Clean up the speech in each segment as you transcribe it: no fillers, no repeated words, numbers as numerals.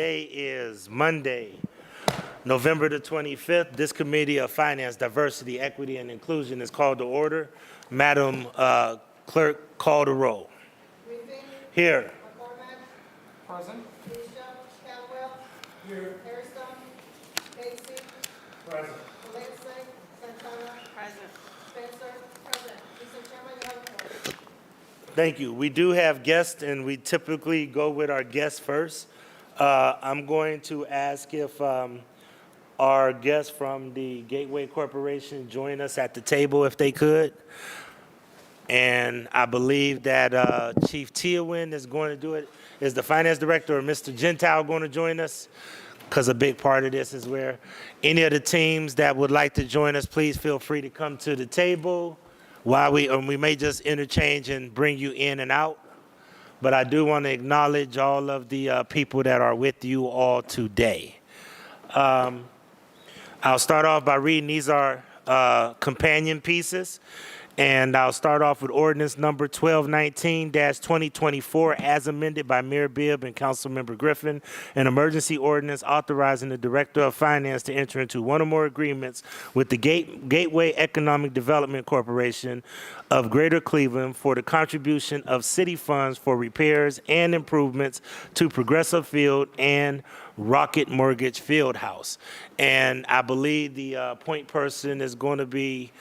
Today is Monday, November the 25th. This Committee of Finance, Diversity, Equity, and Inclusion is called to order. Madam Clerk, call the roll. Griffin. Here. McCormack. Present. Keisha. Caldwell. Here. Hairston. Casey. Present. Valencia. Santana. Present. Spencer. Present. Mr. Chairman, you have the floor. Thank you. We do have guests, and we typically go with our guests first. I'm going to ask if our guests from the Gateway Corporation join us at the table if they could. And I believe that Chief Teowin is going to do it. Is the Finance Director or Mr. Gentile going to join us? Because a big part of this is where any of the teams that would like to join us, please feel free to come to the table. While we may just interchange and bring you in and out. But I do want to acknowledge all of the people that are with you all today. I'll start off by reading, these are companion pieces. And I'll start off with ordinance number 1219-2024 as amended by Mayor Bibb and Councilmember Griffin, an emergency ordinance authorizing the Director of Finance to enter into one or more agreements with the Gateway Economic Development Corporation of Greater Cleveland for the contribution of city funds for repairs and improvements to Progressive Field and Rocket Mortgage Fieldhouse. And I believe the point person is going to be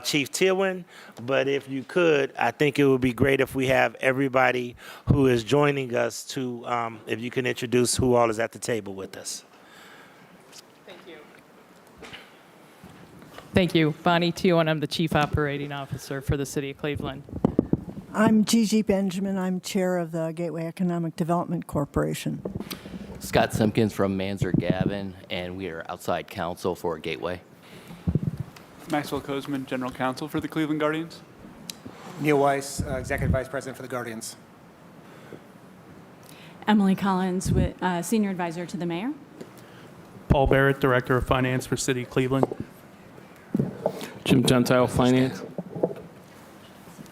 Chief Teowin, but if you could, I think it would be great if we have everybody who is joining us to, if you can introduce who all is at the table with us. Thank you. Thank you. Bonnie Teowin, I'm the Chief Operating Officer for the City of Cleveland. I'm Gigi Benjamin. I'm chair of the Gateway Economic Development Corporation. Scott Simpkins from Manzer Gavin, and we are outside counsel for Gateway. Maxwell Kozman, General Counsel for the Cleveland Guardians. Neil Weiss, Executive Vice President for the Guardians. Emily Collins, Senior Advisor to the Mayor. Paul Barrett, Director of Finance for City of Cleveland. Jim Gentile, Finance.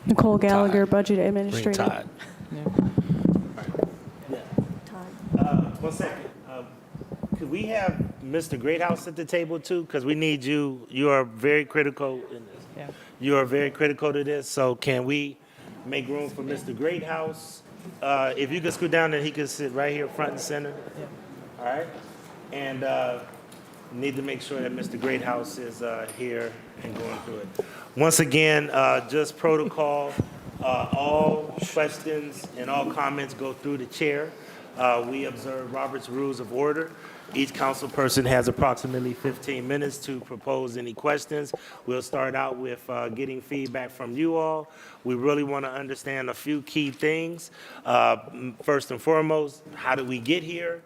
Nicole Gallagher, Todd. Budget Bring Administrator. Todd. One second. Could we have Mr. Greathouse at the table too? Because we need you. You are very critical in this. Yeah. You are very critical to this. So can we make room for Mr. Greathouse? If you could scoot down, then he could sit right here, front and center. Yeah. All right. And need to make sure that Mr. Greathouse is here and going through it. Once again, just protocol. All questions and all comments go through the chair. We observe Robert's Rules of Order. Each council person has approximately 15 minutes to propose any questions. We'll start out with getting feedback from you all. We really want to understand a few key things. First and foremost, how did we get here?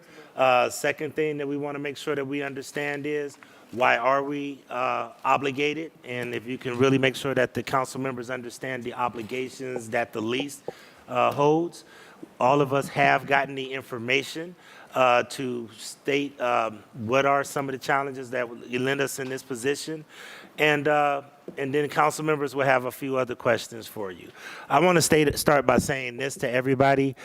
Second thing that we want to make sure that we understand is, why are we obligated? And if you can really make sure that the council members understand the obligations that the lease holds. All of us have gotten the information to state what are some of the challenges that would land us in this position. And then council members will have a few other questions for you. I want to start by saying this to everybody.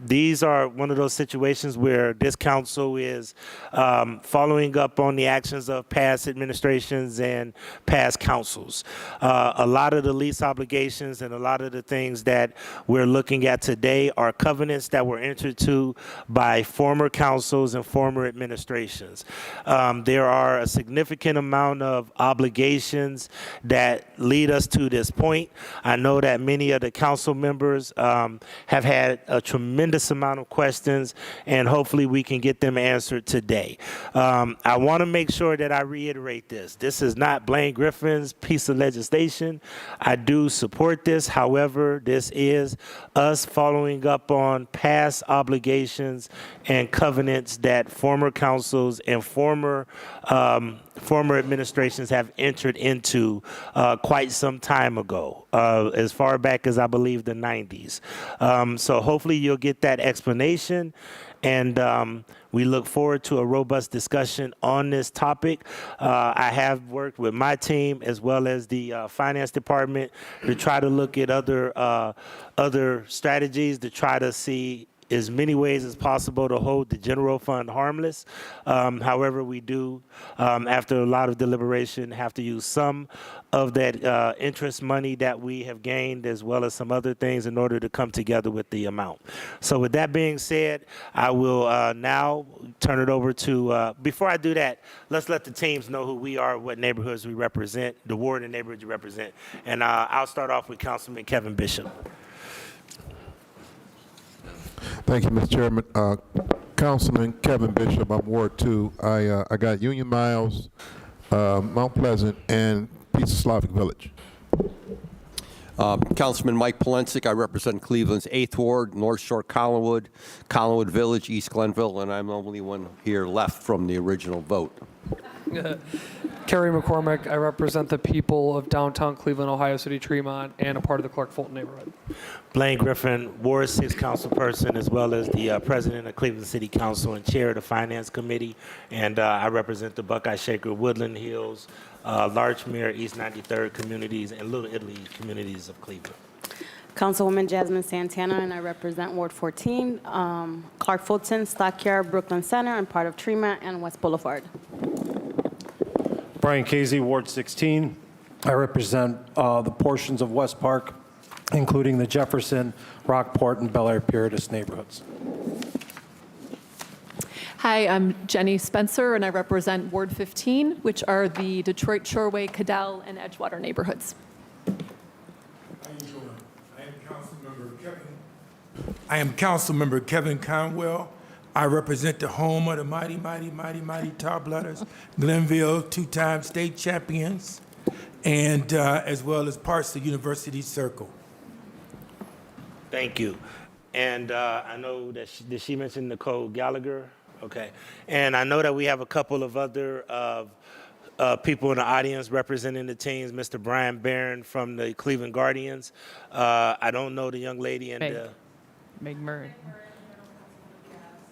These are one of those situations where this council is following up on the actions of past administrations and past councils. A lot of the lease obligations and a lot of the things that we're looking at today are covenants that were entered to by former councils and former administrations. There are a significant amount of obligations that lead us to this point. I know that many of the council members have had a tremendous amount of questions, and hopefully we can get them answered today. I want to make sure that I reiterate this. This is not Blaine Griffin's piece of legislation. I do support this. However, this is us following up on past obligations and covenants that former councils and former administrations have entered into quite some time ago, as far back as I believe the 90s. So hopefully you'll get that explanation, and we look forward to a robust discussion on this topic. I have worked with my team as well as the finance department to try to look at other strategies to try to see as many ways as possible to hold the general fund harmless. However, we do, after a lot of deliberation, have to use some of that interest money that we have gained, as well as some other things, in order to come together with the amount. So with that being said, I will now turn it over to, before I do that, let's let the teams know who we are, what neighborhoods we represent, the ward and neighborhoods we represent. And I'll start off with Councilman Kevin Bishop. Thank you, Mr. Chairman. Councilman Kevin Bishop, I'm Ward 2. I got Union Miles, Mount Pleasant, and Pizza Slavic Village. Councilman Mike Polensik, I represent Cleveland's 8th Ward, North Shore, Collinwood, Collinwood Village, East Glenville, and I'm the only one here left from the original vote. Kerry McCormick, I represent the people of downtown Cleveland, Ohio City, Tremont, and a part of the Clark Fulton neighborhood. Blaine Griffin, Ward 6 councilperson, as well as the president of Cleveland City Council and chair of the Finance Committee. And I represent the Buckeye Shaker, Woodland Hills, Larchmere, East 93rd communities, and Little Italy communities of Cleveland. Councilwoman Jasmine Santana, and I represent Ward 14, Clark Fulton, Stockyard, Brooklyn Center, and part of Tremont and West Boulevard. Brian Casey, Ward 16. I represent the portions of West Park, including the Jefferson, Rockport, and Bel Air Puritas neighborhoods. Hi, I'm Jenny Spencer, and I represent Ward 15, which are the Detroit Shoreway, Cadell, and Edgewater neighborhoods. I am Councilmember Kevin Conwell. I represent the home of the mighty Tar Blooders, Glenville, 2-time state champions, and as well as parts of University Circle. Thank you. And I know that did she mention Nicole Gallagher? Okay. And I know that we have a couple of other people in the audience representing the teams. Mr. Brian Barron from the Cleveland Guardians. I don't know the young lady and Meg Murray.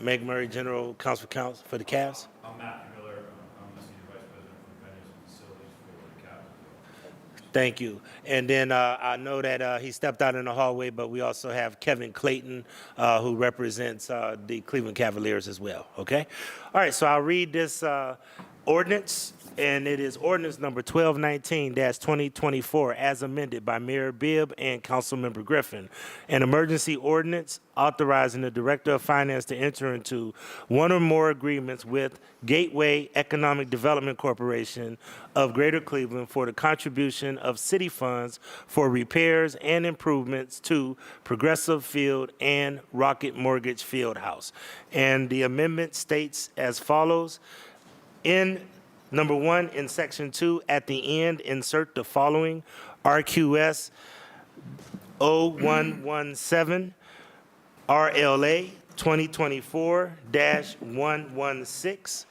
Meg Murray, General Counsel for the Cavs. I'm Matt Miller. I'm the Senior Vice President for Venues and Facilities for the Cavs. Thank you. And then I know that he stepped out in the hallway, but we also have Kevin Clayton, who represents the Cleveland Cavaliers as well. Okay? All right, so I'll read this ordinance, and it is ordinance number 1219-2024 as amended by Mayor Bibb and Councilmember Griffin. An emergency ordinance authorizing the Director of Finance to enter into one or more agreements with Gateway Economic Development Corporation of Greater Cleveland for the contribution of city funds for repairs and improvements to Progressive Field and Rocket Mortgage Fieldhouse. And the amendment states as follows. In number 1, in section 2, at the end, insert the following: RQS 0117 RLA 2024-116.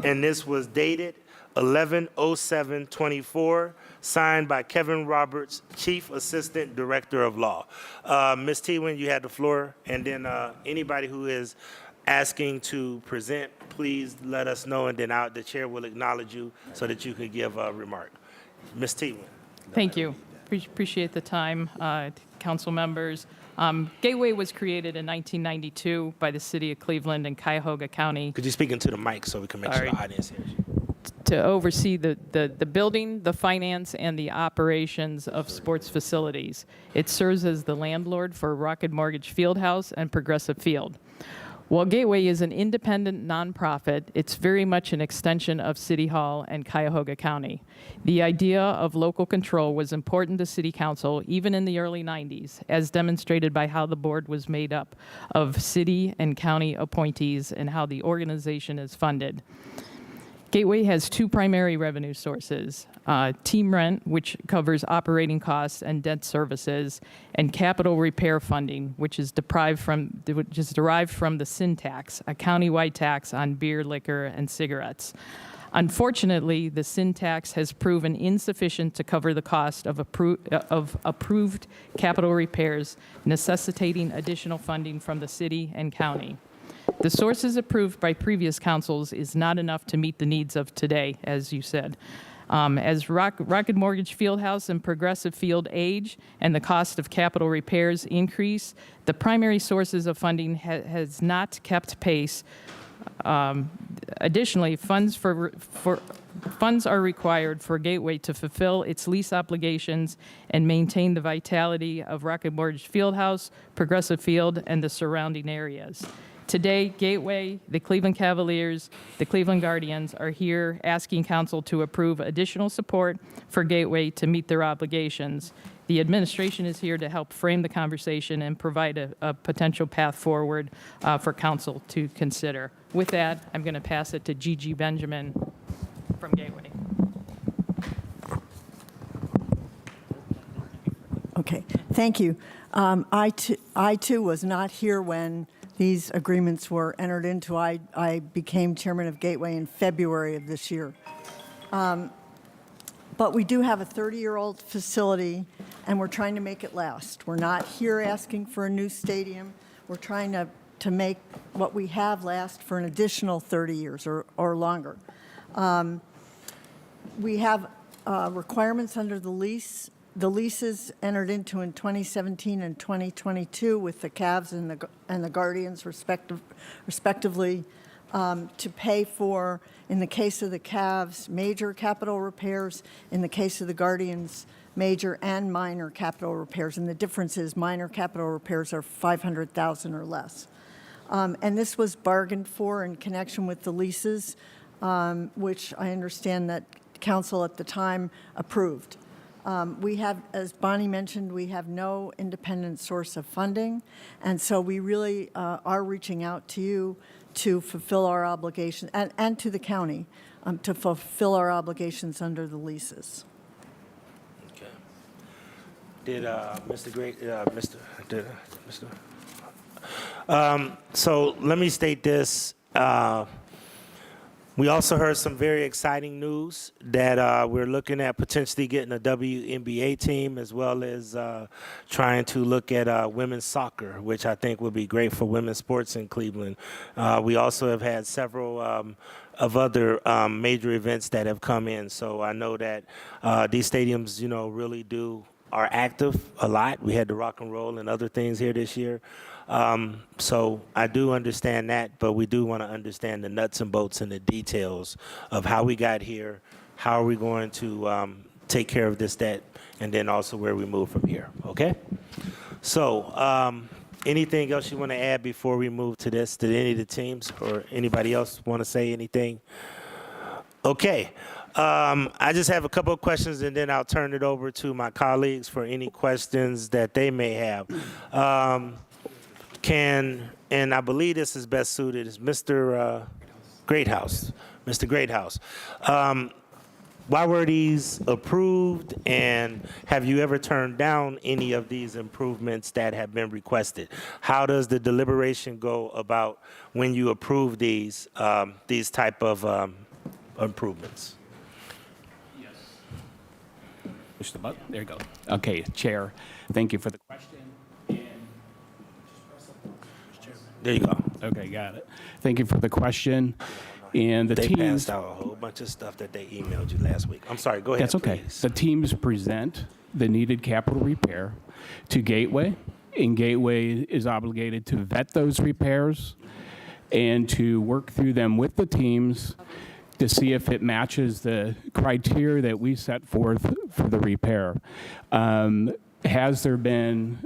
And this was dated 11/07/24, signed by Kevin Roberts, Chief Assistant Director of Law. Ms. Tewan, you had the floor. And then anybody who is asking to present, please let us know, and then the chair will acknowledge you so that you can give a remark. Ms. Tewan. Thank you. Appreciate the time, council members. Gateway was created in 1992 by the city of Cleveland and Cuyahoga County. Could you speak into the mic so we can make sure the audience hears you? To oversee the building, the finance, and the operations of sports facilities. It serves as the landlord for Rocket Mortgage Fieldhouse and Progressive Field. While Gateway is an independent nonprofit, it's very much an extension of City Hall and Cuyahoga County. The idea of local control was important to City Council even in the early 90s, as demonstrated by how the board was made up of city and county appointees and how the organization is funded. Gateway has 2 primary revenue sources, team rent, which covers operating costs and debt services, and capital repair funding, which is derived from the sin tax, a countywide tax on beer, liquor, and cigarettes. Unfortunately, the sin tax has proven insufficient to cover the cost of approved capital repairs, necessitating additional funding from the city and county. The sources approved by previous councils is not enough to meet the needs of today, as you said. As Rocket Mortgage Fieldhouse and Progressive Field age and the cost of capital repairs increase, the primary sources of funding has not kept pace. Additionally, funds are required for Gateway to fulfill its lease obligations and maintain the vitality of Rocket Mortgage Fieldhouse, Progressive Field, and the surrounding areas. Today, Gateway, the Cleveland Cavaliers, the Cleveland Guardians are here asking council to approve additional support for Gateway to meet their obligations. The administration is here to help frame the conversation and provide a potential path forward for council to consider. With that, I'm going to pass it to Gigi Benjamin from Gateway. Okay, thank you. I too was not here when these agreements were entered into. I became chairman of Gateway in February of this year. But we do have a 30-year-old facility, and we're trying to make it last. We're not here asking for a new stadium. We're trying to make what we have last for an additional 30 years or longer. We have requirements under the lease. The leases entered into in 2017 and 2022 with the Cavs and the Guardians respectively to pay for, in the case of the Cavs, major capital repairs, in the case of the Guardians, major and minor capital repairs. And the difference is minor capital repairs are $500,000 or less. And this was bargained for in connection with the leases, which I understand that council at the time approved. We have, as Bonnie mentioned, we have no independent source of funding, and so we really are reaching out to you to fulfill our obligations, and to the county to fulfill our obligations under the leases. Okay. Did so let me state this. We also heard some very exciting news that we're looking at potentially getting a WNBA team, as well as trying to look at women's soccer, which I think would be great for women's sports in Cleveland. We also have had several of other major events that have come in. So I know that these stadiums, really are active a lot. We had the rock and roll and other things here this year. So I do understand that, but we do want to understand the nuts and bolts and the details of how we got here, how are we going to take care of this debt, and then also where we move from here, okay? So anything else you want to add before we move to this? Did any of the teams or anybody else want to say anything? Okay. I just have a couple of questions, and then I'll turn it over to my colleagues for any questions that they may have. And I believe this is best suited, is Mr. Greathouse. Mr. Greathouse. Why were these approved, and have you ever turned down any of these improvements that have been requested? How does the deliberation go about when you approve these type of improvements? Push the button. There you go. Okay, Chair, thank you for the question. There you go. Okay, got it. Thank you for the question. And the They teams, passed out a whole bunch of stuff that they emailed you last week. I'm sorry, go ahead, that's okay. please. The teams present the needed capital repair to Gateway, and Gateway is obligated to vet those repairs and to work through them with the teams to see if it matches the criteria that we set forth for the repair. Has there been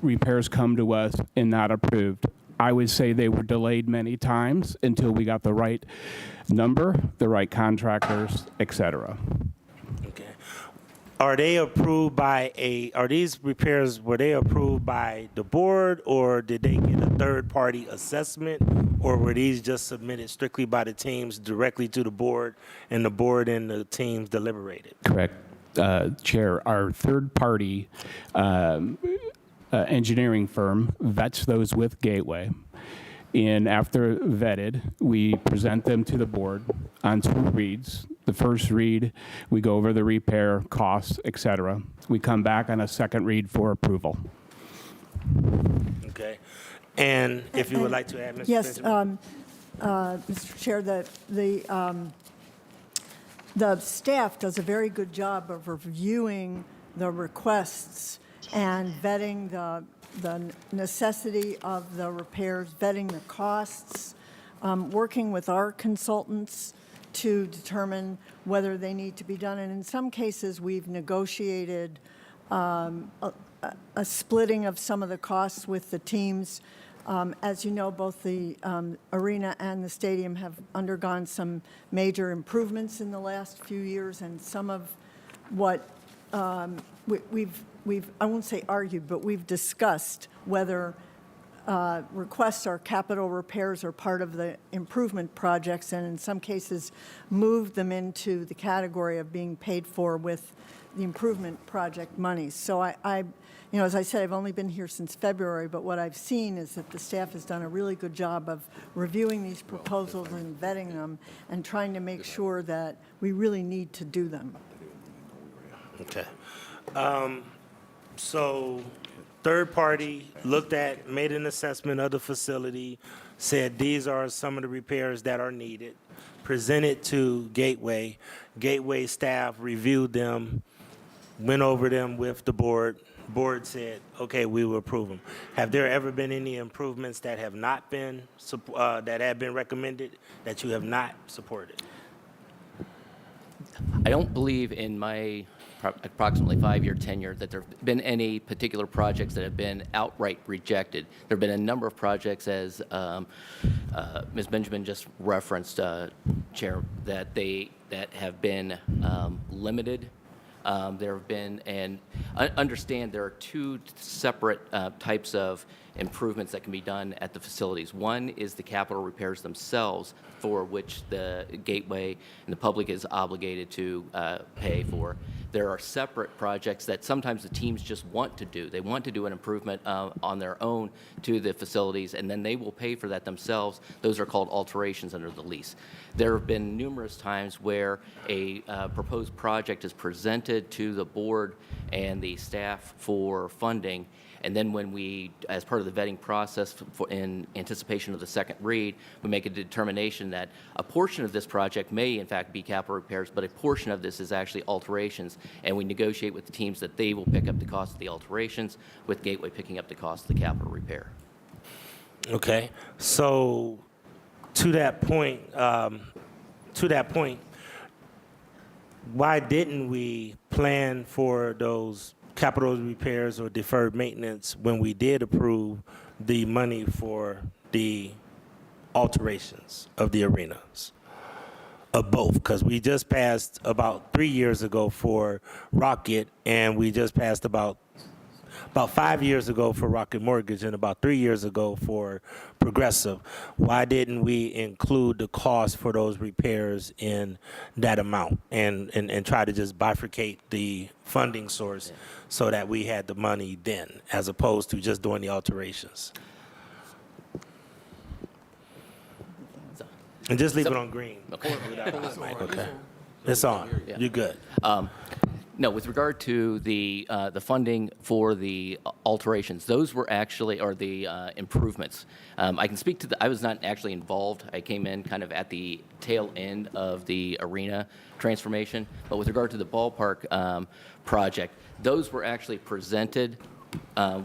repairs come to us and not approved? I would say they were delayed many times until we got the right number, the right contractors, et cetera. Okay. Are they approved are these repairs, were they approved by the board, or did they get a third-party assessment, or were these just submitted strictly by the teams directly to the board, and the board and the teams deliberated? Correct. Chair, our third-party engineering firm vets those with Gateway, and after vetted, we present them to the board on 2 reads. The first read, we go over the repair costs, et cetera. We come back on a second read for approval. Okay. And if you would like to add, Mr. Yes, Benjamin? Mr. Chair, the staff does a very good job of reviewing the requests and vetting the necessity of the repairs, vetting the costs, working with our consultants to determine whether they need to be done. And in some cases, we've negotiated a splitting of some of the costs with the teams. As you know, both the arena and the stadium have undergone some major improvements in the last few years, and some of what we've, I won't say argued, but we've discussed whether requests or capital repairs are part of the improvement projects, and in some cases moved them into the category of being paid for with the improvement project monies. So you know, as I said, I've only been here since February, but what I've seen is that the staff has done a really good job of reviewing these proposals and vetting them and trying to make sure that we really need to do them. Okay. So third party looked at, made an assessment of the facility, said these are some of the repairs that are needed, presented to Gateway. Gateway staff reviewed them, went over them with the board. Board said, okay, we will approve them. Have there ever been any improvements that have not been, that have been recommended that you have not supported? I don't believe in my approximately 5-year tenure that there have been any particular projects that have been outright rejected. There have been a number of projects, as Ms. Benjamin just referenced, Chair, that have been limited. There have been, and understand there are two separate types of improvements that can be done at the facilities. One is the capital repairs themselves, for which the Gateway and the public is obligated to pay for. There are separate projects that sometimes the teams just want to do. They want to do an improvement on their own to the facilities, and then they will pay for that themselves. Those are called alterations under the lease. There have been numerous times where a proposed project is presented to the board and the staff for funding, and then when we, as part of the vetting process in anticipation of the second read, we make a determination that a portion of this project may in fact be capital repairs, but a portion of this is actually alterations, and we negotiate with the teams that they will pick up the cost of the alterations, with Gateway picking up the cost of the capital repair. Okay, so to that point, why didn't we plan for those capital repairs or deferred maintenance when we did approve the money for the alterations of the arenas? Of both, because we just passed about 3 years ago for Rocket, and we just passed about 5 years ago for Rocket Mortgage, and about 3 years ago for Progressive. Why didn't we include the cost for those repairs in that amount and try to just bifurcate the funding source so that we had the money then, as opposed to just doing the alterations? And just leave it on green. Okay. Okay. It's on. Yeah. You're good. No, with regard to the funding for the alterations, those were actually, or the improvements. I can speak to I was not actually involved. I came in kind of at the tail end of the arena transformation. But with regard to the ballpark project, those were actually presented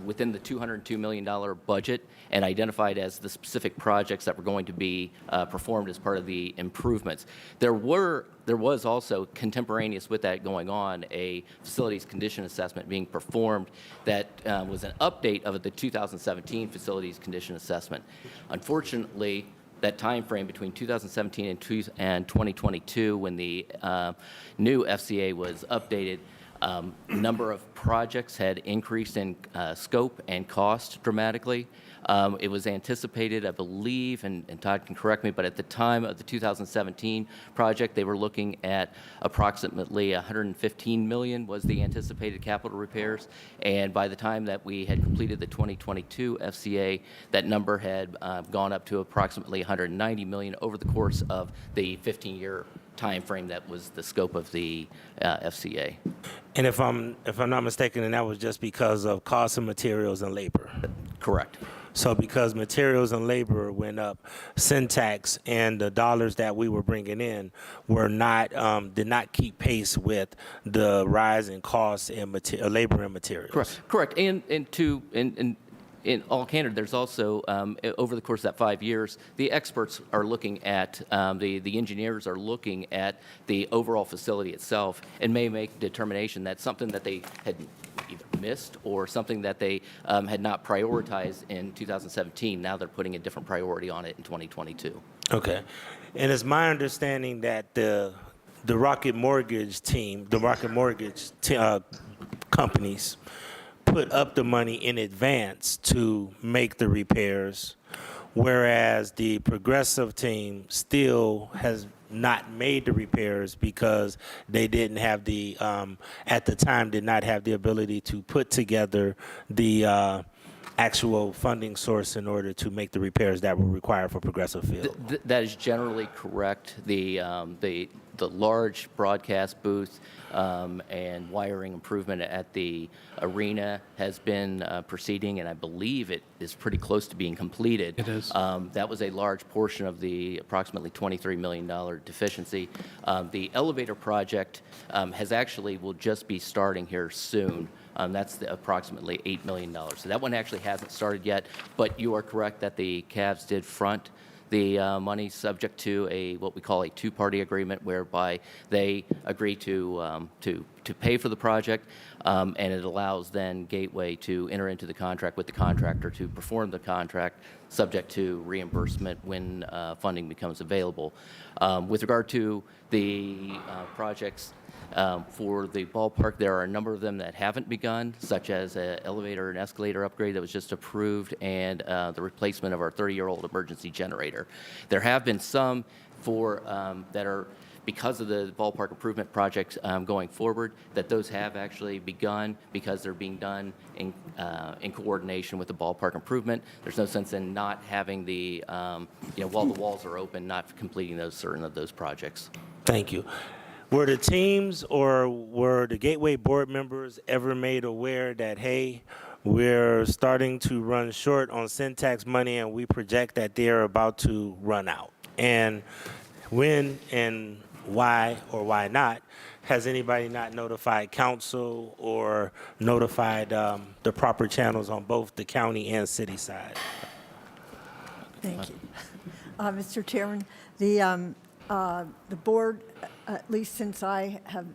within the $202 million budget and identified as the specific projects that were going to be performed as part of the improvements. There was also, contemporaneous with that going on, a facilities condition assessment being performed that was an update of the 2017 facilities condition assessment. Unfortunately, that time frame between 2017 and 2022, when the new FCA was updated, number of projects had increased in scope and cost dramatically. It was anticipated, I believe, and Todd can correct me, but at the time of the 2017 project, they were looking at approximately $115 million was the anticipated capital repairs. And by the time that we had completed the 2022 FCA, that number had gone up to approximately $190 million over the course of the 15-year time frame that was the scope of the FCA. And if I'm not mistaken, then that was just because of cost of materials and labor. Correct. So because materials and labor went up, syntax and the dollars that we were bringing in were not did not keep pace with the rise in costs in labor and materials. Correct. And in all candor, there's also, over the course of that 5 years, the experts are looking at, the engineers are looking at the overall facility itself and may make determination that something that they had either missed or something that they had not prioritized in 2017, now they're putting a different priority on it in 2022. Okay. And it's my understanding that the Rocket Mortgage team, the Rocket Mortgage companies, put up the money in advance to make the repairs, whereas the Progressive team still has not made the repairs because they didn't have the, at the time, did not have the ability to put together the actual funding source in order to make the repairs that were required for Progressive Field. That is generally correct. The large broadcast booth and wiring improvement at the arena has been proceeding, and I believe it is pretty close to being completed. It is. That was a large portion of the approximately $23 million deficiency. The elevator project will just be starting here soon. That's approximately $8 million. So that one actually hasn't started yet, but you are correct that the Cavs did front the money subject to what we call a two-party agreement, whereby they agree to pay for the project, and it allows then Gateway to enter into the contract with the contractor to perform the contract, subject to reimbursement when funding becomes available. With regard to the projects for the ballpark, there are a number of them that haven't begun, such as an elevator and escalator upgrade that was just approved, and the replacement of our 30-year-old emergency generator. There have been some that are, because of the ballpark improvement project going forward, that those have actually begun because they're being done in coordination with the ballpark improvement. There's no sense in not having the, while the walls are open, not completing certain of those projects. Thank you. Were the teams or were the Gateway board members ever made aware that, hey, we're starting to run short on syntax money and we project that they're about to run out? And when and why or why not has anybody not notified council or notified the proper channels on both the county and city side? Thank you. Mr. Chairman, the board, at least since I have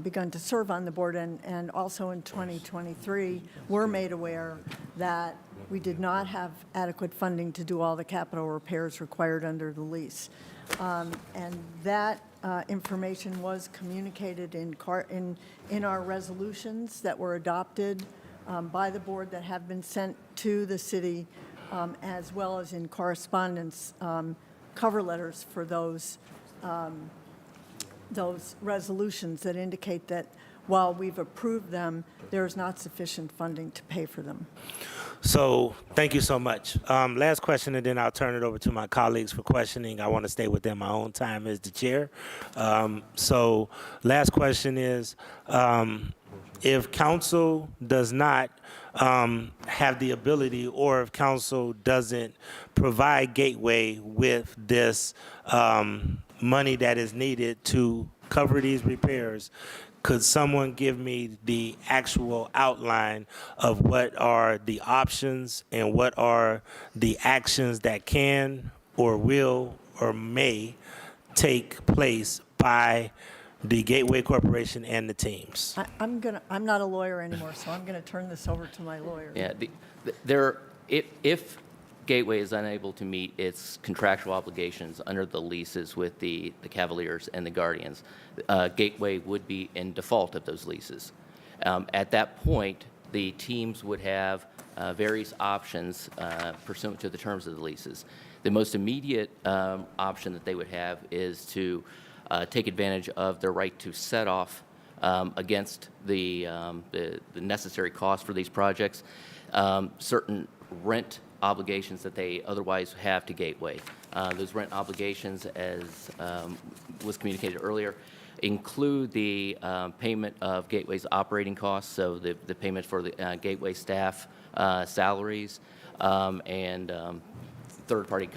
begun to serve on the board and also in 2023, were made aware that we did not have adequate funding to do all the capital repairs required under the lease. And that information was communicated in our resolutions that were adopted by the board that have been sent to the city, as well as in correspondence cover letters for those resolutions that indicate that while we've approved them, there is not sufficient funding to pay for them. So thank you so much. Last question, and then I'll turn it over to my colleagues for questioning. I want to stay within my own time as the chair. So last question is, if council does not have the ability, or if council doesn't provide Gateway with this money that is needed to cover these repairs, could someone give me the actual outline of what are the options and what are the actions that can or will or may take place by the Gateway Corporation and the teams? I'm not a lawyer anymore, so I'm going to turn this over to my lawyer. Yeah, if Gateway is unable to meet its contractual obligations under the leases with the Cavaliers and the Guardians, Gateway would be in default of those leases. At that point, the teams would have various options pursuant to the terms of the leases. The most immediate option that they would have is to take advantage of their right to set off against the necessary costs for these projects, certain rent obligations that they otherwise have to Gateway. Those rent obligations, as was communicated earlier, include the payment of Gateway's operating costs, so the payment for the Gateway staff salaries, and third-party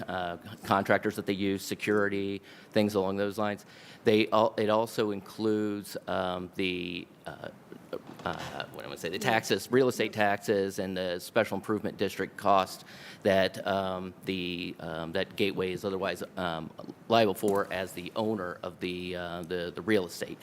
contractors that they use, security, things along those lines. It also includes what I would say, the taxes, real estate taxes, and the special improvement district cost that that Gateway is otherwise liable for as the owner of the real estate.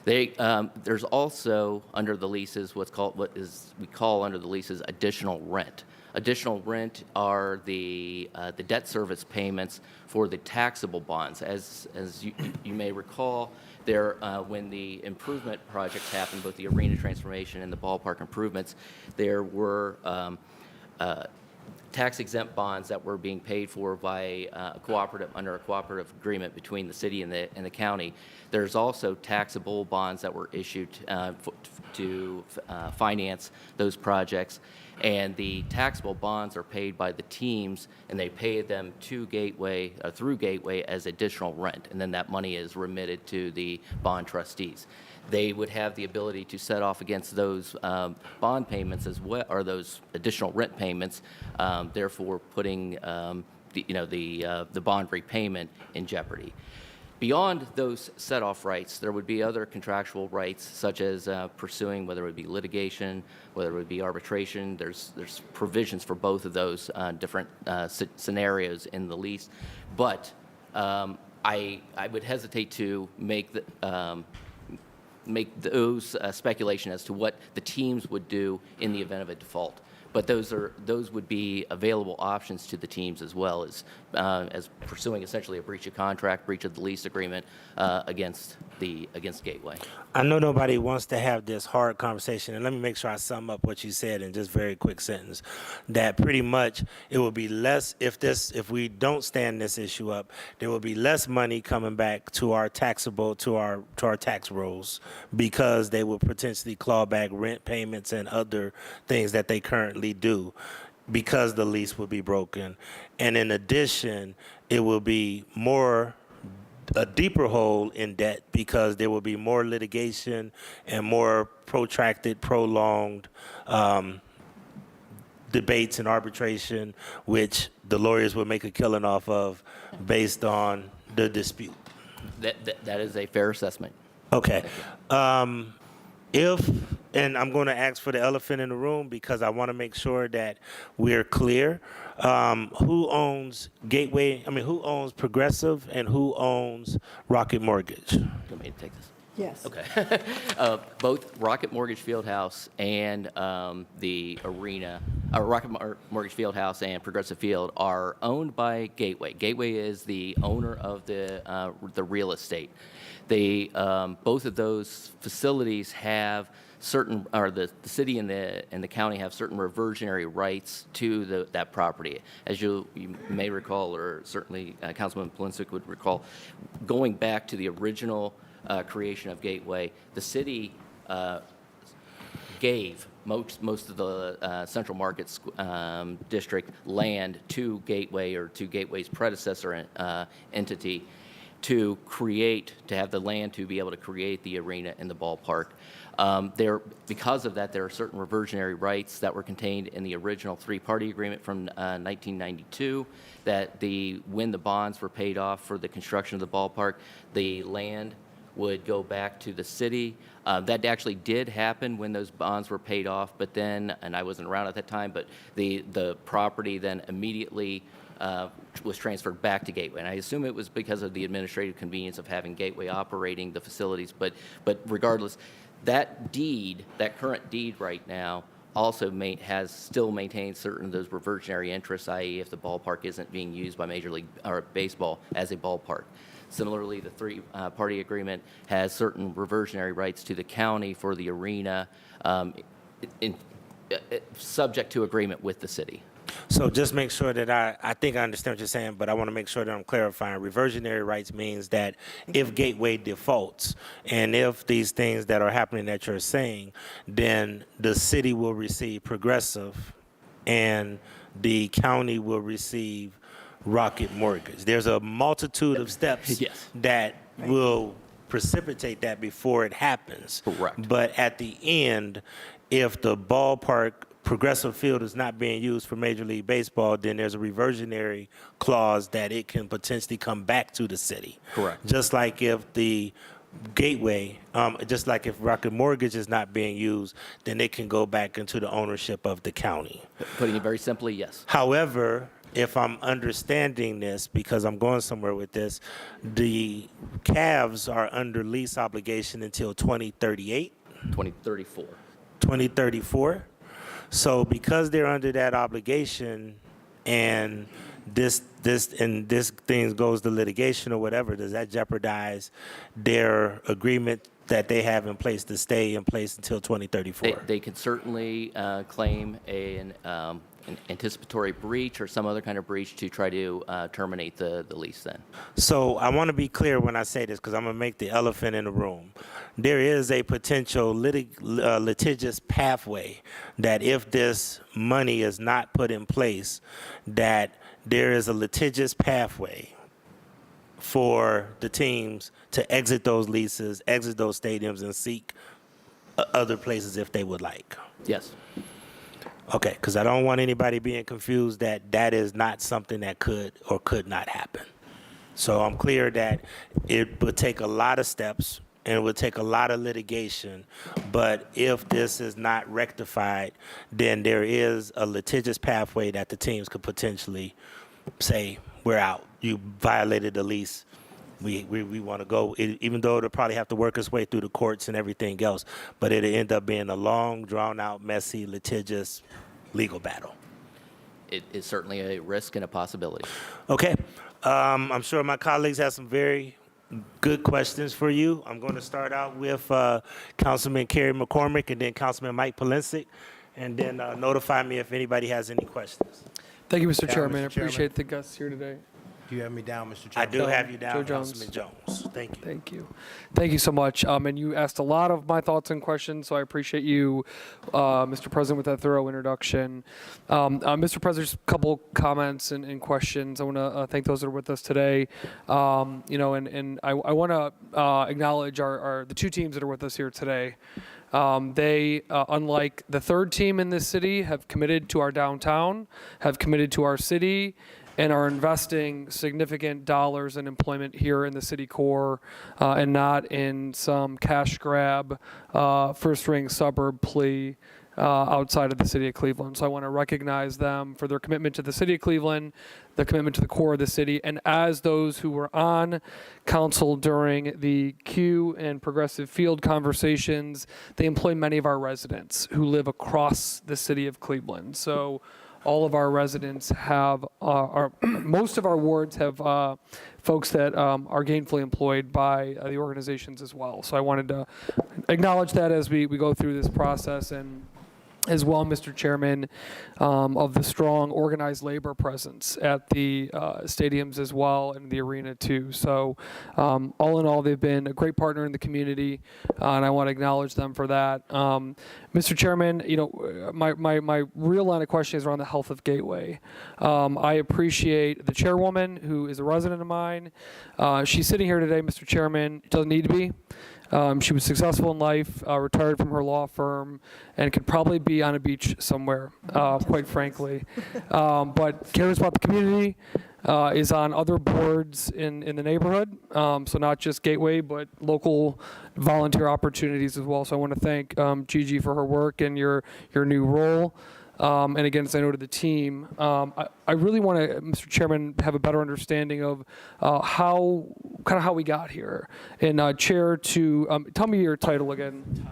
There's also under the leases we call under the leases additional rent. Additional rent are the debt service payments for the taxable bonds. As you may recall, when the improvement projects happened, both the arena transformation and the ballpark improvements, there were tax-exempt bonds that were being paid for by under a cooperative agreement between the city and the county. There's also taxable bonds that were issued to finance those projects, and the taxable bonds are paid by the teams, and they pay them to Gateway through Gateway as additional rent, and then that money is remitted to the bond trustees. They would have the ability to set off against those bond payments as well, or those additional rent payments, therefore putting the bond repayment in jeopardy. Beyond those set-off rights, there would be other contractual rights, such as pursuing, whether it would be litigation, whether it would be arbitration. There's provisions for both of those different scenarios in the lease. But I would hesitate to make those speculation as to what the teams would do in the event of a default. But those would be available options to the teams as well as pursuing essentially a breach of contract, breach of the lease agreement against Gateway. I know nobody wants to have this hard conversation, and let me make sure I sum up what you said in just very quick sentence. That pretty much it will be less if we don't stand this issue up, there will be less money coming back to our taxable to our tax rolls because they will potentially claw back rent payments and other things that they currently do because the lease will be broken. And in addition, it will be a deeper hole in debt because there will be more litigation and more protracted, prolonged debates and arbitration, which the lawyers will make a killing off of based on the dispute. That is a fair assessment. Okay. And I'm going to ask for the elephant in the room because I want to make sure that we're clear. Who owns Gateway? Who owns Progressive and who owns Rocket Mortgage? You want me to take this? Yes. Okay. Both Rocket Mortgage Fieldhouse and the arena, Rocket Mortgage Fieldhouse and Progressive Field are owned by Gateway. Gateway is the owner of the real estate. Both of those facilities have certain, or the city and the county have certain reversionary rights to that property. As you may recall, or certainly Councilman Palinsik would recall, going back to the original creation of Gateway, the city gave most of the Central Markets District land to Gateway or to Gateway's predecessor entity to have the land to be able to create the arena and the ballpark. Because of that, there are certain reversionary rights that were contained in the original three-party agreement from 1992 that when the bonds were paid off for the construction of the ballpark, the land would go back to the city. That actually did happen when those bonds were paid off, but then, and I wasn't around at that time, but the property then immediately was transferred back to Gateway. And I assume it was because of the administrative convenience of having Gateway operating the facilities, but regardless, that current deed right now also still maintains certain of those reversionary interests, i.e. if the ballpark isn't being used by Major League or Baseball as a ballpark. Similarly, the three-party agreement has certain reversionary rights to the county for the arena, subject to agreement with the city. So just make sure that I think I understand what you're saying, but I want to make sure that I'm clarifying. Reversionary rights means that if Gateway defaults and if these things that are happening that you're saying, then the city will receive Progressive and the county will receive Rocket Mortgage. There's a multitude of steps that will precipitate that before it happens. Correct. But at the end, if the ballpark Progressive Field is not being used for Major League Baseball, then there's a reversionary clause that it can potentially come back to the city. Correct. Just like if the Gateway, just like if Rocket Mortgage is not being used, then it can go back into the ownership of the county. Putting it very simply, yes. However, if I'm understanding this, because I'm going somewhere with this, the Cavs are under lease obligation until 2038, 2034. 2034. So because they're under that obligation and this thing goes to litigation or whatever, does that jeopardize their agreement that they have in place to stay in place until 2034? They can certainly claim an anticipatory breach or some other kind of breach to try to terminate the lease then. So I want to be clear when I say this, because I'm going to make the elephant in the room. There is a potential litigious pathway that if this money is not put in place, that there is a litigious pathway for the teams to exit those leases, exit those stadiums, and seek other places if they would like. Yes. Okay, because I don't want anybody being confused that that is not something that could or could not happen. So I'm clear that it would take a lot of steps and it would take a lot of litigation, but if this is not rectified, then there is a litigious pathway that the teams could potentially say, we're out. You violated the lease. We want to go, even though it'll probably have to work its way through the courts and everything else, but it'll end up being a long, drawn-out, messy, litigious legal battle. It is certainly a risk and a possibility. Okay. I'm sure my colleagues have some very good questions for you. I'm going to start out with Councilman Kerry McCormick and then Councilman Mike Polensek, and then notify me if anybody has any questions. Thank you, Mr. Yeah, Chairman. I Mr. Chairman. appreciate the guests here today. Do you have me down, Mr. I Chairman? do have you down, Joe Jones. Councilman Jones. Thank you. Thank you. Thank you so much. And you asked a lot of my thoughts and questions, so I appreciate you, Mr. President, with that thorough introduction. Mr. President, just a couple comments and questions. I want to thank those that are with us today. And I want to acknowledge the two teams that are with us here today. They, unlike the third team in this city, have committed to our downtown, have committed to our city, and are investing significant dollars in employment here in the city core and not in some cash grab, first-ring suburb plea outside of the city of Cleveland. So I want to recognize them for their commitment to the city of Cleveland, the commitment to the core of the city, and as those who were on council during the Q and Progressive Field conversations, they employ many of our residents who live across the city of Cleveland. So all of our residents have, most of our wards have folks that are gainfully employed by the organizations as well. So I wanted to acknowledge that as we go through this process, and as well, Mr. Chairman, of the strong organized labor presence at the stadiums as well and the arena too. So all in all, they've been a great partner in the community, and I want to acknowledge them for that. Mr. Chairman, my real line of question is around the health of Gateway. I appreciate the chairwoman, who is a resident of mine. She's sitting here today, Mr. Chairman. Doesn't need to be. She was successful in life, retired from her law firm, and could probably be on a beach somewhere, quite frankly. But cares about the community, is on other boards in the neighborhood, so not just Gateway, but local volunteer opportunities as well. So I want to thank Gigi for her work and your new role. And again, as I know to the team, I really want to, Mr. Chairman, have a better understanding of how we got here. And Chair, to tell me your title again.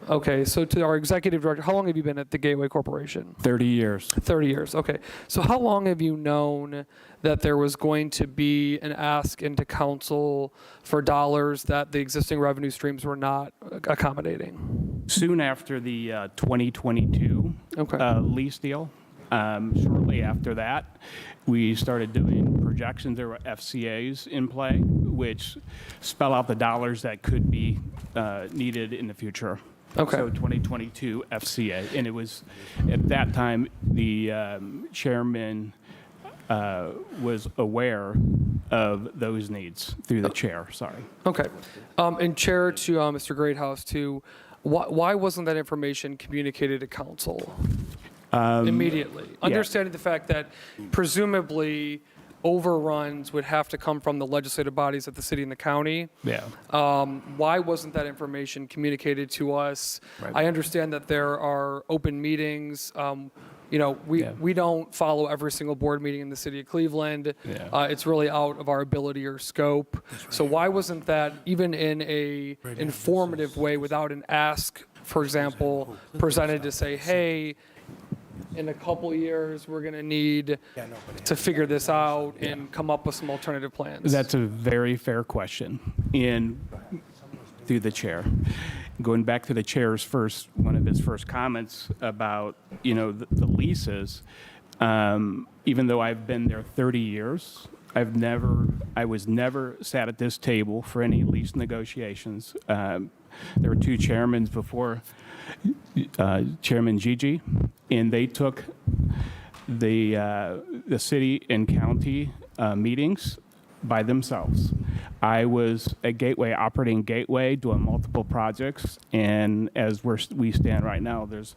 Okay, so to our executive director, how long have you been at the Gateway Corporation? 30 years. 30 years, okay. So how long have you known that there was going to be an ask into council for dollars that the existing revenue streams were not accommodating? Soon after the 2022 lease deal, shortly after that, we started doing projections. There were FCAs in play, which spell out the dollars that could be needed in the future. Okay. So 2022 FCA, and it was at that time the chairman was aware of those needs through the chair. Sorry. Okay. And Chair, to Mr. Greathouse, too, Why wasn't that information communicated to council immediately? Understanding the fact that presumably overruns would have to come from the legislative bodies of the city and the county. Yeah. Why wasn't that information communicated to us? Right. I understand that there are open meetings. We don't follow every single board meeting in the city of Cleveland. Yeah. It's really out of our ability or scope. So why wasn't that, even in a informative way, without an ask, for example, presented to say, hey, in a couple years, we're going to need to figure this out and come up with some alternative plans? That's a very fair question. Through the chair. Going back to the chair's one of his first comments about, the leases, even though I've been there 30 years, I was never sat at this table for any lease negotiations. There were two chairmen before Chairman Gigi, and they took the city and county meetings by themselves. I was at Gateway, operating Gateway, doing multiple projects, and as we stand right now, there's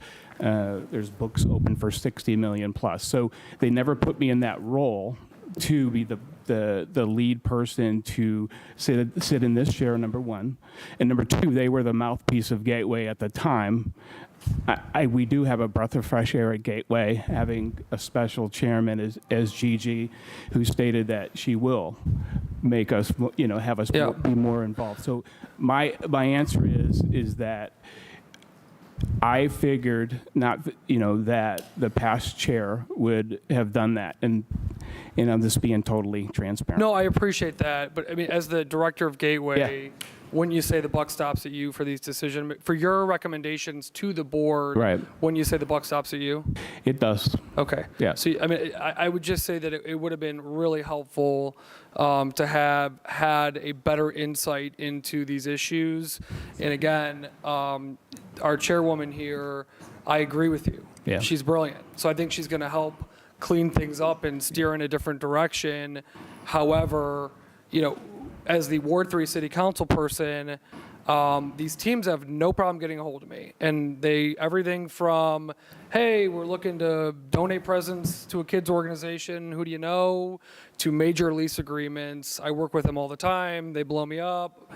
books open for 60 million plus. So they never put me in that role to be the lead person to sit in this chair, number one. And number two, they were the mouthpiece of Gateway at the time. We do have a breath of fresh air at Gateway, having a special chairman as Gigi, who stated that she will make us, have us be more involved. So my answer is that I figured that the past chair would have done that, and I'm just being totally transparent. No, I appreciate that, but I mean, as the director of Gateway, when you say the buck stops at you for these decisions, for your recommendations to the board, right? When you say the buck stops at you, it does. Okay. Yeah. So I mean, I would just say that it would have been really helpful to have had a better insight into these issues. And again, our chairwoman here, I agree with you. Yeah. She's brilliant. So I think she's going to help clean things up and steer in a different direction. However, as the Ward 3 City Council person, these teams have no problem getting a hold of me. And everything from, hey, we're looking to donate presents to a kids organization, who do you know, to major lease agreements. I work with them all the time. They blow me up.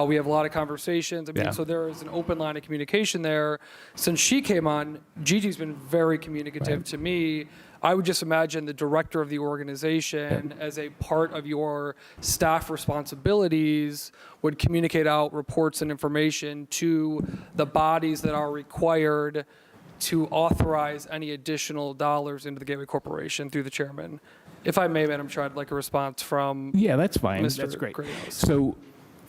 We have a lot of conversations. I mean, so there is an open line of communication there. Since she came on, Gigi's been very communicative to me. I would just imagine the director of the organization, as a part of your staff responsibilities, would communicate out reports and information to the bodies that are required to authorize any additional dollars into the Gateway Corporation through the chairman. If I may, Madam Chair, I'd like a response from that's fine. Mr. That's great. Greathouse. So,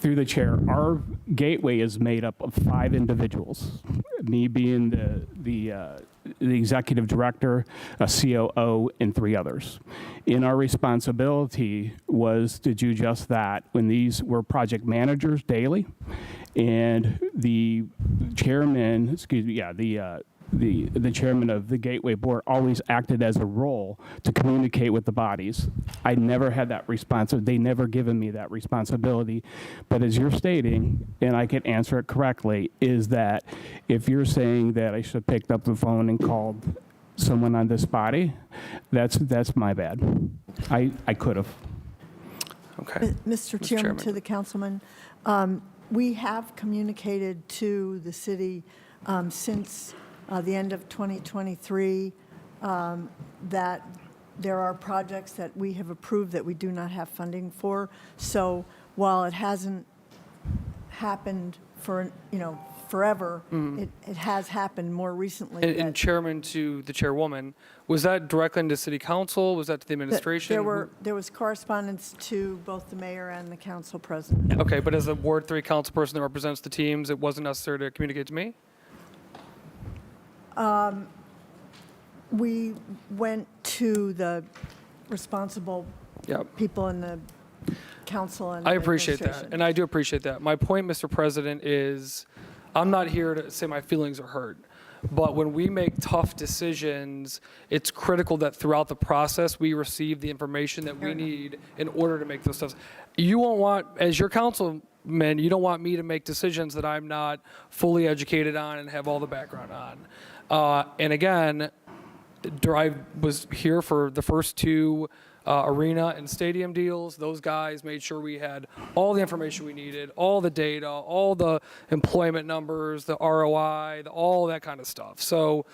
through the chair, our Gateway is made up of 5 individuals. Me being the executive director, a COO, and 3 others. And our responsibility was to do just that when these were project managers daily, and the chairman, the chairman of the Gateway Board always acted as a role to communicate with the bodies. I never had that responsibility. They never given me that responsibility. But as you're stating, and I can answer it correctly, is that if you're saying that I should have picked up the phone and called someone on this body, that's my bad. I could have. Okay. Mr. Chairman, to the councilman, we have communicated to the city since the end of 2023 that there are projects that we have approved that we do not have funding for. So while it hasn't happened for forever, it has happened more recently. And chairman to the chairwoman, was that directly into city council? Was that to the administration? There was correspondence to both the mayor and the council president. Okay, but as a Ward 3 council person that represents the teams, it wasn't necessary to communicate to me? We went to the responsible people in the council and I appreciate that, administration. and I do appreciate that. My point, Mr. President, is I'm not here to say my feelings are hurt, but when we make tough decisions, it's critical that throughout the process we receive the information that we need in order to make those stuff. You won't want, as your council man, you don't want me to make decisions that I'm not fully educated on and have all the background on. And again, I was here for the first two arena and stadium deals. Those guys made sure we had all the information we needed, all the data, all the employment numbers, the ROI, all that kind of stuff. So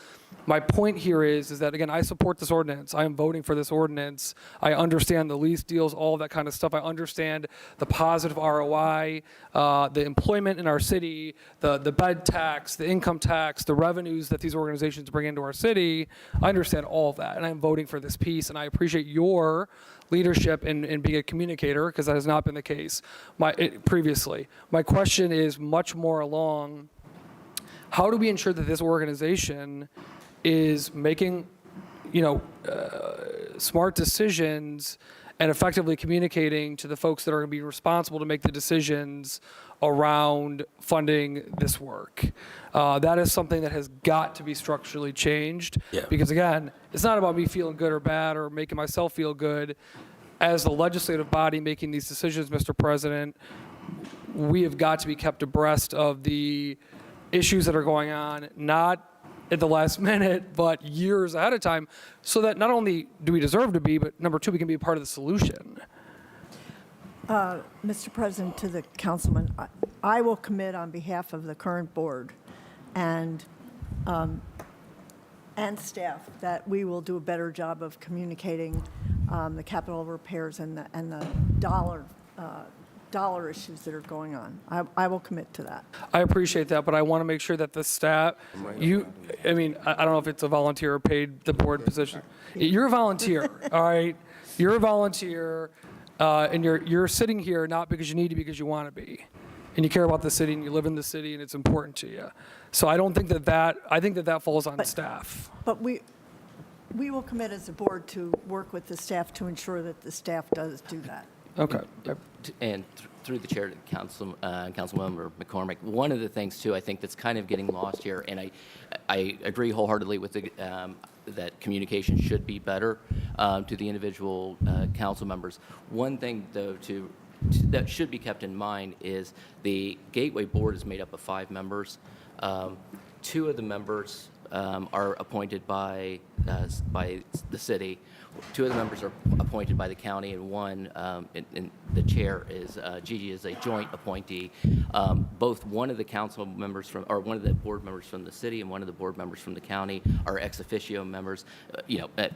my point here is that, again, I support this ordinance. I am voting for this ordinance. I understand the lease deals, all that kind of stuff. I understand the positive ROI, the employment in our city, the bed tax, the income tax, the revenues that these organizations bring into our city. I understand all of that, and I'm voting for this piece, and I appreciate your leadership in being a communicator, because that has not been the case previously. My question is much more along, how do we ensure that this organization is making, smart decisions and effectively communicating to the folks that are going to be responsible to make the decisions around funding this work? That is something that has got to be structurally changed. Because again, it's not about me feeling good or bad or making myself feel good. As the legislative body making these decisions, Mr. President, we have got to be kept abreast of the issues that are going on, not at the last minute, but years ahead of time, so that not only do we deserve to be, but number two, we can be a part of the solution. Mr. President, to the councilman, I will commit on behalf of the current board and staff that we will do a better job of communicating the capital repairs and the dollar issues that are going on. I will commit to that. I appreciate that, but I want to make sure that the staff, I don't know if it's a volunteer or paid the board position. You're a volunteer, all right? You're a volunteer, and you're sitting here not because you need to, because you want to be. And you care about the city, and you live in the city, and it's important to you. So I don't think I think that falls on staff. But we will commit as a board to work with the staff to ensure that the staff does do that. Okay. And through the chair to Councilmember McCormick, one of the things too, I think that's kind of getting lost here, and I agree wholeheartedly with that communication should be better to the individual council members. One thing though that should be kept in mind is the Gateway Board is made up of 5 members. 2 of the members are appointed by the city. 2 of the members are appointed by the county, and one, and the chair is Gigi is a joint appointee. Both one of the council members one of the board members from the city and one of the board members from the county are ex officio members.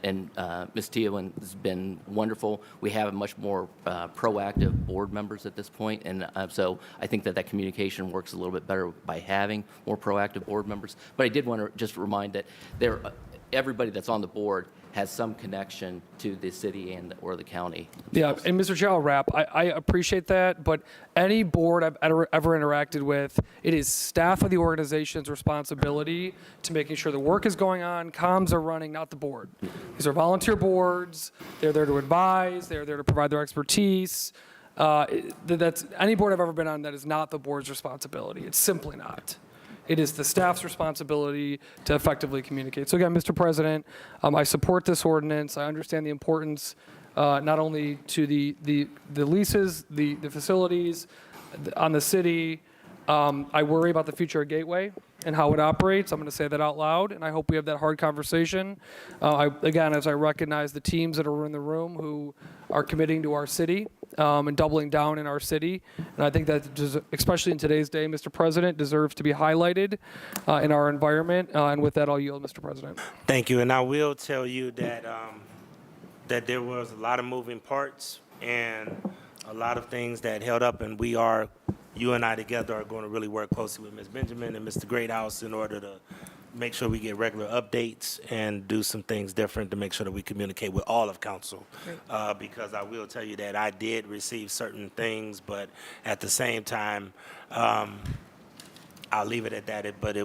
And Ms. Teowen has been wonderful. We have much more proactive board members at this point, and so I think that communication works a little bit better by having more proactive board members. But I did want to just remind that everybody that's on the board has some connection to the city or the county. Yeah, and Mr. Chair, I'll wrap. I appreciate that, but any board I've ever interacted with, it is staff of the organization's responsibility to making sure the work is going on, comms are running, not the board. These are volunteer boards. They're there to advise. They're there to provide their expertise. That's any board I've ever been on that is not the board's responsibility. It's simply not. It is the staff's responsibility to effectively communicate. So again, Mr. President, I support this ordinance. I understand the importance not only to the leases, the facilities, on the city. I worry about the future of Gateway and how it operates. I'm going to say that out loud, and I hope we have that hard conversation. Again, as I recognize the teams that are in the room who are committing to our city and doubling down in our city, and I think that, especially in today's day, Mr. President, deserves to be highlighted in our environment. And with that, I'll yield, Mr. President. Thank you, and I will tell you that that there was a lot of moving parts and a lot of things that held up, and you and I together are going to really work closely with Ms. Benjamin and Mr. Greathouse in order to make sure we get regular updates and do some things different to make sure that we communicate with all of council. Because I will tell you that I did receive certain things, but at the same time, I'll leave it at that, but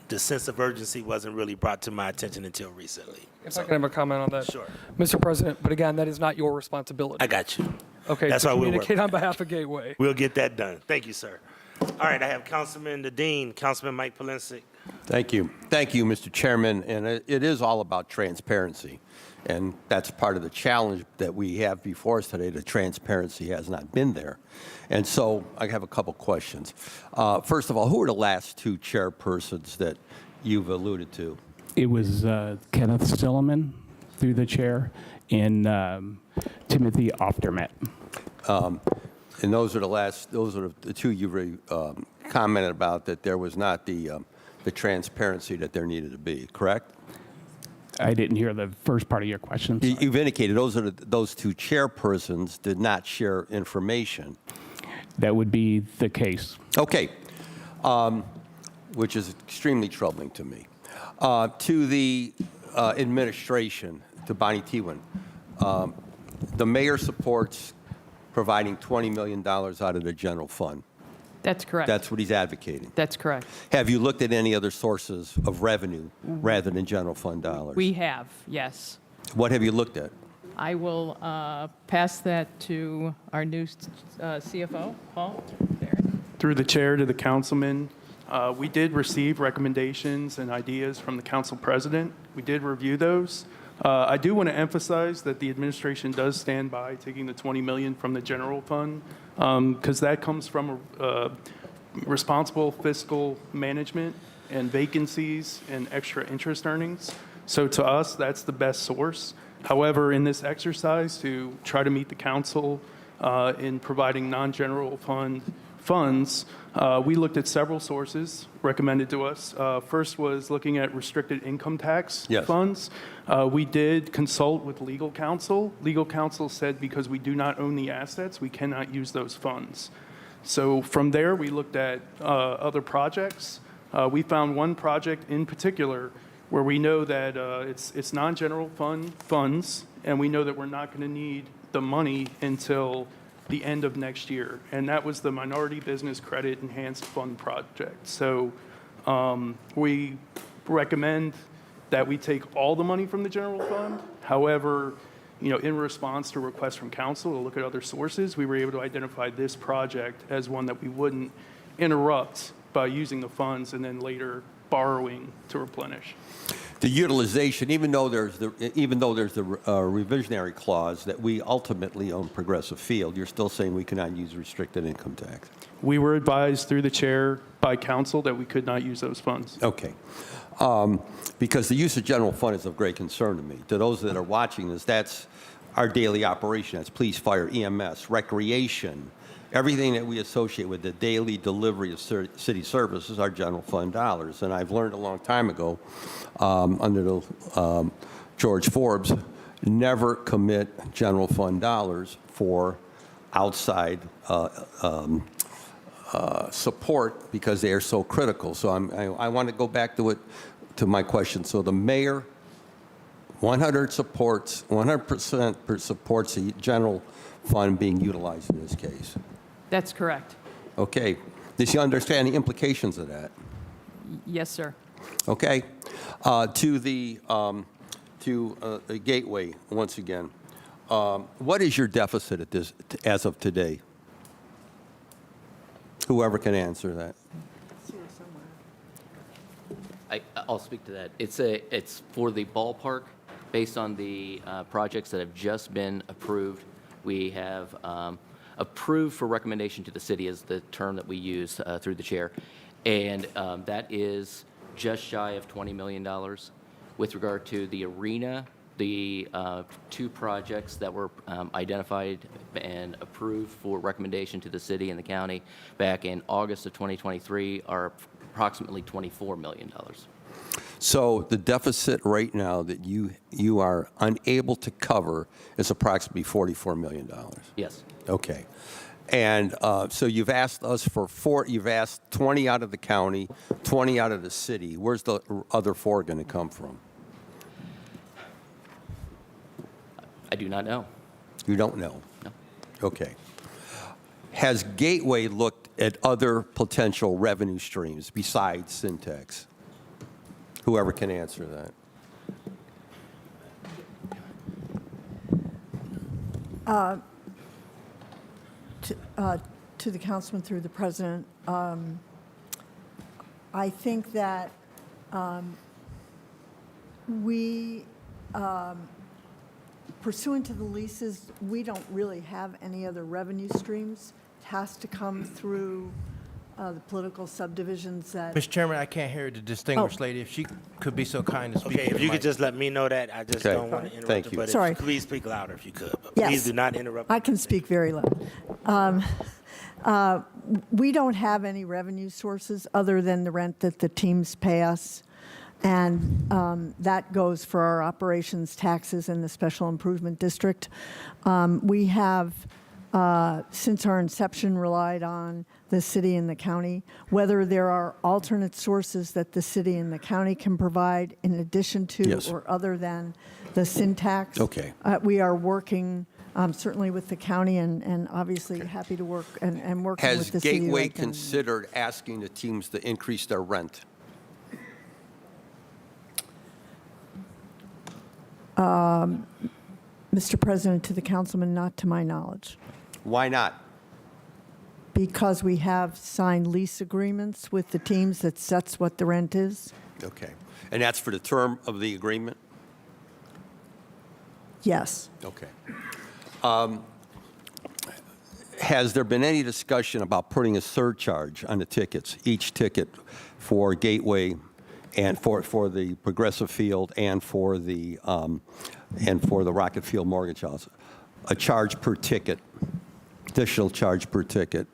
the sense of urgency wasn't really brought to my attention until recently. If I can have a comment on that. Sure. Mr. President, but again, that is not your responsibility. I got you. Okay, That's to why we'll work. communicate on behalf of Gateway. We'll get that done. Thank you, sir. All right, I have Councilman the Dean, Councilman Mike Polensek. Thank you. Thank you, Mr. Chairman. And it is all about transparency. And that's part of the challenge that we have before us today. The transparency has not been there. And so I have a couple questions. First of all, who are the last two chairpersons that you've alluded to? It was Kenneth Stillman through the chair and Timothy Oftermet. And those are the two you commented about, that there was not the transparency that there needed to be, correct? I didn't hear the first part of your question. You've indicated those two chairpersons did not share information. That would be the case. Okay, which is extremely troubling to me. To the administration, to Bonnie Tewin, the mayor supports providing $20 million out of the general fund. That's correct. That's what he's advocating. That's correct. Have you looked at any other sources of revenue rather than general fund dollars? We have, yes. What have you looked at? I will pass that to our new CFO, Paul. There. Through the chair to the councilman, we did receive recommendations and ideas from the council president. We did review those. I do want to emphasize that the administration does stand by taking the $20 million from the general fund, because that comes from responsible fiscal management and vacancies and extra interest earnings. So to us, that's the best source. However, in this exercise to try to meet the council in providing non-general funds, we looked at several sources recommended to us. First was looking at restricted income tax funds. We did consult with legal counsel. Legal counsel said because we do not own the assets, we cannot use those funds. So from there, we looked at other projects. We found one project in particular where we know that it's non-general funds, and we know that we're not going to need the money until the end of next year, and that was the Minority Business Credit Enhanced Fund project. So we recommend that we take all the money from the general fund. However, in response to requests from council to look at other sources, we were able to identify this project as one that we wouldn't interrupt by using the funds and then later borrowing to replenish. The utilization, even though there's the revisionary clause that we ultimately own Progressive Field, you're still saying we cannot use restricted income tax. We were advised through the chair by council that we could not use those funds. Okay. Because the use of general fund is of great concern to me. To those that are watching this, that's our daily operation. That's police, fire, EMS, recreation, everything that we associate with the daily delivery of city services are general fund dollars. And I've learned a long time ago, under the George Forbes, never commit general fund dollars for outside support because they are so critical. So I want to go back to my question. So the mayor 100% supports the general fund being utilized in this case. That's correct. Okay. Does you understand the implications of that? Yes, sir. Okay. To the Gateway once again. What is your deficit at this as of today? Whoever can answer that. I'll speak to that. It's for the ballpark, based on the projects that have just been approved. We have approved for recommendation to the city is the term that we use through the chair, and that is just shy of $20 million. With regard to the arena, the two projects that were identified and approved for recommendation to the city and the county back in August of 2023 are approximately $24 million. So the deficit right now that you are unable to cover is approximately $44 million. Yes. Okay. And so you've asked us you've asked 20 out of the county, 20 out of the city. Where's the other 4 going to come from? I do not know. You don't know? No. Okay. Has Gateway looked at other potential revenue streams besides Syntax? Whoever can answer that. To the councilman through the president, I think that we Pursuant to the leases, we don't really have any other revenue streams. It has to come through the political subdivisions that. Mr. Chairman, I can't hear the distinguished lady. If she could be so kind to speak. Okay, to if the you mic. could just let me know that, I just Okay. don't want to interrupt Thank you. you. But Sorry. please speak louder if you could. But Yes. please do not interrupt. I can speak very loud. We don't have any revenue sources other than the rent that the teams pay us. And that goes for our operations taxes in the Special Improvement District. We have, since our inception, relied on the city and the county. Whether there are alternate sources that the city and the county can provide in addition to Yes. or other than the sin tax. Okay. We are working certainly with the county and obviously happy to work and working Has with the city. Gateway like, considered asking the teams to increase their rent? Mr. President, to the councilman, not to my knowledge. Why not? Because we have signed lease agreements with the teams that sets what the rent is. Okay. And that's for the term of the agreement? Yes. Okay. Has there been any discussion about putting a surcharge on the tickets, each ticket for Gateway and for the Progressive Field and for the Rocket Field Mortgage House? A charge per ticket, additional charge per ticket?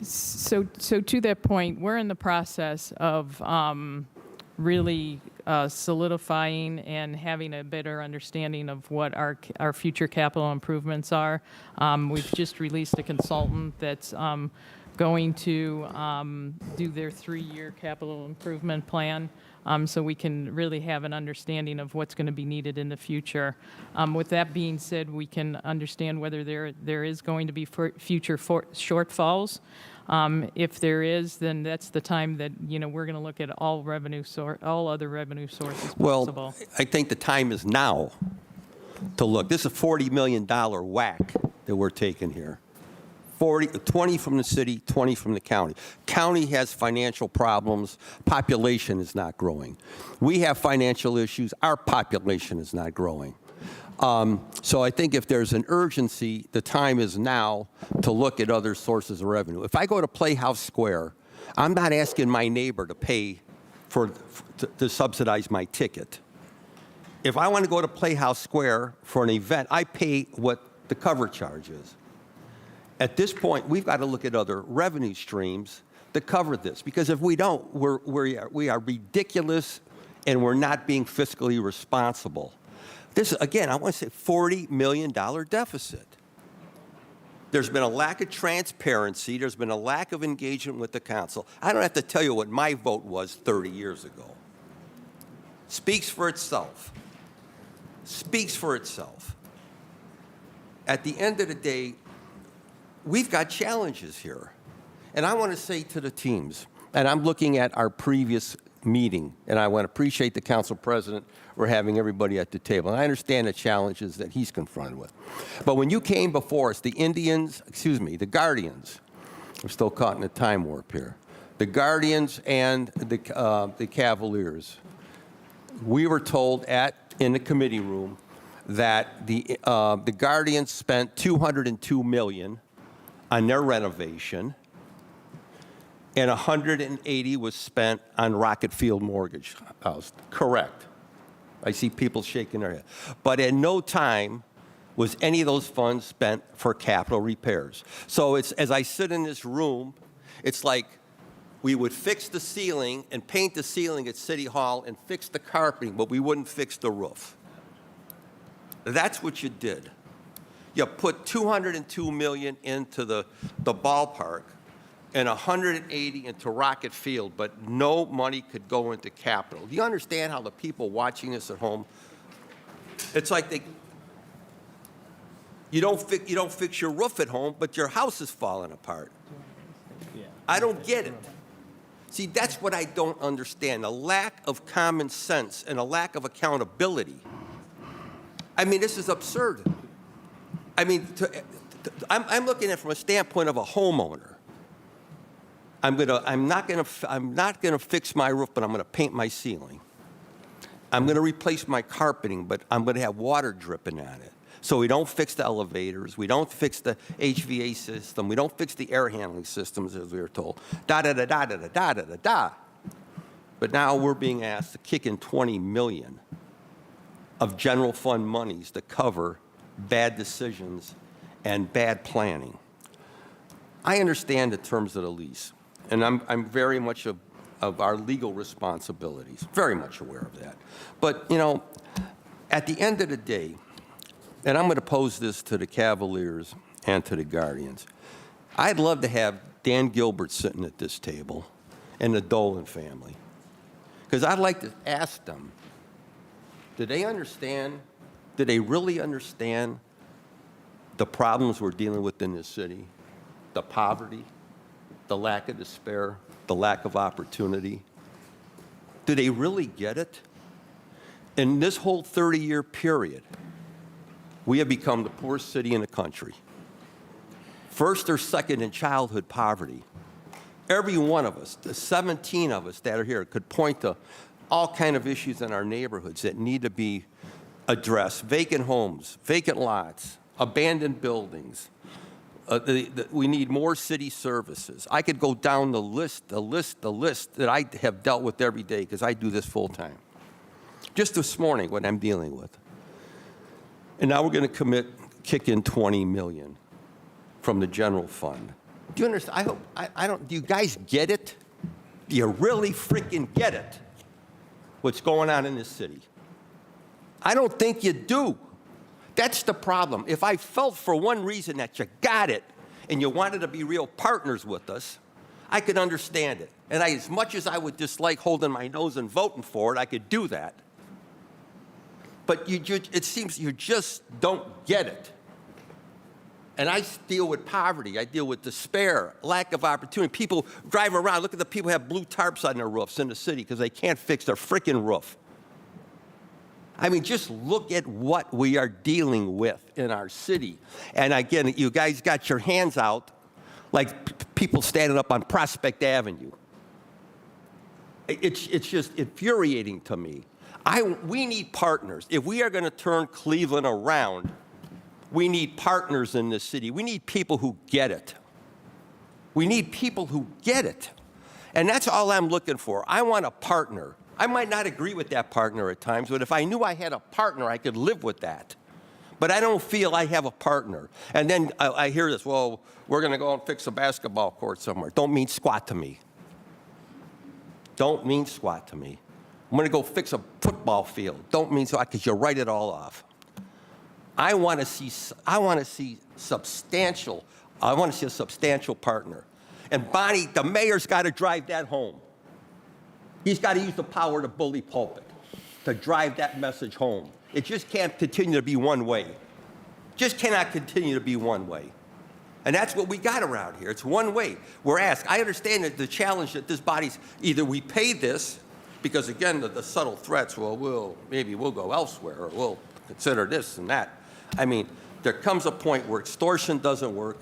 So to that point, we're in the process of really solidifying and having a better understanding of what our future capital improvements are. We've just released a consultant that's going to do their 3-year capital improvement plan, so we can really have an understanding of what's going to be needed in the future. With that being said, we can understand whether there is going to be future shortfalls. If there is, then that's the time that we're going to look at all other revenue sources possible. Well, I think the time is now to look. This is a $40 million whack that we're taking here. 20 from the city, 20 from the county. County has financial problems. Population is not growing. We have financial issues. Our population is not growing. So I think if there's an urgency, the time is now to look at other sources of revenue. If I go to Playhouse Square, I'm not asking my neighbor to pay to subsidize my ticket. If I want to go to Playhouse Square for an event, I pay what the cover charge is. At this point, we've got to look at other revenue streams to cover this, because if we don't, we are ridiculous and we're not being fiscally responsible. This, again, I want to say $40 million deficit. There's been a lack of transparency. There's been a lack of engagement with the council. I don't have to tell you what my vote was 30 years ago. Speaks for itself. Speaks for itself. At the end of the day, we've got challenges here. And I want to say to the teams, and I'm looking at our previous meeting, and I want to appreciate the council president for having everybody at the table. And I understand the challenges that he's confronted with. But when you came before us, the Guardians, I'm still caught in a time warp here, the Guardians and the Cavaliers, we were told in the committee room that the Guardians spent $202 million on their renovation, and $180 was spent on Rocket Field Mortgage House. Correct. I see people shaking their head. But at no time was any of those funds spent for capital repairs. So it's, as I sit in this room, it's like we would fix the ceiling and paint the ceiling at City Hall and fix the carpeting, but we wouldn't fix the roof. That's what you did. You put $202 million into the ballpark and $180 into Rocket Field, but no money could go into capital. Do you understand how the people watching this at home, it's like you don't fix your roof at home, but your house is falling apart. I don't get it. See, that's what I don't understand, a lack of common sense and a lack of accountability. I mean, this is absurd. I mean, I'm looking at it from a standpoint of a homeowner. I'm not gonna fix my roof, but I'm gonna paint my ceiling. I'm gonna replace my carpeting, but I'm gonna have water dripping on it. So we don't fix the elevators, we don't fix the HVAC system, we don't fix the air handling systems, as we were told. Da-da-da-da-da-da-da-da-da. But now we're being asked to kick in $20 million of general fund monies to cover bad decisions and bad planning. I understand the terms of the lease, and I'm very much of our legal responsibilities, very much aware of that. But, you know, at the end of the day, and I'm going to pose this to the Cavaliers and to the Guardians, I'd love to have Dan Gilbert sitting at this table and the Dolan family, because I'd like to ask them, do they understand, do they really understand the problems we're dealing with in this city? The poverty, the lack of despair, the lack of opportunity. Do they really get it? In this whole 30-year period, we have become the poorest city in the country. First or second in childhood poverty. Every one of us, the 17 of us that are here, could point to all kind of issues in our neighborhoods that need to be addressed. Vacant homes, vacant lots, abandoned buildings. We need more city services. I could go down the list that I have dealt with every day because I do this full time. Just this morning, what I'm dealing with. And now we're going to kick in $20 million from the general fund. Do you understand? Do you guys get it? Do you really freaking get it? What's going on in this city? I don't think you do. That's the problem. If I felt for one reason that you got it and you wanted to be real partners with us, I could understand it. And as much as I would dislike holding my nose and voting for it, I could do that. But it seems you just don't get it. And I deal with poverty. I deal with despair, lack of opportunity. People drive around. Look at the people who have blue tarps on their roofs in the city because they can't fix their freaking roof. I mean, just look at what we are dealing with in our city. And again, you guys got your hands out like people standing up on Prospect Avenue. It's just infuriating to me. We need partners. If we are going to turn Cleveland around, we need partners in this city. We need people who get it. We need people who get it. And that's all I'm looking for. I want a partner. I might not agree with that partner at times, but if I knew I had a partner, I could live with that. But I don't feel I have a partner. And then I hear this, well, we're going to go and fix a basketball court somewhere. Don't mean squat to me. Don't mean squat to me. I'm going to go fix a football field. Don't mean squat because you write it all off. I want to see a substantial partner. And Bonnie, the mayor's got to drive that home. He's got to use the power of the bully pulpit to drive that message home. It just can't continue to be one way. Just cannot continue to be one way. And that's what we got around here. It's one way. We're asked. I understand that the challenge that this body's either we pay this, because again, the subtle threats, well, maybe we'll go elsewhere, or we'll consider this and that. I mean, there comes a point where extortion doesn't work.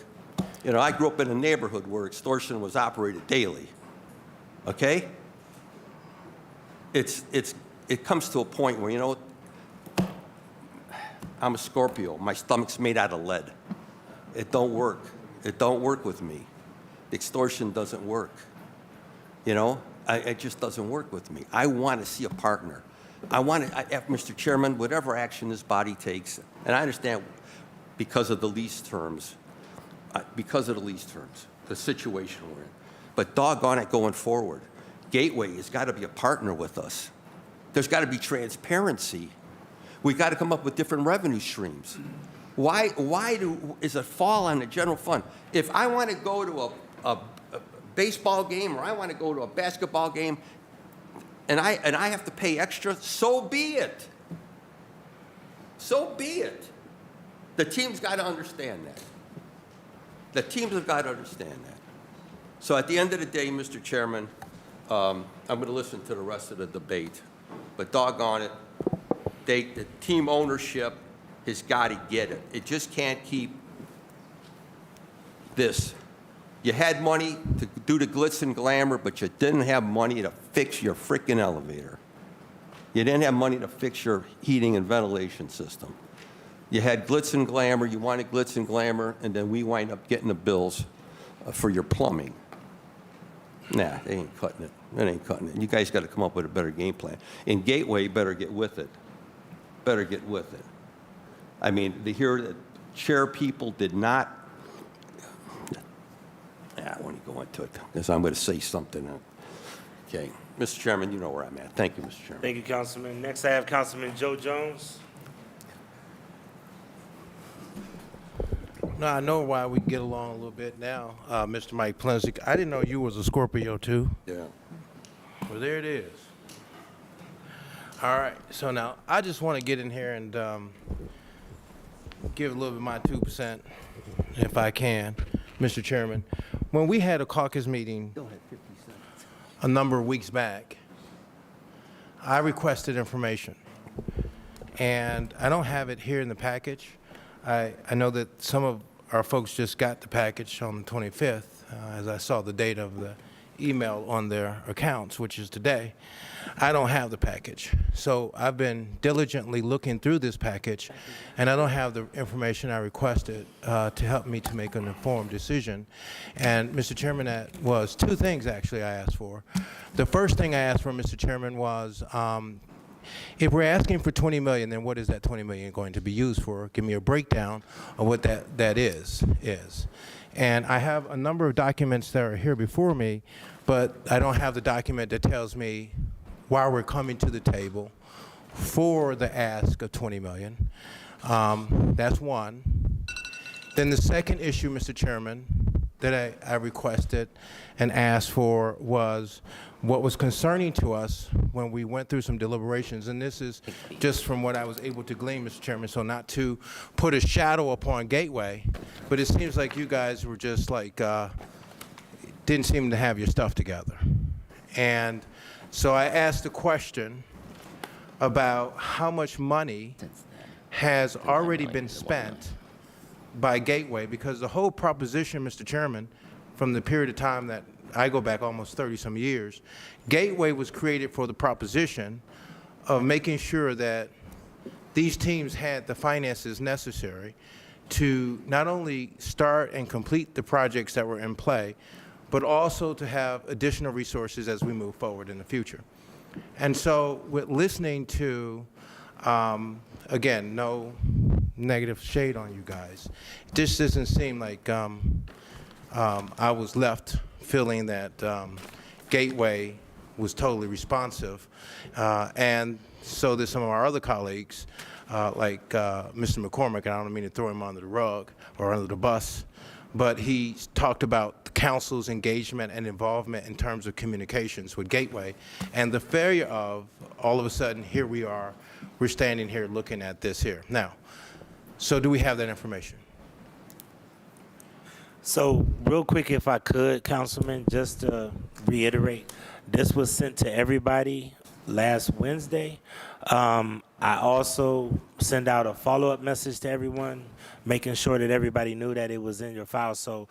You know, I grew up in a neighborhood where extortion was operated daily. Okay? It comes to a point where, you know, I'm a Scorpio. My stomach's made out of lead. It don't work. It don't work with me. Extortion doesn't work. You know, it just doesn't work with me. I want to see a partner. Mr. Chairman, whatever action this body takes, and I understand because of the lease terms, the situation we're in, but doggone it going forward, Gateway has got to be a partner with us. There's got to be transparency. We've got to come up with different revenue streams. Why is it fall on the general fund? If I want to go to a baseball game or I want to go to a basketball game and I have to pay extra, so be it. So be it. The team's got to understand that. The teams have got to understand that. So at the end of the day, Mr. Chairman, I'm going to listen to the rest of the debate. But doggone it, the team ownership has got to get it. It just can't keep this. You had money to do the glitz and glamour, but you didn't have money to fix your freaking elevator. You didn't have money to fix your heating and ventilation system. You had glitz and glamour, you wanted glitz and glamour, and then we wind up getting the bills for your plumbing. Nah, they ain't cutting it. That ain't cutting it. You guys got to come up with a better game plan. In Gateway, you better get with it. Better get with it. I mean, to hear that chair people did not, I won't go into it because I'm going to say something. Okay. Mr. Chairman, you know where I'm at. Thank you, Mr. Chairman. Thank you, Councilman. Next, I have Councilman Joe Jones. No, I know why we get along a little bit now, Mr. Mike Plensick. I didn't know you was a Scorpio too. Yeah. Well, there it is. All right, so now I just want to get in here and give a little bit of my 2%, if I can, Mr. Chairman. When we had a caucus meeting a number of weeks back, I requested information, and I don't have it here in the package. I know that some of our folks just got the package on the 25th, as I saw the date of the email on their accounts, which is today. I don't have the package. So I've been diligently looking through this package, and I don't have the information I requested to help me to make an informed decision. And Mr. Chairman, that was two things actually I asked for. The first thing I asked for, Mr. Chairman, was if we're asking for $20 million, then what is that $20 million going to be used for? Give me a breakdown of what that is. And I have a number of documents that are here before me, but I don't have the document that tells me why we're coming to the table for the ask of $20 million. That's one. Then the second issue, Mr. Chairman, that I requested and asked for was what was concerning to us when we went through some deliberations, and this is just from what I was able to glean, Mr. Chairman, so not to put a shadow upon Gateway, but it seems like you guys were just like, didn't seem to have your stuff together. And so I asked a question about how much money has already been spent by Gateway, because the whole proposition, Mr. Chairman, from the period of time that I go back almost 30-some years, Gateway was created for the proposition of making sure that these teams had the finances necessary to not only start and complete the projects that were in play, but also to have additional resources as we move forward in the future. And so with listening to, again, no negative shade on you guys, it just doesn't seem like I was left feeling that Gateway was totally responsive. And so did some of our other colleagues, like Mr. McCormick, and I don't mean to throw him under the rug or under the bus, but he talked about the council's engagement and involvement in terms of communications with Gateway, and the failure of, all of a sudden, here we are, we're standing here looking at this here. Now, so do we have that information? So real quick, if I could, Councilman, just to reiterate, this was sent to everybody last Wednesday. I also sent out a follow-up message to everyone, making sure that everybody knew that it was in your file. So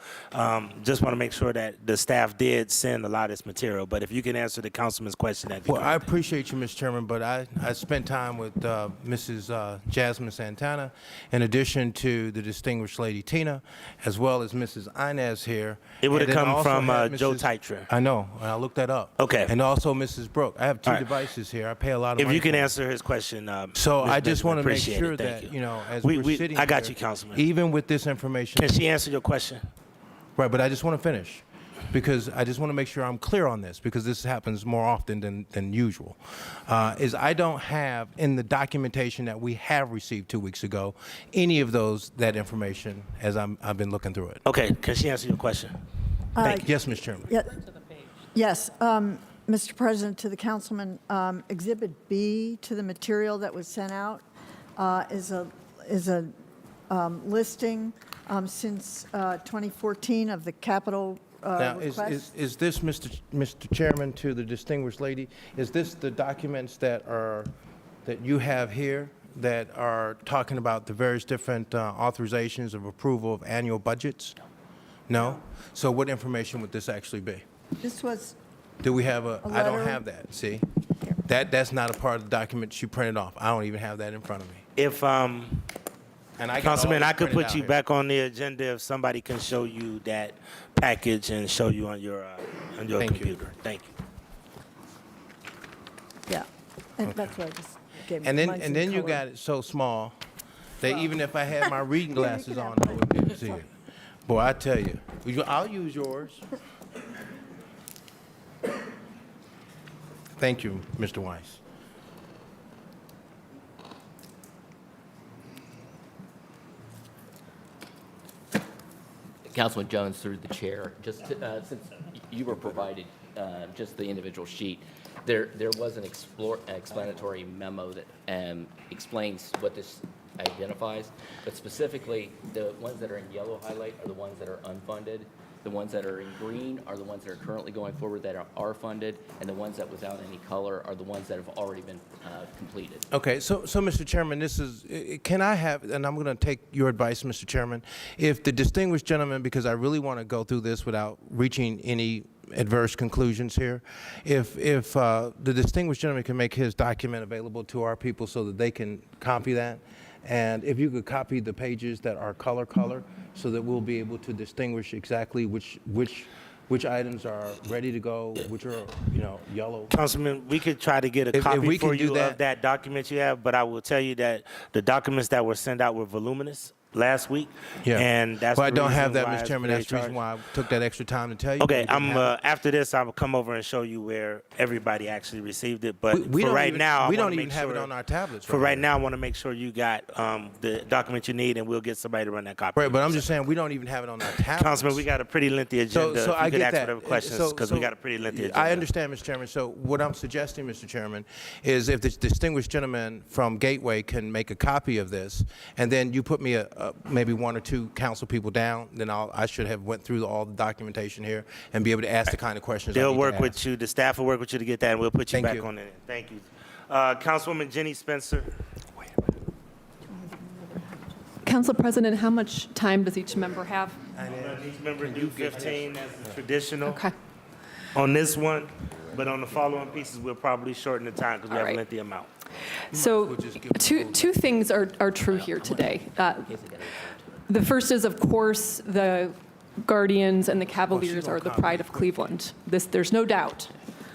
just want to make sure that the staff did send a lot of this material. But if you can answer the councilman's question, that'd be Well, great. I appreciate you, Mr. Chairman, but I spent time with Mrs. Jasmine Santana, in addition to the distinguished lady Tina, as well as Mrs. Inez here. It would have And then come also from had Joe Mrs. Tytra. I know, and I looked that up. Okay. And also Mrs. Brooke. I have two All right. devices here. I pay a lot of If money you can for them. answer his question. So Ms. I just Benjamin, want to make appreciate sure it. Thank that, you know, as We- we're sitting I got here, you, Councilman. even with this information. Can she answer your question? Right, but I just want to finish, because I just want to make sure I'm clear on this, because this happens more often than usual, is I don't have in the documentation that we have received 2 weeks ago any of that information as I've been looking through it. Okay, can she answer your question? Thank you. Yes, Mr. Chairman. Yes, Mr. President, to the councilman, Exhibit B to the material that was sent out is a listing since 2014 of the capital Now, request. is this, Mr. Chairman, to the distinguished lady, is this the documents that you have here that are talking about the various different authorizations of approval of annual budgets? No? So what information would this actually be? This was, Do we have I don't letter. have that, see? That's not a part of the document you printed off. I don't even have that in front of me. If And I got Councilman, all I could printed put out you here. back on the agenda if somebody can show you that package and show you on your Thank you. computer. Thank you. Yeah, and that's why I just gave And mine's then in you color. got it so small that even if I had my reading glasses on, I wouldn't be able to see it. Boy, I tell you, I'll use yours. Thank you, Mr. Weiss. Councilman Jones, through the chair, just to, since you were provided just the individual sheet, there was an explanatory memo that explains what this identifies, but specifically, the ones that are in yellow highlight are the ones that are unfunded. The ones that are in green are the ones that are currently going forward that are funded, and the ones that without any color are the ones that have already been completed. Okay, so Mr. Chairman, can I have, and I'm going to take your advice, Mr. Chairman, if the distinguished gentleman, because I really want to go through this without reaching any adverse conclusions here, if the distinguished gentleman can make his document available to our people so that they can copy that, and if you could copy the pages that are color, so that we'll be able to distinguish exactly which items are ready to go, which are, yellow. Councilman, we could try to get a If copy we for can do you that- of that document you have, but I will tell you that the documents that were sent out were voluminous last week. Yeah. And that's Well, I the don't have reason that, why Mr. it's Chairman. very That's the reason charged. why I took that extra time to tell you. Okay, but we didn't have it. after this, I'll come over and show you where everybody actually received it. But We for don't right even- now, we I wanna don't even make have it sure- on our tablets For right right now, I want to make sure you got the document you need, and we'll get somebody to run that copy. Right, but I'm just saying, we don't even have it on our tablets. Councilman, we got a pretty lengthy agenda. So If I you could get ask that. whatever questions, because we got a pretty lengthy agenda. I understand, Mr. Chairman. So what I'm suggesting, Mr. Chairman, is if this distinguished gentleman from Gateway can make a copy of this, and then you put me maybe one or two council people down, then I should have went through all the documentation here and be able to ask the kind of questions I They'll need work to with ask. you, the staff will work with you to get that, and we'll put you Thank back you. on it. Thank you. Councilwoman Jenny Spencer. Council President, how much time does each member have? Each member do 15 as is traditional. Okay. On this one, but on the following pieces, we'll probably shorten the time because we All have a right. lengthy amount. So two things are true here today. The first is, of course, the Guardians and the Cavaliers are the pride of Cleveland. There's no doubt.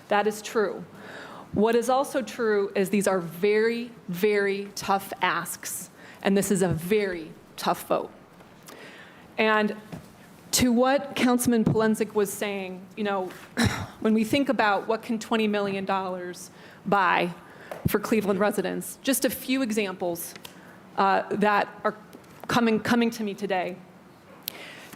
That is true. What is also true is these are very, very tough asks, and this is a very tough vote. And to what Councilman Polensek was saying, when we think about what can $20 million buy for Cleveland residents, just a few examples that are coming to me today.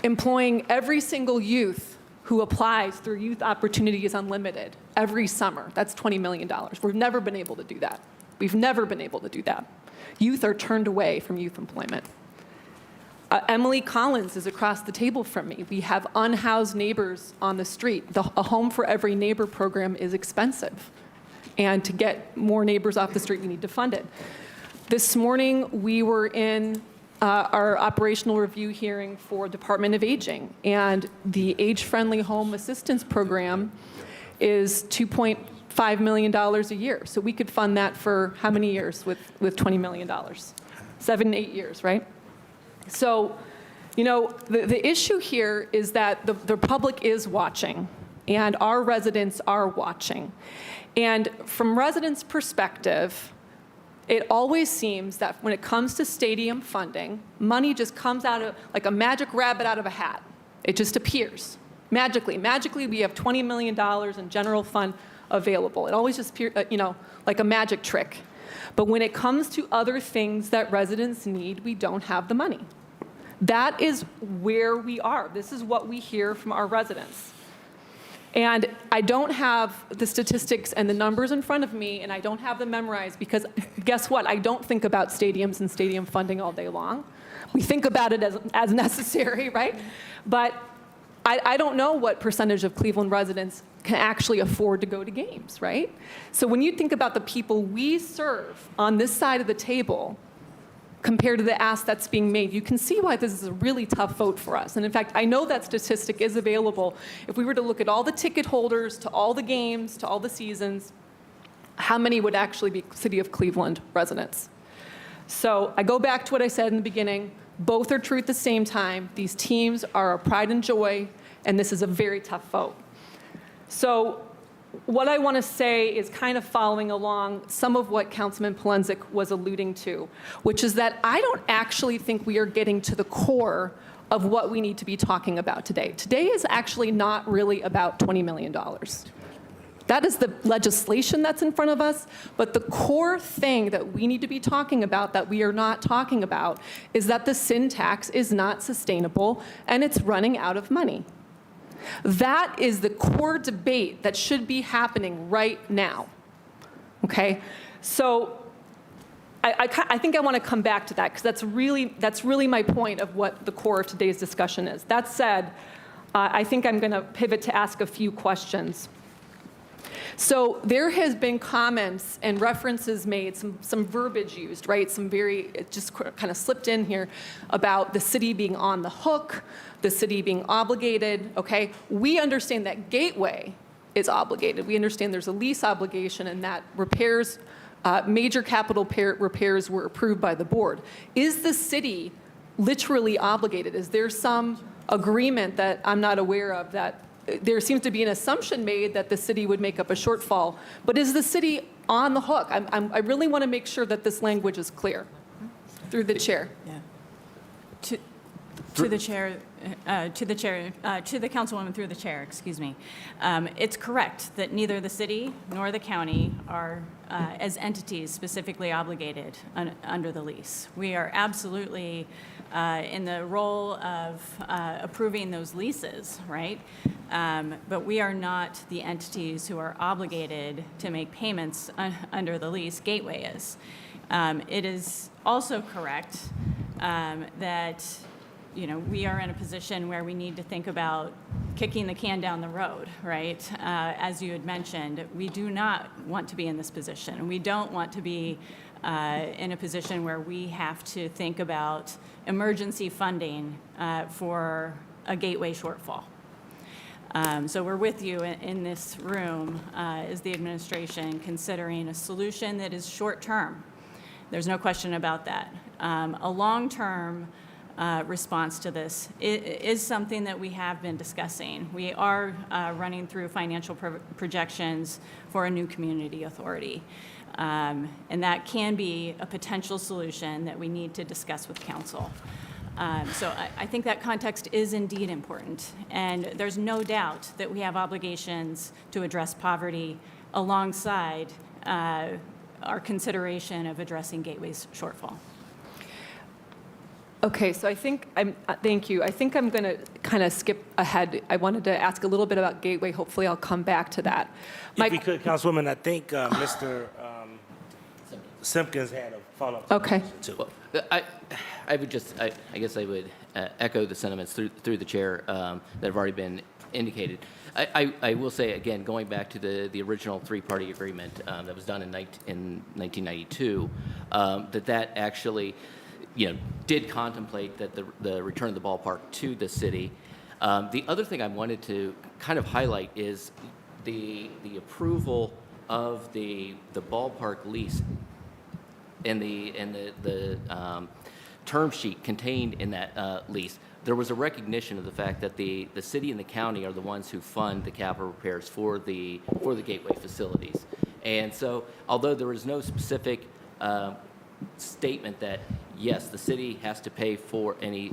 Employing every single youth who applies through Youth Opportunities Unlimited every summer. That's $20 million. We've never been able to do that. We've never been able to do that. Youth are turned away from youth employment. Emily Collins is across the table from me. We have unhoused neighbors on the street. A Home for Every Neighbor program is expensive. And to get more neighbors off the street, we need to fund it. This morning, we were in our operational review hearing for Department of Aging, and the Age-Friendly Home Assistance Program is $2.5 million a year. So we could fund that for how many years with $20 million? 7, 8 years, right? So, the issue here is that the public is watching, and our residents are watching. And from residents' perspective, it always seems that when it comes to stadium funding, money just comes out of, like a magic rabbit out of a hat. It just appears. Magically, we have $20 million in general fund available. It always just appears, like a magic trick. But when it comes to other things that residents need, we don't have the money. That is where we are. This is what we hear from our residents. And I don't have the statistics and the numbers in front of me, and I don't have them memorized because guess what? I don't think about stadiums and stadium funding all day long. We think about it as necessary, right? But I don't know what percentage of Cleveland residents can actually afford to go to games, right? So when you think about the people we serve on this side of the table, compared to the ask that's being made, you can see why this is a really tough vote for us. And in fact, I know that statistic is available. If we were to look at all the ticket holders, to all the games, to all the seasons, how many would actually be City of Cleveland residents? So I go back to what I said in the beginning. Both are true at the same time. These teams are our pride and joy, and this is a very tough vote. So what I want to say is kind of following along some of what Councilman Polensek was alluding to, which is that I don't actually think we are getting to the core of what we need to be talking about today. Today is actually not really about $20 million. That is the legislation that's in front of us, but the core thing that we need to be talking about that we are not talking about is that the sin tax is not sustainable and it's running out of money. That is the core debate that should be happening right now, okay? So I think I want to come back to that because that's really my point of what the core of today's discussion is. That said, I think I'm going to pivot to ask a few questions. So there has been comments and references made, some verbiage used, right? It just kind of slipped in here about the city being on the hook, the city being obligated, okay? We understand that Gateway is obligated. We understand there's a lease obligation and that repairs, major capital repairs were approved by the board. Is the city literally obligated? Is there some agreement that I'm not aware of that there seems to be an assumption made that the city would make up a shortfall, but is the city on the hook? I really want to make sure that this language is clear. Through the chair. Yeah. To the chair, to the councilwoman through the chair, excuse me. It's correct that neither the city nor the county are, as entities, specifically obligated under the lease. We are absolutely in the role of approving those leases, right? But we are not the entities who are obligated to make payments under the lease. Gateway is. It is also correct that we are in a position where we need to think about kicking the can down the road, right? As you had mentioned, we do not want to be in this position. We don't want to be in a position where we have to think about emergency funding for a Gateway shortfall. So we're with you in this room as the administration considering a solution that is short-term. There's no question about that. A long-term response to this is something that we have been discussing. We are running through financial projections for a new community authority. And that can be a potential solution that we need to discuss with council. So I think that context is indeed important. And there's no doubt that we have obligations to address poverty alongside our consideration of addressing Gateway's shortfall. Okay, so thank you. I think I'm going to kind of skip ahead. I wanted to ask a little bit about Gateway. Hopefully I'll come back to that. If we could, Councilwoman, I think Mr. Simpkins had a follow-up. Okay. Well, I would just, I guess I would echo the sentiments through the chair that have already been indicated. I will say, again, going back to the original three-party agreement that was done in 1992, that actually, did contemplate that the return of the ballpark to the city. The other thing I wanted to kind of highlight is the approval of the ballpark lease and the term sheet contained in that lease. There was a recognition of the fact that the city and the county are the ones who fund the capital repairs for the Gateway facilities. And so, although there is no specific statement that yes, the city has to pay for any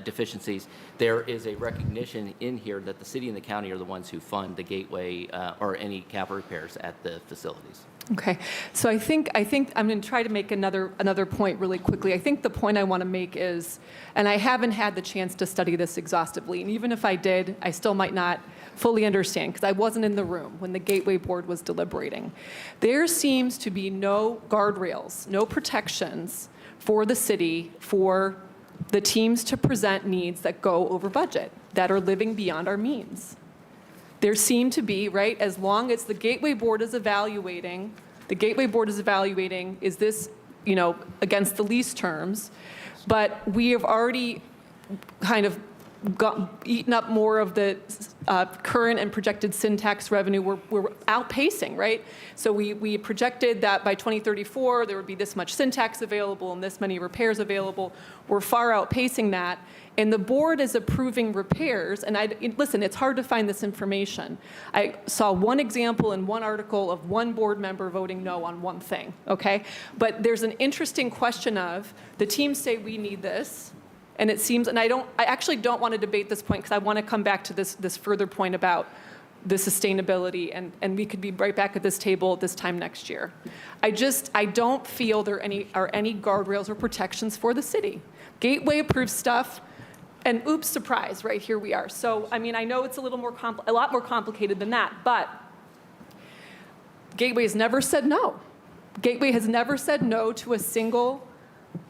deficiencies, there is a recognition in here that the city and the county are the ones who fund the Gateway or any capital repairs at the facilities. Okay, so I think I'm going to try to make another point really quickly. I think the point I want to make is, and I haven't had the chance to study this exhaustively, and even if I did, I still might not fully understand because I wasn't in the room when the Gateway Board was deliberating. There seems to be no guardrails, no protections for the city for the teams to present needs that go over budget, that are living beyond our means. There seem to be, right, as long as the Gateway Board is evaluating, is this, against the lease terms, but we have already kind of eaten up more of the current and projected sin tax revenue. We're outpacing, right? So we projected that by 2034 there would be this much sin tax available and this many repairs available. We're far outpacing that. And the board is approving repairs. And listen, it's hard to find this information. I saw one example in one article of one board member voting no on one thing, okay? But there's an interesting question of the teams say we need this. And it seems, and I actually don't want to debate this point because I want to come back to this further point about the sustainability, and we could be right back at this table this time next year. I don't feel there are any guardrails or protections for the city. Gateway approved stuff, and oops, surprise, right here we are. So, I mean, I know it's a lot more complicated than that, but Gateway has never said no. Gateway has never said no to a single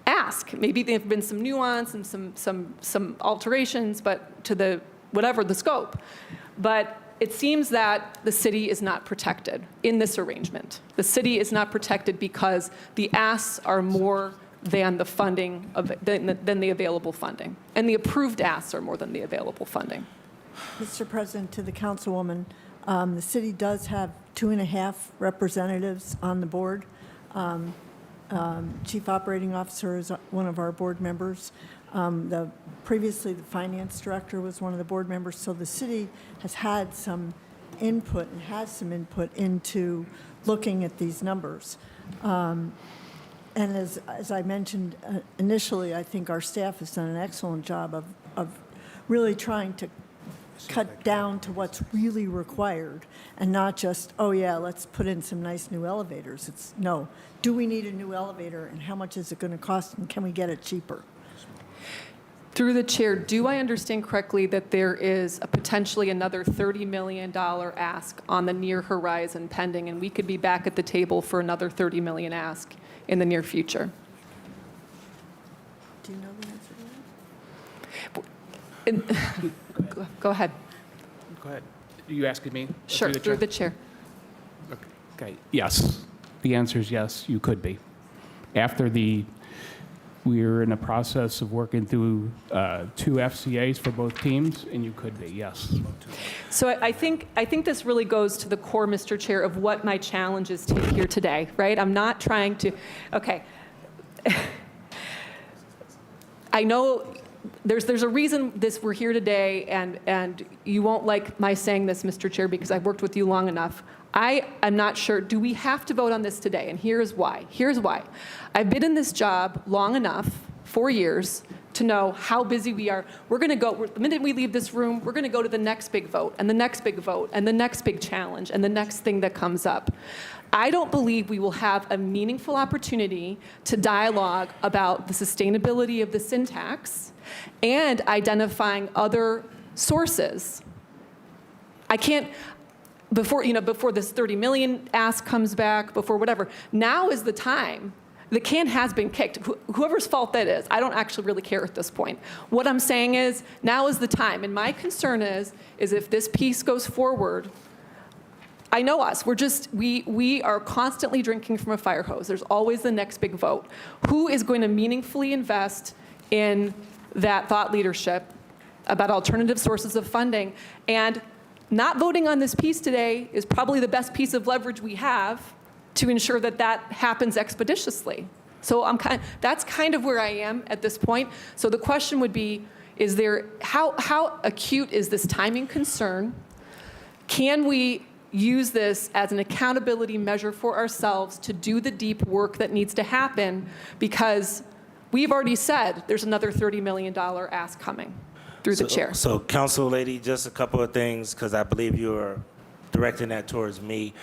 ask. Maybe there have been some nuance and some alterations, but to the scope. But it seems that the city is not protected in this arrangement. The city is not protected because the asks are more than the funding than the available funding, and the approved asks are more than the available funding. Mr. President, to the councilwoman, the city does have 2.5 representatives on the board. Chief Operating Officer is one of our board members. Previously, the finance director was one of the board members. So the city has had some input and has some input into looking at these numbers. And as I mentioned initially, I think our staff has done an excellent job of really trying to cut down to what's really required and not just, oh yeah, let's put in some nice new elevators. It's no, do we need a new elevator and how much is it going to cost and can we get it cheaper? Through the chair, do I understand correctly that there is potentially another $30 million ask on the near horizon pending, and we could be back at the table for another $30 million ask in the near future? Do you know the answer to that? Go ahead. Go ahead. Are you asking me? Sure, through the chair. Okay, yes. The answer is yes, you could be. We're in the process of working through 2 FCAs for both teams, and you could be, yes. So I think this really goes to the core, Mr. Chair, of what my challenge is here today, right? I'm not trying to, okay. I know there's a reason we're here today, and you won't like my saying this, Mr. Chair, because I've worked with you long enough. I am not sure, do we have to vote on this today? And here's why. Here's why. I've been in this job long enough, 4 years, to know how busy we are. We're going to go, the minute we leave this room, we're going to go to the next big vote, and the next big vote, and the next big challenge, and the next thing that comes up. I don't believe we will have a meaningful opportunity to dialogue about the sustainability of the sin tax and identifying other sources. I can't, before this 30 million ask comes back, before whatever, now is the time. The can has been kicked. Whoever's fault that is, I don't actually really care at this point. What I'm saying is, now is the time. And my concern is if this piece goes forward, I know us, we are constantly drinking from a fire hose. There's always the next big vote. Who is going to meaningfully invest in that thought leadership about alternative sources of funding? And not voting on this piece today is probably the best piece of leverage we have to ensure that that happens expeditiously. So that's kind of where I am at this point. So the question would be, how acute is this timing concern? Can we use this as an accountability measure for ourselves to do the deep work that needs to happen? Because we've already said there's another $30 million ask coming through the chair. So, Council Lady, just a couple of things, because I believe you are directing that towards me.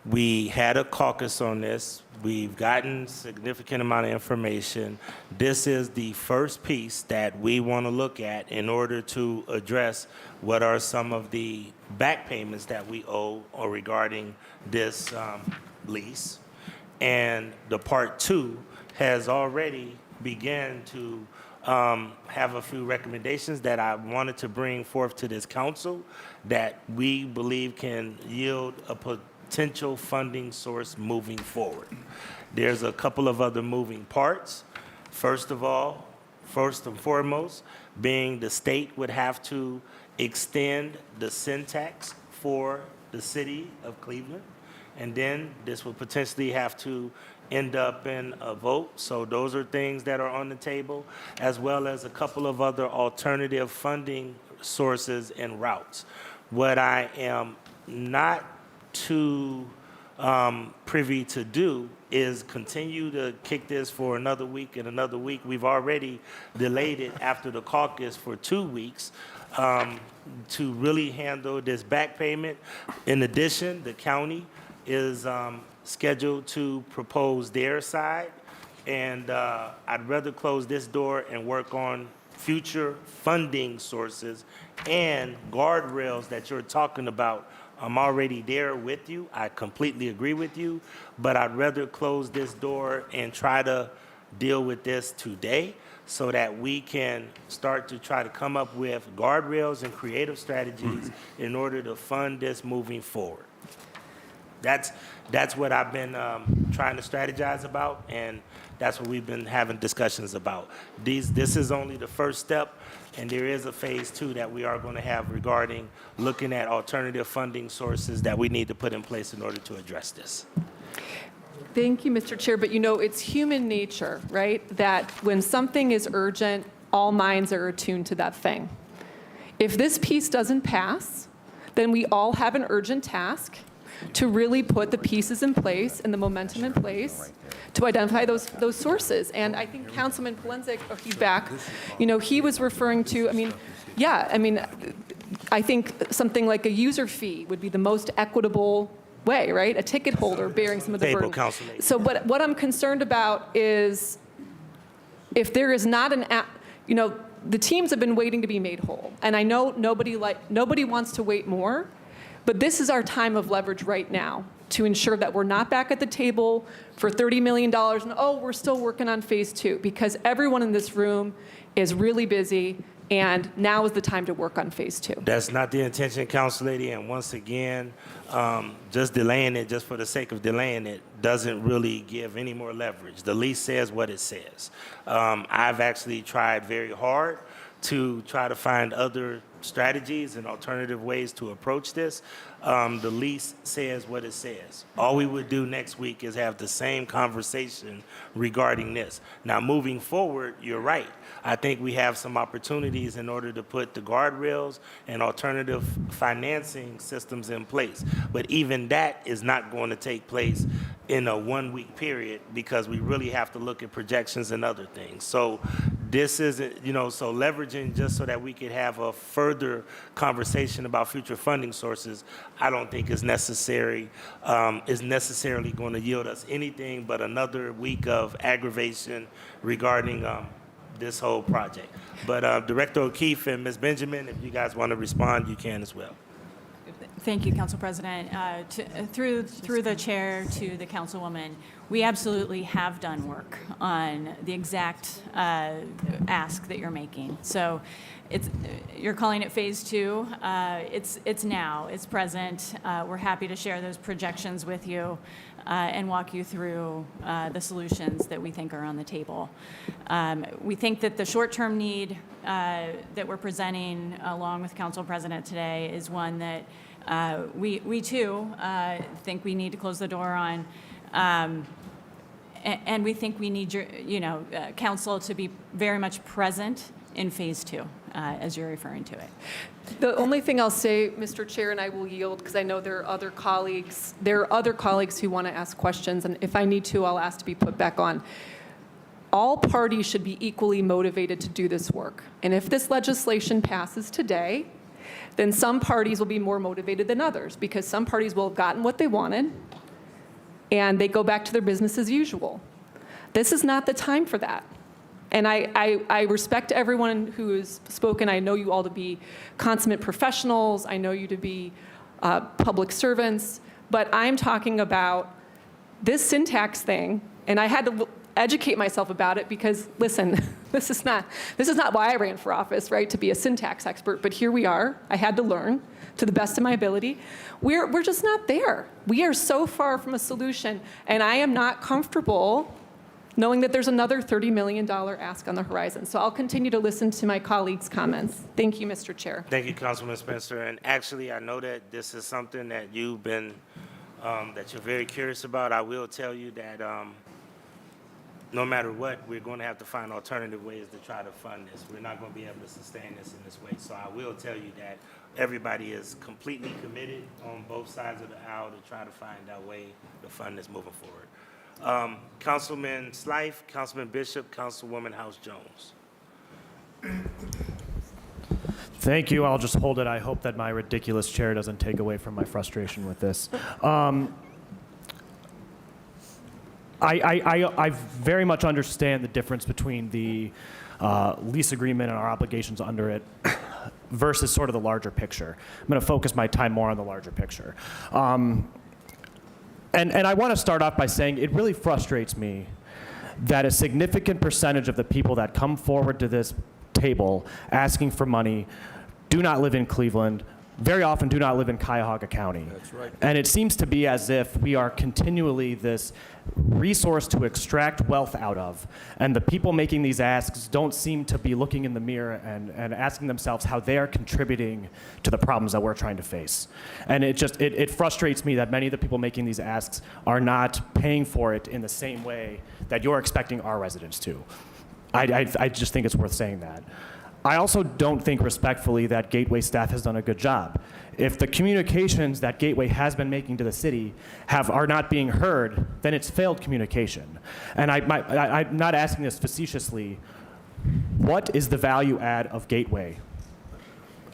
We had a caucus on this. We've gotten significant amount of information. This is the first piece that we want to look at in order to address what are some of the back payments that we owe or regarding this lease. And the part 2 has already begun to have a few recommendations that I wanted to bring forth to this council that we believe can yield a potential funding source moving forward. There's a couple of other moving parts. First of all, First and foremost, being the state would have to extend the syntax for the city of Cleveland. And then this would potentially have to end up in a vote. So those are things that are on the table, as well as a couple of other alternative funding sources and routes. What I am not too privy to do is continue to kick this for another week and another week. We've already delayed it after the caucus for 2 weeks to really handle this back payment. In addition, the county is scheduled to propose their side, and I'd rather close this door and work on future funding sources and guardrails that you're talking about. I'm already there with you. I completely agree with you, but I'd rather close this door and try to deal with this today so that we can start to try to come up with guardrails and creative strategies in order to fund this moving forward. That's what I've been trying to strategize about, and that's what we've been having discussions about. This is only the first step, and there is a phase 2 that we are going to have regarding looking at alternative funding sources that we need to put in place in order to address this. Thank you, Mr. Chair, but it's human nature, right? That when something is urgent, all minds are attuned to that thing. If this piece doesn't pass, then we all have an urgent task to really put the pieces in place and the momentum in place to identify those sources. And I think Councilman Polenzek, he's back, he was referring to, I think something like a user fee would be the most equitable way, right? A ticket holder bearing some of the burden. So what I'm concerned about is if there is not the teams have been waiting to be made whole. And I know nobody wants to wait more, but this is our time of leverage right now to ensure that we're not back at the table for $30 million and, we're still working on phase 2, because everyone in this room is really busy, and now is the time to work on phase 2. That's not the intention, Council Lady, and once again, just delaying it just for the sake of delaying it doesn't really give any more leverage. The lease says what it says. I've actually tried very hard to try to find other strategies and alternative ways to approach this. The lease says what it says. All we would do next week is have the same conversation regarding this. Now, moving forward, you're right. I think we have some opportunities in order to put the guardrails and alternative financing systems in place. But even that is not going to take place in a 1-week period, because we really have to look at projections and other things. So this isn't, so leveraging just so that we could have a further conversation about future funding sources, I don't think is necessarily going to yield us anything but another week of aggravation regarding this whole project. But Director O'Keefe and Ms. Benjamin, if you guys want to respond, you can as well. Thank you, Council President. Through the chair to the Councilwoman, we absolutely have done work on the exact ask that you're making. So you're calling it phase 2. It's now, it's present. We're happy to share those projections with you and walk you through the solutions that we think are on the table. We think that the short-term need that we're presenting along with Council President today is one that we too think we need to close the door on, and we think we need your, council to be very much present in phase 2, as you're referring to it. The only thing I'll say, Mr. Chair, and I will yield because I know there are other colleagues who want to ask questions, and if I need to, I'll ask to be put back on. All parties should be equally motivated to do this work, and if this legislation passes today, then some parties will be more motivated than others, because some parties will have gotten what they wanted and they go back to their business as usual. This is not the time for that. And I respect everyone who has spoken. I know you all to be consummate professionals. I know you to be public servants. But I'm talking about this syntax thing, and I had to educate myself about it because, listen, this is not why I ran for office, right, to be a syntax expert, but here we are. I had to learn to the best of my ability. We're just not there. We are so far from a solution, and I am not comfortable knowing that there's another $30 million ask on the horizon. So I'll continue to listen to my colleagues' comments. Thank you, Mr. Chair. Thank you, Councilman Spencer. And actually, I know that this is something that you've been, that you're very curious about. I will tell you that no matter what, we're going to have to find alternative ways to try to fund this. We're not going to be able to sustain this in this way. So I will tell you that everybody is completely committed on both sides of the aisle to try to find a way to fund this moving forward. Councilman Slife, Councilman Bishop, Councilwoman House Jones. Thank you. I'll just hold it. I hope that my ridiculous chair doesn't take away from my frustration with this. I very much understand the difference between the lease agreement and our obligations under it versus sort of the larger picture. I'm going to focus my time more on the larger picture. And I want to start off by saying it really frustrates me that a significant percentage of the people that come forward to this table asking for money do not live in Cleveland, very often do not live in Cuyahoga County. That's right. And it seems to be as if we are continually this resource to extract wealth out of. And the people making these asks don't seem to be looking in the mirror and asking themselves how they are contributing to the problems that we're trying to face. And it frustrates me that many of the people making these asks are not paying for it in the same way that you're expecting our residents to. I just think it's worth saying that. I also don't think respectfully that Gateway staff has done a good job. If the communications that Gateway has been making to the city are not being heard, then it's failed communication. And I'm not asking this facetiously. What is the value add of Gateway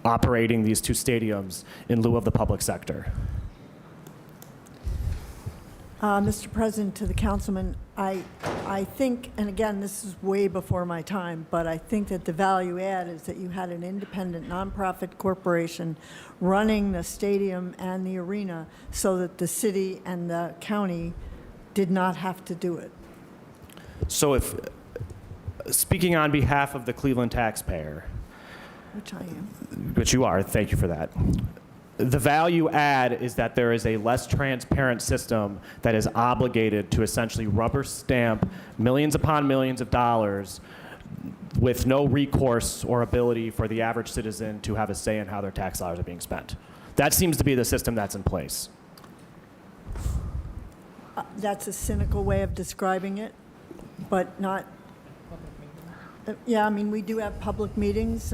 operating these two stadiums in lieu of the public sector? Mr. President, to the councilman, I think, and again, this is way before my time, but I think that the value add is that you had an independent nonprofit corporation running the stadium and the arena so that the city and the county did not have to do it. So if, speaking on behalf of the Cleveland taxpayer, Which I am. which you are, thank you for that. The value add is that there is a less transparent system that is obligated to essentially rubber stamp millions upon millions of dollars with no recourse or ability for the average citizen to have a say in how their tax dollars are being spent. That seems to be the system that's in place. That's a cynical way of describing it, but not. Yeah, I mean, we do have public meetings.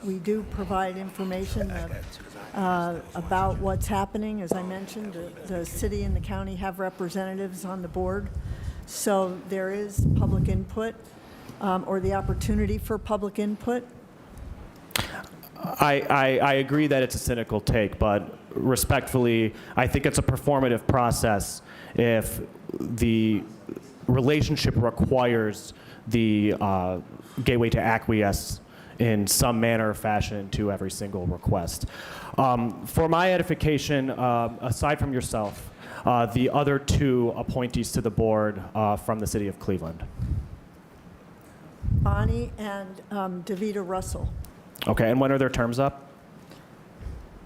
We do provide information about what's happening. As I mentioned, the city and the county have representatives on the board. So there is public input or the opportunity for public input. I agree that it's a cynical take, but respectfully, I think it's a performative process if the relationship requires the Gateway to acquiesce in some manner or fashion to every single request. For my edification, aside from yourself, the other two appointees to the board from the city of Cleveland. Bonnie and Davita Russell. Okay, and when are their terms up?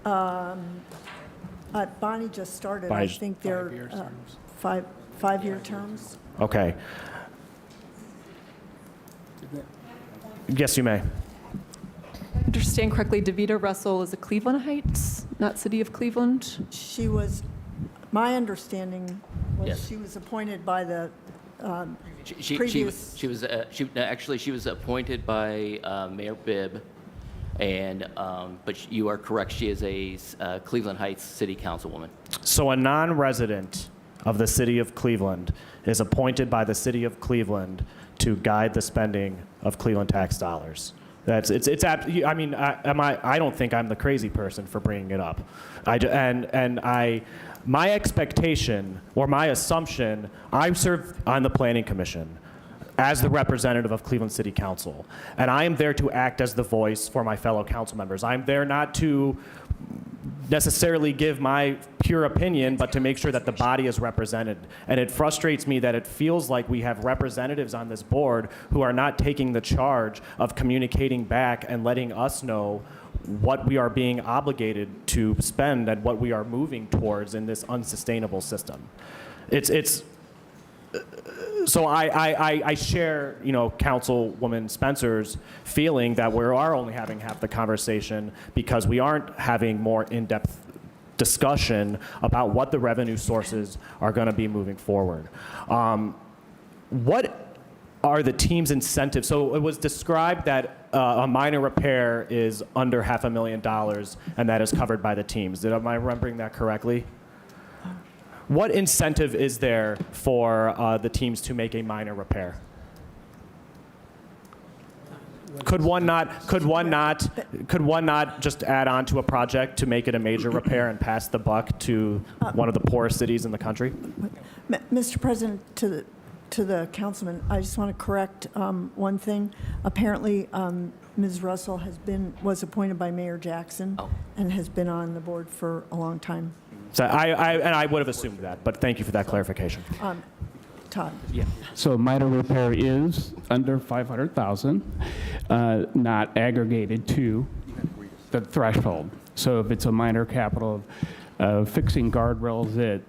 Bonnie just started. Bonnie I just- think they're five-year terms. Okay. Yes, you may. Understand correctly, Davita Russell is a Cleveland Heights, not City of Cleveland? She was, my understanding was Yes. she was appointed by the She previous. was appointed by Mayor Bibb, and but you are correct. She is a Cleveland Heights City Councilwoman. So a non-resident of the city of Cleveland is appointed by the city of Cleveland to guide the spending of Cleveland tax dollars. I don't think I'm the crazy person for bringing it up. My expectation or my assumption, I serve on the Planning Commission as the representative of Cleveland City Council, and I am there to act as the voice for my fellow council members. I'm there not to necessarily give my pure opinion, but to make sure that the body is represented. And it frustrates me that it feels like we have representatives on this board who are not taking the charge of communicating back and letting us know what we are being obligated to spend and what we are moving towards in this unsustainable system. So I share, Councilwoman Spencer's feeling that we are only having half the conversation because we aren't having more in-depth discussion about what the revenue sources are going to be moving forward. What are the team's incentives? So it was described that a minor repair is under $500,000 and that is covered by the teams. Am I remembering that correctly? What incentive is there for the teams to make a minor repair? Could one not just add on to a project to make it a major repair and pass the buck to one of the poorest cities in the country? Mr. President, to the councilman, I just want to correct one thing. Apparently, Ms. Russell was appointed by Mayor Jackson and has been on the board for a long time. So I would have assumed that, but thank you for that clarification. Todd. Yeah. So minor repair is under 500,000, not aggregated to the threshold. So if it's a minor capital of fixing guardrails at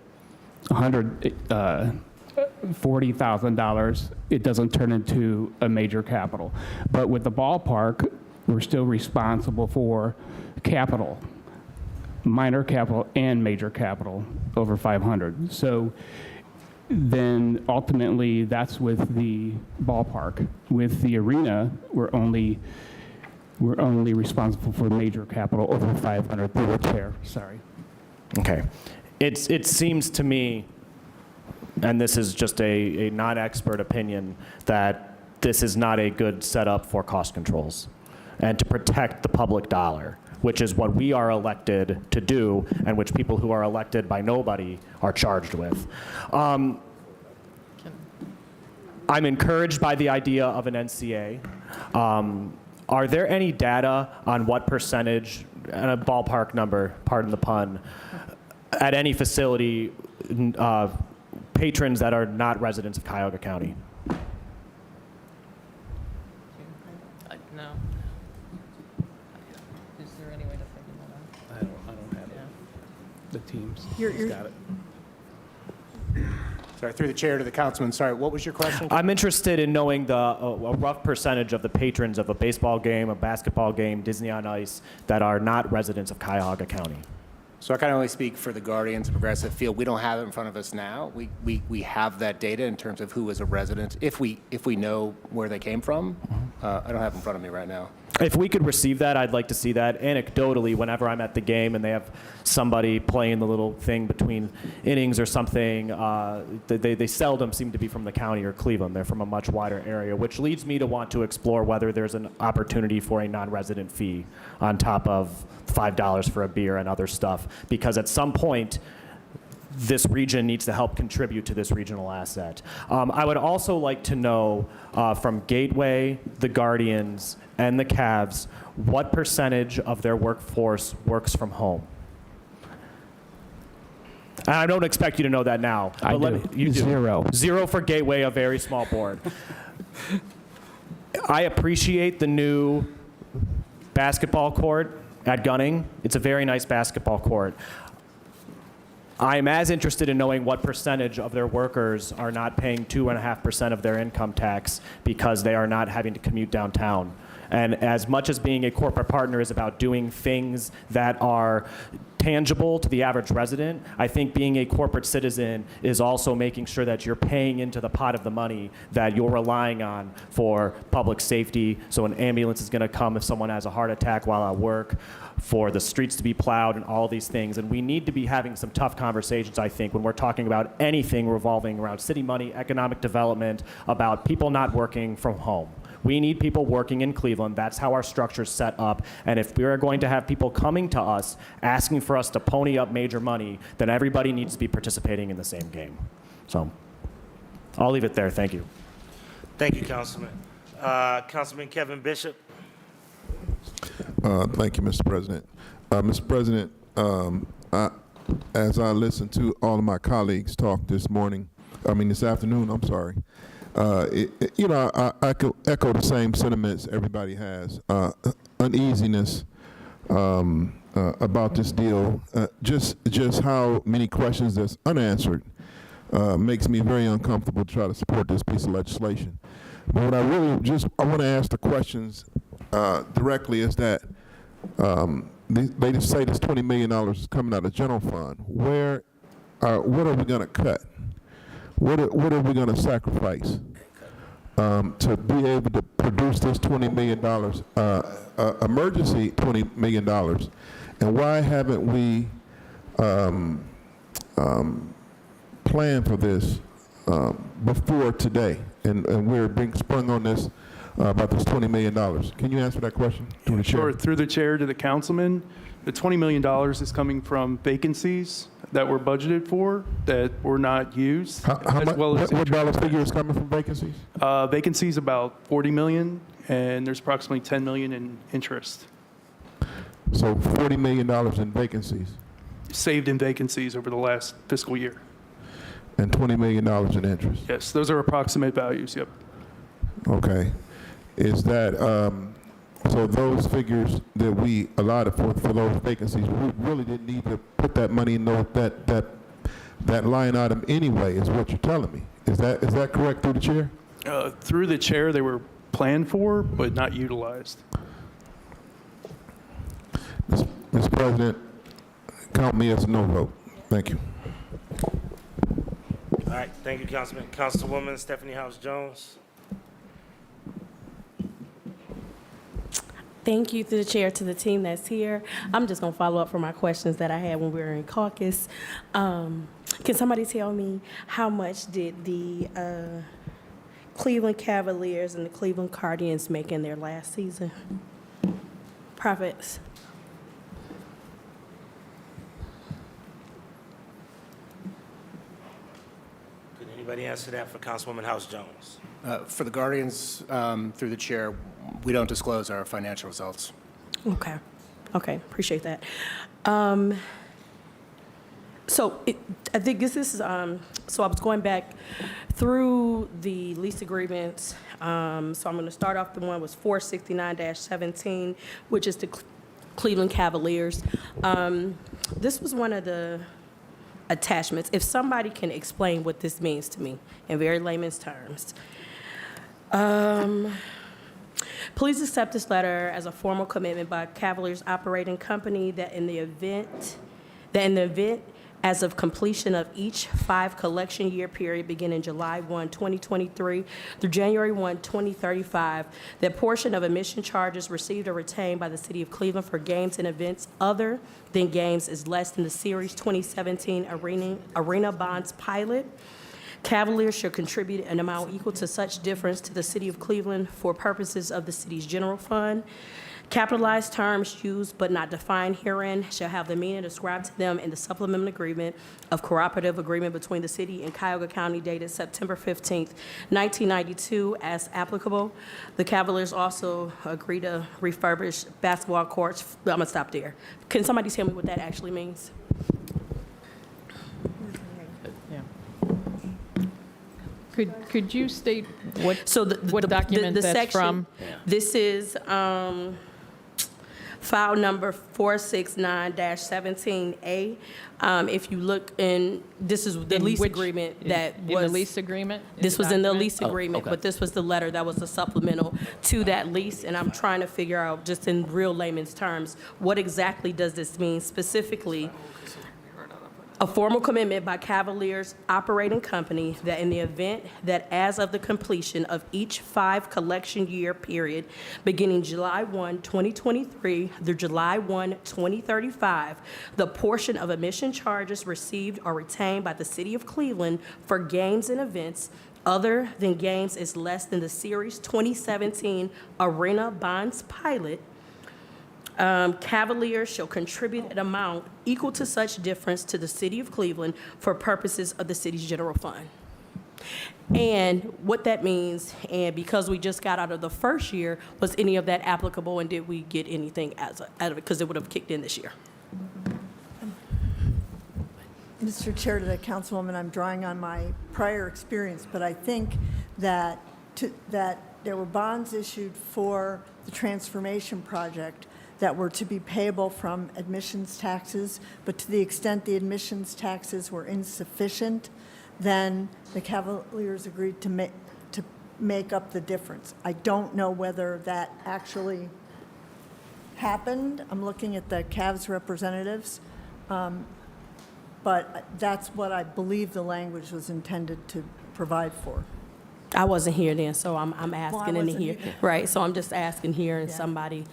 $140,000, it doesn't turn into a major capital. But with the ballpark, we're still responsible for capital, minor capital and major capital over 500. So then ultimately that's with the ballpark. With the arena, we're only responsible for major capital over 500 through the chair. Sorry. Okay. It seems to me, and this is just a non-expert opinion, that this is not a good setup for cost controls and to protect the public dollar, which is what we are elected to do and which people who are elected by nobody are charged with. I'm encouraged by the idea of an NCA. Are there any data on what percentage, and a ballpark number, pardon the pun, at any facility, patrons that are not residents of Cuyahoga County? No. Is there any way to figure that out? I don't have it. The teams. Got it. Sorry, through the chair to the councilman. Sorry, what was your question? I'm interested in knowing a rough percentage of the patrons of a baseball game, a basketball game, Disney on Ice, that are not residents of Cuyahoga County. So I can only speak for the Guardians of Progressive Field. We don't have it in front of us now. We have that data in terms of who is a resident, if we know where they came from. I don't have it in front of me right now. If we could receive that, I'd like to see that. Anecdotally, whenever I'm at the game and they have somebody playing the little thing between innings or something, they seldom seem to be from the county or Cleveland. They're from a much wider area, which leads me to want to explore whether there's an opportunity for a non-resident fee on top of $5 for a beer and other stuff. Because at some point, this region needs to help contribute to this regional asset. I would also like to know from Gateway, the Guardians, and the Cavs, what percentage of their workforce works from home? And I don't expect you to know that now. I do. You do. Zero. Zero for Gateway, a very small board. I appreciate the new basketball court at Gunning. It's a very nice basketball court. I'm as interested in knowing what percentage of their workers are not paying 2.5% of their income tax because they are not having to commute downtown. And as much as being a corporate partner is about doing things that are tangible to the average resident, I think being a corporate citizen is also making sure that you're paying into the pot of the money that you're relying on for public safety. So an ambulance is going to come if someone has a heart attack while at work, for the streets to be plowed and all these things. And we need to be having some tough conversations, I think, when we're talking about anything revolving around city money, economic development, about people not working from home. We need people working in Cleveland. That's how our structure's set up. And if we are going to have people coming to us asking for us to pony up major money, then everybody needs to be participating in the same game. So I'll leave it there. Thank you. Thank you, Councilman. Councilman Kevin Bishop. Thank you, Mr. President. Mr. President, as I listened to all of my colleagues talk this afternoon, I'm sorry. I could echo the same sentiments everybody has. Uneasiness about this deal, just how many questions that's unanswered makes me very uncomfortable to try to support this piece of legislation. But what I want to ask the questions directly is that they just say this $20 million is coming out of general fund. What are we going to cut? What are we going to sacrifice to be able to produce this $20 million, emergency $20 million? And why haven't we planned for this before today? And we're being sprung on this about this $20 million. Can you answer that question? Through the chair? Sure. Through the chair to the councilman, the $20 million is coming from vacancies that were budgeted for that were not used. What dollar figure is coming from vacancies? Vacancies about $40 million, and there's approximately $10 million in interest. So $40 million in vacancies. Saved in vacancies over the last fiscal year. And $20 million in interest. Yes, those are approximate values, yep. Okay. Is that, so those figures that we allotted for those vacancies, we really didn't need to put that money in that line item anyway, is what you're telling me. Is that correct through the chair? Through the chair, they were planned for, but not utilized. Mr. President, count me as a no vote. Thank you. All right, thank you, Councilman. Councilwoman Stephanie House-Jones. Thank you to the chair, to the team that's here. I'm just going to follow up for my questions that I had when we were in caucus. Can somebody tell me how much did the Cleveland Cavaliers and the Cleveland Guardians make in their last season? Profits. Could anybody answer that for Councilwoman House-Jones? For the Guardians, through the chair, we don't disclose our financial results. Okay. Okay, appreciate that. I think this is, so I was going back through the lease agreements. So I'm going to start off, the one was 469-17, which is the Cleveland Cavaliers. This was one of the attachments. If somebody can explain what this means to me in very layman's terms. Please accept this letter as a formal commitment by Cavaliers Operating Company that in the event as of completion of each 5 collection year period beginning July 1, 2023 through January 1, 2035, that portion of admission charges received or retained by the City of Cleveland for games and events other than games is less than the Series 2017 Arena Bonds pilot. Cavaliers shall contribute an amount equal to such difference to the City of Cleveland for purposes of the city's general fund. Capitalized terms used but not defined herein shall have the meaning ascribed to them in the supplemental agreement of cooperative agreement between the city and Cuyahoga County dated September 15th, 1992 as applicable. The Cavaliers also agree to refurbish basketball courts. I'm gonna stop there. Can somebody tell me what that actually means? Could you state what what document that's section, from? This is file number 469-17A. If you look in, this is the lease agreement that was. In the lease agreement? This was in the lease Oh, agreement, okay. but this was the letter that was the supplemental to that lease. And I'm trying to figure out, just in real layman's terms, what exactly does this mean specifically? A formal commitment by Cavaliers Operating Company that in the event that as of the completion of each 5 collection year period beginning July 1, 2023 through July 1, 2035, the portion of admission charges received or retained by the City of Cleveland for games and events other than games is less than the Series 2017 Arena Bonds pilot. Cavaliers shall contribute an amount equal to such difference to the City of Cleveland for purposes of the city's general fund. And what that means, and because we just got out of the first year, was any of that applicable, and did we get anything out of it? Because it would have kicked in this year. Mr. Chair, to the Councilwoman, I'm drawing on my prior experience, but I think that there were bonds issued for the transformation project that were to be payable from admissions taxes, but to the extent the admissions taxes were insufficient, then the Cavaliers agreed to make up the difference. I don't know whether that actually happened. I'm looking at the Cavs representatives. But that's what I believe the language was intended to provide for. I wasn't here then, so I'm asking in wasn't here. either. Right, so I'm just asking here, and somebody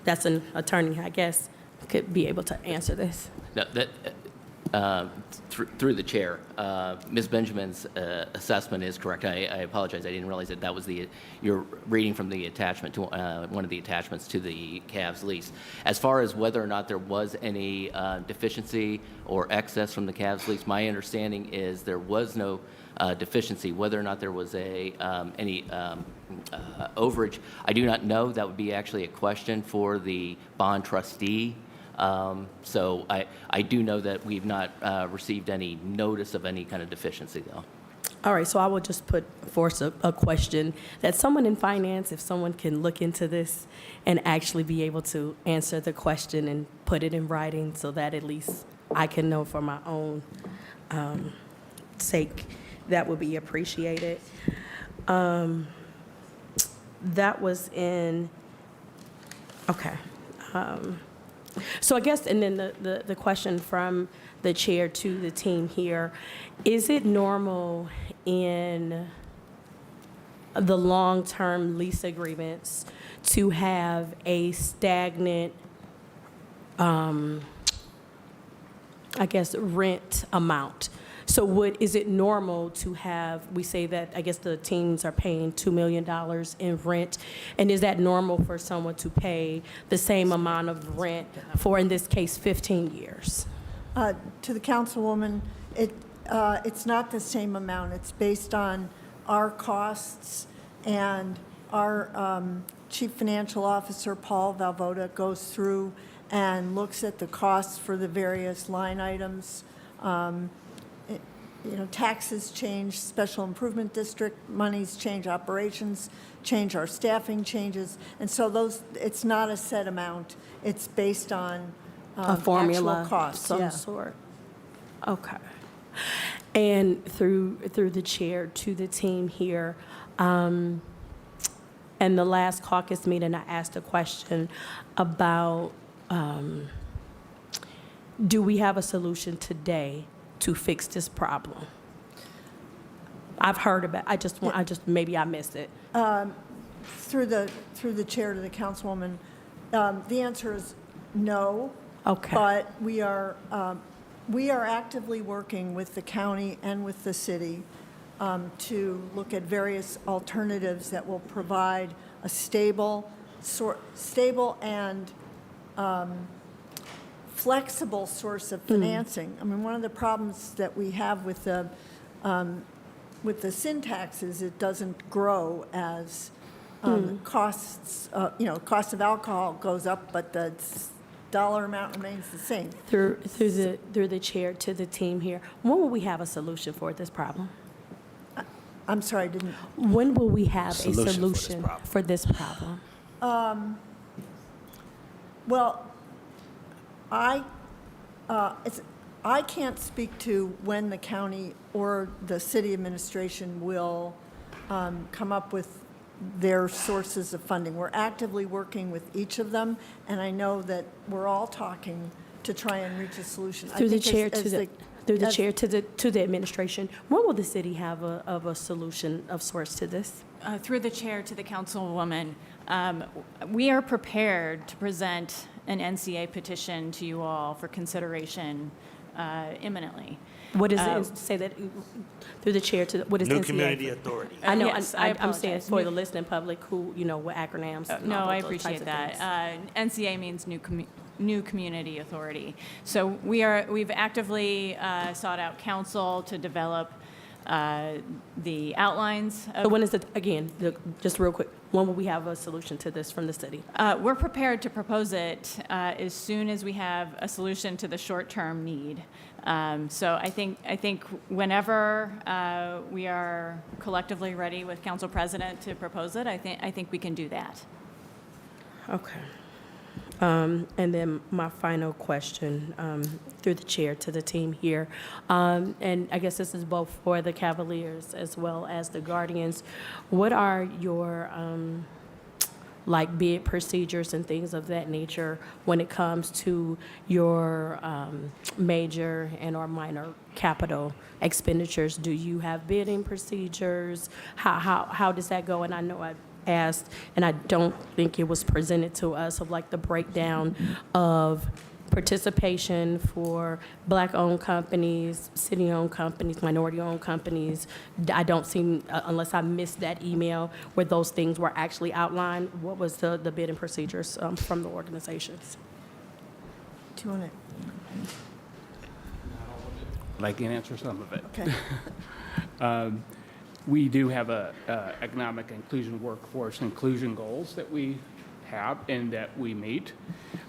that's an attorney, I guess, could be able to answer this. No, through the chair, Ms. Benjamin's assessment is correct. I apologize. I didn't realize that was you're reading from the attachment to one of the attachments to the Cavs lease. As far as whether or not there was any deficiency or excess from the Cavs lease, my understanding is there was no deficiency. Whether or not there was any overage, I do not know. That would be actually a question for the bond trustee. So I do know that we've not received any notice of any kind of deficiency, though. All right, so I will just put forth a question that someone in finance, if someone can look into this and actually be able to answer the question and put it in writing so that at least I can know for my own sake, that would be appreciated. That was in, okay. So I guess, and then the question from the chair to the team here, is it normal in the long-term lease agreements to have a stagnant, I guess, rent amount? So is it normal to have, we say that, I guess the teams are paying $2 million in rent, and is that normal for someone to pay the same amount of rent for, in this case, 15 years? To the councilwoman, it's not the same amount. It's based on our costs, and our chief financial officer, Paul Valvoda, goes through and looks at the costs for the various line items. Taxes change, special improvement district monies change, operations change, our staffing changes, and so it's not a set amount. It's based on A formula actual costs. of some sort. Okay. And through the chair to the team here, and the last caucus meeting, I asked a question about, do we have a solution today to fix this problem? I've heard about. Maybe I missed it. Through the chair to the councilwoman, the answer is no. Okay. But we are actively working with the county and with the city to look at various alternatives that will provide a stable and flexible source of financing. I mean, one of the problems that we have with the sin tax is it doesn't grow as costs. Cost of alcohol goes up, but the dollar amount remains the same. Through the chair to the team here, when will we have a solution for this problem? I'm sorry, I didn't. When will we have a solution for this problem? Well, I can't speak to when the county or the city administration will come up with their sources of funding. We're actively working with each of them, and I know that we're all talking to try and reach a solution. Through the chair to the administration, when will the city have a solution of source to this? Through the chair to the councilwoman, we are prepared to present an NCA petition to you all for consideration imminently. What does it say that, through the chair to, what is New NCA? Community Authority. I know, Yes, I'm saying apologize. for the listening public who, what acronyms. and No, all I those types appreciate of that. things. NCA means New Community Authority. So we've actively sought out counsel to develop the outlines So of. when is it, again, just real quick, when will we have a solution to this from the city? We're prepared to propose it as soon as we have a solution to the short-term need. So I think whenever we are collectively ready with Council President to propose it, I think we can do that. Okay. And then my final question, through the chair to the team here, and I guess this is both for the Cavaliers as well as the Guardians. What are your like bid procedures and things of that nature when it comes to your major and or minor capital expenditures? Do you have bidding procedures? How does that go? And I know I asked, and I don't think it was presented to us, of like the breakdown of participation for Black-owned companies, city-owned companies, minority-owned companies. I don't see, unless I missed that email where those things were actually outlined, what was the bidding procedures from the organizations? Do you want to? I can answer some of it. Okay. We do have a economic inclusion, workforce inclusion goals that we have and that we meet.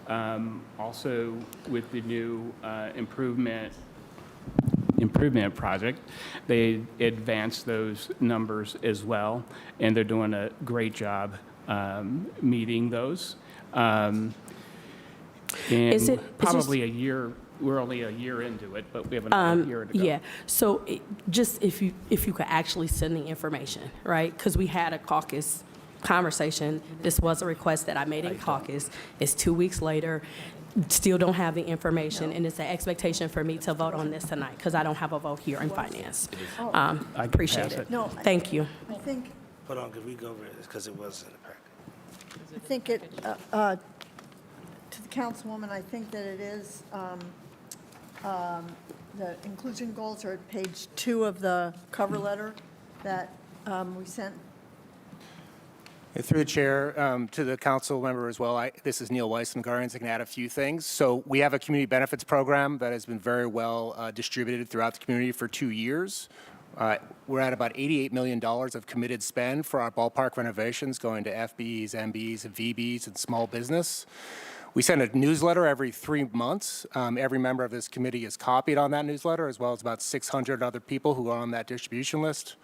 Also, with the new improvement project, they advance those numbers as well, and they're doing a great job meeting those. And Is it probably a year. We're only a year into it, but we have another year to go. Yeah, so just if you could actually send the information, right? Because we had a caucus conversation. This was a request that I made in caucus. It's 2 weeks later, still don't have the information, and it's an expectation for me to vote on this tonight because I don't have a vote here in finance. I can Appreciate pass it. No, Thank you. I think, Hold on, could we go over this, because it was in the packet. I think it, to the councilwoman, I think that it is, the inclusion goals are at page 2 of the cover letter that we sent. Through the chair, to the council member as well, this is Neil Weiss from Guardians. I can add a few things. So we have a community benefits program that has been very well distributed throughout the community for 2 years. We're at about $88 million of committed spend for our ballpark renovations going to FBs, MBs, and VBs and small business. We send a newsletter every 3 months. Every member of this committee is copied on that newsletter, as well as about 600 other people who are on that distribution list.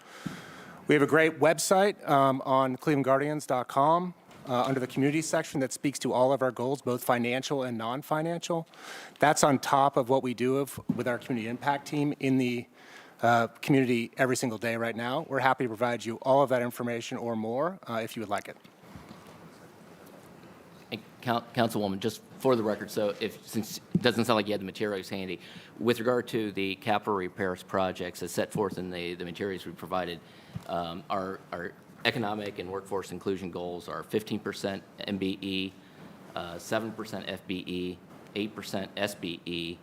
We have a great website on clevelandguardians.com under the community section that speaks to all of our goals, both financial and non-financial. That's on top of what we do with our community impact team in the community every single day right now. We're happy to provide you all of that information or more if you would like it. Councilwoman, just for the record, so since it doesn't sound like you had the materials handy, with regard to the capital repairs projects as set forth in the materials we provided, our economic and workforce inclusion goals are 15% MBE, 7% FBE, 8% SBE,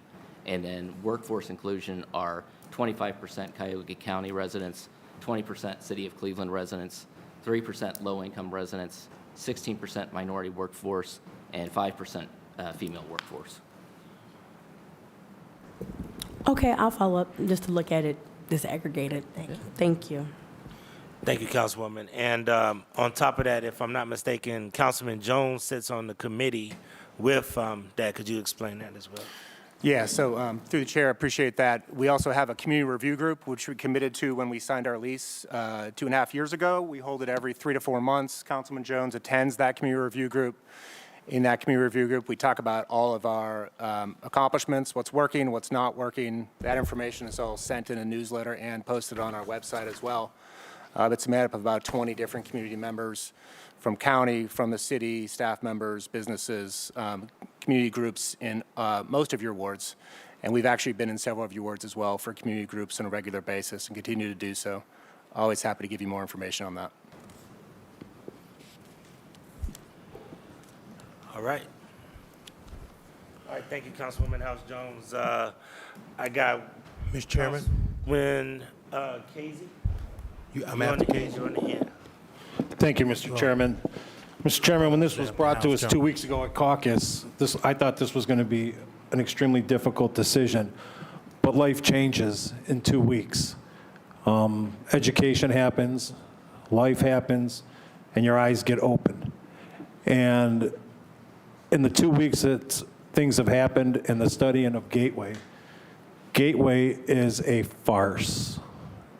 and then workforce inclusion are 25% Cuyahoga County residents, 20% City of Cleveland residents, 3% low-income residents, 16% minority workforce, and 5% female workforce. Okay, I'll follow up just to look at it disaggregated. Thank you. Thank you, Councilwoman. And on top of that, if I'm not mistaken, Councilman Jones sits on the committee with that. Could you explain that as well? Yeah, so through the chair, I appreciate that. We also have a community review group, which we committed to when we signed our lease 2.5 years ago. We hold it every 3 to 4 months. Councilman Jones attends that community review group. In that community review group, we talk about all of our accomplishments, what's working, what's not working. That information is all sent in a newsletter and posted on our website as well. It's made up of about 20 different community members from county, from the city, staff members, businesses, community groups in most of your wards. And we've actually been in several of your wards as well for community groups on a regular basis and continue to do so. Always happy to give you more information on that. All right. All right, thank you, Councilwoman House Jones. I got Mr. Chairman? When Casey? I'm after Casey. Yeah. Thank you, Mr. Chairman. Mr. Chairman, when this was brought to us 2 weeks ago at caucus, I thought this was going to be an extremely difficult decision, but life changes in 2 weeks. Education happens, life happens, and your eyes get open. And in the 2 weeks that things have happened in the studying of Gateway is a farce.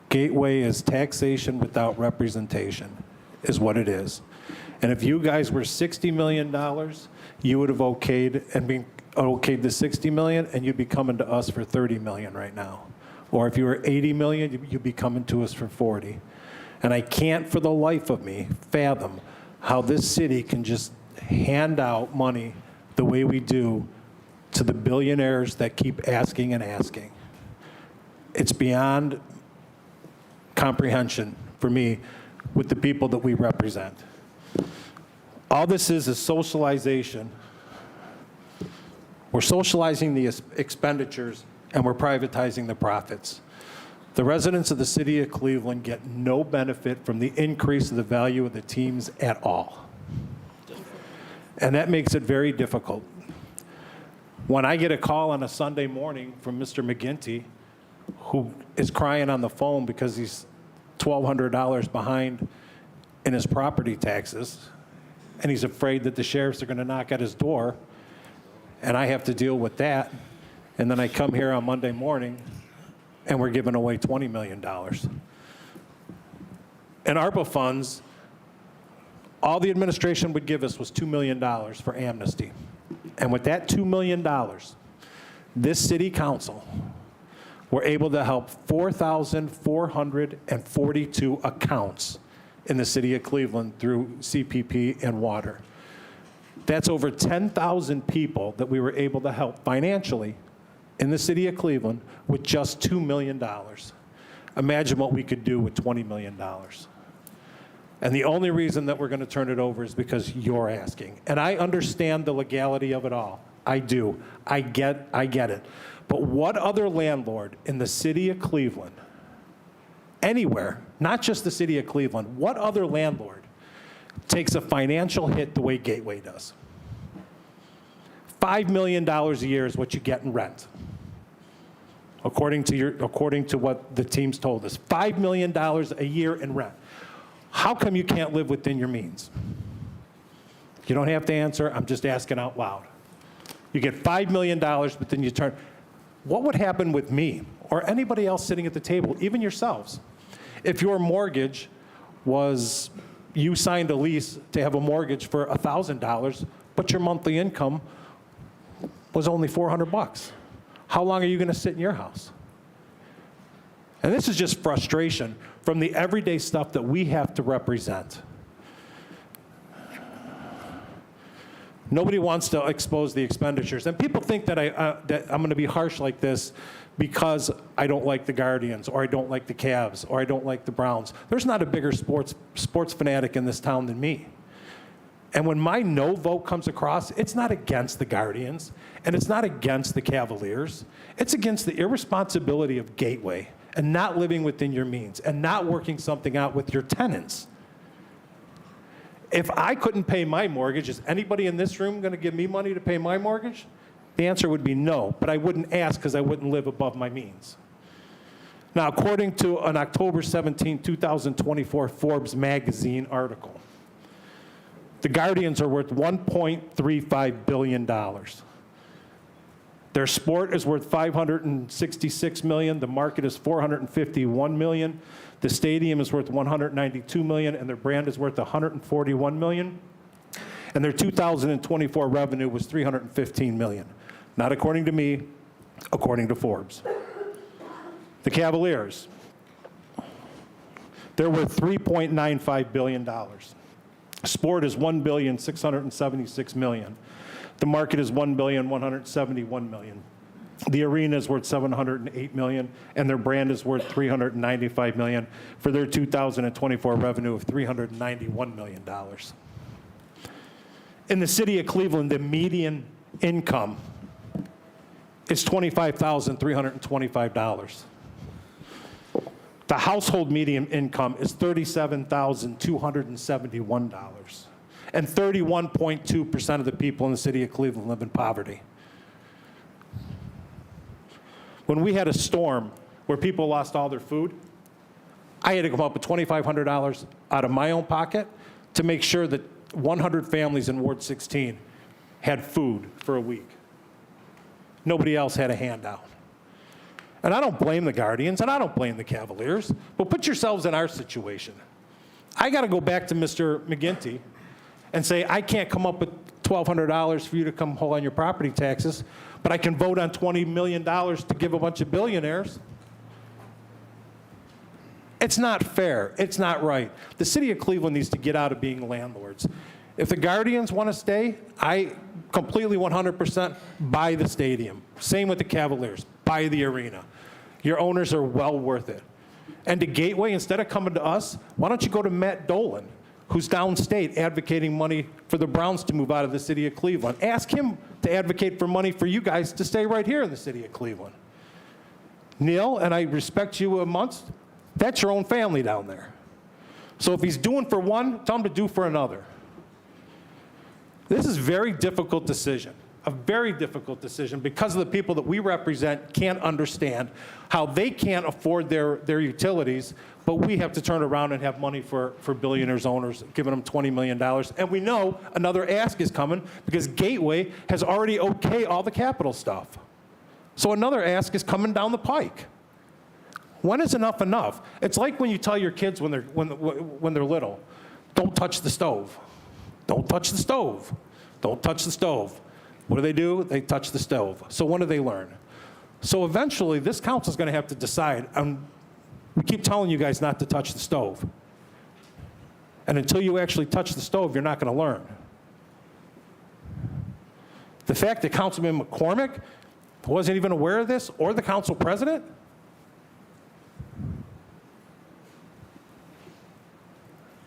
Gateway is taxation without representation, is what it is. And if you guys were $60 million, you would have okayed the 60 million, and you'd be coming to us for 30 million right now. Or if you were 80 million, you'd be coming to us for 40. And I can't for the life of me fathom how this city can just hand out money the way we do to the billionaires that keep asking and asking. It's beyond comprehension for me with the people that we represent. All this is socialization. We're socializing the expenditures and we're privatizing the profits. The residents of the city of Cleveland get no benefit from the increase of the value of the teams at all. And that makes it very difficult. When I get a call on a Sunday morning from Mr. McGinty, who is crying on the phone because he's $1,200 behind in his property taxes, and he's afraid that the sheriffs are going to knock at his door, and I have to deal with that, and then I come here on Monday morning, and we're giving away $20 million. And ARPA funds, all the administration would give us was $2 million for amnesty. And with that $2 million, this city council were able to help 4,442 accounts in the city of Cleveland through CPP and water. That's over 10,000 people that we were able to help financially in the city of Cleveland with just $2 million. Imagine what we could do with $20 million. And the only reason that we're going to turn it over is because you're asking. And I understand the legality of it all. I do. I get it. But what other landlord in the city of Cleveland, anywhere, not just the city of Cleveland, what other landlord takes a financial hit the way Gateway does? $5 million a year is what you get in rent, according to what the teams told us. $5 million a year in rent. How come you can't live within your means? You don't have to answer. I'm just asking out loud. You get $5 million, but then you turn. What would happen with me or anybody else sitting at the table, even yourselves, if your mortgage was, you signed a lease to have a mortgage for $1,000, but your monthly income was only $400? How long are you going to sit in your house? And this is just frustration from the everyday stuff that we have to represent. Nobody wants to expose the expenditures. And people think that, that I'm going to be harsh like this because I don't like the Guardians, or I don't like the Cavs, or I don't like the Browns. There's not a bigger sports fanatic in this town than me. And when my no vote comes across, it's not against the Guardians, and it's not against the Cavaliers. It's against the irresponsibility of Gateway and not living within your means and not working something out with your tenants. If I couldn't pay my mortgage, is anybody in this room going to give me money to pay my mortgage? The answer would be no, but I wouldn't ask because I wouldn't live above my means. Now, according to an October 17, 2024 Forbes magazine article, the Guardians are worth $1.35 billion. Their sport is worth $566 million. The market is $451 million. The stadium is worth $192 million, and their brand is worth $141 million. And their 2024 revenue was $315 million. Not according to me, according to Forbes. The Cavaliers, they're worth $3.95 billion. Sport is $1.676 billion. The market is $1.171 billion. The arena is worth $708 million, and their brand is worth $395 million for their 2024 revenue of $391 million. In the city of Cleveland, the median income is $25,325. The household median income is $37,271. And 31.2% of the people in the city of Cleveland live in poverty. When we had a storm where people lost all their food, I had to come up with $2,500 out of my own pocket to make sure that 100 families in Ward 16 had food for a week. Nobody else had a handout. And I don't blame the Guardians, and I don't blame the Cavaliers, but put yourselves in our situation. I got to go back to Mr. McGinty and say, I can't come up with $1,200 for you to come hold on your property taxes, but I can vote on $20 million to give a bunch of billionaires. It's not fair. It's not right. The city of Cleveland needs to get out of being landlords. If the Guardians want to stay, I completely 100% buy the stadium. Same with the Cavaliers. Buy the arena. Your owners are well worth it. And to Gateway, instead of coming to us, why don't you go to Matt Dolan, who's downstate advocating money for the Browns to move out of the city of Cleveland. Ask him to advocate for money for you guys to stay right here in the city of Cleveland. Neil, and I respect you amongst, that's your own family down there. So if he's doing for one, tell him to do for another. This is a very difficult decision, a very difficult decision, because of the people that we represent can't understand how they can't afford their utilities, but we have to turn around and have money for billionaires owners, giving them $20 million. And we know another ask is coming because Gateway has already okayed all the capital stuff. So another ask is coming down the pike. When is enough enough? It's like when you tell your kids when they're little, don't touch the stove. Don't touch the stove. Don't touch the stove. What do? They touch the stove. So when do they learn? So eventually, this council's going to have to decide. We keep telling you guys not to touch the stove. And until you actually touch the stove, you're not going to learn. The fact that Councilman McCormick wasn't even aware of this, or the council president,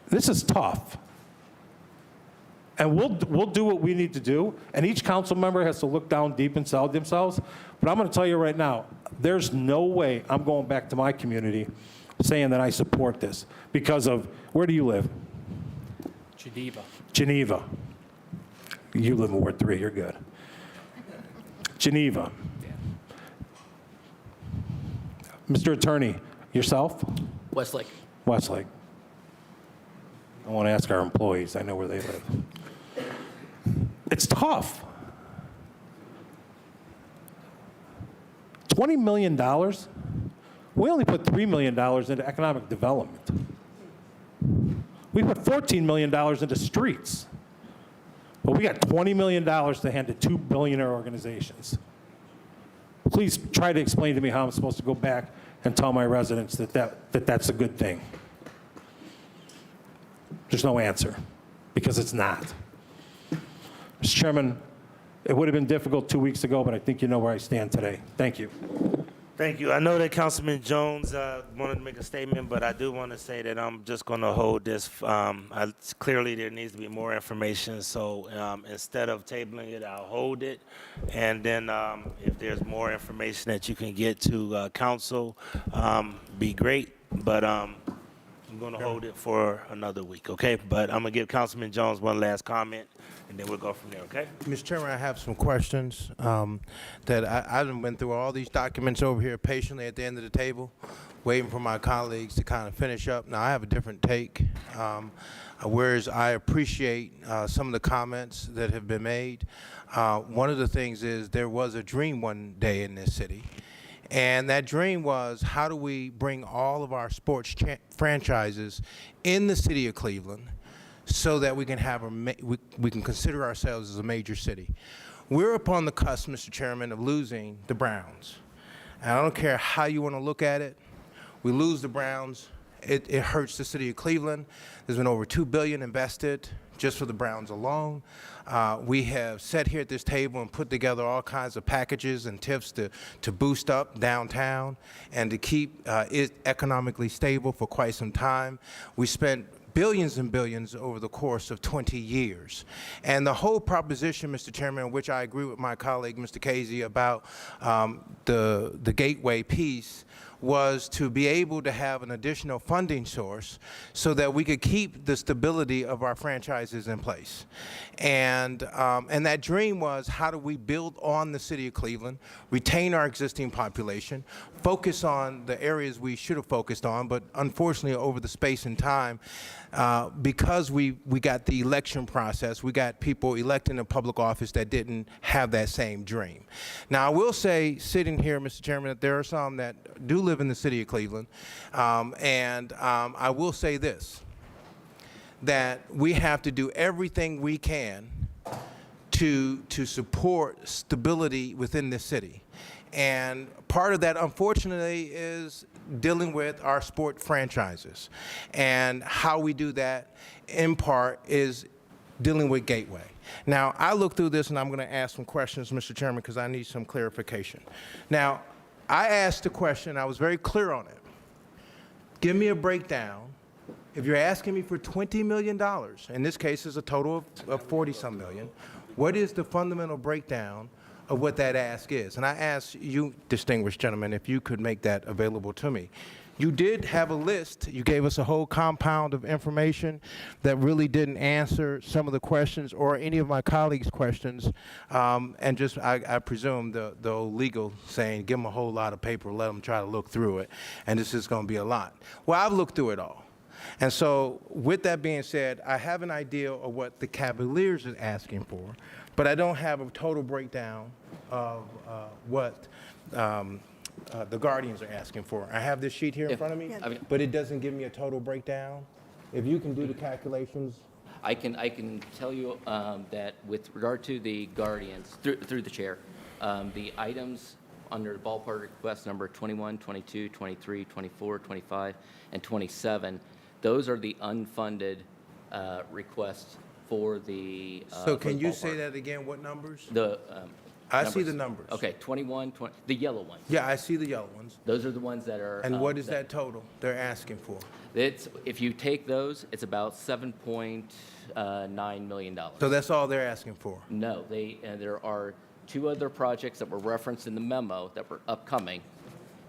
this is tough. And we'll do what we need to do, and each council member has to look down deep inside themselves. But I'm going to tell you right now, there's no way I'm going back to my community saying that I support this because of, where do you live? Geneva. You live in Ward 3, you're good. Geneva. Mr. Attorney, yourself? Westlake. Westlake. I want to ask our employees. I know where they live. It's tough. $20 million? We only put $3 million into economic development. We put $14 million into streets. But we got $20 million to hand to two billionaire organizations. Please try to explain to me how I'm supposed to go back and tell my residents that that's a good thing. There's no answer, because it's not. Mr. Chairman, it would have been difficult 2 weeks ago, but I think you know where I stand today. Thank you. Thank you. I know that Councilman Jones wanted to make a statement, but I do want to say that I'm just going to hold this. Clearly, there needs to be more information, so instead of tabling it, I'll hold it. And then if there's more information that you can get to council, be great. But I'm going to hold it for another week, okay? But I'm going to give Councilman Jones one last comment, and then we'll go from there, okay? Mr. Chairman, I have some questions that I've been through all these documents over here patiently at the end of the table, waiting for my colleagues to kind of finish up. Now, I have a different take, whereas I appreciate some of the comments that have been made. One of the things is there was a dream one day in this city. And that dream was, how do we bring all of our sports franchises in the city of Cleveland so that we can have we can consider ourselves as a major city? We're upon the cusp, Mr. Chairman, of losing the Browns. And I don't care how you want to look at it. We lose the Browns. It hurts the city of Cleveland. There's been over $2 billion invested just for the Browns alone. We have sat here at this table and put together all kinds of packages and tips to boost up downtown and to keep it economically stable for quite some time. We spent billions and billions over the course of 20 years. And the whole proposition, Mr. Chairman, which I agree with my colleague, Mr. Casey, about the gateway piece, was to be able to have an additional funding source so that we could keep the stability of our franchises in place. And that dream was, how do we build on the city of Cleveland, retain our existing population, focus on the areas we should have focused on, but unfortunately over the space and time, because we got the election process, we got people elected in public office that didn't have that same dream. Now, I will say, sitting here, Mr. Chairman, that there are some that do live in the city of Cleveland, and I will say this, that we have to do everything we can to support stability within the city. And part of that, unfortunately, is dealing with our sport franchises. And how we do that, in part, is dealing with Gateway. Now, I look through this, and I'm going to ask some questions, Mr. Chairman, because I need some clarification. Now, I asked a question. I was very clear on it. Give me a breakdown. If you're asking me for $20 million, in this case, it's a total of 40-some million, what is the fundamental breakdown of what that ask is? And I asked you, distinguished gentlemen, if you could make that available to me. You did have a list. You gave us a whole compound of information that really didn't answer some of the questions or any of my colleagues' questions. And just, I presume, the old legal saying, give them a whole lot of paper, let them try to look through it, and this is going to be a lot. Well, I've looked through it all. And so with that being said, I have an idea of what the Cavaliers is asking for, but I don't have a total breakdown of what the Guardians are asking for. I have this sheet here in front of me, but it doesn't give me a total breakdown. If you can do the calculations. I can tell you that with regard to the Guardians, through the chair, the items under the ballpark request number 21, 22, 23, 24, 25, and 27, those are the unfunded requests for the So can you say that again, what numbers? I see the numbers. Okay, 21, the yellow ones. Yeah, I see the yellow ones. Those are the ones that are. And what is that total they're asking for? If you take those, it's about $7.9 million. So that's all they're asking for? No, there are two other projects that were referenced in the memo that were upcoming,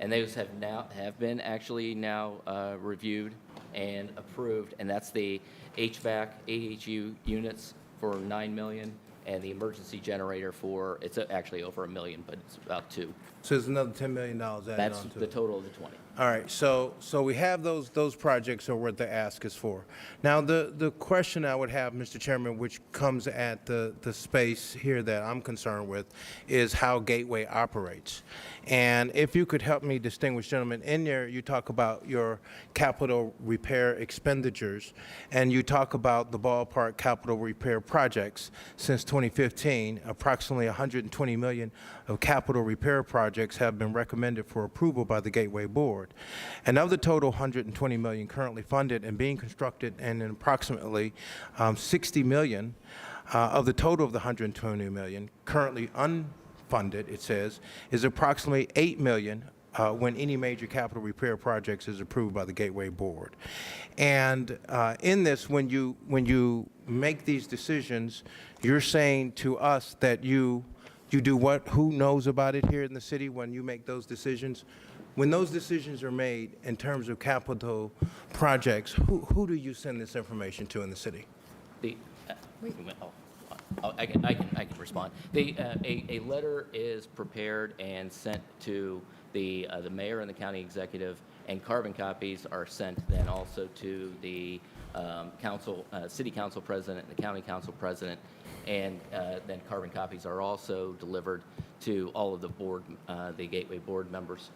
and those have been actually now reviewed and approved, and that's the HVAC AHU units for $9 million, and the emergency generator for, it's actually over $1 million, but it's about $2 million. So there's another $10 million added on to it? That's the total of the 20. All right, so we have those projects are what the ask is for. Now, the question I would have, Mr. Chairman, which comes at the space here that I'm concerned with, is how Gateway operates. And if you could help me, distinguished gentlemen, in there you talk about your capital repair expenditures, and you talk about the ballpark capital repair projects. Since 2015, approximately $120 million of capital repair projects have been recommended for approval by the Gateway Board. And of the total $120 million currently funded and being constructed, and in approximately $60 million of the total of the $120 million currently unfunded, it says, is approximately $8 million when any major capital repair projects is approved by the Gateway Board. And in this, when you make these decisions, you're saying to us that you do what? Who knows about it here in the city when you make those decisions? When those decisions are made in terms of capital projects, who do you send this information to in the city? I can respond. A letter is prepared and sent to the mayor and the county executive, and carbon copies are sent then also to the city council president and the county council president, and then carbon copies are also delivered to all of the Gateway board members.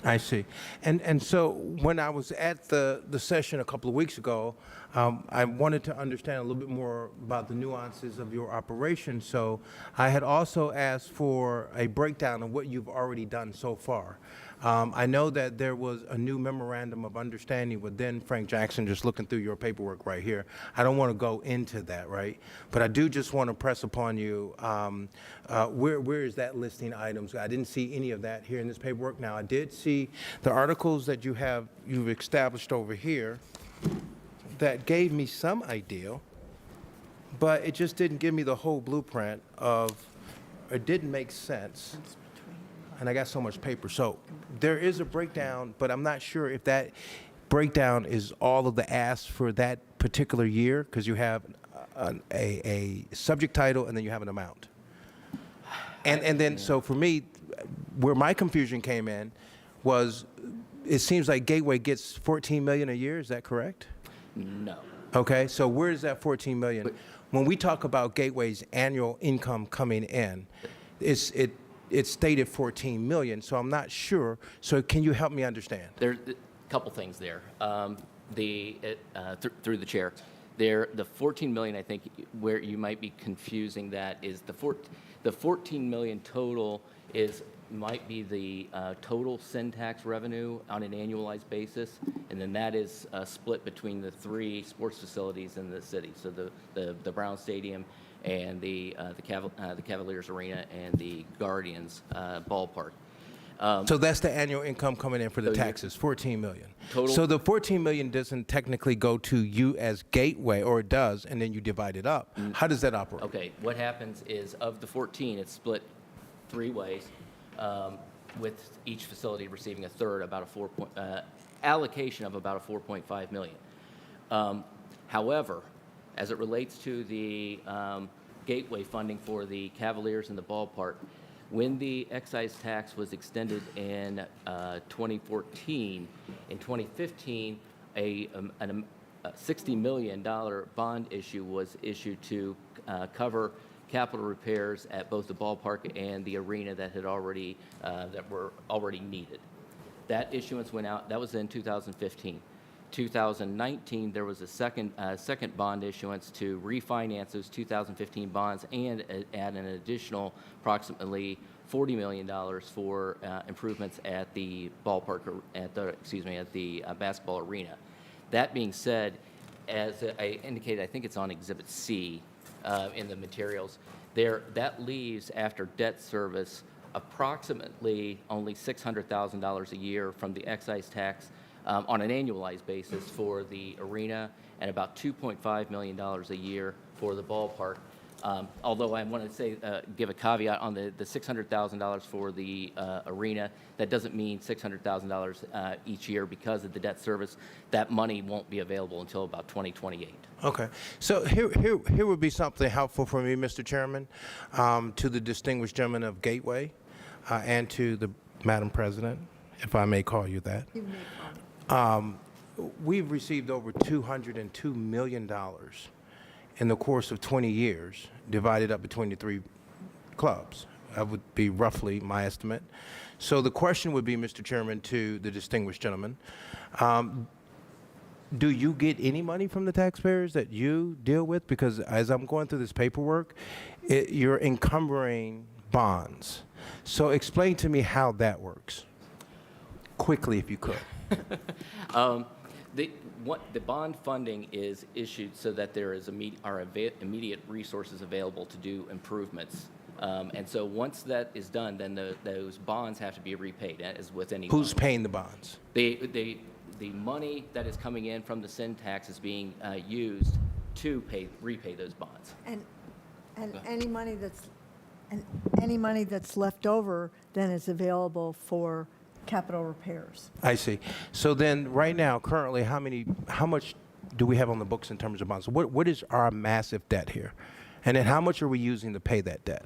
I see. And so when I was at the session a couple of weeks ago, I wanted to understand a little bit more about the nuances of your operation. So I had also asked for a breakdown of what you've already done so far. I know that there was a new memorandum of understanding with then Frank Jackson, just looking through your paperwork right here. I don't want to go into that, right? But I do just want to press upon you, where is that listing items? I didn't see any of that here in this paperwork. Now, I did see the articles that you've established over here that gave me some idea, but it just didn't give me the whole blueprint it didn't make sense. And I got so much paper. So there is a breakdown, but I'm not sure if that breakdown is all of the asks for that particular year, because you have a subject title and then you have an amount. And then, so for me, where my confusion came in was, it seems like Gateway gets $14 million a year. Is that correct? No. Okay, so where is that $14 million? When we talk about Gateway's annual income coming in, it's stated $14 million, so I'm not sure. So can you help me understand? There's a couple things there. Through the chair, The 14 million, I think, where you might be confusing that is the 14 million total might be the total sin tax revenue on an annualized basis, and then that is split between the 3 sports facilities in the city. So the Brown Stadium and the Cavaliers Arena and the Guardians ballpark. So that's the annual income coming in for the taxes, 14 million. Total. So the 14 million doesn't technically go to you as Gateway, or it does, and then you divide it up. How does that operate? Okay, what happens is of the 14, it's split 3 ways, with each facility receiving a third, about a allocation of about a 4.5 million. However, as it relates to the gateway funding for the Cavaliers and the ballpark, when the excise tax was extended in 2014, in 2015, a $60 million bond issue was issued to cover capital repairs at both the ballpark and the arena that were already needed. That issuance went out. That was in 2015. 2019, there was a second bond issuance to refinance those 2015 bonds and add an additional approximately $40 million for improvements at the ballpark, at the basketball arena. That being said, as I indicated, I think it's on Exhibit C in the materials. That leaves after debt service approximately only $600,000 a year from the excise tax on an annualized basis for the arena, and about $2.5 million a year for the ballpark. Although I want to say, give a caveat on the $600,000 for the arena, that doesn't mean $600,000 each year because of the debt service. That money won't be available until about 2028. Okay. So here would be something helpful for me, Mr. Chairman, to the distinguished gentleman of Gateway, and to the Madam President, if I may call you that. We've received over $202 million in the course of 20 years, divided up between the 3 clubs. That would be roughly my estimate. So the question would be, Mr. Chairman, to the distinguished gentleman, do you get any money from the taxpayers that you deal with? Because as I'm going through this paperwork, you're encumbering bonds. So explain to me how that works, quickly if you could. The bond funding is issued so that there is immediate resources available to do improvements. And so once that is done, then those bonds have to be repaid, as with any Who's bond. paying the bonds? The money that is coming in from the sin tax is being used to repay those bonds. And any money that's left over then is available for capital repairs. I see. So then, right now, currently, how much do we have on the books in terms of bonds? What is our massive debt here? And then how much are we using to pay that debt?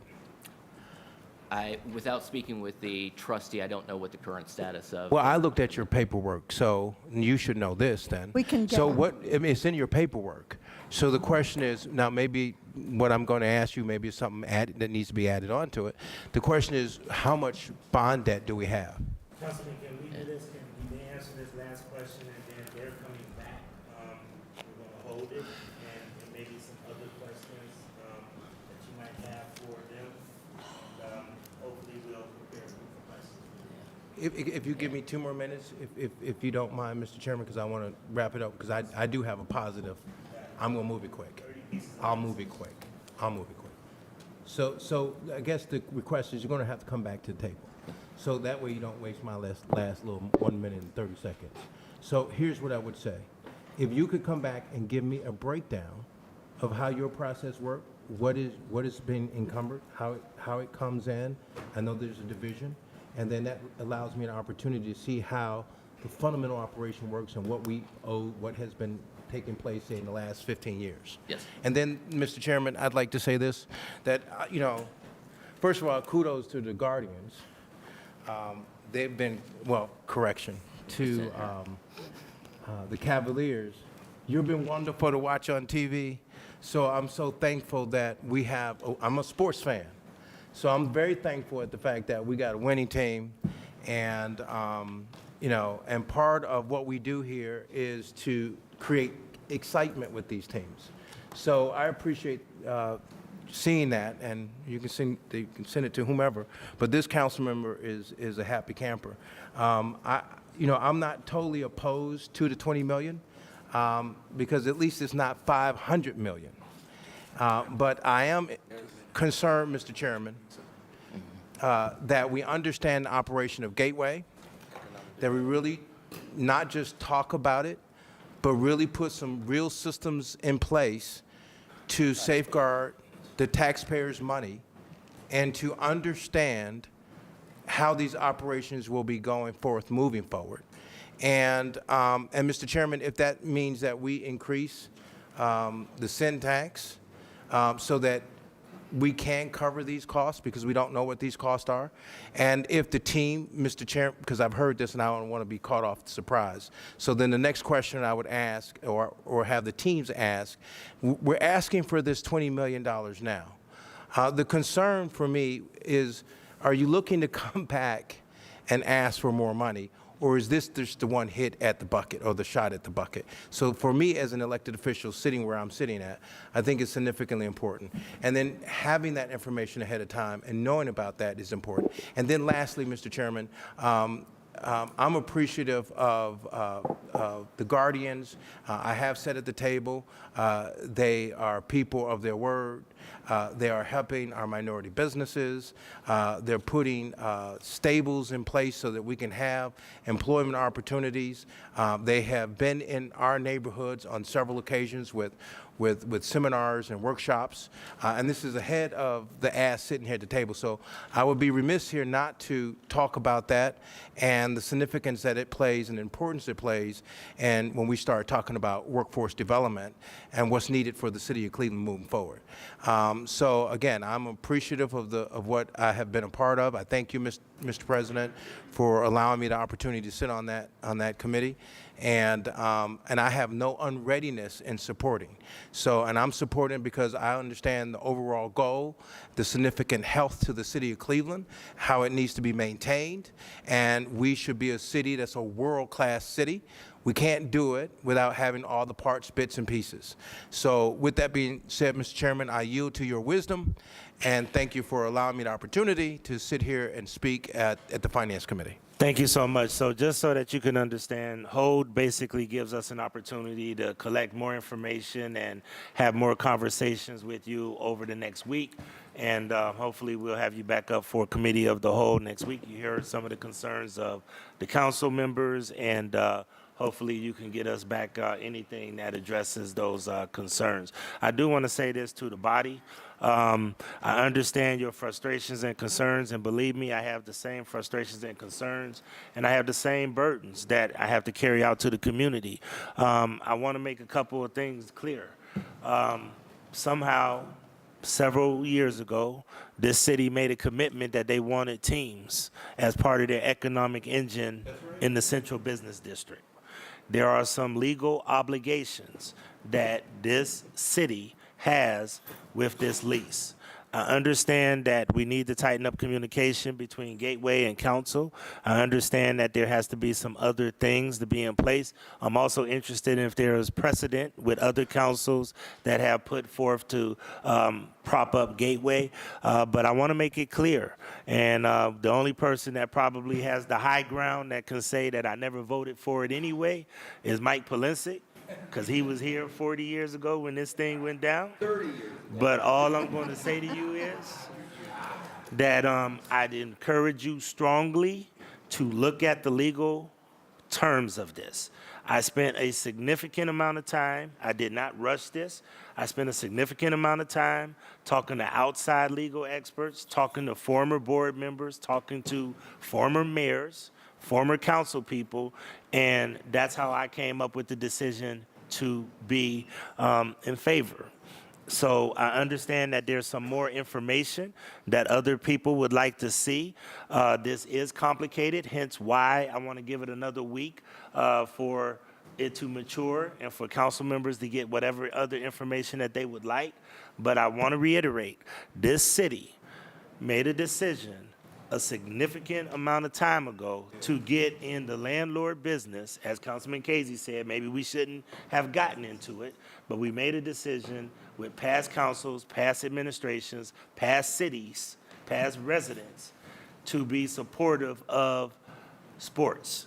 Without speaking with the trustee, I don't know what the current status of. Well, I looked at your paperwork, so you should know this then. We can get So it. I mean, it's in your paperwork. So the question is, now maybe what I'm going to ask you maybe is something that needs to be added on to it. The question is, how much bond debt do we have? Councilman, can we do this? Can we answer this last question, and then they're coming back? We're going to hold it, and maybe some other questions that you might have for them. And hopefully we'll prepare some questions. If you give me 2 more minutes, if you don't mind, Mr. Chairman, because I want to wrap it up, because I do have a positive. I'm going to move it quick. I'll move it quick. So I guess the request is you're going to have to come back to the table. So that way you don't waste my last little 1 minute and 30 seconds. So here's what I would say. If you could come back and give me a breakdown of how your process works, what is being encumbered, how it comes in. I know there's a division, and then that allows me an opportunity to see how the fundamental operation works and what we owe, what has been taking place in the last 15 years. Yes. And then, Mr. Chairman, I'd like to say this, that, first of all, kudos to the Guardians. They've been, to the Cavaliers. You've been wonderful to watch on TV. So I'm so thankful that I'm a sports fan. So I'm very thankful at the fact that we got a winning team. And, and part of what we do here is to create excitement with these teams. So I appreciate seeing that, and you can send it to whomever. But this council member is a happy camper. I'm not totally opposed to the 20 million because at least it's not 500 million. But I am concerned, Mr. Chairman, that we understand the operation of Gateway, that we really not just talk about it, but really put some real systems in place to safeguard the taxpayers' money and to understand how these operations will be going forth, moving forward. And Mr. Chairman, if that means that we increase the sin tax so that we can cover these costs because we don't know what these costs are. And if the team, Mr. Chairman, because I've heard this and I don't want to be caught off surprise. So then the next question I would ask or have the teams ask, we're asking for this $20 million now. The concern for me is, are you looking to come back and ask for more money? Or is this just the one hit at the bucket or the shot at the bucket? So for me as an elected official sitting where I'm sitting at, I think it's significantly important. And then having that information ahead of time and knowing about that is important. And then lastly, Mr. Chairman, I'm appreciative of the Guardians. I have said at the table, they are people of their word. They are helping our minority businesses. They're putting stables in place so that we can have employment opportunities. They have been in our neighborhoods on several occasions with seminars and workshops. And this is ahead of the ask sitting here at the table. So I would be remiss here not to talk about that and the significance that it plays and the importance it plays. And when we start talking about workforce development and what's needed for the city of Cleveland moving forward. So again, I'm appreciative of what I have been a part of. I thank you, Mr. President, for allowing me the opportunity to sit on that committee. And I have no unreadiness in supporting. So, and I'm supporting because I understand the overall goal, the significant health to the city of Cleveland, how it needs to be maintained, and we should be a city that's a world-class city. We can't do it without having all the parts, bits, and pieces. So with that being said, Mr. Chairman, I yield to your wisdom, and thank you for allowing me the opportunity to sit here and speak at the Finance Committee. Thank you so much. So just so that you can understand, HOLD basically gives us an opportunity to collect more information and have more conversations with you over the next week. And hopefully we'll have you back up for Committee of the Whole next week. You heard some of the concerns of the council members, and hopefully you can get us back anything that addresses those concerns. I do want to say this to the body. I understand your frustrations and concerns, and believe me, I have the same frustrations and concerns, and I have the same burdens that I have to carry out to the community. I want to make a couple of things clear. Somehow, several years ago, this city made a commitment that they wanted teams as part of their economic engine in the central business district. There are some legal obligations that this city has with this lease. I understand that we need to tighten up communication between Gateway and Council. I understand that there has to be some other things to be in place. I'm also interested in if there is precedent with other councils that have put forth to prop up Gateway. But I want to make it clear, and the only person that probably has the high ground that can say that I never voted for it anyway is Mike Polensek, because he was here 40 years ago when this thing went down. 30 years. But all I'm going to say to you is that I'd encourage you strongly to look at the legal terms of this. I spent a significant amount of time. I did not rush this. I spent a significant amount of time talking to outside legal experts, talking to former board members, talking to former mayors, former council people, and that's how I came up with the decision to be in favor. So I understand that there's some more information that other people would like to see. This is complicated, hence why I want to give it another week for it to mature and for council members to get whatever other information that they would like. But I want to reiterate, this city made a decision a significant amount of time ago to get in the landlord business. As Councilman Casey said, maybe we shouldn't have gotten into it, but we made a decision with past councils, past administrations, past cities, past residents to be supportive of sports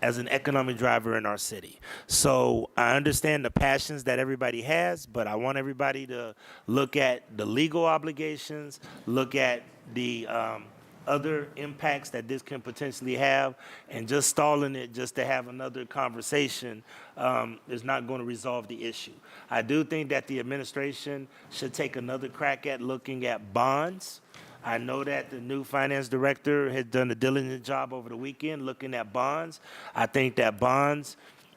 as an economic driver in our city. So I understand the passions that everybody has, but I want everybody to look at the legal obligations, look at the other impacts that this can potentially have, and just stalling it just to have another conversation is not going to resolve the issue. I do think that the administration should take another crack at looking at bonds. I know that the new finance director has done a diligent job over the weekend looking at bonds. I think that bonds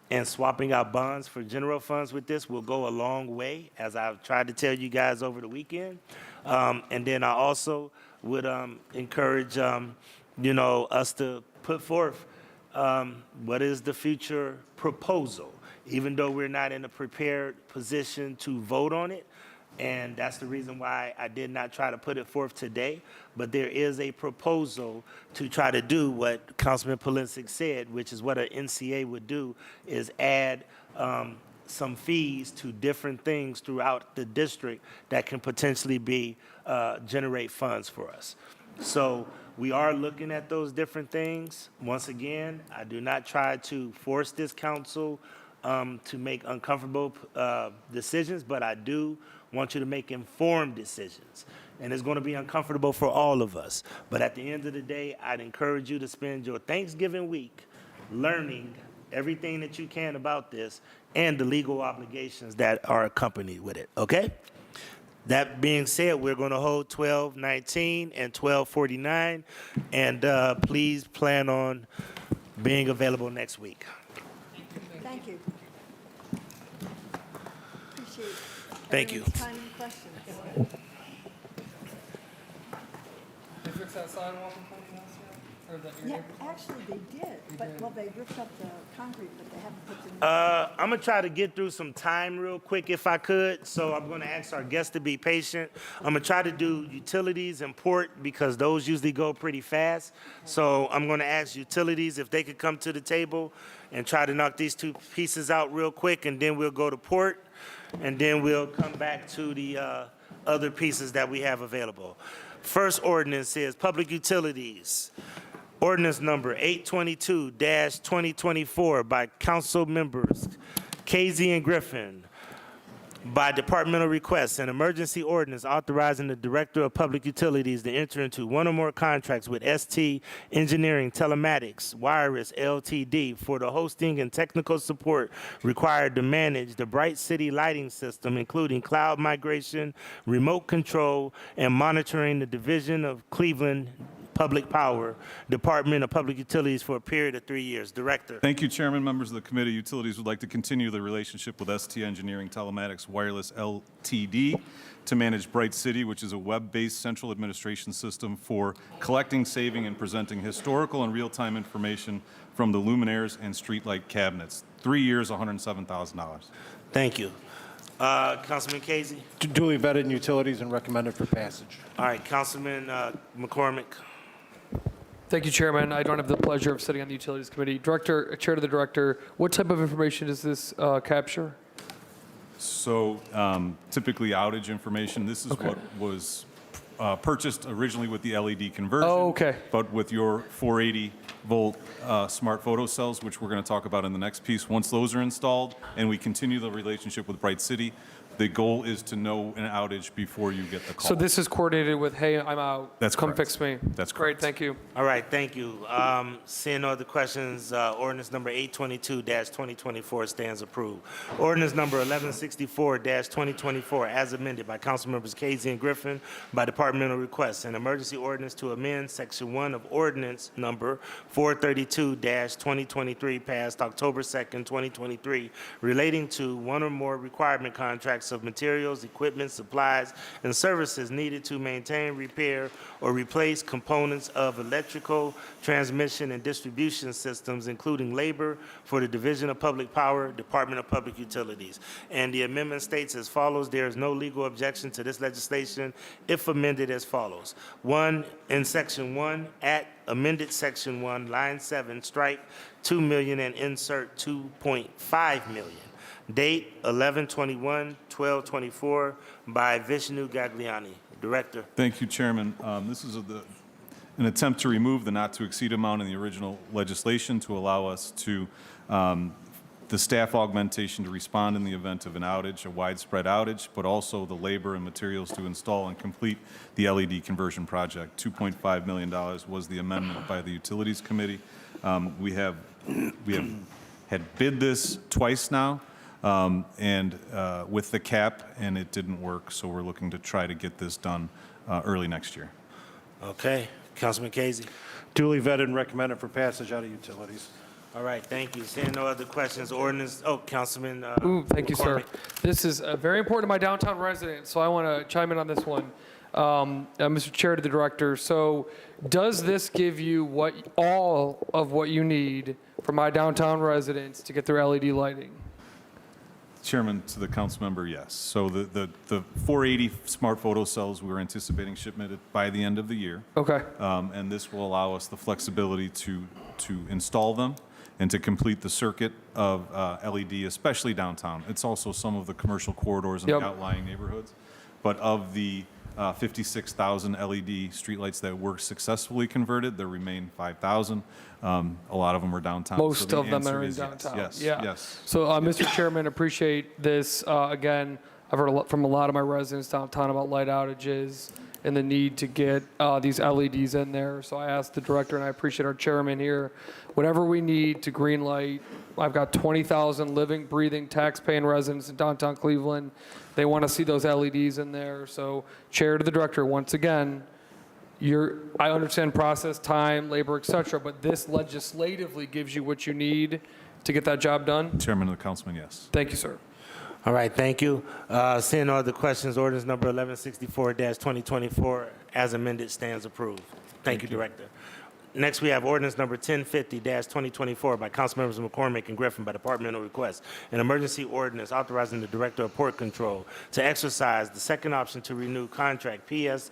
and swapping out bonds for general funds with this will go a long way, as I've tried to tell you guys over the weekend. And then I also would encourage, us to put forth what is the future proposal, even though we're not in a prepared position to vote on it. And that's the reason why I did not try to put it forth today. But there is a proposal to try to do what Councilman Polinsik said, which is what an NCA would do, is add some fees to different things throughout the district that can potentially be generate funds for us. So we are looking at those different things. Once again, I do not try to force this council to make uncomfortable decisions, but I do want you to make informed decisions. And it's going to be uncomfortable for all of us. But at the end of the day, I'd encourage you to spend your Thanksgiving week learning everything that you can about this and the legal obligations that are accompanied with it, okay? That being said, we're going to hold 12:19 and 12:49, and please plan on being available next week. Thank you. Appreciate Thank you. everyone's time and questions. They fix that sidewalk in front of your house yet? Or that your Yeah, neighbors? actually, they did, but, well, they ripped up the concrete, but they haven't put the new. I'm gonna try to get through some time real quick if I could, so I'm gonna ask our guests to be patient. I'm gonna try to do utilities and port because those usually go pretty fast. So I'm gonna ask utilities if they could come to the table and try to knock these two pieces out real quick, and then we'll go to port, and then we'll come back to the other pieces that we have available. First ordinance is public utilities. Ordinance number 822-2024 by council members Casey and Griffin. By departmental request, an emergency ordinance authorizing the Director of Public Utilities to enter into one or more contracts with ST Engineering Telematics Wireless LTD for the hosting and technical support required to manage the Bright City lighting system, including cloud migration, remote control, and monitoring the Division of Cleveland Public Power, Department of Public Utilities for a period of 3 years. Director. Thank you, Chairman. Members of the committee, Utilities would like to continue the relationship with ST Engineering Telematics Wireless LTD to manage Bright City, which is a web-based central administration system for collecting, saving, and presenting historical and real-time information from the luminaires and streetlight cabinets. 3 years, $107,000. Thank you. Councilman Casey. Duly vetted in utilities and recommended for passage. All right, Councilman McCormick. Thank you, Chairman. I don't have the pleasure of sitting on the Utilities Committee. Director, Chair to the Director, what type of information does this capture? So typically outage information. This is Okay. what was purchased originally with the LED conversion. Oh, okay. But with your 480-volt smart photo cells, which we're going to talk about in the next piece, once those are installed and we continue the relationship with Bright City, the goal is to know an outage before you get the call. So this is coordinated with, hey, I'm out. That's Come correct. fix me. That's Great, thank you. All right, thank you. Seeing no other questions, ordinance number 822-2024 stands approved. Ordinance number 1164-2024, as amended by council members Casey and Griffin by departmental request, an emergency ordinance to amend section 1 of ordinance number 432-2023 passed October 2nd, 2023, relating to one or more requirement contracts contracts of materials, equipment, supplies, and services needed to maintain, repair, or replace components of electrical transmission and distribution systems, including labor for the Division of Public Power, Department of Public Utilities. And the amendment states as follows: there is no legal objection to this legislation if amended as follows. 1, in Section 1, at amended Section 1, line 7, strike 2 million and insert 2.5 million. Date 11/21/12/24 by Vishnu Gagliani. Director. Thank you, Chairman. This is an attempt to remove the not-to-exceed amount in the original legislation to allow us to the staff augmentation to respond in the event of an outage, a widespread outage, but also the labor and materials to install and complete the LED conversion project. $2.5 million was the amendment by the Utilities Committee. We have had bid this twice now, and with the cap, and it didn't work, so we're looking to try to get this done early next year. Okay. Councilman Casey. Duly vetted and recommended for passage out of utilities. All right, thank you. Seeing no other questions, ordinance, Councilman. Thank you, sir. McCormick. This is very important to my downtown residents, so I want to chime in on this one. Mr. Chair, to the director, so does this give you all of what you need for my downtown residents to get their LED lighting? Chairman, to the council member, yes. So the 480 smart photo cells, we're anticipating shipment by the end of the year. Okay. And this will allow us the flexibility to install them and to complete the circuit of LED, especially downtown. It's also some of the commercial corridors and the outlying neighborhoods. But of the 56,000 LED streetlights that were successfully converted, there remain 5,000. A lot of them are downtown. Most so of them are in is downtown. Yes, Yeah. yes. So, Mr. Chairman, appreciate this. Again, I've heard from a lot of my residents downtown about light outages and the need to get these LEDs in there. So I asked the director, and I appreciate our chairman here, whatever we need to green light. I've got 20,000 living, breathing, tax-paying residents in downtown Cleveland. They want to see those LEDs in there. So, Chair to the director, once again, I understand process, time, labor, et cetera, but this legislatively gives you what you need to get that job done? Chairman of the councilman, yes. Thank you, sir. All right, thank you. Seeing no other questions, ordinance number 1164-2024 as amended stands approved. Thank you, Director. Next, we have ordinance number 1050-2024 by Councilmembers McCormick and Griffin by departmental request. An emergency ordinance authorizing the Director of Port Control to exercise the second option to renew contract PS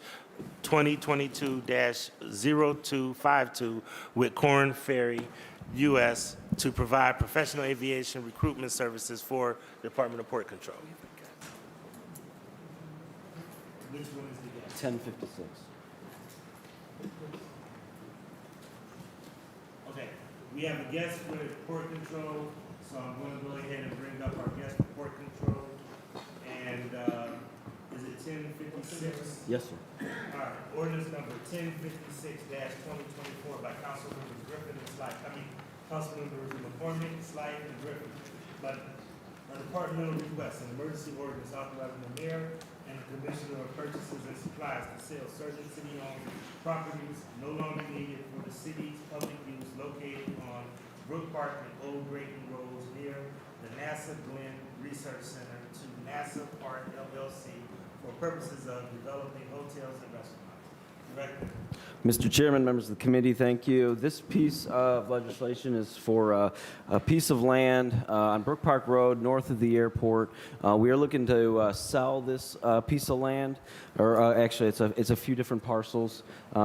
2022-0252 with Corn Ferry U.S. to provide professional aviation recruitment services for the Department of Port Control. Which one is the guest? 1056. Okay, we have a guest with Port Control, so I'm going to go ahead and bring up our guest with Port Control. And is it 1056? Yes, sir. All right, ordinance number 1056-2024 by Councilmembers Griffin and Slide. Councilmembers McCormick, Slide, and Griffin. But a departmental request, an emergency ordinance authorizing the mayor and the commissioner of purchases and supplies to sell certain city-owned properties no longer needed for the city's public use located on Brook Park and Old Grayton Roads near the NASA Glenn Research Center to NASA Park LLC for purposes of developing hotels and restaurants. Director. Mr. Chairman, members of the committee, thank you. This piece of legislation is for a piece of land on Brook Park Road, north of the airport. We are looking to sell this piece of land, or actually, it's a few different parcels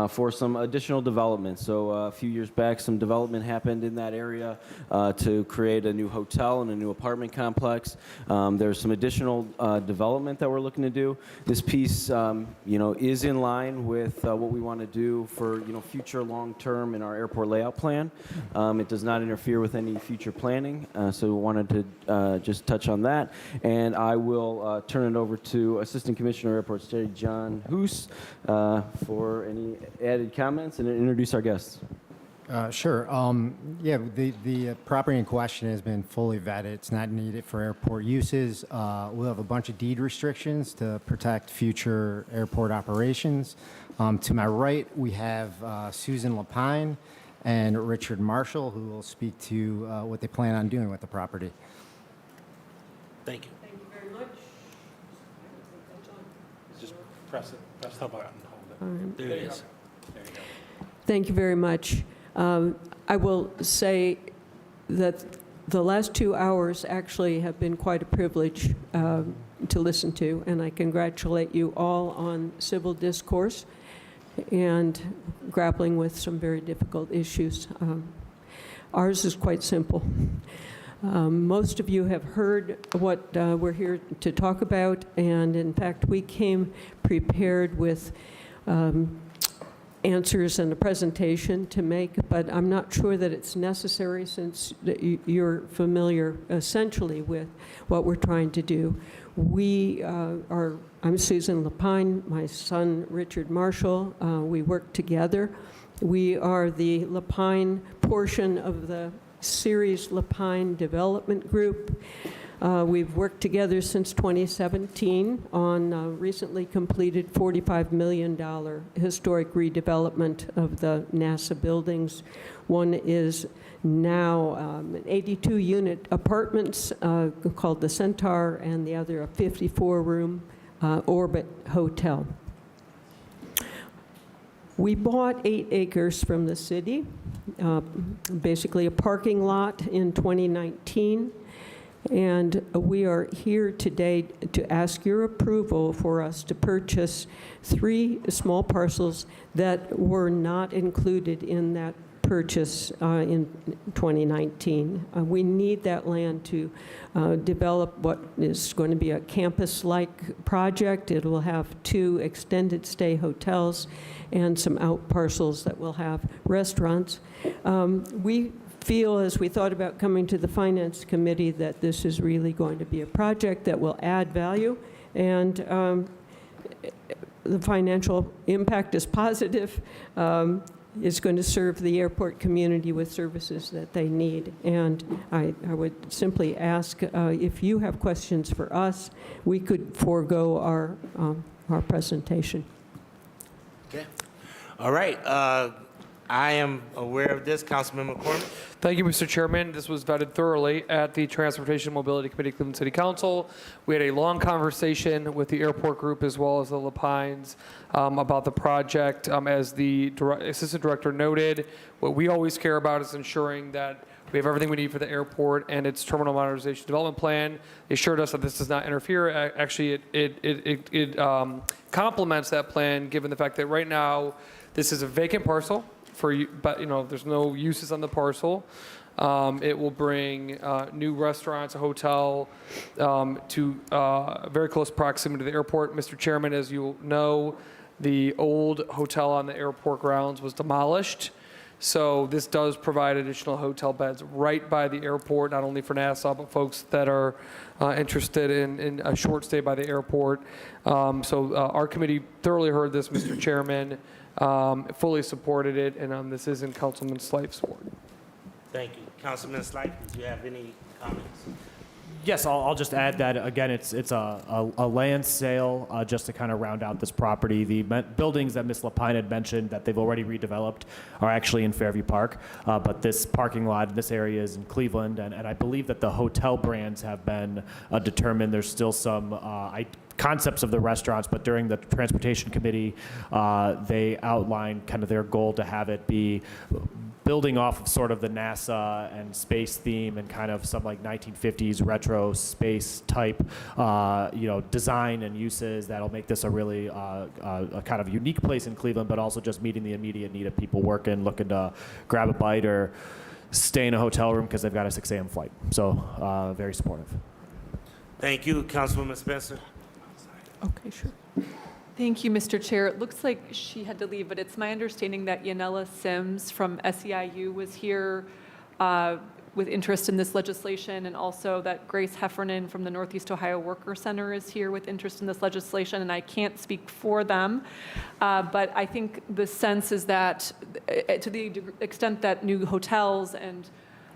for some additional development. So a few years back, some development happened in that area to create a new hotel and a new apartment complex. There's some additional development that we're looking to do. This piece, is in line with what we want to do for future long-term in our airport layout plan. It does not interfere with any future planning, so we wanted to just touch on that. And I will turn it over to Assistant Commissioner of Airports, Jerry John Hoos, for any added comments and introduce our guests. Sure. The property in question has been fully vetted. It's not needed for airport uses. We'll have a bunch of deed restrictions to protect future airport operations. To my right, we have Susan Lapine and Richard Marshall, who will speak to what they plan on doing with the property. Thank you. Thank you very much. Press it. Press the button. Hold it. There it is. Thank you very much. I will say that the last 2 hours actually have been quite a privilege to listen to, and I congratulate you all on civil discourse and grappling with some very difficult issues. Ours is quite simple. Most of you have heard what we're here to talk about, and in fact, we came prepared with answers and a presentation to make, but I'm not sure that it's necessary since you're familiar essentially with what we're trying to do. I'm Susan Lapine, my son Richard Marshall. We work together. We are the Lapine portion of the Series Lapine Development Group. We've worked together since 2017 on a recently completed $45 million historic redevelopment of the NASA buildings. One is now an 82-unit apartments called the Centaur, and the other a 54-room Orbit Hotel. We bought 8 acres from the city, basically a parking lot in 2019. And we are here today to ask your approval for us to purchase 3 small parcels that were not included in that purchase in 2019. We need that land to develop what is going to be a campus-like project. It will have 2 extended stay hotels and some out parcels that will have restaurants. We feel, as we thought about coming to the Finance Committee, that this is really going to be a project that will add value, and the financial impact is positive. It's going to serve the airport community with services that they need. And I would simply ask if you have questions for us, we could forego our presentation. Okay. All right. I am aware of this. Councilman McCormick. Thank you, Mr. Chairman. This was vetted thoroughly at the Transportation Mobility Committee, Cleveland City Council. We had a long conversation with the airport group as well as the Lapines about the project. As the assistant director noted, what we always care about is ensuring that we have everything we need for the airport and its terminal modernization development plan. They assured us that this does not interfere. Actually, it complements that plan, given the fact that right now this is a vacant parcel. But there's no uses on the parcel. It will bring new restaurants, a hotel to very close proximity to the airport. Mr. Chairman, as you know, the old hotel on the airport grounds was demolished. So this does provide additional hotel beds right by the airport, not only for Nassau, but folks that are interested in a short stay by the airport. So our committee thoroughly heard this, Mr. Chairman. Fully supported it, and this is in Councilman Slife's ward. Thank you. Councilman Slife, do you have any comments? Yes, I'll just add that, again, it's a land sale just to kind of round out this property. The buildings that Ms. Lapine had mentioned that they've already redeveloped are actually in Fairview Park, but this parking lot, this area is in Cleveland, and I believe that the hotel brands have been determined. There's still some concepts of the restaurants, but during the Transportation Committee, they outlined kind of their goal to have it be building off of sort of the NASA and space theme and kind of some like 1950s retro space type, design and uses that'll make this a really a kind of unique place in Cleveland, but also just meeting the immediate need of people working, looking to grab a bite or stay in a hotel room because they've got a 6 a.m. flight. So very supportive. Thank you. Councilwoman Spencer. Okay, sure. Thank you, Mr. Chair. It looks like she had to leave, but it's my understanding that Yanela Sims from SEIU was here with interest in this legislation, and also that Grace Heffernan from the Northeast Ohio Worker Center is here with interest in this legislation, and I can't speak for them, but I think the sense is that to the extent that new hotels and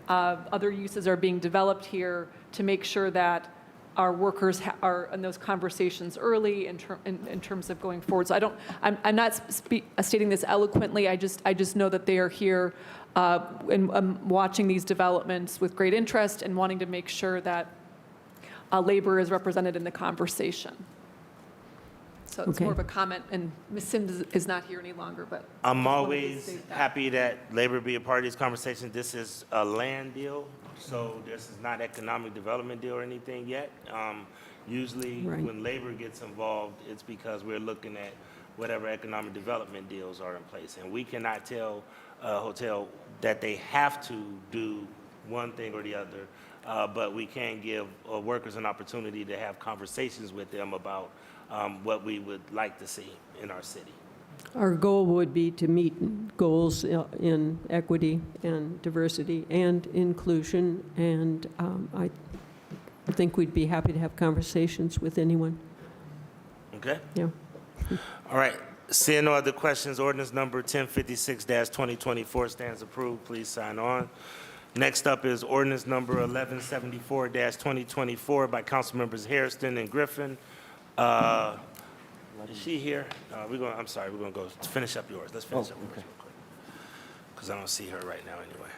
other uses are being developed here, to make sure that our workers are in those conversations early in terms of going forward. So I'm not stating this eloquently. I just know that they are here and watching these developments with great interest and wanting to make sure that labor is represented in the conversation. So it's Okay. more of a comment, and Ms. Sims is not here any longer, but. I'm just wanted to always state that. happy that labor be a part of these conversations. This is a land deal, so this is not economic development deal or anything yet. Usually, Right. when labor gets involved, it's because we're looking at whatever economic development deals are in place. And we cannot tell a hotel that they have to do one thing or the other, but we can give workers an opportunity to have conversations with them about what we would like to see in our city. Our goal would be to meet goals in equity and diversity and inclusion, and I think we'd be happy to have conversations with anyone. Okay? Yeah. All right. Seeing no other questions, ordinance number 1056-2024 stands approved. Please sign on. Next up is ordinance number 1174-2024 by council members Hairston and Griffin. Is she here? I'm sorry, we're going to go finish up yours. Let's finish up yours real quick, because I don't see her right now anyway.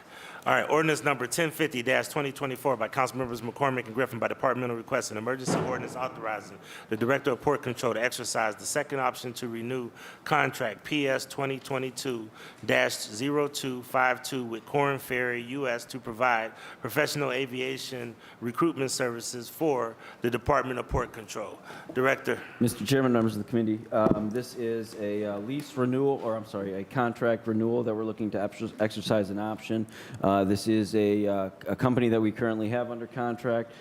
All right, ordinance number 1050-2024 by council members McCormick and Griffin by departmental request, an emergency ordinance authorizing the Director of Port Control to exercise the second option to renew contract PS 2022-0252 with Corn Ferry U.S. to provide professional aviation recruitment services for the Department of Port Control. Director. Mr. Chairman, members of the committee, this is a lease renewal, or I'm sorry, a contract renewal that we're looking to exercise an option. This is a company that we currently have under contract.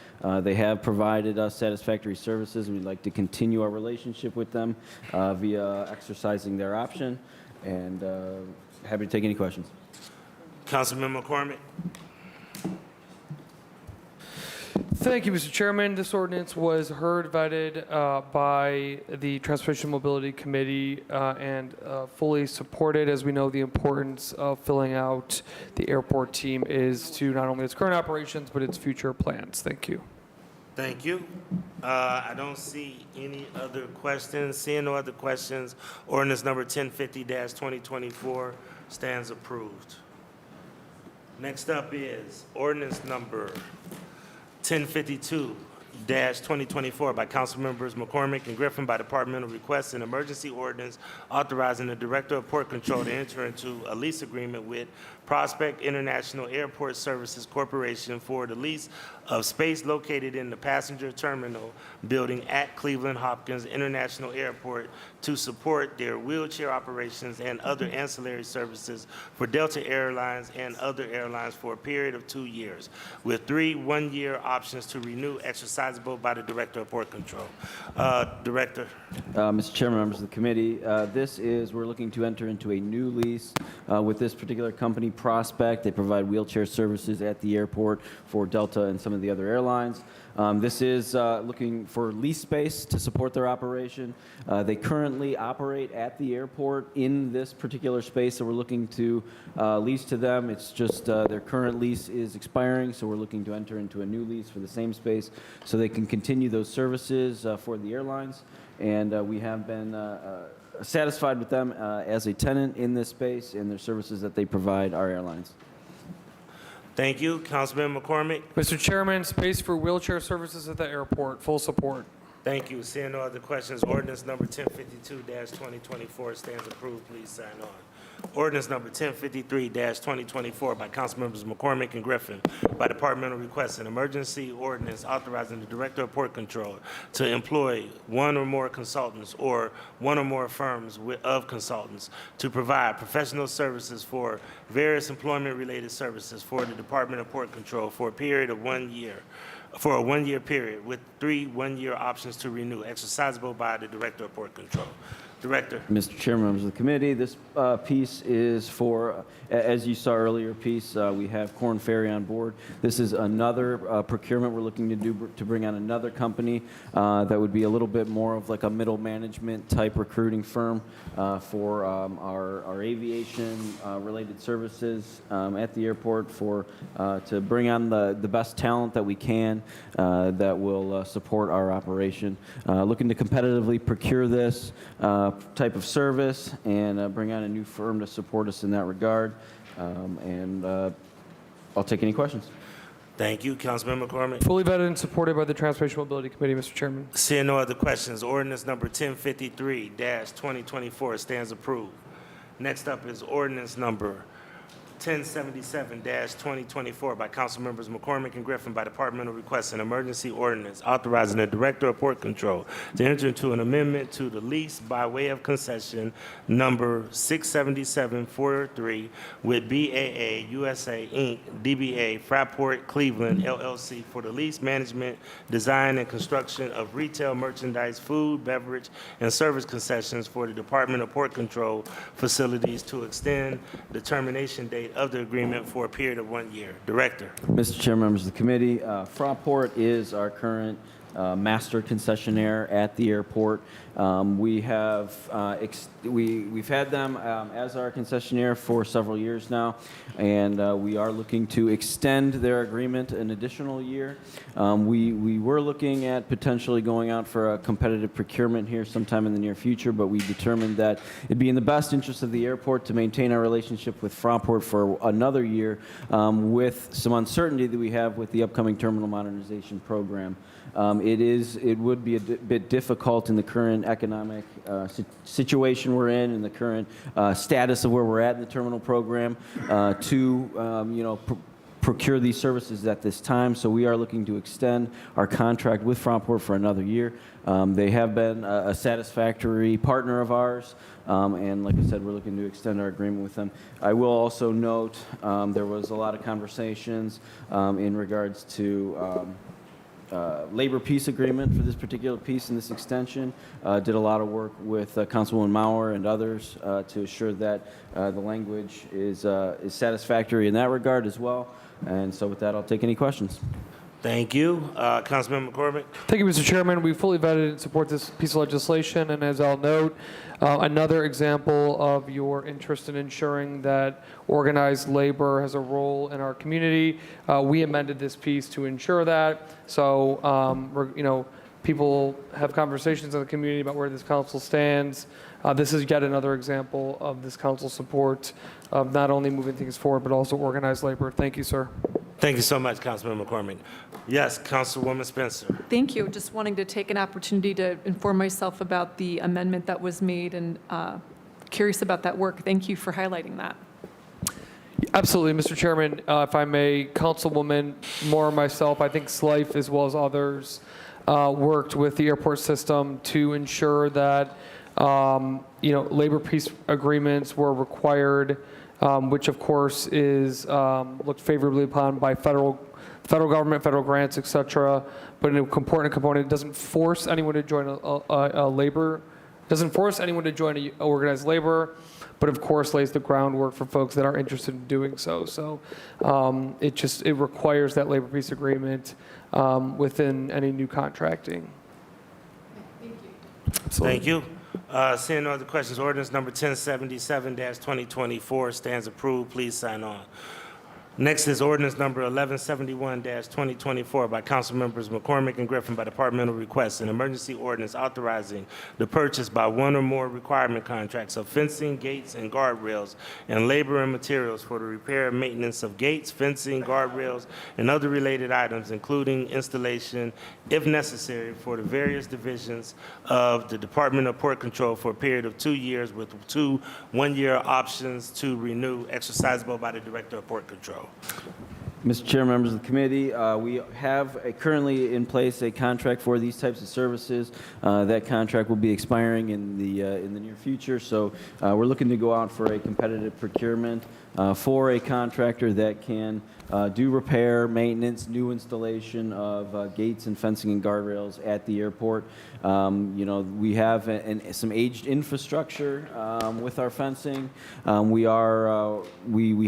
They have provided us satisfactory services, and we'd like to continue our relationship with them via exercising their option. And happy to take any questions. Councilman McCormick. Thank you, Mr. Chairman. This ordinance was heard, vetted by the Transportation Mobility Committee and fully supported. As we know, the importance of filling out the airport team is to not only its current operations, but its future plans. Thank you. Thank you. I don't see any other questions. Seeing no other questions, ordinance number 1050-2024 stands approved. Next up is ordinance number 1052-2024 by council members McCormick and Griffin by departmental request, an emergency ordinance authorizing the Director of Port Control to enter into a lease agreement with Prospect International Airport Services Corporation for the lease of space located in the passenger terminal building at Cleveland Hopkins International Airport to support their wheelchair operations and other ancillary services for Delta Airlines and other airlines for a period of 2 years, with 3 one-year options to renew exercisable by the Director of Port Control. Director. Mr. Chairman, members of the committee, we're looking to enter into a new lease with this particular company, Prospect. They provide wheelchair services at the airport for Delta and some of the other airlines. This is looking for lease space to support their operation. They currently operate at the airport in this particular space, so we're looking to lease to them. It's just their current lease is expiring, so we're looking to enter into a new lease for the same space so they can continue those services for the airlines. And we have been satisfied with them as a tenant in this space and their services that they provide our airlines. Thank you. Councilman McCormick. Mr. Chairman, space for wheelchair services at the airport, full support. Thank you. Seeing no other questions, ordinance number 1052-2024 stands approved. Please sign on. Ordinance number 1053-2024 by councilmembers McCormick and Griffin by departmental request, an emergency ordinance authorizing the Director of Port Control to employ one or more consultants or one or more firms of consultants to provide professional services for various employment-related services for the Department of Port Control for a period of 1 year. For a 1-year period with 3 one-year options to renew, exercisable by the Director of Port Control. Director. Mr. Chairman, members of the committee, this piece is for, as you saw earlier, we have Corn Ferry on board. This is another procurement we're looking to do to bring on another company that would be a little bit more of like a middle management type recruiting firm for our aviation related services at the airport to bring on the best talent that we can that will support our operation. Looking to competitively procure this type of service and bring on a new firm to support us in that regard. I'll take any questions. Thank you. Councilman McCormick. Fully vetted and supported by the Transportation Mobility Committee, Mr. Chairman. Seeing no other questions, ordinance number 1053-2024 stands approved. Next up is ordinance number 1077-2024 by Council Members McCormick and Griffin by departmental request, an emergency ordinance authorizing the Director of Port Control to enter into an amendment to the lease by way of concession number 67743 with BAA USA Inc., DBA Fraport Cleveland LLC for the lease management, design, and construction of retail merchandise, food, beverage, and service concessions for the Department of Port Control facilities to extend the termination date of the agreement for a period of 1 year. Director. Mr. Chair, members of the committee, Fraport is our current master concessionaire at the airport. We've had them as our concessionaire for several years now, and we are looking to extend their agreement an additional year. We were looking at potentially going out for a competitive procurement here sometime in the near future, but we determined that it'd be in the best interest of the airport to maintain our relationship with Fraport for another year with some uncertainty that we have with the upcoming terminal modernization program. It would be a bit difficult in the current economic situation we're in, and the current status of where we're at in the terminal program, to procure these services at this time. So we are looking to extend our contract with Fraport for another year. They have been a satisfactory partner of ours, and like I said, we're looking to extend our agreement with them. I will also note there was a lot of conversations in regards to labor peace agreement for this particular piece and this extension. Did a lot of work with Councilwoman Mauer and others to assure that the language is satisfactory in that regard as well. And so with that, I'll take any questions. Thank you. Councilman McCormick. Thank you, Mr. Chairman. We fully vetted and support this piece of legislation, and as I'll note, another example of your interest in ensuring that organized labor has a role in our community. We amended this piece to ensure that. So, people have conversations in the community about where this council stands. This is yet another example of this council support of not only moving things forward, but also organized labor. Thank you, sir. Thank you so much, Councilman McCormick. Yes, Councilwoman Spencer. Thank you. Just wanting to take an opportunity to inform myself about the amendment that was made, and curious about that work. Thank you for highlighting that. Absolutely, Mr. Chairman. If I may, Councilwoman Moore and myself, I think SLIFE as well as others worked with the airport system to ensure that labor peace agreements were required, which of course is looked favorably upon by federal government, federal grants, et cetera. But an important component, it doesn't force anyone to join doesn't force anyone to join organized labor, but of course lays the groundwork for folks that are interested in doing so. So it requires that labor peace agreement within any new contracting. Thank you. Absolutely. Thank you. Seeing no other questions, ordinance number 1077-2024 stands approved. Please sign on. Next is ordinance number 1171-2024 by Council Members McCormick and Griffin by departmental request, an emergency ordinance authorizing the purchase by one or more requirement contracts of fencing, gates, and guardrails, and labor and materials for the repair and maintenance of gates, fencing, guardrails, and other related items, including installation, if necessary, for the various divisions of the Department of Port Control for a period of 2 years with 2 one-year options to renew, exercisable by the Director of Port Control. Mr. Chair, members of the committee, we have currently in place a contract for these types of services. That contract will be expiring in the near future, so we're looking to go out for a competitive procurement for a contractor that can do repair, maintenance, new installation of gates and fencing and guardrails at the airport. We have some aged infrastructure with our fencing. We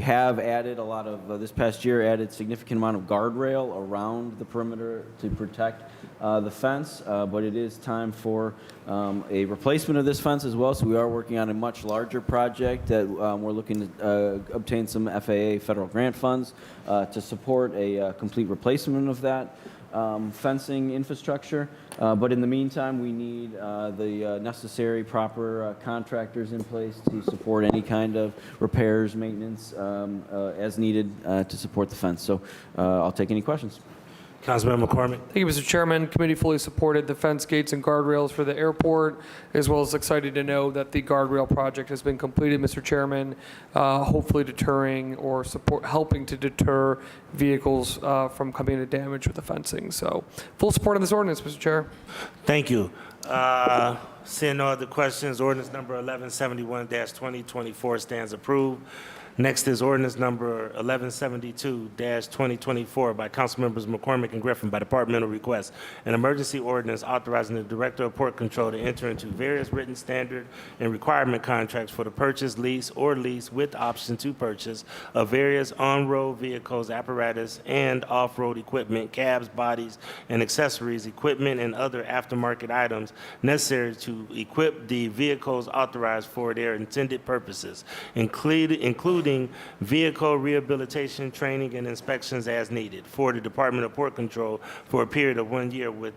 have added a lot of this past year added significant amount of guardrail around the perimeter to protect the fence, but it is time for a replacement of this fence as well. So we are working on a much larger project that we're looking to obtain some FAA federal grant funds to support a complete replacement of that fencing infrastructure. But in the meantime, we need the necessary proper contractors in place to support any kind of repairs, maintenance as needed to support the fence. So I'll take any questions. Councilman McCormick. Thank you, Mr. Chairman. Committee fully supported the fence gates and guardrails for the airport, as well as excited to know that the guardrail project has been completed, Mr. Chairman, hopefully deterring or helping to deter vehicles from coming into damage with the fencing. So full support on this ordinance, Mr. Chair. Thank you. Seeing no other questions, ordinance number 1171-2024 stands approved. Next is ordinance number 1172-2024 by Council Members McCormick and Griffin by departmental request. An emergency ordinance authorizing the Director of Port Control to enter into various written standard and requirement contracts for the purchase, lease, or lease with option to purchase of various on-road vehicles, apparatus, and off-road equipment, cabs, bodies, and accessories, equipment, and other aftermarket items necessary to equip the vehicles authorized for their intended purposes, including vehicle rehabilitation, training, and inspections as needed for the Department of Port Control for a period of 1 year with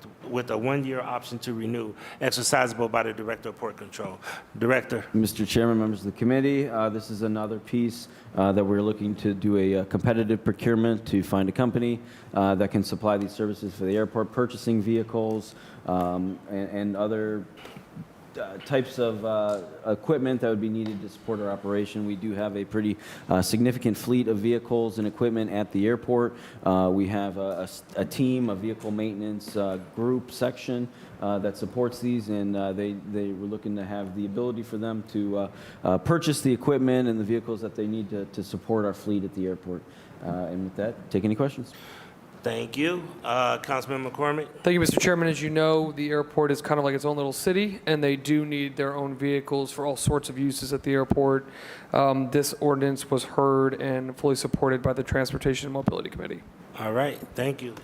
a 1-year option to renew, exercisable by the Director of Port Control. Director. Mr. Chairman, members of the committee, this is another piece that we're looking to do a competitive procurement to find a company that can supply these services for the airport, purchasing vehicles and other types of equipment that would be needed to support our operation. We do have a pretty significant fleet of vehicles and equipment at the airport. We have a team, a vehicle maintenance group section that supports these, and they were looking to have the ability for them to purchase the equipment and the vehicles that they need to support our fleet at the airport. And with that, take any questions. Thank you. Councilman McCormick. Thank you, Mr. Chairman. As you know, the airport is kind of like its own little city, and they do need their own vehicles for all sorts of uses at the airport. This ordinance was heard and fully supported by the Transportation and Mobility Committee. All right, thank you.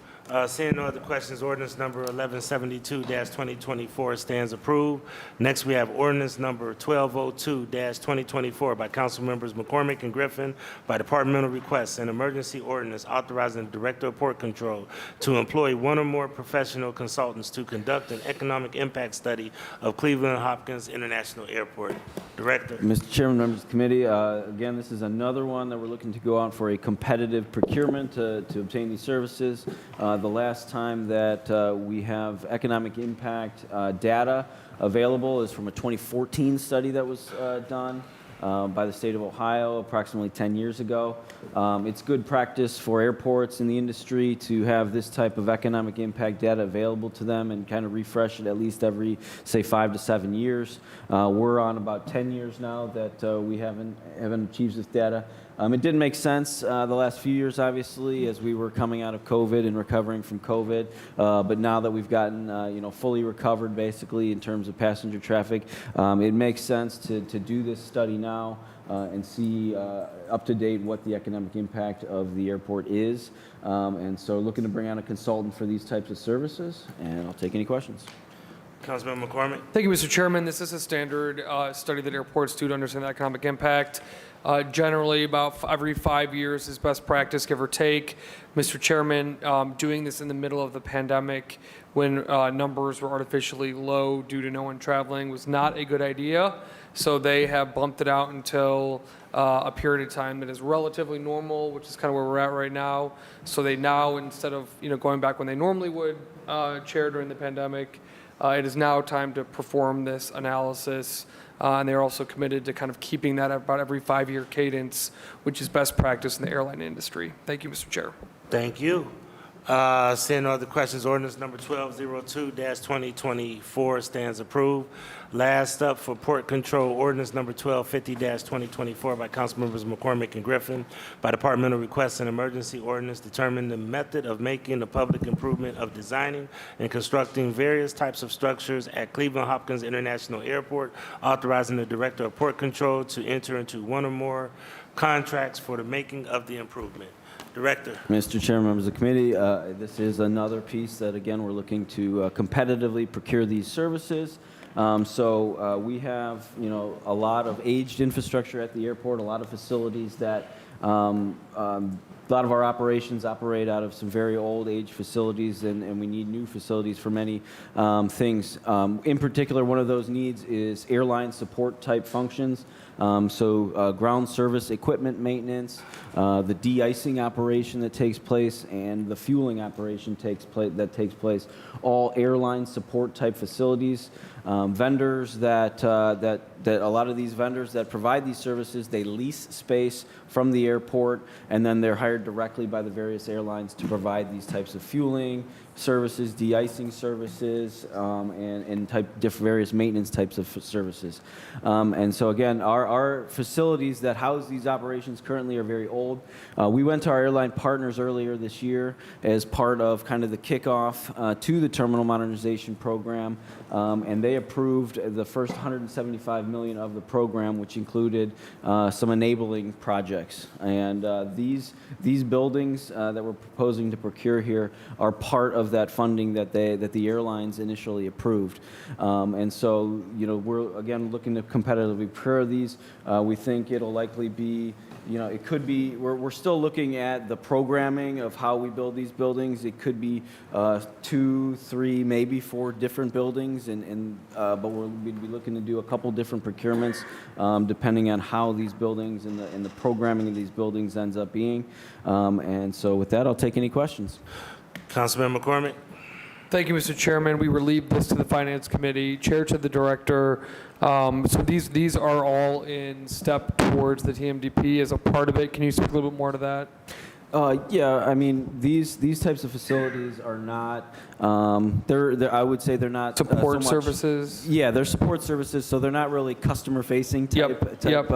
Seeing no other questions, ordinance number 1172-2024 stands approved. Next, we have ordinance number 1202-2024 by Council Members McCormick and Griffin by departmental request, an emergency ordinance authorizing the Director of Port Control to employ one or more professional consultants to conduct an economic impact study of Cleveland Hopkins International Airport. Director. Mr. Chairman, members of the committee, again, this is another one that we're looking to go out for a competitive procurement to obtain these services. The last time that we have economic impact data available is from a 2014 study that was done by the state of Ohio approximately 10 years ago. It's good practice for airports in the industry to have this type of economic impact data available to them and kind of refresh it at least every, say, 5 to 7 years. We're on about 10 years now that we haven't achieved this data. It didn't make sense the last few years, obviously, as we were coming out of COVID and recovering from COVID. But now that we've gotten, fully recovered, basically, in terms of passenger traffic, it makes sense to do this study now and see up to date what the economic impact of the airport is. And so looking to bring on a consultant for these types of services, and I'll take any questions. Councilman McCormick. Thank you, Mr. Chairman. This is a standard study that airports do to understand the economic impact. Generally, about every 5 years is best practice, give or take. Mr. Chairman, doing this in the middle of the pandemic when numbers were artificially low due to no one traveling was not a good idea. So they have bumped it out until a period of time that is relatively normal, which is kind of where we're at right now. So they now, instead of going back when they normally would chair during the pandemic, it is now time to perform this analysis. And they're also committed to kind of keeping that at about every 5-year cadence, which is best practice in the airline industry. Thank you, Mr. Chair. Thank you. Seeing no other questions, ordinance number 1202-2024 stands approved. Last up for Port Control, ordinance number 1250-2024 by Councilmembers McCormick and Griffin. By departmental request, an emergency ordinance determining the method of making the public improvement of designing and constructing various types of structures at Cleveland Hopkins International Airport, authorizing the Director of Port Control to enter into one or more contracts for the making of the improvement. Director. Mr. Chairman, members of the committee, this is another piece that, again, we're looking to competitively procure these services. We have, a lot of aged infrastructure at the airport, a lot of facilities that a lot of our operations operate out of some very old age facilities, and we need new facilities for many things. In particular, one of those needs is airline support type functions. Ground service equipment maintenance, the de-icing operation that takes place, and the fueling operation that takes place, all airline support type facilities. Vendors that a lot of these vendors that provide these services, they lease space from the airport, and then they're hired directly by the various airlines to provide these types of fueling services, de-icing services, and various maintenance types of services. Again, our facilities that house these operations currently are very old. We went to our airline partners earlier this year as part of kind of the kickoff to the terminal modernization program, and they approved the first $175 million of the program, which included some enabling projects. And these buildings that we're proposing to procure here are part of that funding that the airlines initially approved. We're again looking to competitively procure these. We think it'll likely be, it could be, we're still looking at the programming of how we build these buildings. It could be 2, 3, maybe 4 different buildings, but we'd be looking to do a couple different procurements depending on how these buildings and the programming of these buildings ends up being. With that, I'll take any questions. Councilman McCormick. Thank you, Mr. Chairman. We relieved this to the Finance Committee. Chair to the Director. So these are all in step towards the TMDP as a part of it. Can you speak a little bit more to that? Yeah, I mean, these types of facilities are not, I would say they're not support so much, services? Yeah, they're support services, so they're not really customer-facing type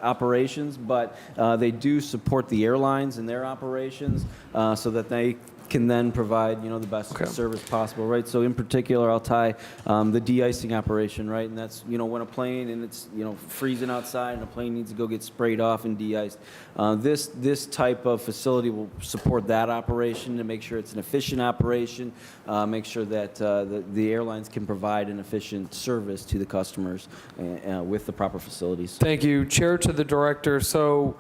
operations, but they do support the airlines and their operations so that they can then provide, the best service possible, right? So in particular, I'll tie the de-icing operation, right? And that's, when a plane and it's, freezing outside and a plane needs to go get sprayed off and de-iced. This type of facility will support that operation to make sure it's an efficient operation, make sure that the airlines can provide an efficient service to the customers with the proper facilities. Thank you. Chair to the Director. So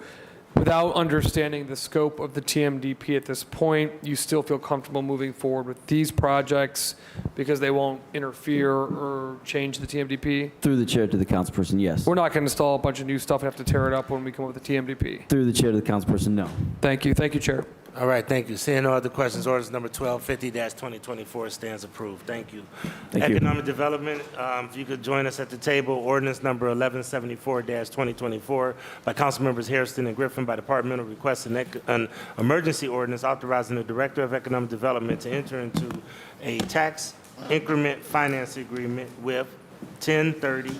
without understanding the scope of the TMDP at this point, you still feel comfortable moving forward with these projects because they won't interfere or change the TMDP? Through the chair to the councilperson, yes. We're not going to install a bunch of new stuff and have to tear it up when we come up with the TMDP? Through the chair to the councilperson, no. Thank you. Thank you, Chair. All right, thank you. Seeing no other questions, orders number 1250-2024 stands approved. Thank you. Thank you. Economic Development, if you could join us at the table, ordinance number 1174-2024 by Council Members Hairston and Griffin by departmental request, an emergency ordinance authorizing the Director of Economic Development to enter into a tax increment finance agreement with 1030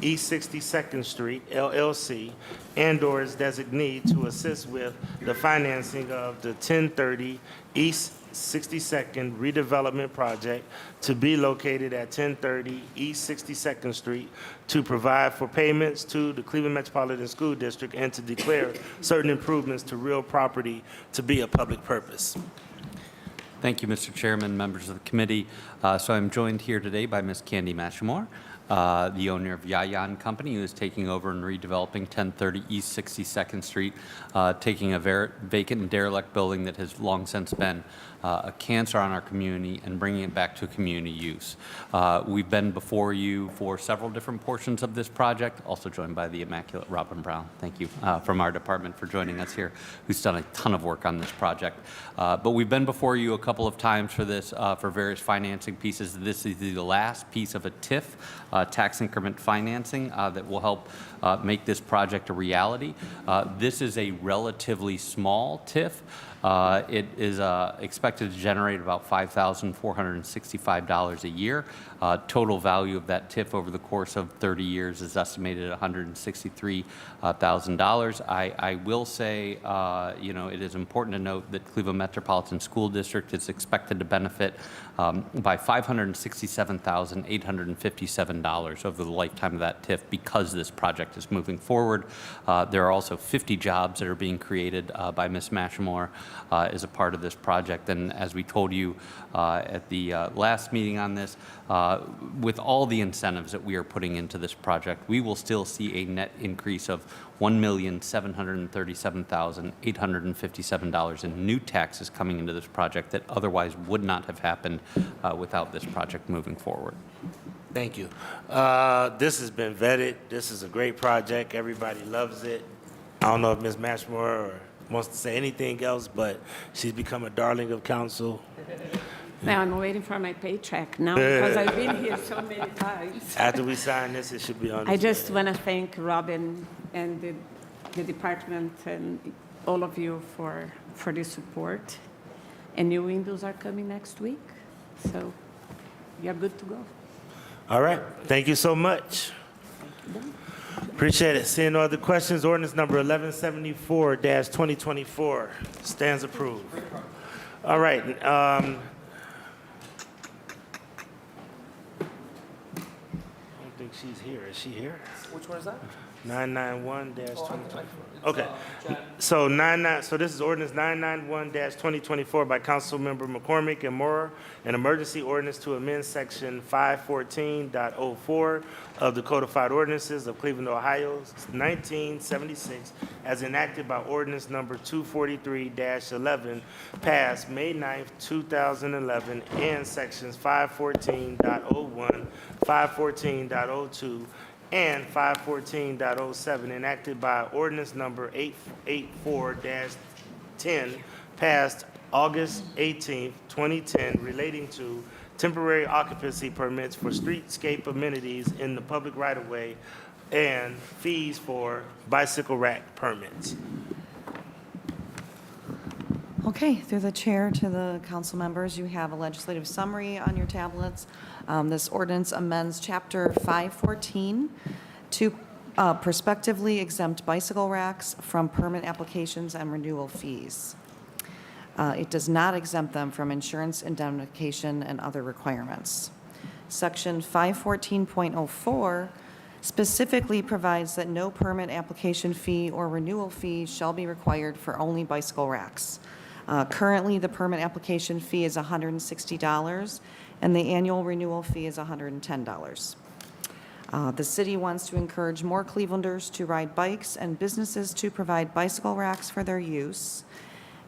East 62nd Street, LLC, and/or its designee to assist with the financing of the 1030 East 62nd redevelopment project to be located at 1030 East 62nd Street, to provide for payments to the Cleveland Metropolitan School District, and to declare certain improvements to real property to be a public purpose. Thank you, Mr. Chairman, members of the committee. So I'm joined here today by Ms. Candy Mashamore, the owner of Yayan Company, who is taking over and redeveloping 1030 East 62nd Street, taking a vacant and derelict building that has long since been a cancer on our community and bringing it back to community use. We've been before you for several different portions of this project, also joined by the Immaculate Robin Brown. Thank you from our department for joining us here, who's done a ton of work on this project. But we've been before you a couple of times for this, for various financing pieces. This is the last piece of a TIF, tax increment financing, that will help make this project a reality. This is a relatively small TIF. It is expected to generate about $5,465 a year. Total value of that TIF over the course of 30 years is estimated at $163,000. I will say, it is important to note that Cleveland Metropolitan School District is expected to benefit by $567,857 over the lifetime of that TIF because this project is moving forward. There are also 50 jobs that are being created by Ms. Mashamore is a part of this project. And as we told you at the last meeting on this, with all the incentives that we are putting into this project, we will still see a net increase of $1,737,857 in new taxes coming into this project that otherwise would not have happened without this project moving forward. Thank you. This has been vetted. This is a great project. Everybody loves it. I don't know if Ms. Mashmore wants to say anything else, but she's become a darling of council. Now I'm waiting for my paycheck now because I've been here so many times. After we sign this, it should be on. I just want to thank Robin and the department and all of you for the support. And new windows are coming next week, so you're good to go. All right. Thank you so much. Appreciate it. Seeing no other questions, ordinance number 1174-2024 stands approved. All right. I don't think she's here. Is she here? Which one is that? 991-2024. Okay. So this is ordinance 991-2024 by Councilmember McCormick and Moore, an emergency ordinance to amend section 514.04 of the Codified Ordinances of Cleveland, Ohio, 1976, as enacted by ordinance number 243-11, passed May 9th, 2011, and sections 514.01, 514.02, and 514.07, enacted by ordinance number 884-10, passed August 18, 2010, relating to temporary occupancy permits for streetscape amenities in the public right-of-way and fees for bicycle rack permits. Okay, through the chair to the council members, you have a legislative summary on your tablets. This ordinance amends Chapter 514 to prospectively exempt bicycle racks from permit applications and renewal fees. It does not exempt them from insurance indemnification and other requirements. Section 514.04 specifically provides that no permit application fee or renewal fee shall be required for only bicycle racks. Currently, the permit application fee is $160, and the annual renewal fee is $110. The city wants to encourage more Clevelanders to ride bikes and businesses to provide bicycle racks for their use.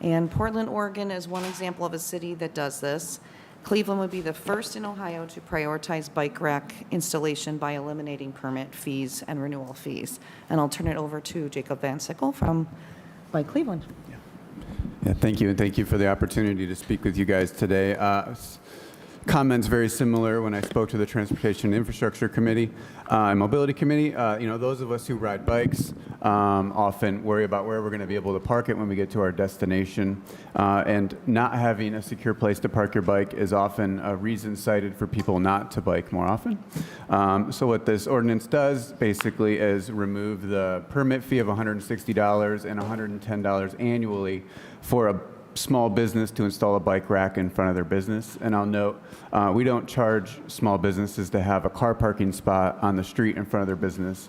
And Portland, Oregon is one example of a city that does this. Cleveland would be the first in Ohio to prioritize bike rack installation by eliminating permit fees and renewal fees. And I'll turn it over to Jacob Van Sickle from Bike Cleveland. Yeah, thank you, and thank you for the opportunity to speak with you guys today. Comments very similar when I spoke to the Transportation and Infrastructure Committee and Mobility Committee. Those of us who ride bikes often worry about where we're going to be able to park it when we get to our destination. And not having a secure place to park your bike is often a reason cited for people not to bike more often. So what this ordinance does basically is remove the permit fee of $160 and $110 annually for a small business to install a bike rack in front of their business. And I'll note, we don't charge small businesses to have a car parking spot on the street in front of their business.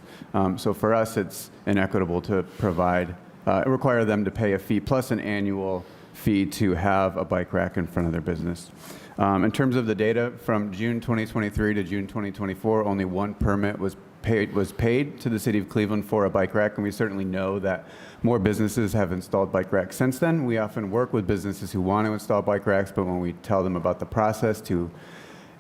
So for us, it's inequitable to require them to pay a fee plus an annual fee to have a bike rack in front of their business. In terms of the data, from June 2023 to June 2024, only one permit was paid to the city of Cleveland for a bike rack, and we certainly know that more businesses have installed bike racks since then. We often work with businesses who want to install bike racks, but when we tell them about the process to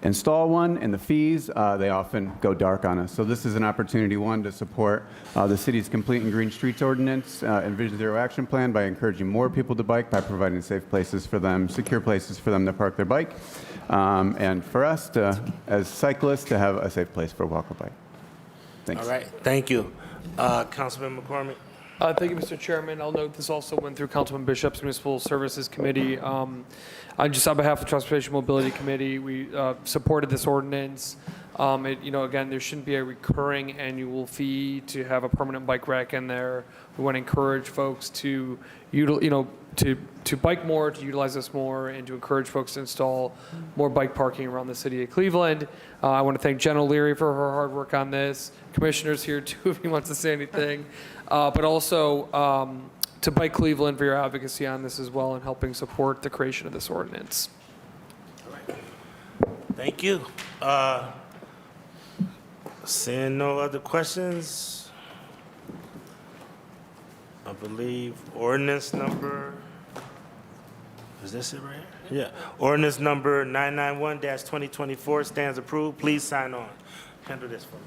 install one and the fees, they often go dark on us. So this is an opportunity, one, to support the city's Complete and Green Streets Ordinance and Vision Zero Action Plan by encouraging more people to bike, by providing safe places for them, secure places for them to park their bike, and for us, as cyclists, to have a safe place for a walk or bike. Thanks. All right. Thank you. Councilman McCormick. Thank you, Mr. Chairman. I'll note this also went through Councilman Bishop's Municipal Services Committee. Just on behalf of the Transportation Mobility Committee, we supported this ordinance. Again, there shouldn't be a recurring annual fee to have a permanent bike rack in there. We want to encourage folks to bike more, to utilize this more, and to encourage folks to install more bike parking around the city of Cleveland. I want to thank Jen O'Leary for her hard work on this. Commissioner's here too if he wants to say anything. But also Pike Cleveland for your advocacy on this as well and helping support the creation of this ordinance. Thank you. Seeing no other questions, I believe ordinance number, is this it right here? Yeah. Ordinance number 991-2024 stands approved. Please sign on. Handle this for me.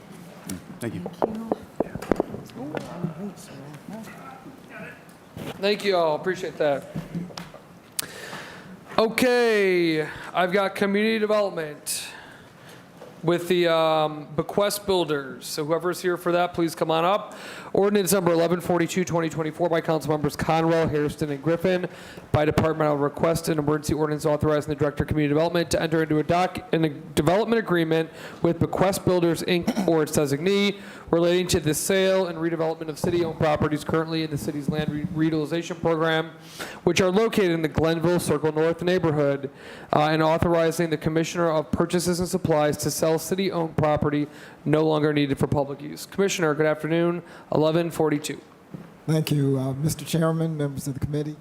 Thank you. Thank you all. Appreciate that. Okay, I've got community development with the Bequest Builders. So whoever's here for that, please come on up. Ordinance number 1142, 2024 by council members Conwell, Hairston, and Griffin. By department, I'll request an emergency ordinance authorizing the Director of Community Development to enter into a development agreement with Bequest Builders, Inc. or its designee relating to the sale and redevelopment of city-owned properties currently in the city's land reutilization program, which are located in the Glenville Circle North neighborhood, and authorizing the Commissioner of Purchases and Supplies to sell city-owned property no longer needed for public use. Commissioner, good afternoon. 1142. Thank you, Mr. Chairman, members of the committee.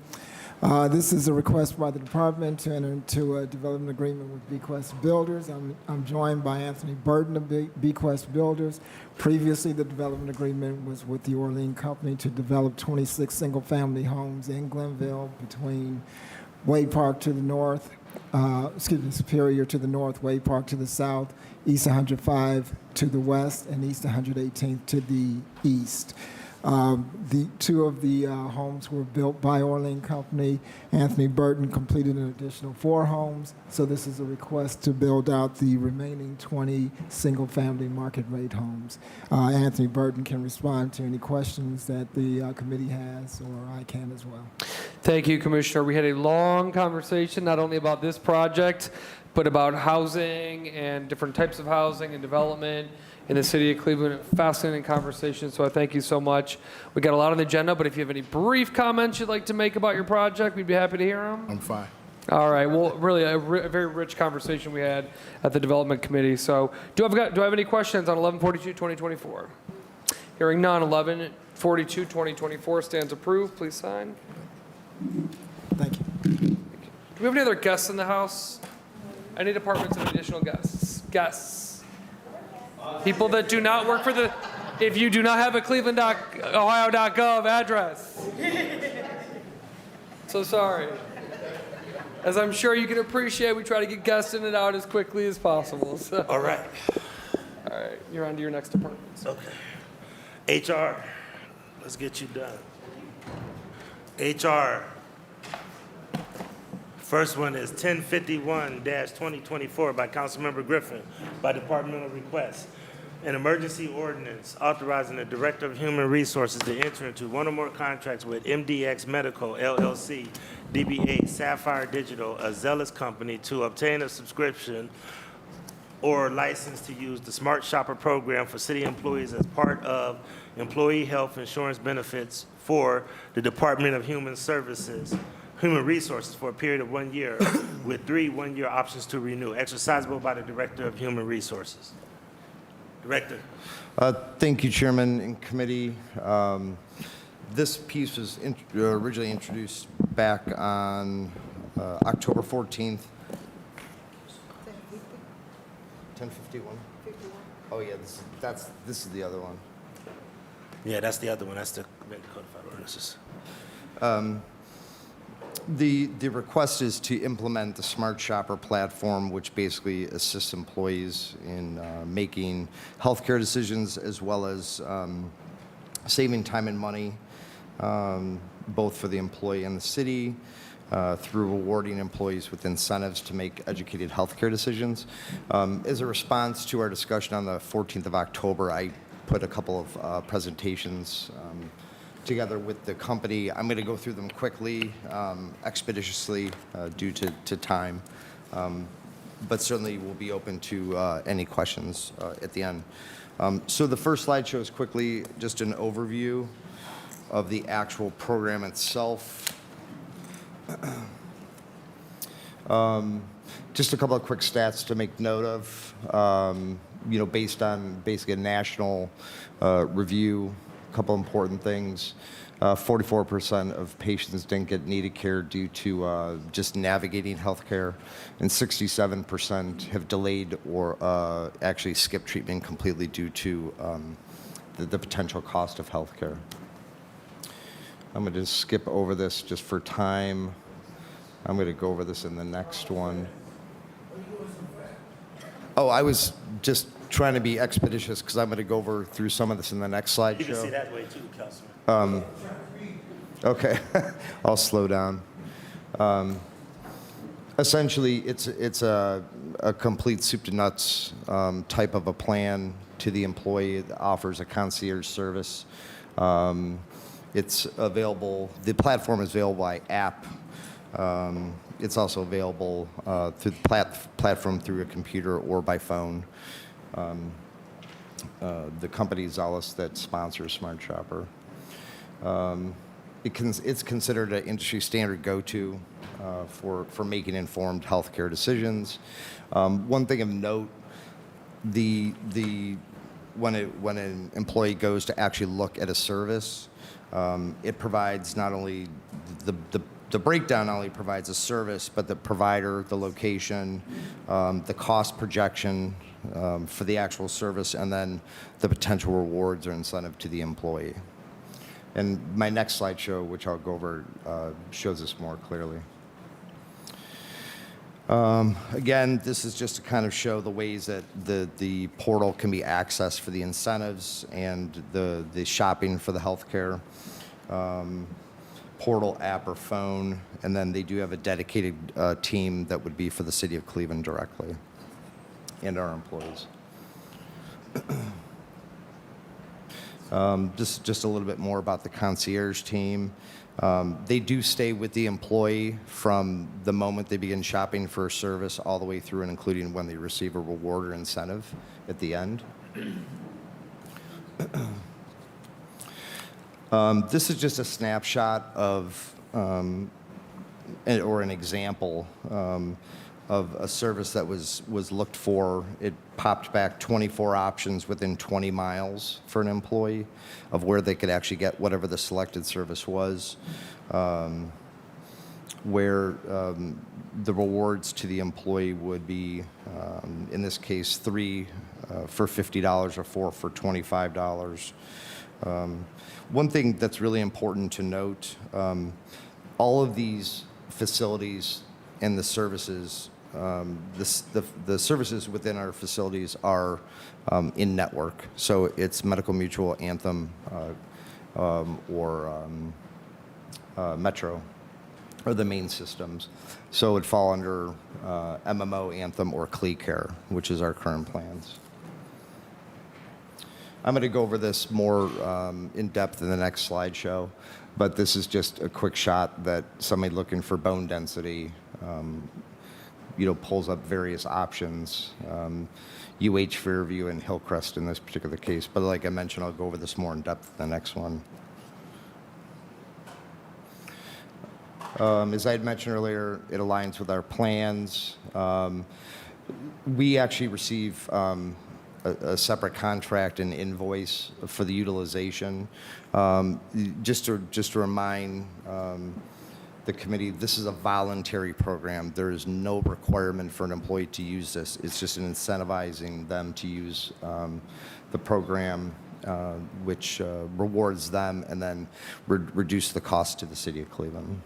This is a request by the department to enter into a development agreement with Bequest Builders. I'm joined by Anthony Burton of Bequest Builders. Previously, the development agreement was with the Orlean Company to develop 26 single-family homes in Glenville between Wade Park to the north, Superior to the north, Wade Park to the south, East 105 to the west, and East 118th to the east. The two of the homes were built by Orlean Company. Anthony Burton completed an additional 4 homes, so this is a request to build out the remaining 20 single-family market-rate homes. Anthony Burton can respond to any questions that the committee has, or I can as well. Thank you, Commissioner. We had a long conversation not only about this project, but about housing and different types of housing and development in the city of Cleveland. Fascinating conversation, so I thank you so much. We got a lot on the agenda, but if you have any brief comments you'd like to make about your project, we'd be happy to hear them. I'm fine. All right. Well, really, a very rich conversation we had at the Development Committee. So do I have any questions on 1142, 2024? Hearing none, 1142, 2024 stands approved. Please sign. Thank you. Do we have any other guests in the house? Any departments have additional guests? Guests? People that do not work for the, if you do not have a cleveland.ohio.gov address. So sorry. As I'm sure you can appreciate, we try to get guests in and out as quickly as possible. So. All right. All right, you're on to your next department. Okay. HR, let's get you done. HR. First one is 1051-2024 by Councilmember Griffin by departmental request. An emergency ordinance authorizing the Director of Human Resources to enter into one or more contracts with MDX Medical, LLC, DBA Sapphire Digital, a zealous company, to obtain a subscription or license to use the Smart Shopper program for city employees as part of employee health insurance benefits for the Department of Human Resources for a period of 1 year with 3 one-year options to renew, exercisable by the Director of Human Resources. Director. Thank you, Chairman and committee. This piece was originally introduced back on October 14th. 1051? Oh yeah, this is the other one. Yeah, that's the other one. That's the codified ordinances. The request is to implement the Smart Shopper platform, which basically assists employees in making healthcare decisions as well as saving time and money, both for the employee and the city, through rewarding employees with incentives to make educated healthcare decisions. As a response to our discussion on the 14th of October, I put a couple of presentations together with the company. I'm going to go through them quickly, expeditiously, due to time, but certainly we'll be open to any questions at the end. So the first slide shows quickly just an overview of the actual program itself. Just a couple of quick stats to make note of, based on basically a national review. Couple important things. 44% of patients didn't get needed care due to just navigating healthcare, and 67% have delayed or actually skipped treatment completely due to the potential cost of healthcare. I'm going to just skip over this just for time. I'm going to go over this in the next one. Oh, I was just trying to be expeditious because I'm going to go over through some of this in the next slideshow. You can see that way too, Councilman. Okay, I'll slow down. Essentially, it's a complete soup to nuts type of a plan to the employee that offers a concierge service. It's available, the platform is available by app. It's also available through the platform through a computer or by phone. The company Zealous that sponsors Smart Shopper. It's considered an industry standard go-to for making informed healthcare decisions. One thing of note, when an employee goes to actually look at a service, it provides not only the breakdown not only provides a service, but the provider, the location, the cost projection for the actual service, and then the potential rewards or incentive to the employee. And my next slideshow, which I'll go over, shows this more clearly. Again, this is just to kind of show the ways that the portal can be accessed for the incentives and the shopping for the healthcare. Portal, app, or phone, and then they do have a dedicated team that would be for the city of Cleveland directly and our employees. Just a little bit more about the concierge team. They do stay with the employee from the moment they begin shopping for a service all the way through and including when they receive a reward or incentive at the end. This is just a snapshot of, or an example of a service that was looked for. It popped back 24 options within 20 miles for an employee of where they could actually get whatever the selected service was, where the rewards to the employee would be, in this case, 3 for $50 or 4 for $25. One thing that's really important to note, all of these facilities and the services, the services within our facilities are in network. So it's Medical Mutual, Anthem, or Metro are the main systems. So it would fall under MMO, Anthem, or CleCare, which is our current plans. I'm going to go over this more in depth in the next slideshow, but this is just a quick shot that somebody looking for bone density, pulls up various options, UH Fairview and Hillcrest in this particular case. But like I mentioned, I'll go over this more in depth in the next one. As I had mentioned earlier, it aligns with our plans. We actually receive a separate contract and invoice for the utilization. Just to remind the committee, this is a voluntary program. There is no requirement for an employee to use this. It's just incentivizing them to use the program, which rewards them and then reduce the cost to the city of Cleveland.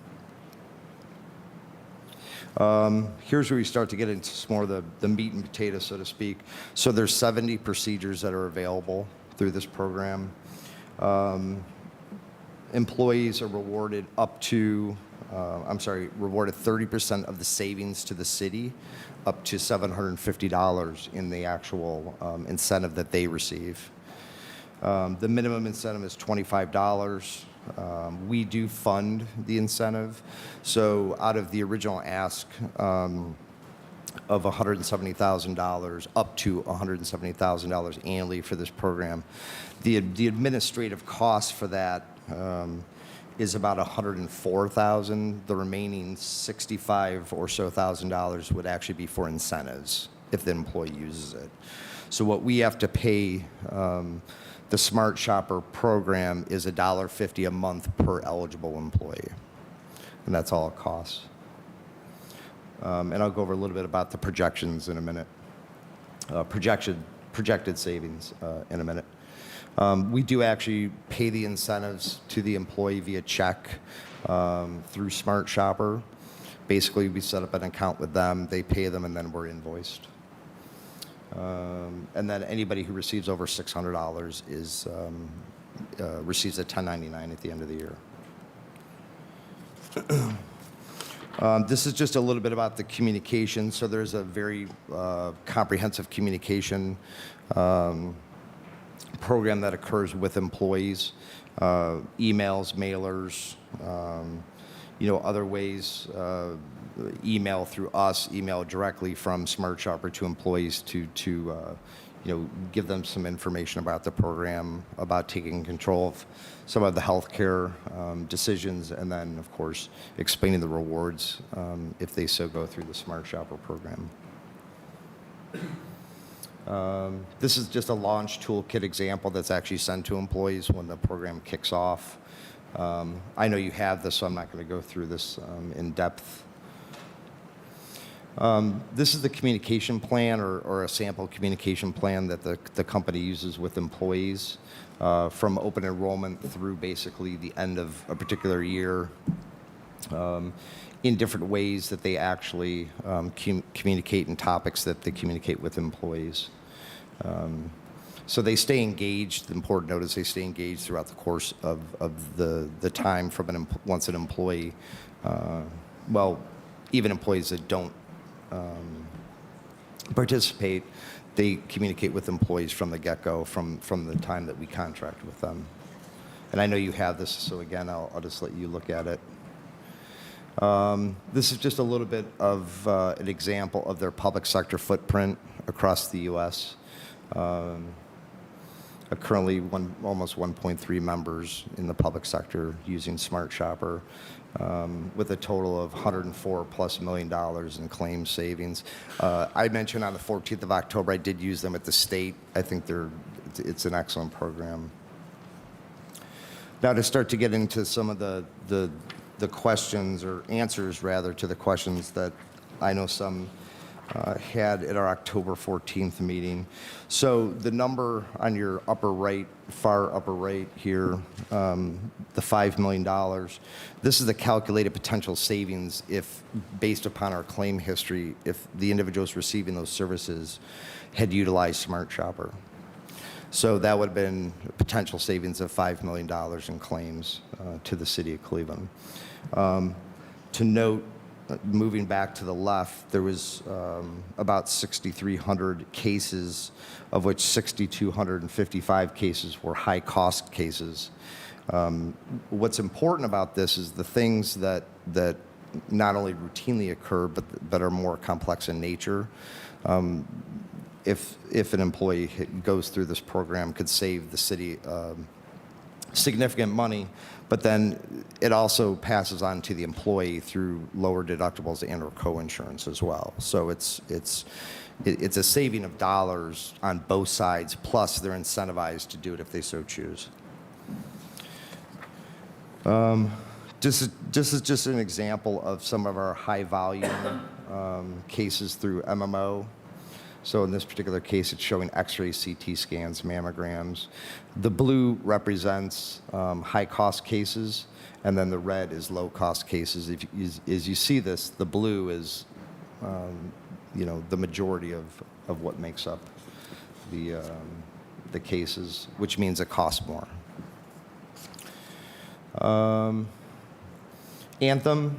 Here's where we start to get into some more of the meat and potatoes, so to speak. So there's 70 procedures that are available through this program. Employees are rewarded rewarded 30% of the savings to the city, up to $750 in the actual incentive that they receive. The minimum incentive is $25. We do fund the incentive. So out of the original ask of $170,000 up to $170,000 annually for this program, the administrative cost for that is about $104,000. The remaining $65,000 or so would actually be for incentives if the employee uses it. So what we have to pay the Smart Shopper program is $1.50 a month per eligible employee, and that's all it costs. And I'll go over a little bit about the projections in a minute, projected savings in a minute. We do actually pay the incentives to the employee via check through Smart Shopper. Basically, we set up an account with them, they pay them, and then we're invoiced. And then anybody who receives over $600 is receives a 1099 at the end of the year. This is just a little bit about the communication. So there's a very comprehensive communication program that occurs with employees, emails, mailers, other ways, email through us, email directly from Smart Shopper to employees to give them some information about the program, about taking control of some of the healthcare decisions, and then, of course, explaining the rewards if they so go through the Smart Shopper program. This is just a launch toolkit example that's actually sent to employees when the program kicks off. I know you have this, so I'm not going to go through this in depth. This is the communication plan or a sample communication plan that the company uses with employees from open enrollment through basically the end of a particular year in different ways that they actually communicate and topics that they communicate with employees. So they stay engaged. The important note is they stay engaged throughout the course of the time from once an employee, even employees that don't participate, they communicate with employees from the get-go, from the time that we contract with them. And I know you have this, so again, I'll just let you look at it. This is just a little bit of an example of their public sector footprint across the U.S. Currently, almost 1.3 members in the public sector using Smart Shopper, with a total of $104+ million in claims savings. I mentioned on the 14th of October, I did use them at the state. I think it's an excellent program. Now, to start to get into some of the questions, or answers rather, to the questions that I know some had at our October 14th meeting. So the number on your upper right, far upper right here, the $5 million, this is the calculated potential savings if, based upon our claim history, if the individuals receiving those services had utilized Smart Shopper. So that would have been potential savings of $5 million in claims to the city of Cleveland. To note, moving back to the left, there was about 6,300 cases, of which 6,255 cases were high-cost cases. What's important about this is the things that not only routinely occur, but are more complex in nature. If an employee goes through this program, could save the city significant money, but then it also passes on to the employee through lower deductibles and or co-insurance as well. So it's a saving of dollars on both sides, plus they're incentivized to do it if they so choose. This is just an example of some of our high volume cases through MMO. So in this particular case, it's showing X-ray, CT scans, mammograms. The blue represents high-cost cases, and then the red is low-cost cases. As you see this, the blue is, the majority of what makes up the cases, which means it costs more. Anthem,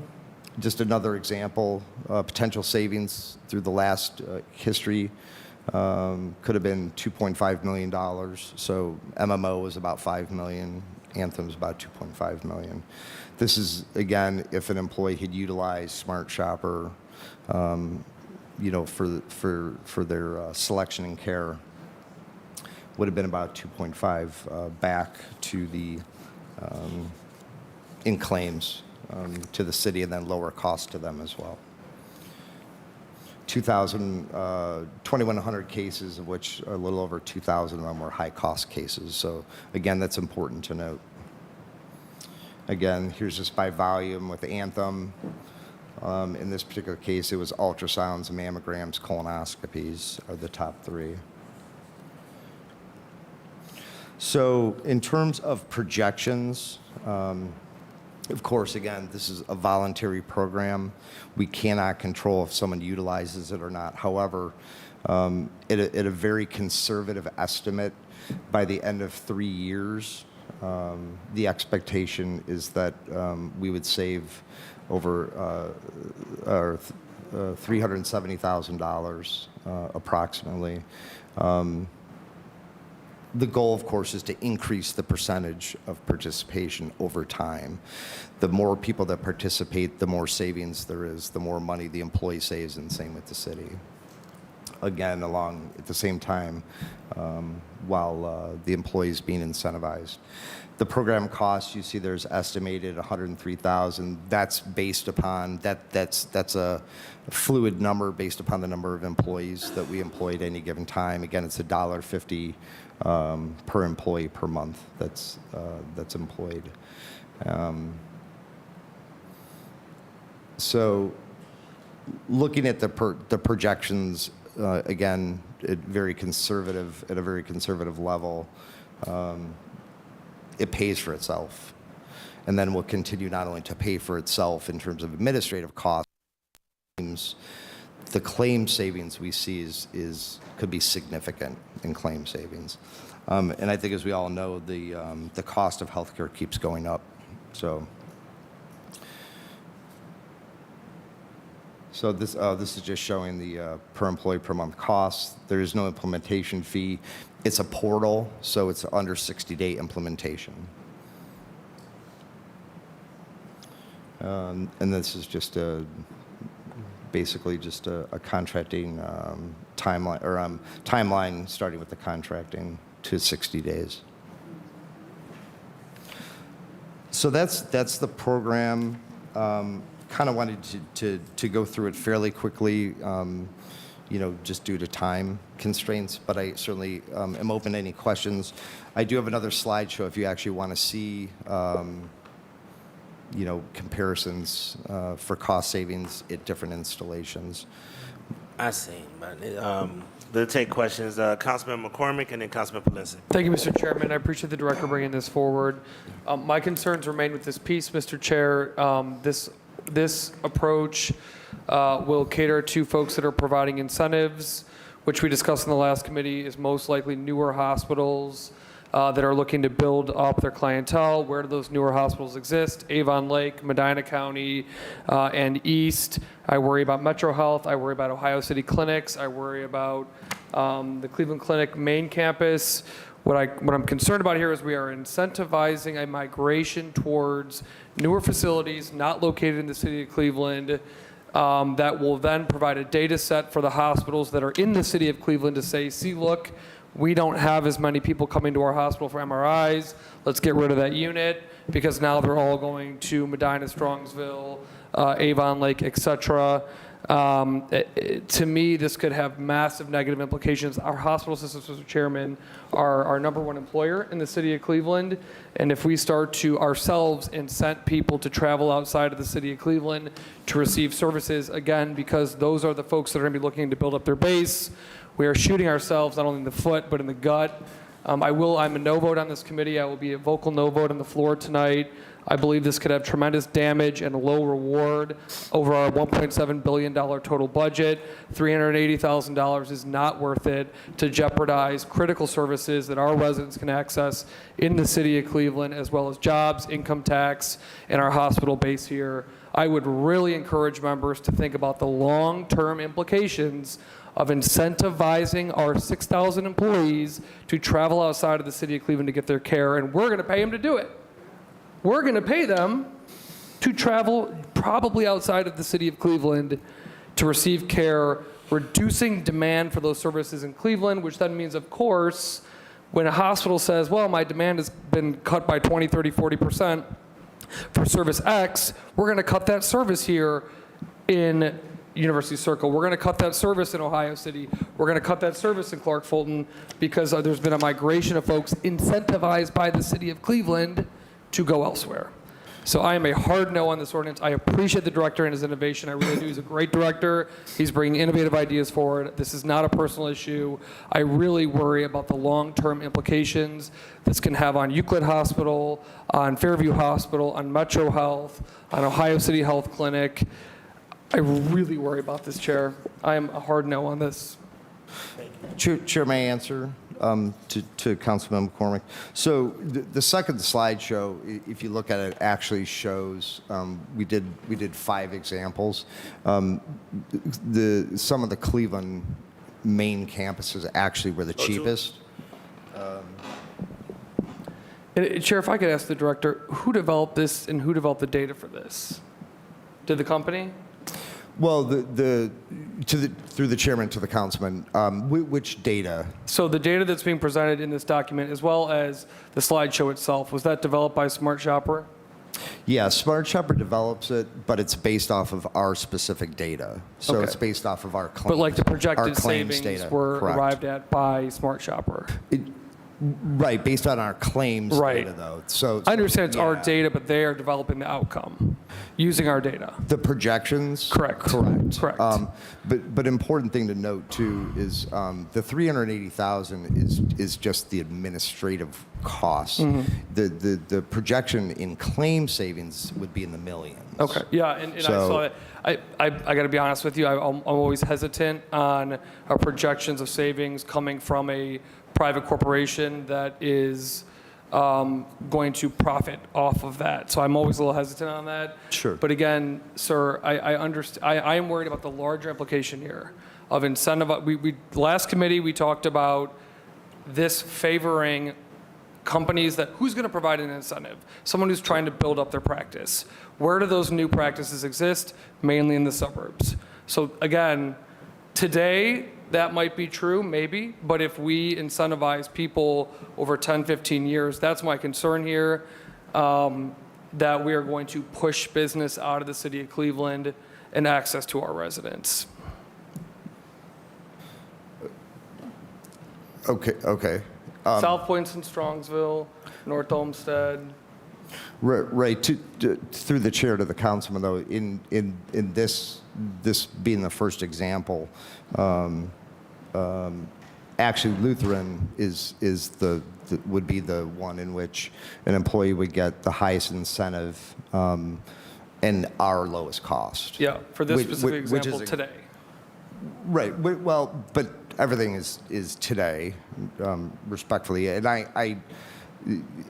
just another example, potential savings through the last history could have been $2.5 million. So MMO is about $5 million. Anthem is about $2.5 million. This is, again, if an employee had utilized Smart Shopper, for their selection and care, would have been about 2.5 back to the in claims to the city, and then lower cost to them as well. 2,100 cases, of which a little over 2,000 of them were high-cost cases. So again, that's important to note. Again, here's just by volume with Anthem. In this particular case, it was ultrasounds, mammograms, colonoscopies are the top 3. So in terms of projections, of course, again, this is a voluntary program. We cannot control if someone utilizes it or not. However, at a very conservative estimate, by the end of 3 years, the expectation is that we would save over $370,000 approximately. The goal, of course, is to increase the percentage of participation over time. The more people that participate, the more savings there is, the more money the employee saves, and same with the city. Again, along at the same time, while the employee is being incentivized. The program costs, you see there's estimated $103,000. That's based upon, that's a fluid number based upon the number of employees that we employ at any given time. Again, it's $1.50 per employee per month that's employed. So looking at the projections, again, at a very conservative level, it pays for itself. And then will continue not only to pay for itself in terms of administrative costs, the claim savings we see could be significant in claim savings. And I think, as we all know, the cost of healthcare keeps going up. So this is just showing the per employee per month costs. There is no implementation fee. It's a portal, so it's under 60-day implementation. And this is just basically just a contracting timeline, or timeline starting with the contracting to 60 days. So that's the program. Kind of wanted to go through it fairly quickly, just due to time constraints, but I certainly am open to any questions. I do have another slideshow if you actually want to see, comparisons for cost savings at different installations. I see, but they'll take questions. Councilman McCormick and then Councilman Pulisic. Thank you, Mr. Chairman. I appreciate the director bringing this forward. My concerns remain with this piece, Mr. Chair. This approach will cater to folks that are providing incentives, which we discussed in the last committee is most likely newer hospitals that are looking to build up their clientele. Where do those newer hospitals exist? Avon Lake, Medina County, and East. I worry about Metro Health. I worry about Ohio City Clinics. I worry about the Cleveland Clinic main campus. What I'm concerned about here is we are incentivizing a migration towards newer facilities not located in the city of Cleveland that will then provide a data set for the hospitals that are in the city of Cleveland to say, see, look, we don't have as many people coming to our hospital for MRIs. Let's get rid of that unit because now they're all going to Medina, Strongsville, Avon Lake, et cetera. To me, this could have massive negative implications. Our hospital systems, Mr. Chairman, are our #1 employer in the city of Cleveland. And if we start to ourselves incent people to travel outside of the city of Cleveland to receive services, again, because those are the folks that are going to be looking to build up their base, we are shooting ourselves not only in the foot, but in the gut. I'm a no vote on this committee. I will be a vocal no vote on the floor tonight. I believe this could have tremendous damage and low reward over our $1.7 billion total budget. $380,000 is not worth it to jeopardize critical services that our residents can access in the city of Cleveland, as well as jobs, income tax, and our hospital base here. I would really encourage members to think about the long-term implications of incentivizing our 6,000 employees to travel outside of the city of Cleveland to get their care, and we're going to pay them to do it. We're going to pay them to travel probably outside of the city of Cleveland to receive care, reducing demand for those services in Cleveland, which then means, of course, when a hospital says, well, my demand has been cut by 20, 30, 40% for service X, we're going to cut that service here in University Circle. We're going to cut that service in Ohio City. We're going to cut that service in Clark Fulton because there's been a migration of folks incentivized by the city of Cleveland to go elsewhere. So I am a hard no on this ordinance. I appreciate the director and his innovation. I really do. He's a great director. He's bringing innovative ideas forward. This is not a personal issue. I really worry about the long-term implications this can have on Euclid Hospital, on Fairview Hospital, on Metro Health, on Ohio City Health Clinic. I really worry about this, Chair. I am a hard no on this. Chair, may I answer to Councilman McCormick? So the second slideshow, if you look at it, actually shows we did 5 examples. Some of the Cleveland main campuses actually were the cheapest. Chair, if I could ask the director, who developed this and who developed the data for this? Did the company? Well, through the chairman to the councilman, which data? So the data that's being presented in this document, as well as the slideshow itself, was that developed by Smart Shopper? Yeah, Smart Shopper develops it, but it's based off of our specific data. So Okay. it's based off of our claims. But like the projected our claims savings data. were Correct. arrived at by Smart Shopper. Right, based on our claims Right. data, though. So I understand it's our yeah. data, but they are developing the outcome using our data. The projections? Correct. Correct. Correct. But important thing to note, too, is the $380,000 is just the administrative cost. Mm-hmm. The projection in claim savings would be in the millions. Okay, yeah, and I saw that. I got to be honest with you, I'm always hesitant on projections of savings coming from a private corporation that is going to profit off of that. So I'm always a little hesitant on that. Sure. But again, sir, I understand. I am worried about the larger implication here of incentive. Last committee, we talked about this favoring companies that, who's going to provide an incentive? Someone who's trying to build up their practice. Where do those new practices exist? Mainly in the suburbs. So again, today, that might be true, maybe, but if we incentivize people over 10, 15 years, that's my concern here, that we are going to push business out of the city of Cleveland and access to our residents. Okay. South Point's in Strongsville, North Olmsted. Right. Through the chair to the councilman, though, in this being the first example, actually Lutheran would be the one in which an employee would get the highest incentive and our lowest cost. Yeah, for this specific example is today. Right. Well, but everything is today, respectfully. And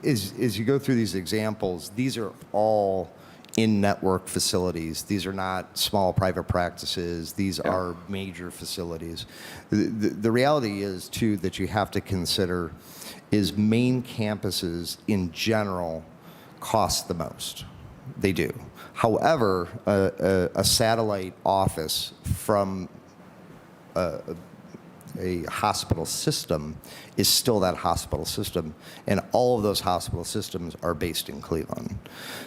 as you go through these examples, these are all in-network facilities. These are not small private practices. These are major facilities. The reality is, too, that you have to consider is main campuses in general cost the most. They do. However, a satellite office from a hospital system is still that hospital system, and all of those hospital systems are based in Cleveland.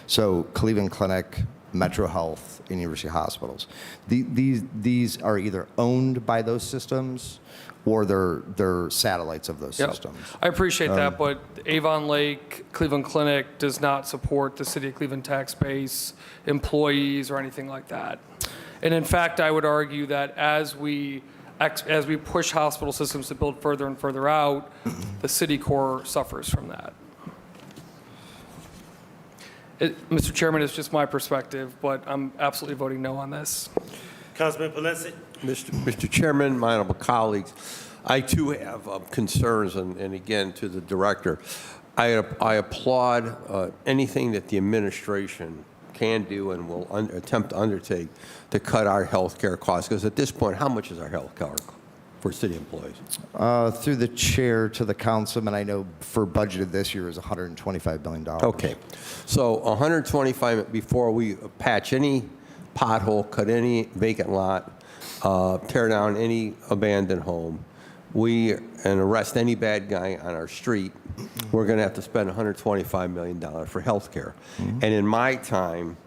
So Cleveland Clinic, Metro Health, and University Hospitals. These are either owned by those systems or they're satellites of those systems. I appreciate that, but Avon Lake, Cleveland Clinic does not support the city of Cleveland tax base, employees, or anything like that. And in fact, I would argue that as we push hospital systems to build further and further out, the city core suffers from that. Mr. Chairman, it's just my perspective, but I'm absolutely voting no on this. Councilman Palencia. Mr. Chairman, my honorable colleagues, I too have concerns, and again, to the director, I applaud anything that the administration can do and will attempt to undertake to cut our health care costs, because at this point, how much is our health care for city employees? Through the chair to the councilman, I know for budgeted this year is $125 billion. Okay, so 125 before we patch any pothole, cut any vacant lot, tear down any abandoned home, and arrest any bad guy on our street, we're going to have to spend $125 million for health care. And in my time,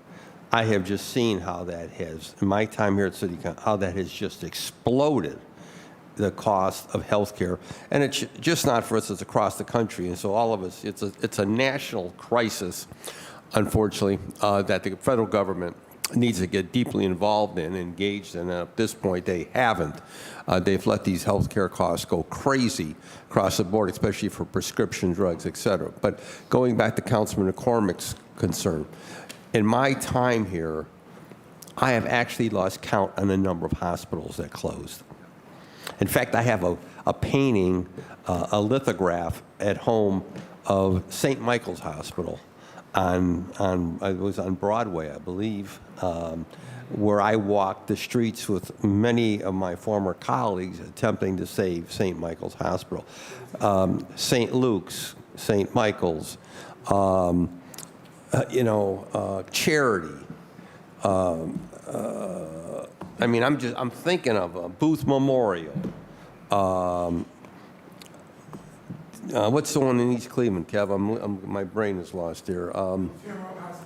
I have just seen how that has, in my time here at City Council, how that has just exploded, the cost of health care. And it's just not for us, it's across the country. And so all of us, it's a national crisis, unfortunately, that the federal government needs to get deeply involved in, engaged in. And at this point, they haven't. They've let these health care costs go crazy across the board, especially for prescription drugs, et cetera. But going back to Councilman McCormick's concern, in my time here, I have actually lost count on the number of hospitals that closed. In fact, I have a painting, a lithograph at home of St. Michael's Hospital it was on Broadway, I believe, where I walked the streets with many of my former colleagues attempting to save St. Michael's Hospital. St. Luke's, St. Michael's, Charity. I mean, I'm thinking of Booth Memorial. What's the one in East Cleveland, Kev? My brain is lost here.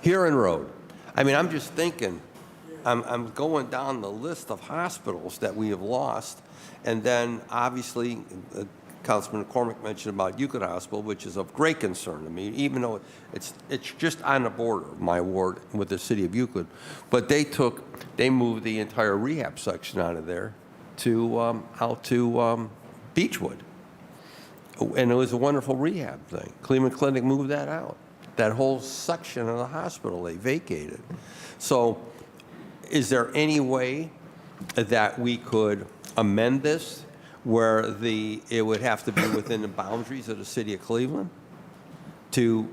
Huron Road. I mean, I'm just thinking, I'm going down the list of hospitals that we have lost. And then, obviously, Councilman McCormick mentioned about Euclid Hospital, which is of great concern to me, even though it's just on the border of my ward with the city of Euclid. But they moved the entire rehab section out of there out to Beechwood. And it was a wonderful rehab thing. Cleveland Clinic moved that out. That whole section of the hospital they vacated. So is there any way that we could amend this where it would have to be within the boundaries of the city of Cleveland to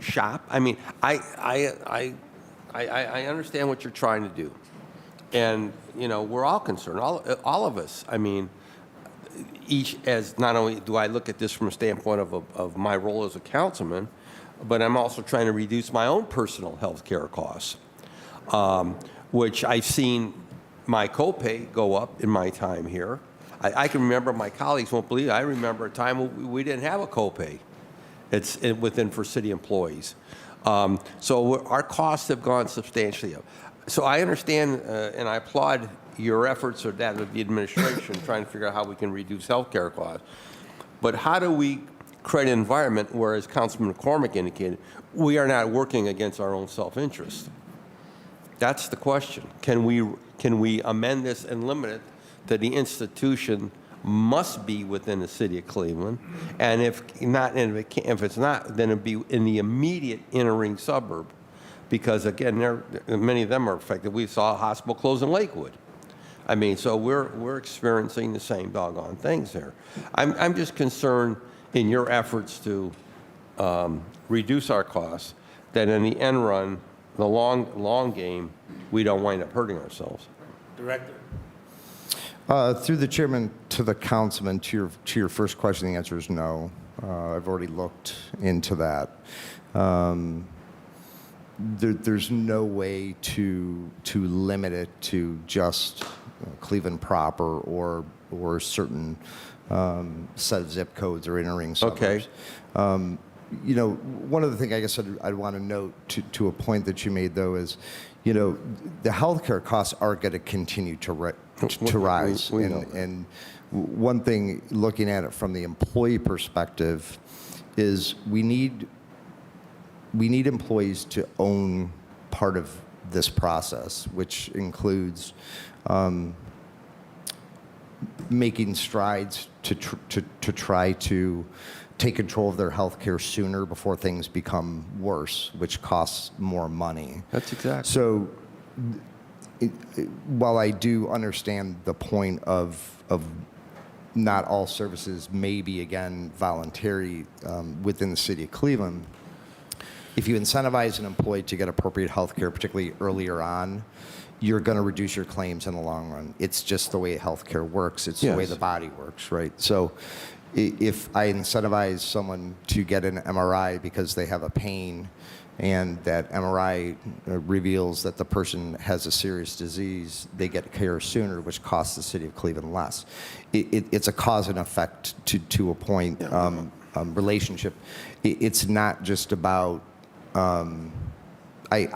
shop? I mean, I understand what you're trying to do. And, we're all concerned, all of us. I mean, each, as not only do I look at this from a standpoint of my role as a councilman, but I'm also trying to reduce my own personal health care costs, which I've seen my copay go up in my time here. I can remember, my colleagues won't believe it, I remember a time when we didn't have a copay. It's within for city employees. So our costs have gone substantially up. So I understand and I applaud your efforts or that of the administration trying to figure out how we can reduce health care costs. But how do we create an environment where, as Councilman McCormick indicated, we are not working against our own self-interest? That's the question. Can we amend this and limit it to the institution must be within the city of Cleveland, and if it's not, then it'd be in the immediate inner-ring suburb, because again, many of them are affected. We saw a hospital close in Lakewood. I mean, so we're experiencing the same doggone things here. I'm just concerned in your efforts to reduce our costs that in the end run, the long game, we don't wind up hurting ourselves. Director? Through the chairman to the councilman, to your first question, the answer is no. I've already looked into that. There's no way to limit it to just Cleveland proper or certain set of zip codes or inner-ring suburbs. Okay. One of the things I guess I'd want to note to a point that you made, though, is, the healthcare costs are going to continue to rise. We know. And one thing, looking at it from the employee perspective, is we need employees to own part of this process, which includes making strides to try to take control of their health care sooner before things become worse, which costs more money. That's exactly. So while I do understand the point of not all services may be, again, voluntary within the city of Cleveland, if you incentivize an employee to get appropriate health care, particularly earlier on, you're going to reduce your claims in the long run. It's just the way healthcare works. It's the way the body works, right? So if I incentivize someone to get an MRI because they have a pain and that MRI reveals that the person has a serious disease, they get care sooner, which costs the city of Cleveland less. It's a cause and effect to a point relationship. It's not just about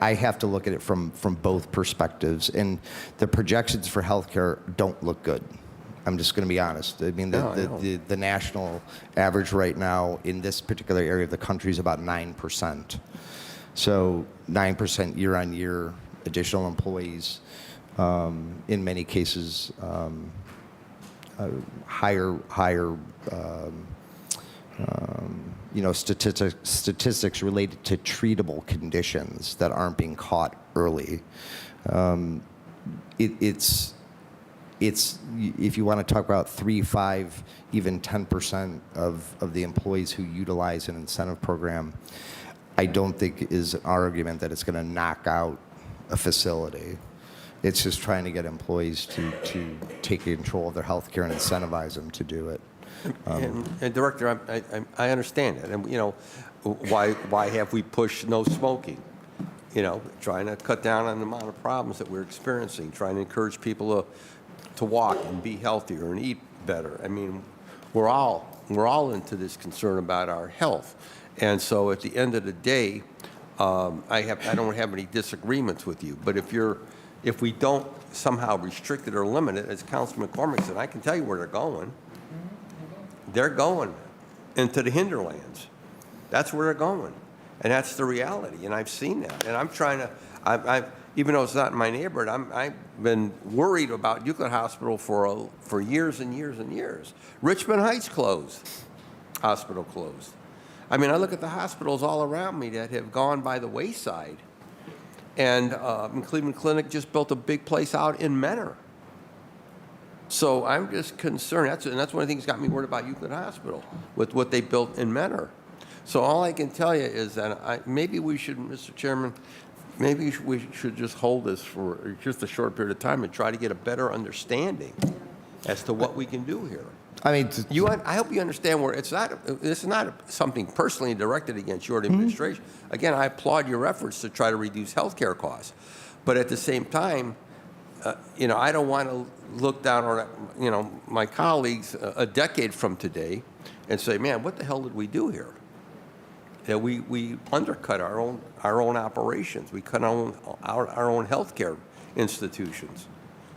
I have to look at it from both perspectives, and the projections for healthcare don't look good. I'm just going to be honest. I mean, the national average right now in this particular area of the country is about 9%. So 9% year-on-year additional employees, in many cases, higher statistics related to treatable conditions that aren't being caught early. It's if you want to talk about 3, 5, even 10% of the employees who utilize an incentive program, I don't think is an argument that it's going to knock out a facility. It's just trying to get employees to take control of their health care and incentivize them to do it. And Director, I understand that. And, why have we pushed no smoking? Trying to cut down on the amount of problems that we're experiencing, trying to encourage people to walk and be healthier and eat better. I mean, we're all into this concern about our health. And so at the end of the day, I don't have any disagreements with you. But if we don't somehow restrict it or limit it, as Councilman McCormick said, I can tell you where they're going. They're going into the hinterlands. That's where they're going. And that's the reality. And I've seen that. And I'm trying to, even though it's not in my neighborhood, I've been worried about Euclid Hospital for years and years and years. Richmond Heights closed. Hospital closed. I mean, I look at the hospitals all around me that have gone by the wayside. And Cleveland Clinic just built a big place out in Menor. So I'm just concerned. And that's one of the things that got me worried about Euclid Hospital, with what they built in Menor. So all I can tell you is that maybe we should, Mr. Chairman, maybe we should just hold this for just a short period of time and try to get a better understanding as to what we can do here. I mean, I hope you understand where it's not something personally directed against your administration. Again, I applaud your efforts to try to reduce health care costs. But at the same time, I don't want to look down on, my colleagues a decade from today and say, man, what the hell did we do here? That we undercut our own operations. We cut our own healthcare institutions.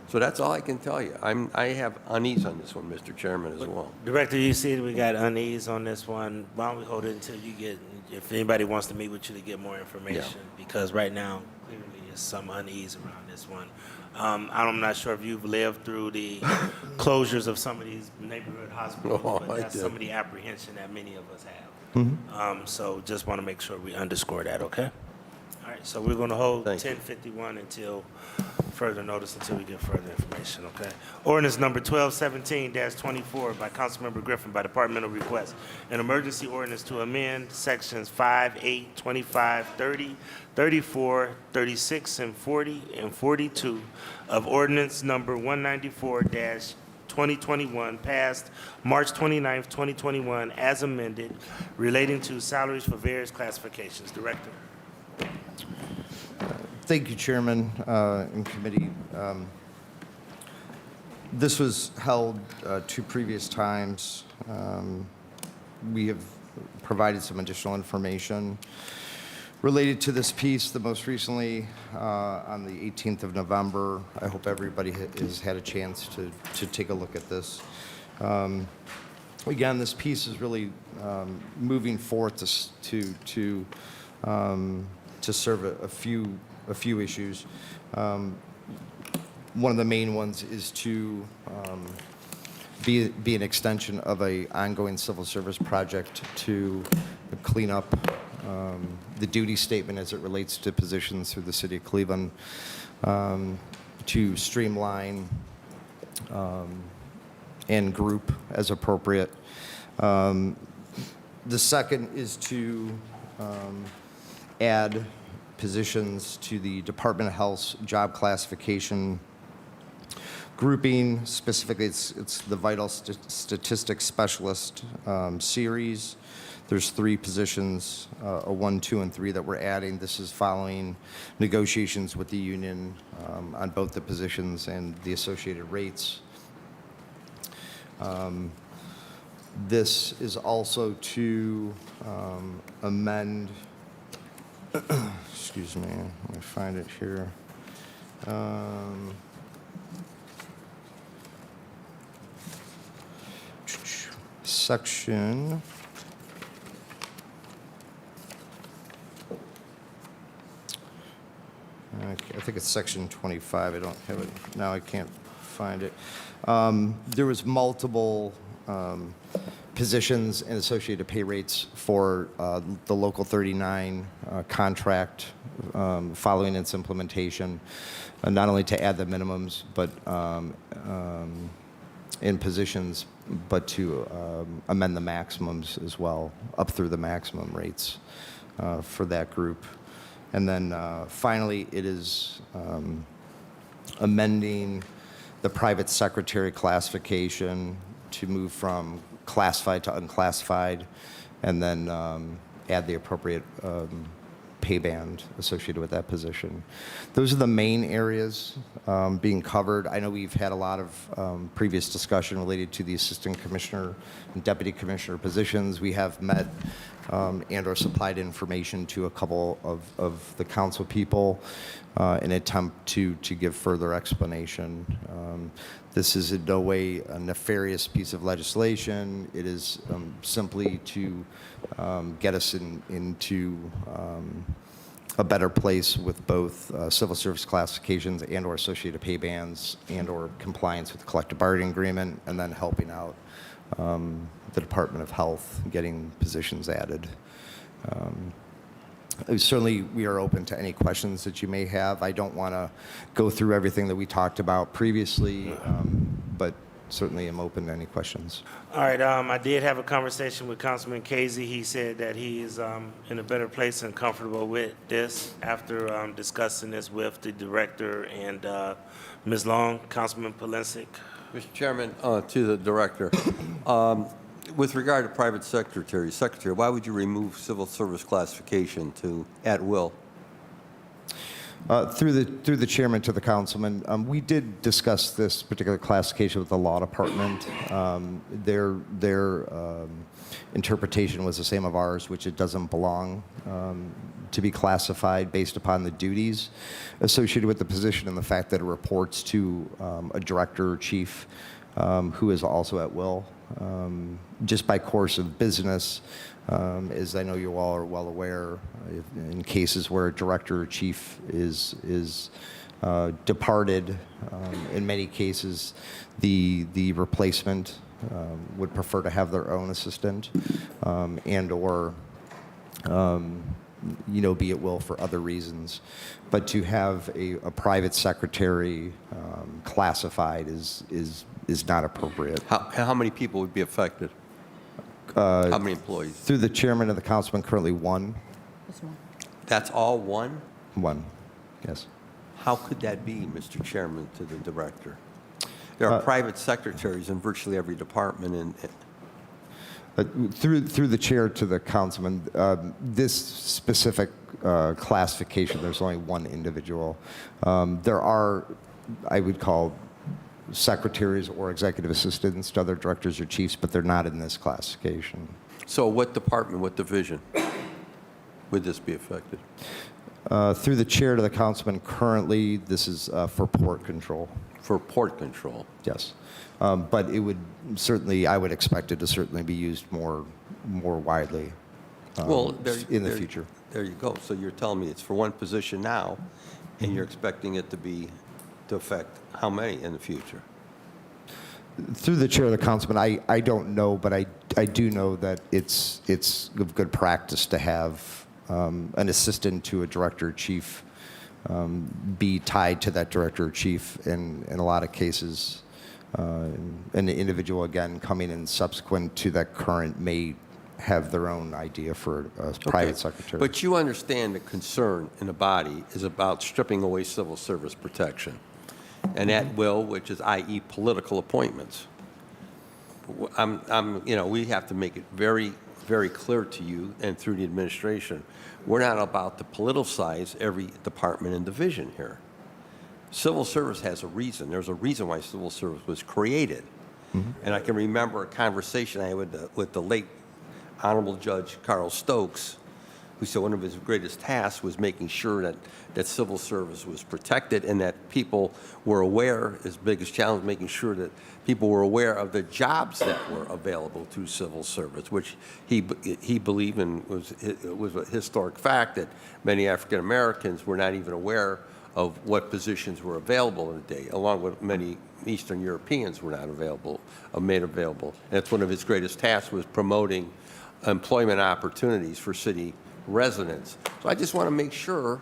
So that's all I can tell you. I have unease on this one, Mr. Chairman, as well. Director, you see we got unease on this one. Why don't we hold it until you get, if anybody wants to meet with you to get more information? Because right now, clearly, there's some unease around this one. I'm not sure if you've lived through the closures of some of these neighborhood hospitals, but that's some of the apprehension that many of us have. So just want to make sure we underscore that, okay? All right, so we're going to hold 1051 until further notice, until we get further information, okay? Ordinance number 1217-24 by Councilmember Griffin by departmental request. An emergency ordinance to amend sections 5, 8, 25, 30, 34, 36, and 40, and 42 of ordinance number 194-2021 passed March 29, 2021, as amended, relating to salaries for various classifications. Director. Thank you, Chairman and committee. This was held 2 previous times. We have provided some additional information related to this piece, the most recently on the 18th of November. I hope everybody has had a chance to take a look at this. Again, this piece is really moving forth to serve a few issues. One of the main ones is to be an extension of an ongoing civil service project to clean up the duty statement as it relates to positions through the city of Cleveland, to streamline and group as appropriate. The second is to add positions to the Department of Health's job classification grouping. Specifically, it's the Vital Statistics Specialist series. There's 3 positions, a 1, 2, and 3 that we're adding. This is following negotiations with the union on both the positions and the associated rates. This is also to amend excuse me, let me find it here. Section. I think it's section 25. I don't have it now. I can't find it. There was multiple positions and associated pay rates for the Local 39 contract following its implementation, not only to add the minimums, but in positions, but to amend the maximums as well, up through the maximum rates for that group. And then finally, it is amending the private secretary classification to move from classified to unclassified, and then add the appropriate pay band associated with that position. Those are the main areas being covered. I know we've had a lot of previous discussion related to the assistant commissioner and deputy commissioner positions. We have met and or supplied information to a couple of the council people in an attempt to give further explanation. This is in no way a nefarious piece of legislation. It is simply to get us into a better place with both civil service classifications and or associated pay bands and or compliance with the collective bargaining agreement, and then helping out the Department of Health getting positions added. Certainly, we are open to any questions that you may have. I don't want to go through everything that we talked about previously, but certainly am open to any questions. All right, I did have a conversation with Councilman Casey. He said that he is in a better place and comfortable with this after discussing this with the director and Ms. Long. Councilman Polensek. Mr. Chairman, to the director, with regard to private secretary, why would you remove civil service classification to at will? Through the chairman to the councilman, we did discuss this particular classification with the law department. Their interpretation was the same of ours, which it doesn't belong to be classified based upon the duties associated with the position and the fact that it reports to a director or chief who is also at will. Just by course of business, as I know you all are well aware, in cases where a director or chief is departed, in many cases, the replacement would prefer to have their own assistant and or be at will for other reasons. But to have a private secretary classified is not appropriate. How many people would be affected? How many employees? Through the chairman and the councilman, currently one. That's all one? One, yes. How could that be, Mr. Chairman, to the director? There are private secretaries in virtually every department. Through the chair to the councilman, this specific classification, there's only one individual. There are, I would call, secretaries or executive assistants to other directors or chiefs, but they're not in this classification. So what department, what division would this be affected? Through the chair to the councilman, currently this is for port control. For port control? Yes. But it would certainly, I would expect it to certainly be used more widely in the future. There you go. So you're telling me it's for one position now, and you're expecting it to affect how many in the future? Through the chair of the councilman, I don't know, but I do know that it's good practice to have an assistant to a director or chief be tied to that director or chief in a lot of cases. An individual, again, coming in subsequent to that current may have their own idea for a private secretary. But you understand the concern in the body is about stripping away civil service protection and at will, which is i.e. political appointments. We have to make it very, very clear to you and through the administration, we're not about to politicize every department and division here. Civil service has a reason. There's a reason why civil service was created. And I can remember a conversation I had with the late Honorable Judge Carl Stokes who said one of his greatest tasks was making sure that civil service was protected and that people were aware, his biggest challenge, making sure that people were aware of the jobs that were available to civil service, which he believed and was a historic fact that many African Americans were not even aware of what positions were available in the day, along with many Eastern Europeans were not made available. And that's one of his greatest tasks, was promoting employment opportunities for city residents. So I just want to make sure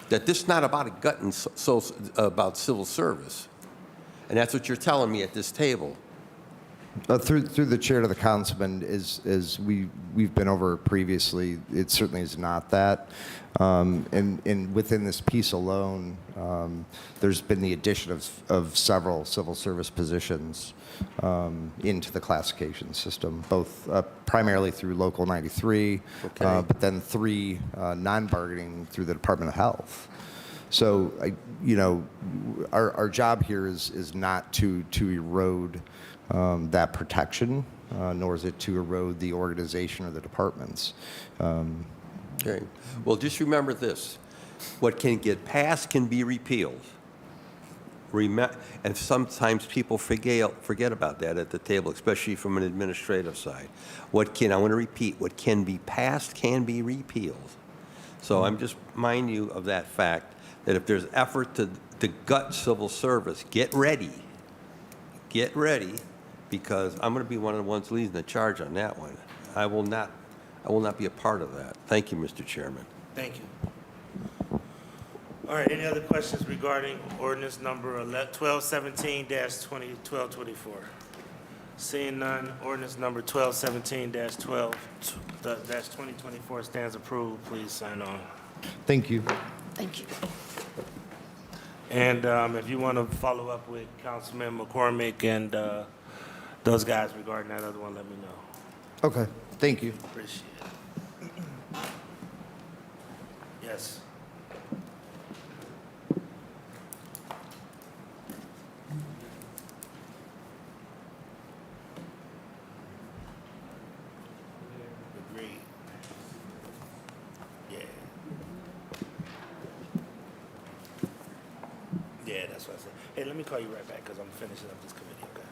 that this is not about a gut and about civil service. And that's what you're telling me at this table. Through the chair to the councilman, as we've been over previously, it certainly is not that. And within this piece alone, there's been the addition of several civil service positions into the classification system, both primarily through Local 93, but then 3 non-bargaining through the Department of Health. So, our job here is not to erode that protection, nor is it to erode the organization or the departments. Okay. Well, just remember this. What can get passed can be repealed. And sometimes people forget about that at the table, especially from an administrative side. I want to repeat, what can be passed can be repealed. So I'm just mind you of that fact, that if there's effort to gut civil service, get ready. Get ready, because I'm going to be one of the ones leading the charge on that one. I will not be a part of that. Thank you, Mr. Chairman. Thank you. All right, any other questions regarding ordinance number 1217-1224? Seeing none, ordinance number 1217-2024 stands approved. Please sign on. Thank you. Thank you. And if you want to follow up with Councilman McCormick and those guys regarding that other one, let me know. Okay, thank you. Appreciate it. Yes. Agreed. Yeah. Yeah, that's what I said. Hey, let me call you right back because I'm finishing up this committee, okay?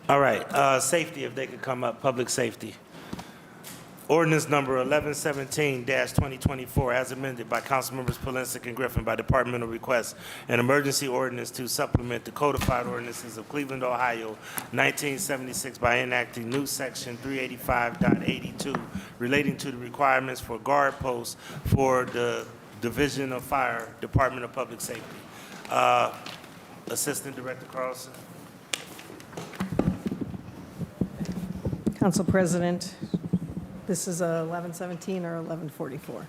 All right, safety, if they could come up, public safety. Ordinance number 1117-2024, as amended by Councilmembers Polinsik and Griffin by departmental request, an emergency ordinance to supplement the codified ordinances of Cleveland, Ohio, 1976 by enacting new section 385.82 relating to the requirements for guard posts for the Division of Fire, Department of Public Safety. Assistant Director Carlson. Council President, this is 1117 or 1144?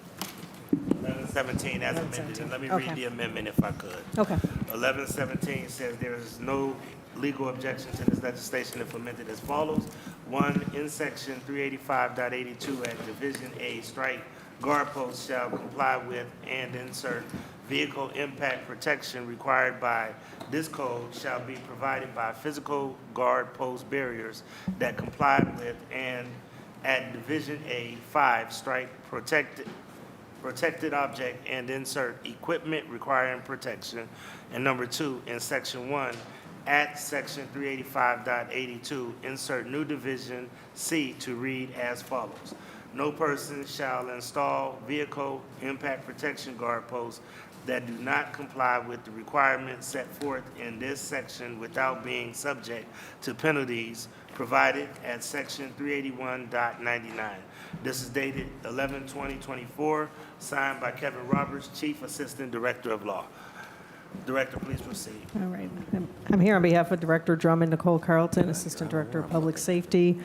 1117 as amended, and let me read the amendment if I could. Okay. 1117 says there is no legal objection to this legislation implemented as follows. 1, in section 385.82 at Division A, strike guard posts shall comply with and insert vehicle impact protection required by this code shall be provided by physical guard post barriers that comply with and at Division A 5, strike protected object and insert equipment requiring protection. And number 2, in section 1, at section 385.82, insert new division C to read as follows. No person shall install vehicle impact protection guard posts that do not comply with the requirements set forth in this section without being subject to penalties provided at section 381.99. This is dated 11/20/24, signed by Kevin Roberts, Chief Assistant Director of Law. Director, please proceed. All right. I'm here on behalf of Director Drummond Nicole Carlton, Assistant Director of Public Safety.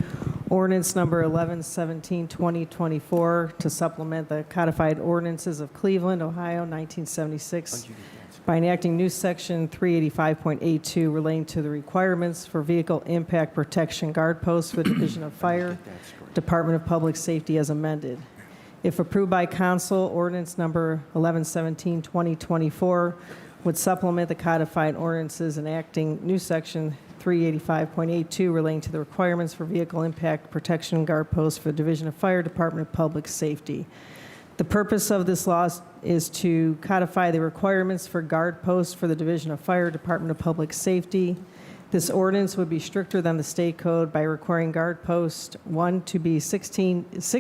Ordinance number 1117-2024 to supplement the codified ordinances of Cleveland, Ohio, 1976 by enacting new section 385.82 relating to the requirements for vehicle impact protection guard posts for the Division of Fire, Department of Public Safety as amended. If approved by council, ordinance number 1117-2024 would supplement the codified ordinances enacting new section 385.82 relating to the requirements for vehicle impact protection guard posts for the Division of Fire Department of Public Safety. The purpose of this law is to codify the requirements for guard posts for the Division of Fire Department of Public Safety. This ordinance would be stricter than the state code by requiring guard posts, one, to be 6 inches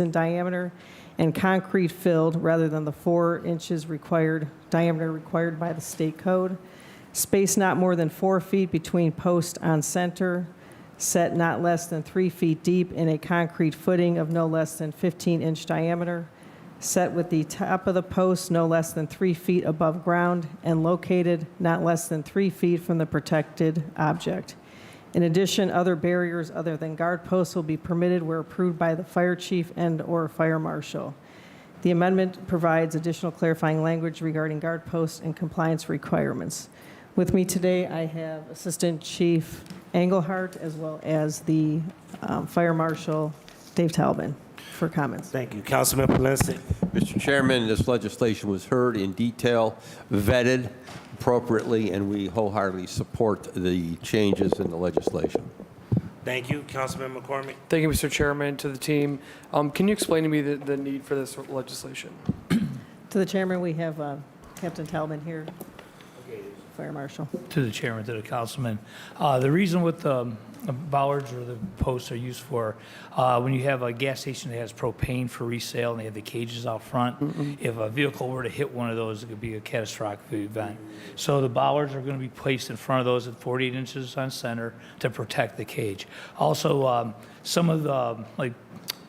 in diameter and concrete filled rather than the 4 inches diameter required by the state code. Space not more than 4 feet between post on center, set not less than 3 feet deep in a concrete footing of no less than 15-inch diameter, set with the top of the post no less than 3 feet above ground, and located not less than 3 feet from the protected object. In addition, other barriers other than guard posts will be permitted where approved by the fire chief and/or fire marshal. The amendment provides additional clarifying language regarding guard posts and compliance requirements. With me today, I have Assistant Chief Engelhardt as well as the Fire Marshal Dave Talbin for comments. Thank you. Councilman Polinsky. Mr. Chairman, this legislation was heard in detail, vetted appropriately, and we wholeheartedly support the changes in the legislation. Thank you. Councilman McCormick. Thank you, Mr. Chairman, to the team. Can you explain to me the need for this legislation? To the chairman, we have Captain Talbin here, Fire Marshal. To the chairman, to the councilman. The reason with the bollards or the posts are used for, when you have a gas station that has propane for resale and they have the cages out front, if a vehicle were to hit one of those, it could be a catastrophic event. So the bollards are going to be placed in front of those at 48 inches on center to protect the cage. Also, some of the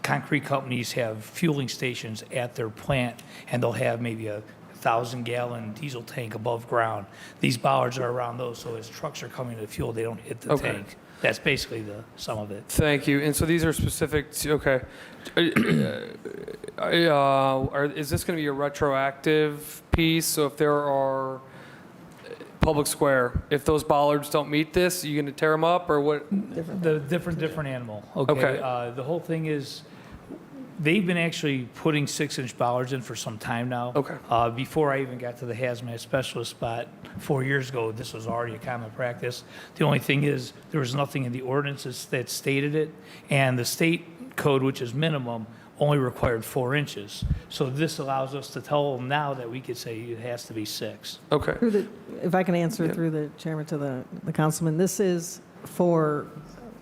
concrete companies have fueling stations at their plant, and they'll have maybe a 1,000-gallon diesel tank above ground. These bollards are around those, so as trucks are coming to fuel, they don't hit the tank. That's basically the sum of it. Thank you. And so these are specific to, okay. Is this going to be a retroactive piece? So if there are public square, if those bollards don't meet this, are you going to tear them up or what? The different animal. Okay. The whole thing is, they've been actually putting 6-inch bollards in for some time now. Okay. Before I even got to the hazmat specialist spot 4 years ago, this was already a common practice. The only thing is, there was nothing in the ordinances that stated it, and the state code, which is minimum, only required 4 inches. So this allows us to tell them now that we could say it has to be 6. Okay. If I can answer through the chairman to the councilman, this is for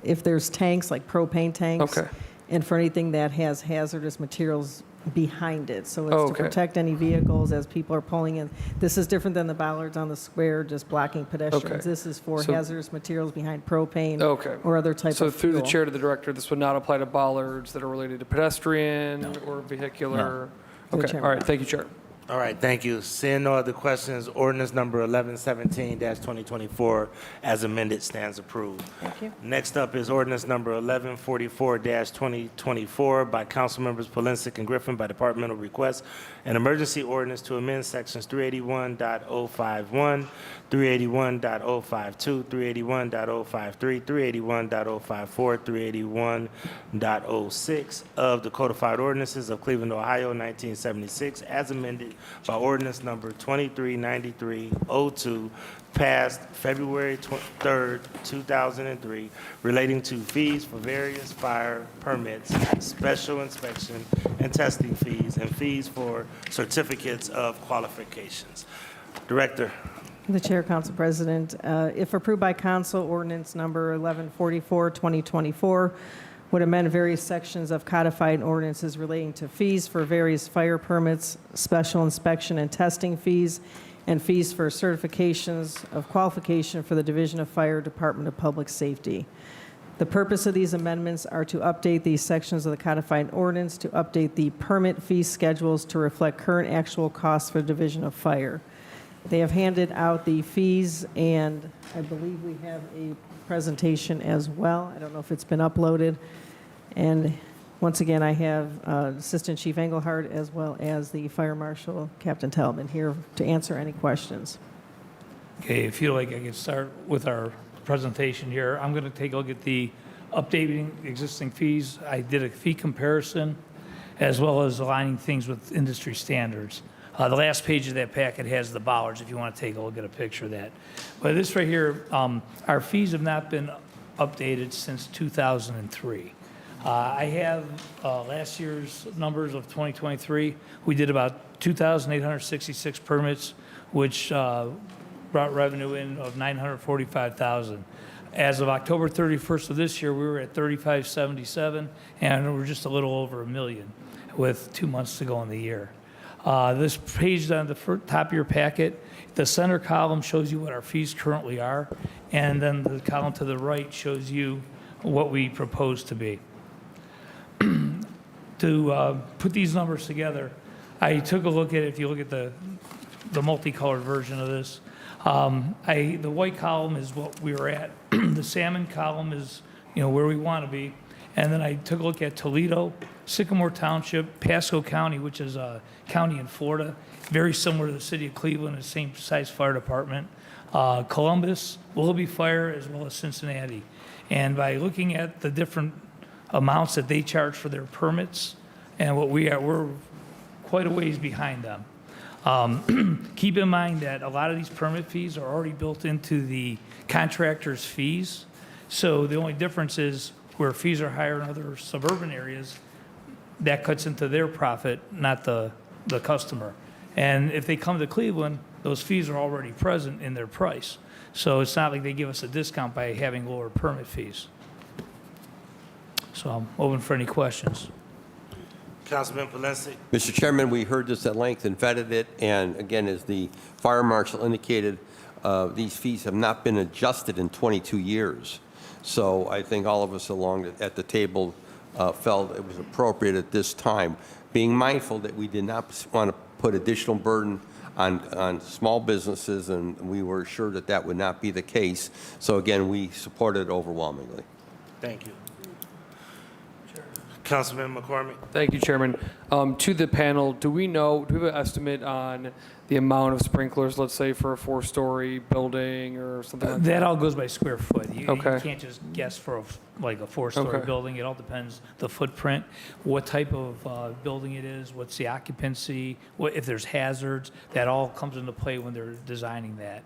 if there's tanks, like propane tanks. Okay. And for anything that has hazardous materials behind it. So it's to protect any vehicles as people are pulling in. This is different than the bollards on the square just blocking pedestrians. Okay. This is for So- hazardous materials behind propane Okay. or other type So of through the fuel. chair to the director, this would not apply to bollards that are related to pedestrian or vehicular? No. Okay. All right. Thank you, Chair. All right, thank you. Seeing no other questions, ordinance number 1117-2024 as amended stands approved. Thank you. Next up is ordinance number 1144-2024 by council members Polinsky and Griffin by departmental request, an emergency ordinance to amend sections 381.051, 381.052, 381.053, 381.054, 381.06 of the codified ordinances of Cleveland, Ohio, 1976, as amended by ordinance number 239302, passed February 3rd, 2003, relating to fees for various fire permits, special inspection and testing fees, and fees for certificates of qualifications. Director. The Chair, Council President, if approved by council, ordinance number 1144-2024 would amend various sections of codified ordinances relating to fees for various fire permits, special inspection and testing fees, and fees for certifications of qualification for the Division of Fire Department of Public Safety. The purpose of these amendments are to update these sections of the codified ordinance, to update the permit fee schedules to reflect current actual costs for the Division of Fire. They have handed out the fees, and I believe we have a presentation as well. I don't know if it's been uploaded. And once again, I have Assistant Chief Engelhardt as well as the Fire Marshal, Captain Talbin, here to answer any questions. Okay, I feel like I could start with our presentation here. I'm going to take a look at the updating existing fees. I did a fee comparison as well as aligning things with industry standards. The last page of that packet has the bollards, if you want to take a look at a picture of that. But this right here, our fees have not been updated since 2003. I have last year's numbers of 2023. We did about 2,866 permits, which brought revenue in of $945,000. As of October 31st of this year, we were at 3,577, and we're just a little over $1 million with 2 months to go in the year. This page on the top of your packet, the center column shows you what our fees currently are, and then the column to the right shows you what we propose to be. To put these numbers together, I took a look at it. If you look at the multicolored version of this, the white column is what we were at. The salmon column is, where we want to be. And then I took a look at Toledo, Sycamore Township, Pasco County, which is a county in Florida, very similar to the city of Cleveland, the same size fire department, Columbus, Willoughby Fire, as well as Cincinnati. And by looking at the different amounts that they charge for their permits and what we are, we're quite a ways behind them. Keep in mind that a lot of these permit fees are already built into the contractor's fees. So the only difference is where fees are higher in other suburban areas, that cuts into their profit, not the customer. And if they come to Cleveland, those fees are already present in their price. So it's not like they give us a discount by having lower permit fees. So I'm open for any questions. Councilman Polinsky. Mr. Chairman, we heard this at length and vetted it, and again, as the fire marshal indicated, these fees have not been adjusted in 22 years. So I think all of us at the table felt it was appropriate at this time, being mindful that we did not want to put additional burden on small businesses, and we were assured that that would not be the case. So again, we supported it overwhelmingly. Thank you. Councilman McCormick. Thank you, Chairman. To the panel, do we have an estimate on the amount of sprinklers, let's say, for a 4-story building or something like that? That all goes by square foot. You Okay. can't just guess for a 4-story Okay. building. It all depends, the footprint, what type of building it is, what's the occupancy, if there's hazards. That all comes into play when they're designing that.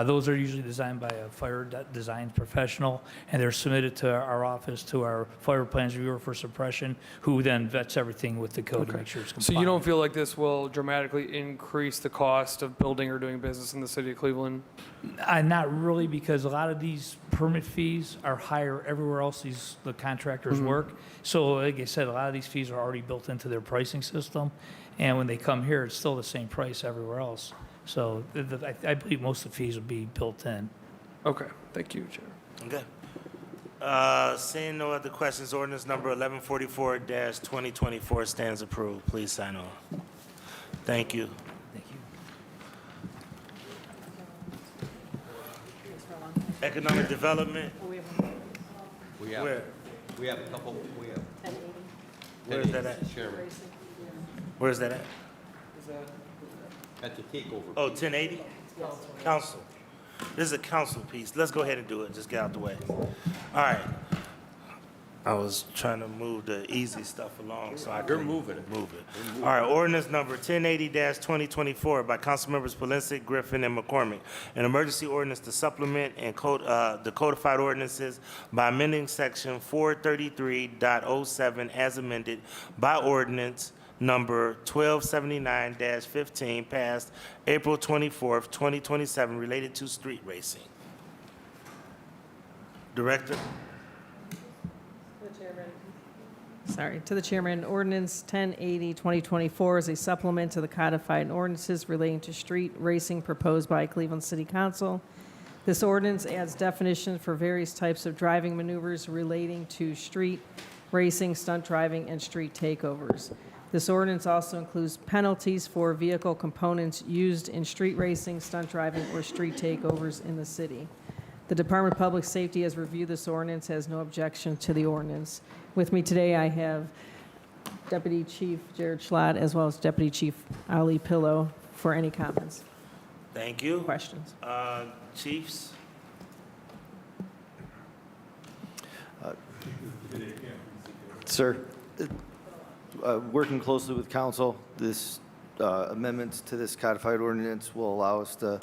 Those are usually designed by a fire design professional, and they're submitted to our office, to our fire plans reviewer for suppression, who then vets everything with the code to make sure it's So compliant. you don't feel like this will dramatically increase the cost of building or doing business in the city of Cleveland? Not really, because a lot of these permit fees are higher everywhere else the contractors work. So like I said, a lot of these fees are already built into their pricing system. And when they come here, it's still the same price everywhere else. So I believe most of the fees will be built in. Okay, thank you, Chair. Okay. Seeing no other questions, ordinance number 1144-2024 stands approved. Please sign on. Thank you. Thank you. Economic development. Where? We have a couple, Where's that at? Chairman. Where's that at? At the takeover. Oh, 1080? Council. This is a council piece. Let's go ahead and do it. Just get out the way. All right. I was trying to move the easy stuff along, so I couldn't move it. All right, ordinance number 1080-2024 by Councilmembers Polinsky, Griffin, and McCormick. An emergency ordinance to supplement and the codified ordinances by amending section 433.07 as amended by ordinance number 1279-15 passed April 24th, 2027, related to street racing. Director? Sorry, to the chairman, ordinance 1080-2024 is a supplement to the codified ordinances relating to street racing proposed by Cleveland City Council. This ordinance adds definitions for various types of driving maneuvers relating to street racing, stunt driving, and street takeovers. This ordinance also includes penalties for vehicle components used in street racing, stunt driving, or street takeovers in the city. The Department of Public Safety has reviewed this ordinance, has no objection to the ordinance. With me today, I have Deputy Chief Jared Schlott as well as Deputy Chief Ali Pillow for any comments. Thank you. Questions? Chiefs? Sir, working closely with council, this amendments to this codified ordinance will allow us to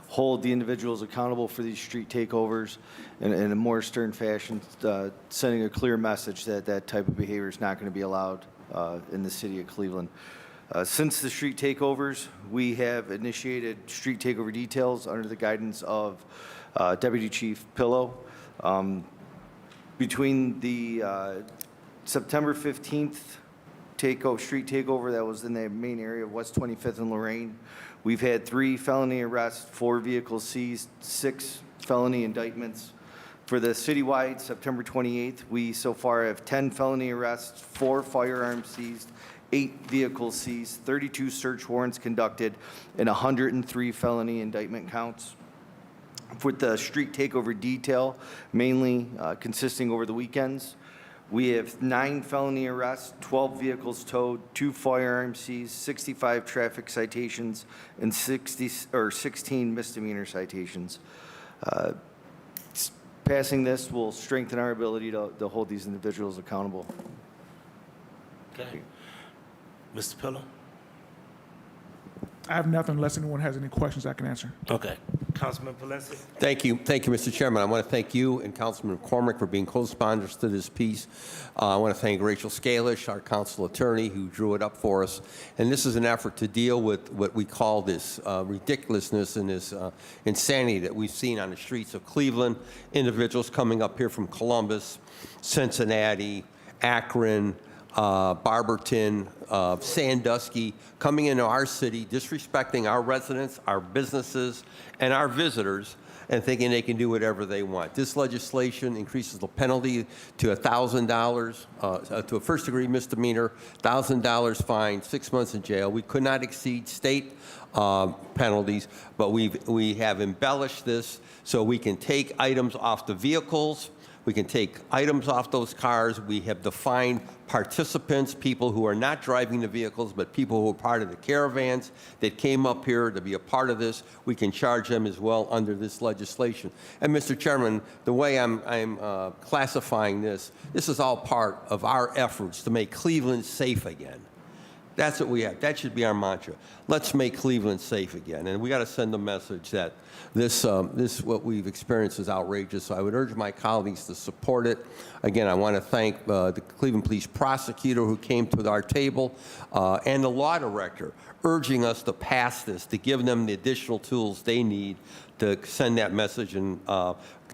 hold the individuals accountable for these street takeovers in a more stern fashion, sending a clear message that that type of behavior is not going to be allowed in the city of Cleveland. Since the street takeovers, we have initiated street takeover details under the guidance of Deputy Chief Pillow. Between the September 15th street takeover that was in the main area of West 25th and Lorraine, we've had 3 felony arrests, 4 vehicles seized, 6 felony indictments. For the citywide September 28th, we so far have 10 felony arrests, 4 firearms seized, 8 vehicles seized, 32 search warrants conducted, and 103 felony indictment counts. For the street takeover detail, mainly consisting over the weekends, we have 9 felony arrests, 12 vehicles towed, 2 firearms seized, 65 traffic citations, and 16 misdemeanor citations. Passing this will strengthen our ability to hold these individuals accountable. Okay. Mr. Pillow? I have nothing unless anyone has any questions I can answer. Okay. Councilman Palencia? Thank you, Mr. Chairman. I want to thank you and Councilman McCormick for being co-sponsors to this piece. I want to thank Rachel Scalish, our council attorney, who drew it up for us. And this is an effort to deal with what we call this ridiculousness and this insanity that we've seen on the streets of Cleveland. Individuals coming up here from Columbus, Cincinnati, Akron, Barberton, Sandusky, coming into our city, disrespecting our residents, our businesses, and our visitors, and thinking they can do whatever they want. This legislation increases the penalty to $1,000, to a first-degree misdemeanor, $1,000 fine, 6 months in jail. We could not exceed state penalties, but we have embellished this so we can take items off the vehicles. We can take items off those cars. We have defined participants, people who are not driving the vehicles, but people who are part of the caravans that came up here to be a part of this. We can charge them as well under this legislation. And Mr. Chairman, the way I'm classifying this is all part of our efforts to make Cleveland safe again. That's what we have. That should be our mantra. Let's make Cleveland safe again. And we got to send a message that this what we've experienced is outrageous. So I would urge my colleagues to support it. Again, I want to thank the Cleveland Police prosecutor who came to our table and the law director urging us to pass this, to give them the additional tools they need to send that message. And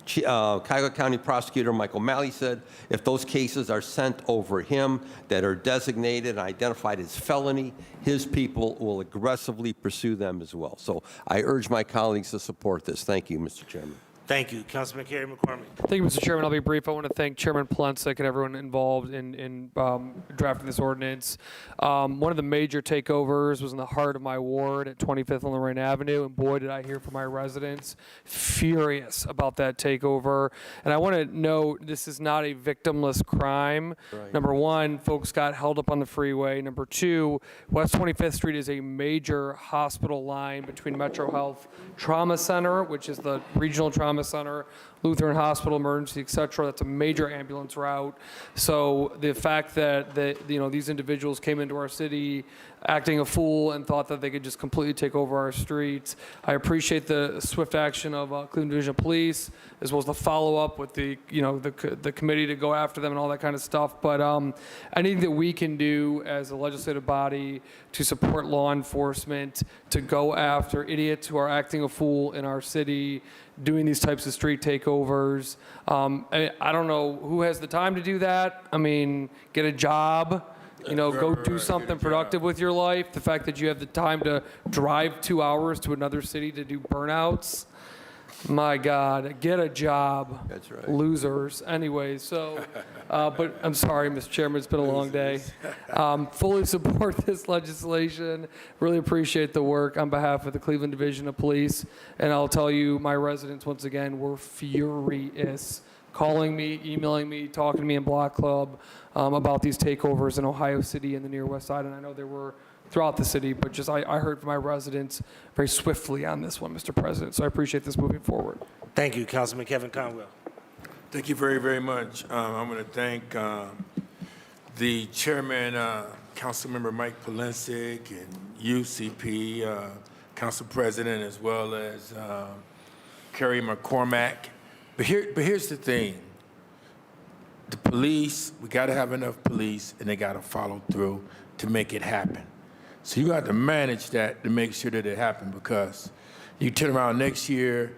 Cuyahoga County Prosecutor Michael Malley said if those cases are sent over him that are designated and identified as felony, his people will aggressively pursue them as well. So I urge my colleagues to support this. Thank you, Mr. Chairman. Thank you. Councilman Kerry McCormick. Thank you, Mr. Chairman. I'll be brief. I want to thank Chairman Polensek and everyone involved in drafting this ordinance. One of the major takeovers was in the heart of my ward at 25th and Lorraine Avenue, and boy, did I hear from my residents furious about that takeover. And I want to note this is not a victimless crime. Right. Number one, folks got held up on the freeway. Number two, West 25th Street is a major hospital line between Metro Health Trauma Center, which is the regional trauma center, Lutheran Hospital, emergency, et cetera. That's a major ambulance route. So the fact that these individuals came into our city acting a fool and thought that they could just completely take over our streets. I appreciate the swift action of Cleveland Division of Police, as well as the follow-up with the committee to go after them and all that kind of stuff. But anything that we can do as a legislative body to support law enforcement, to go after idiots who are acting a fool in our city, doing these types of street takeovers. I don't know who has the time to do that. I mean, get a job. Go do something productive with your life. The fact that you have the time to drive 2 hours to another city to do burnouts, my God, get a job. That's right. Losers. Anyway, so, but I'm sorry, Mr. Chairman, it's been a long day. Fully support this legislation. Really appreciate the work on behalf of the Cleveland Division of Police. And I'll tell you, my residents, once again, were furious. Calling me, emailing me, talking to me in Block Club about these takeovers in Ohio City and the near West Side. And I know there were throughout the city, but just I heard from my residents very swiftly on this one, Mr. President. So I appreciate this moving forward. Thank you, Councilman Kevin Conwell. Thank you very, very much. I want to thank the chairman, Councilmember Mike Polensek, and you, CP, Council President, as well as Kerry McCormack. But here's the thing. The police, we got to have enough police, and they got to follow through to make it happen. So you got to manage that to make sure that it happens, because you turn around next year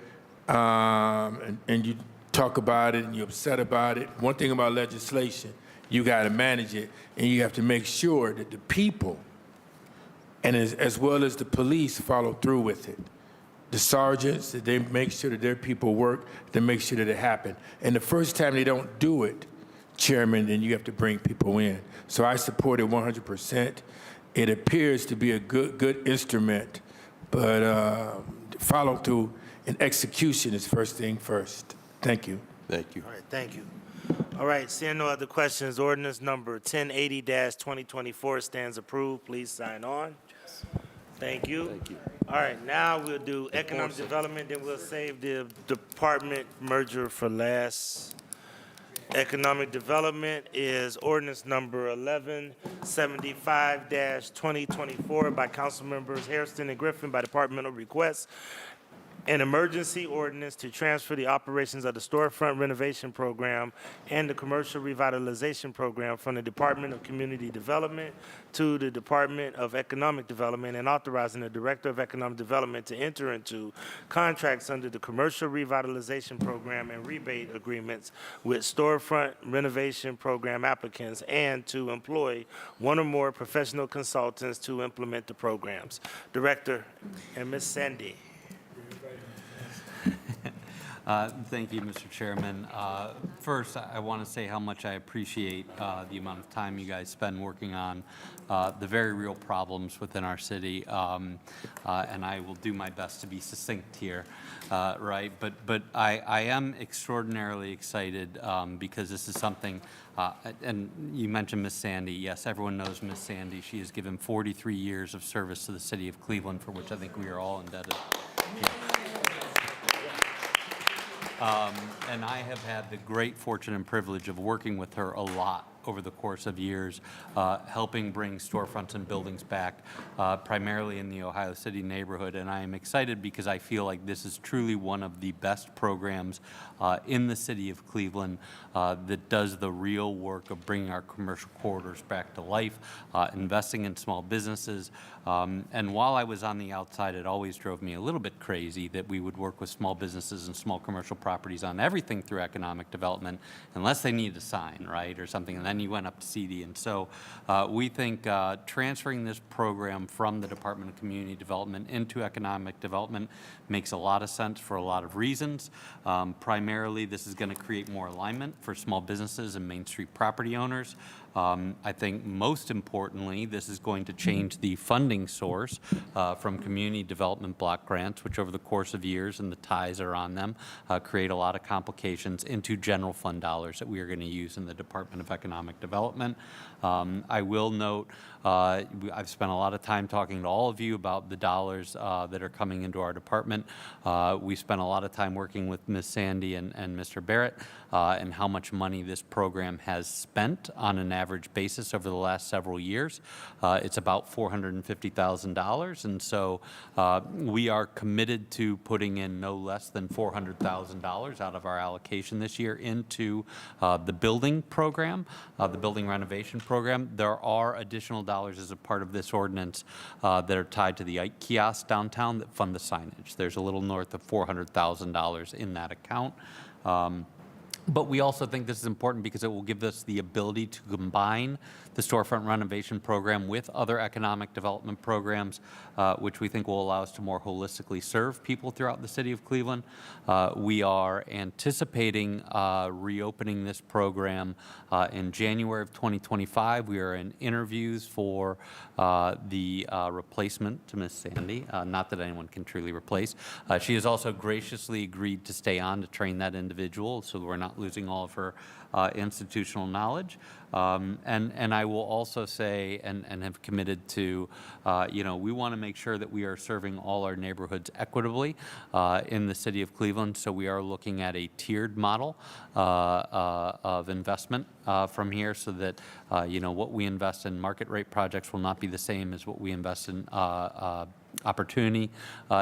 and you talk about it and you're upset about it. One thing about legislation, you got to manage it, and you have to make sure that the people, and as well as the police, follow through with it. The sergeants, that they make sure that their people work, to make sure that it happens. And the first time they don't do it, Chairman, then you have to bring people in. So I support it 100%. It appears to be a good instrument, but follow through and execution is first thing first. Thank you. Thank you. All right, thank you. All right, seeing no other questions, ordinance number 1080-2024 stands approved. Please sign on. Thank you. Thank you. All right, now we'll do economic development, then we'll save the department merger for last. Economic development is ordinance number 1175-2024 by council members Hairston and Griffin by departmental request. An emergency ordinance to transfer the operations of the storefront renovation program and the commercial revitalization program from the Department of Community Development to the Department of Economic Development, and authorizing the Director of Economic Development to enter into contracts under the commercial revitalization program and rebate agreements with storefront renovation program applicants, and to employ one or more professional consultants to implement the programs. Director and Ms. Sandy. Thank you, Mr. Chairman. First, I want to say how much I appreciate the amount of time you guys spend working on the very real problems within our city, and I will do my best to be succinct here, right? But I am extraordinarily excited because this is something, and you mentioned Miss Sandy. Yes, everyone knows Miss Sandy. She has given 43 years of service to the city of Cleveland, for which I think we are all indebted. Yeah. And I have had the great fortune and privilege of working with her a lot over the course of years, helping bring storefronts and buildings back, primarily in the Ohio City neighborhood. And I am excited because I feel like this is truly one of the best programs in the city of Cleveland that does the real work of bringing our commercial corridors back to life, investing in small businesses. And while I was on the outside, it always drove me a little bit crazy that we would work with small businesses and small commercial properties on everything through economic development, unless they needed a sign, right, or something. And then you went up to CD. And so we think transferring this program from the Department of Community Development into economic development makes a lot of sense for a lot of reasons. Primarily, this is going to create more alignment for small businesses and Main Street property owners. I think most importantly, this is going to change the funding source from community development block grants, which over the course of years, and the ties are on them, create a lot of complications, into general fund dollars that we are going to use in the Department of Economic Development. I will note, I've spent a lot of time talking to all of you about the dollars that are coming into our department. We spent a lot of time working with Ms. Sandy and Mr. Barrett and how much money this program has spent on an average basis over the last several years. It's about $450,000, and so we are committed to putting in no less than $400,000 out of our allocation this year into the building program, the building renovation program. There are additional dollars as a part of this ordinance that are tied to the Ike kiosk downtown that fund the signage. There's a little north of $400,000 in that account. But we also think this is important because it will give us the ability to combine the storefront renovation program with other economic development programs, which we think will allow us to more holistically serve people throughout the city of Cleveland. We are anticipating reopening this program in January of 2025. We are in interviews for the replacement to Ms. Sandy, not that anyone can truly replace. She has also graciously agreed to stay on to train that individual, so we're not not losing all of her institutional knowledge. And I will also say, and have committed to, we want to make sure that we are serving all our neighborhoods equitably in the city of Cleveland. So we are looking at a tiered model of investment from here, so that what we invest in market rate projects will not be the same as what we invest in opportunity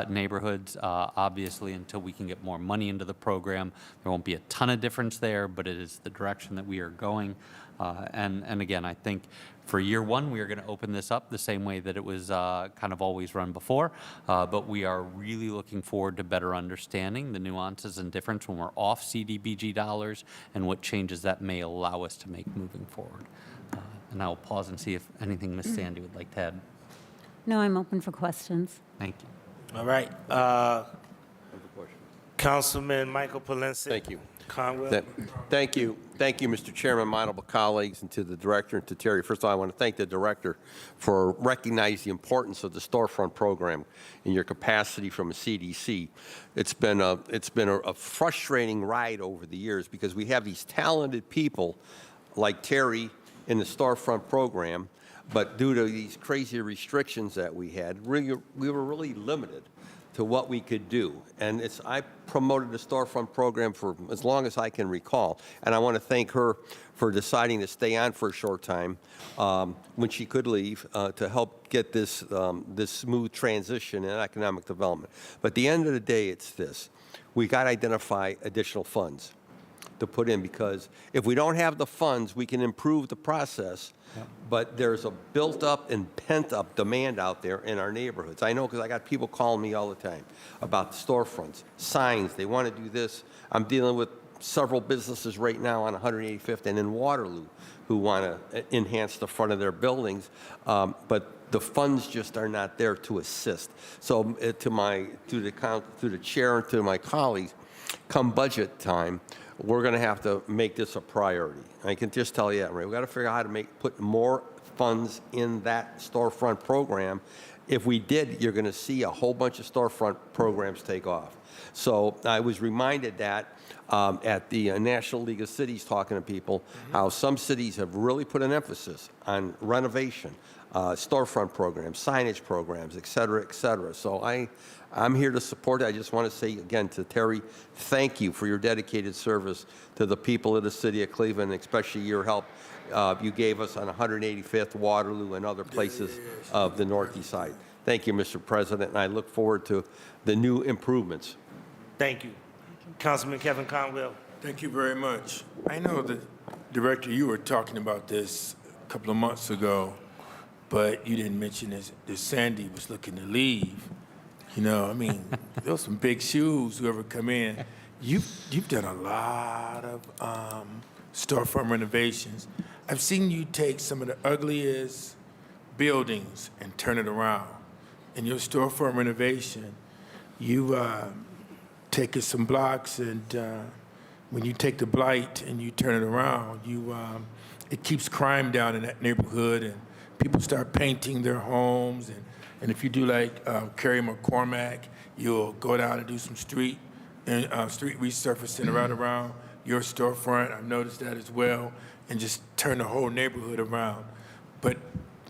neighborhoods. Obviously, until we can get more money into the program, there won't be a ton of difference there, but it is the direction that we are going. And again, I think for year one, we are going to open this up the same way that it was kind of always run before, but we are really looking forward to better understanding the nuances and difference when we're off CDBG dollars and what changes that may allow us to make moving forward. And I'll pause and see if anything Ms. Sandy would like to add. No, I'm open for questions. Thank you. All right. Councilman Michael Polensek. Thank you. Conwell. Thank you. Thank you, Mr. Chairman, my honorable colleagues, and to the director and to Terry. First of all, I want to thank the director for recognizing the importance of the storefront program in your capacity from a CDC. It's been a frustrating ride over the years because we have these talented people like Terry in the storefront program, but due to these crazy restrictions that we had, we were really limited to what we could do. And I promoted the storefront program for as long as I can recall. And I want to thank her for deciding to stay on for a short time when she could leave to help get this smooth transition in economic development. But at the end of the day, it's this. We got to identify additional funds to put in, because if we don't have the funds, we can improve the process. But there's a built-up and pent-up demand out there in our neighborhoods. I know because I got people calling me all the time about the storefronts, signs. They want to do this. I'm dealing with several businesses right now on 185th and in Waterloo who want to enhance the front of their buildings, but the funds just are not there to assist. So to the chair and to my colleagues, come budget time, we're going to have to make this a priority. I can just tell you that, right? We've got to figure out how to put more funds in that storefront program. If we did, you're going to see a whole bunch of storefront programs take off. So I was reminded that at the National League of Cities, talking to people, how some cities have really put an emphasis on renovation, storefront programs, signage programs, et cetera, et cetera. So I'm here to support it. I just want to say again to Terry, thank you for your dedicated service to the people of the city of Cleveland, especially your help you gave us on 185th, Waterloo, and other places of the northeast side. Thank you, Mr. President, and I look forward to the new improvements. Thank you. Councilman Kevin Conwell. Thank you very much. I know that, Director, you were talking about this a couple of months ago, but you didn't mention that Sandy was looking to leave. I mean, those some big shoes, whoever come in. You've done a lot of storefront renovations. I've seen you take some of the ugliest buildings and turn it around. In your storefront renovation, you've taken some blocks, and when you take the blight and you turn it around, it keeps crime down in that neighborhood, and people start painting their homes. And if you do like Carrie McCormack, you'll go down and do some street resurfacing right around your storefront. I've noticed that as well, and just turn the whole neighborhood around. But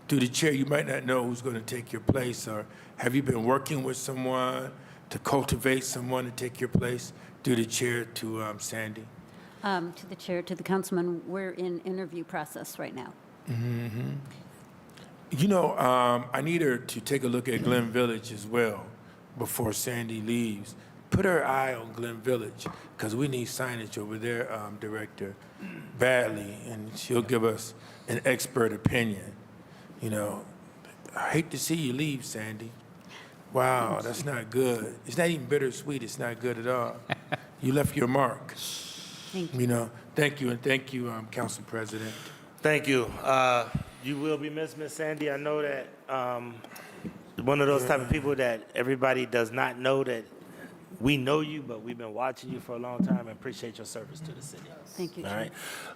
through the chair, you might not know who's going to take your place, or have you been working with someone to cultivate someone to take your place? Through the chair to Sandy. To the chair, to the councilman, we're in interview process right now. Mm-hmm. I need her to take a look at Glen Village as well before Sandy leaves. Put her eye on Glen Village, because we need signage over there, Director, badly, and she'll give us an expert opinion. I hate to see you leave, Sandy. Wow, that's not good. It's not even bittersweet. It's not good at all. You left your mark. Thank you. Thank you, and thank you, Council President. Thank you. You will be missed, Miss Sandy. I know that one of those type of people that everybody does not know that we know you, but we've been watching you for a long time and appreciate your service to the city. Thank you, All Chair.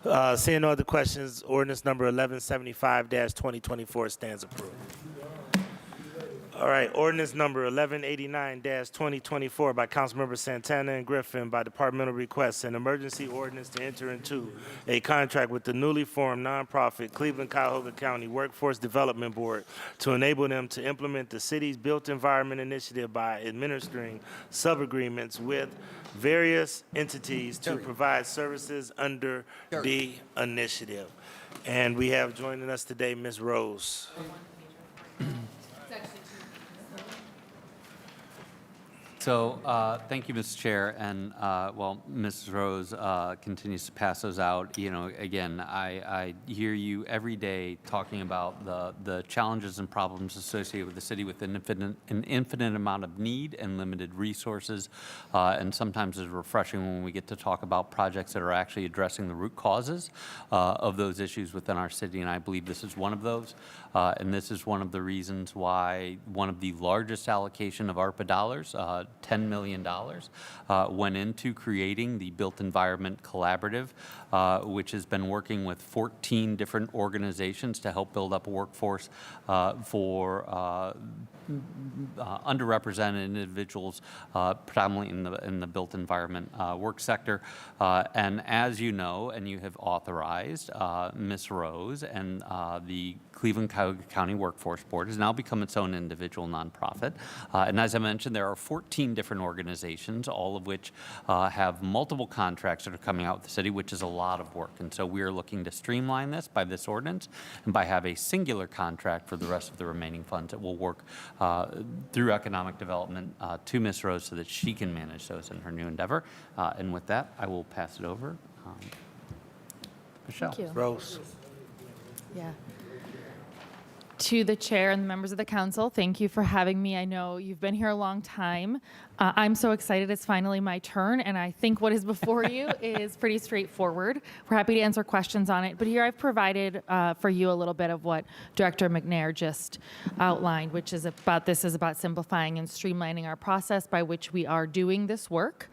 right. Seeing no other questions, ordinance number 1175-2024 stands approved. All right, ordinance number 1189-2024 by Councilmember Santana and Griffin by departmental request, an emergency ordinance to enter into a contract with the newly formed nonprofit Cleveland-Cuyahoga County Workforce Development Board to enable them to implement the city's built environment initiative by administering sub-agreements with various entities to provide services under the initiative. And we have joining us today Ms. Rose. So, thank you, Mr. Chair, and, well, Mrs. Rose continues to pass those out. You know, again, I hear you every day talking about the challenges and problems associated with the city with an infinite amount of need and limited resources, and sometimes it's refreshing when we get to talk about projects that are actually addressing the root causes of those issues within our city, and I believe this is one of those. And this is one of the reasons why one of the largest allocation of ARPA dollars, $10 million, went into creating the Built Environment Collaborative, which has been working with 14 different organizations to help build up a workforce for underrepresented individuals, predominantly in the built environment work sector. And as you know, and you have authorized, Ms. Rose and the Cleveland-Cuyahoga County Workforce Board has now become its own individual nonprofit. And as I mentioned, there are 14 different organizations, all of which have multiple contracts that are coming out with the city, which is a lot of work. And so we are looking to streamline this by this ordinance and by have a singular contract for the rest of the remaining funds that will work through economic development to Ms. Rose so that she can manage those in her new endeavor. And with that, I will pass it over. Michelle. Thank you. Rose. Yeah. To the chair and the members of the council, thank you for having me. I know you've been here a long time. I'm so excited it's finally my turn, and I think what is before you is pretty straightforward. We're happy to answer questions on it, but here I've provided for you a little bit of what Director McNair just outlined, which is about simplifying and streamlining our process by which we are doing this work.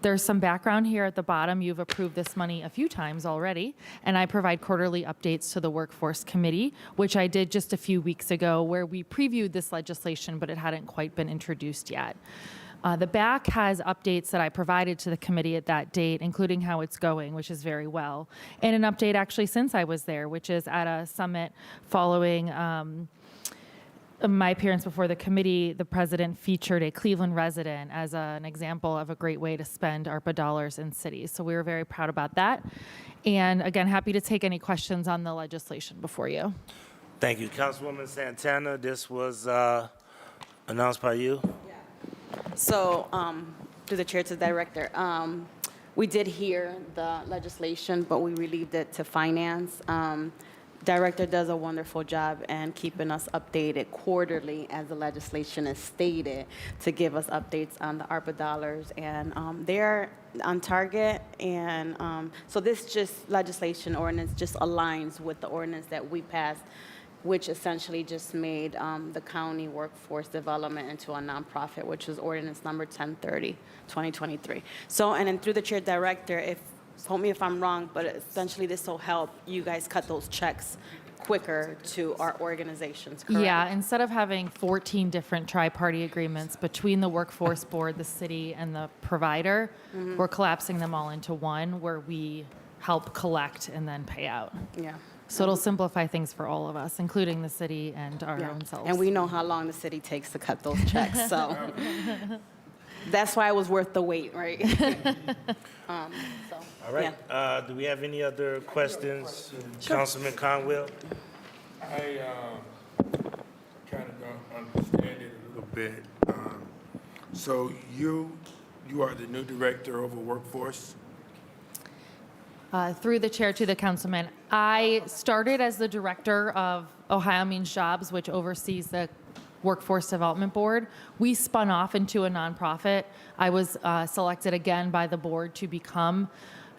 There's some background here at the bottom. You've approved this money a few times already, and I provide quarterly updates to the Workforce Committee, which I did just a few weeks ago, where we previewed this legislation, but it hadn't quite been introduced yet. The back has updates that I provided to the committee at that date, including how it's going, which is very well, and an update actually since I was there, which is at a summit following my appearance before the committee. The president featured a Cleveland resident as an example of a great way to spend ARPA dollars in cities. So we were very proud about that. And again, happy to take any questions on the legislation before you. Thank you. Councilwoman Santana, this was announced by you. So, through the chair to the director, we did hear the legislation, but we relieved it to finance. Director does a wonderful job in keeping us updated quarterly, as the legislation is stated, to give us updates on the ARPA dollars, and they're on target. And so this just legislation ordinance just aligns with the ordinance that we passed, which essentially just made the county workforce development into a nonprofit, which is ordinance number 1030, 2023. So, and then through the chair director, tell me if I'm wrong, but essentially this will help you guys cut those checks quicker to our organizations, correct? Yeah, instead of having 14 different tri-party agreements between the workforce board, the city, and the provider, we're collapsing them all into one where we help collect and then pay out. Yeah. So it'll simplify things for all of us, including the city and our own selves. And we know how long the city takes to cut those checks, so that's why it was worth the wait, right? All right. Do we have any other questions? Sure. Councilman Conwell? I kind of don't understand it a little bit. So you are the new director over workforce? Through the chair to the councilman, I started as the director of Ohio Means Jobs, which oversees the Workforce Development Board. We spun off into a nonprofit. I was selected again by the board to become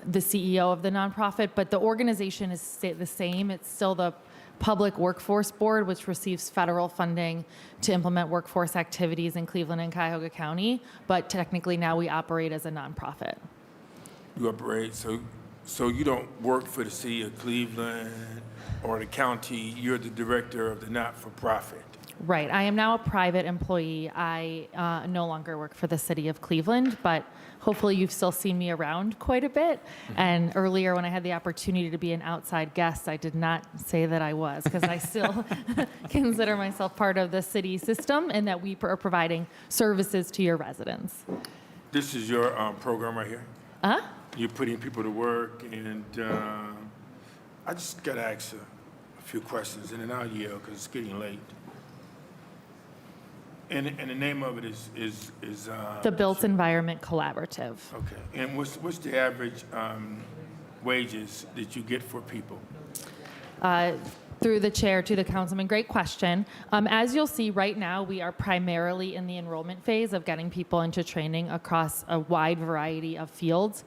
the CEO of the nonprofit, but the organization is the same. It's still the Public Workforce Board, which receives federal funding to implement workforce activities in Cleveland and Cuyahoga County, but technically now we operate as a nonprofit. You operate, so you don't work for the city of Cleveland or the county, you're the director of the not-for-profit? Right. I am now a private employee. I no longer work for the city of Cleveland, but hopefully you've still seen me around quite a bit. And earlier when I had the opportunity to be an outside guest, I did not say that I was, because I still consider myself part of the city system and that we are providing services to your residents. This is your program right here? Huh? You're putting people to work, and I just got to ask a few questions, and then I'll yield because it's getting late. And the name of it is The Built Environment Collaborative. okay. And what's the average wages that you get for people? Through the chair to the councilman, great question. As you'll see right now, we are primarily in the enrollment phase of getting people into training across a wide variety of fields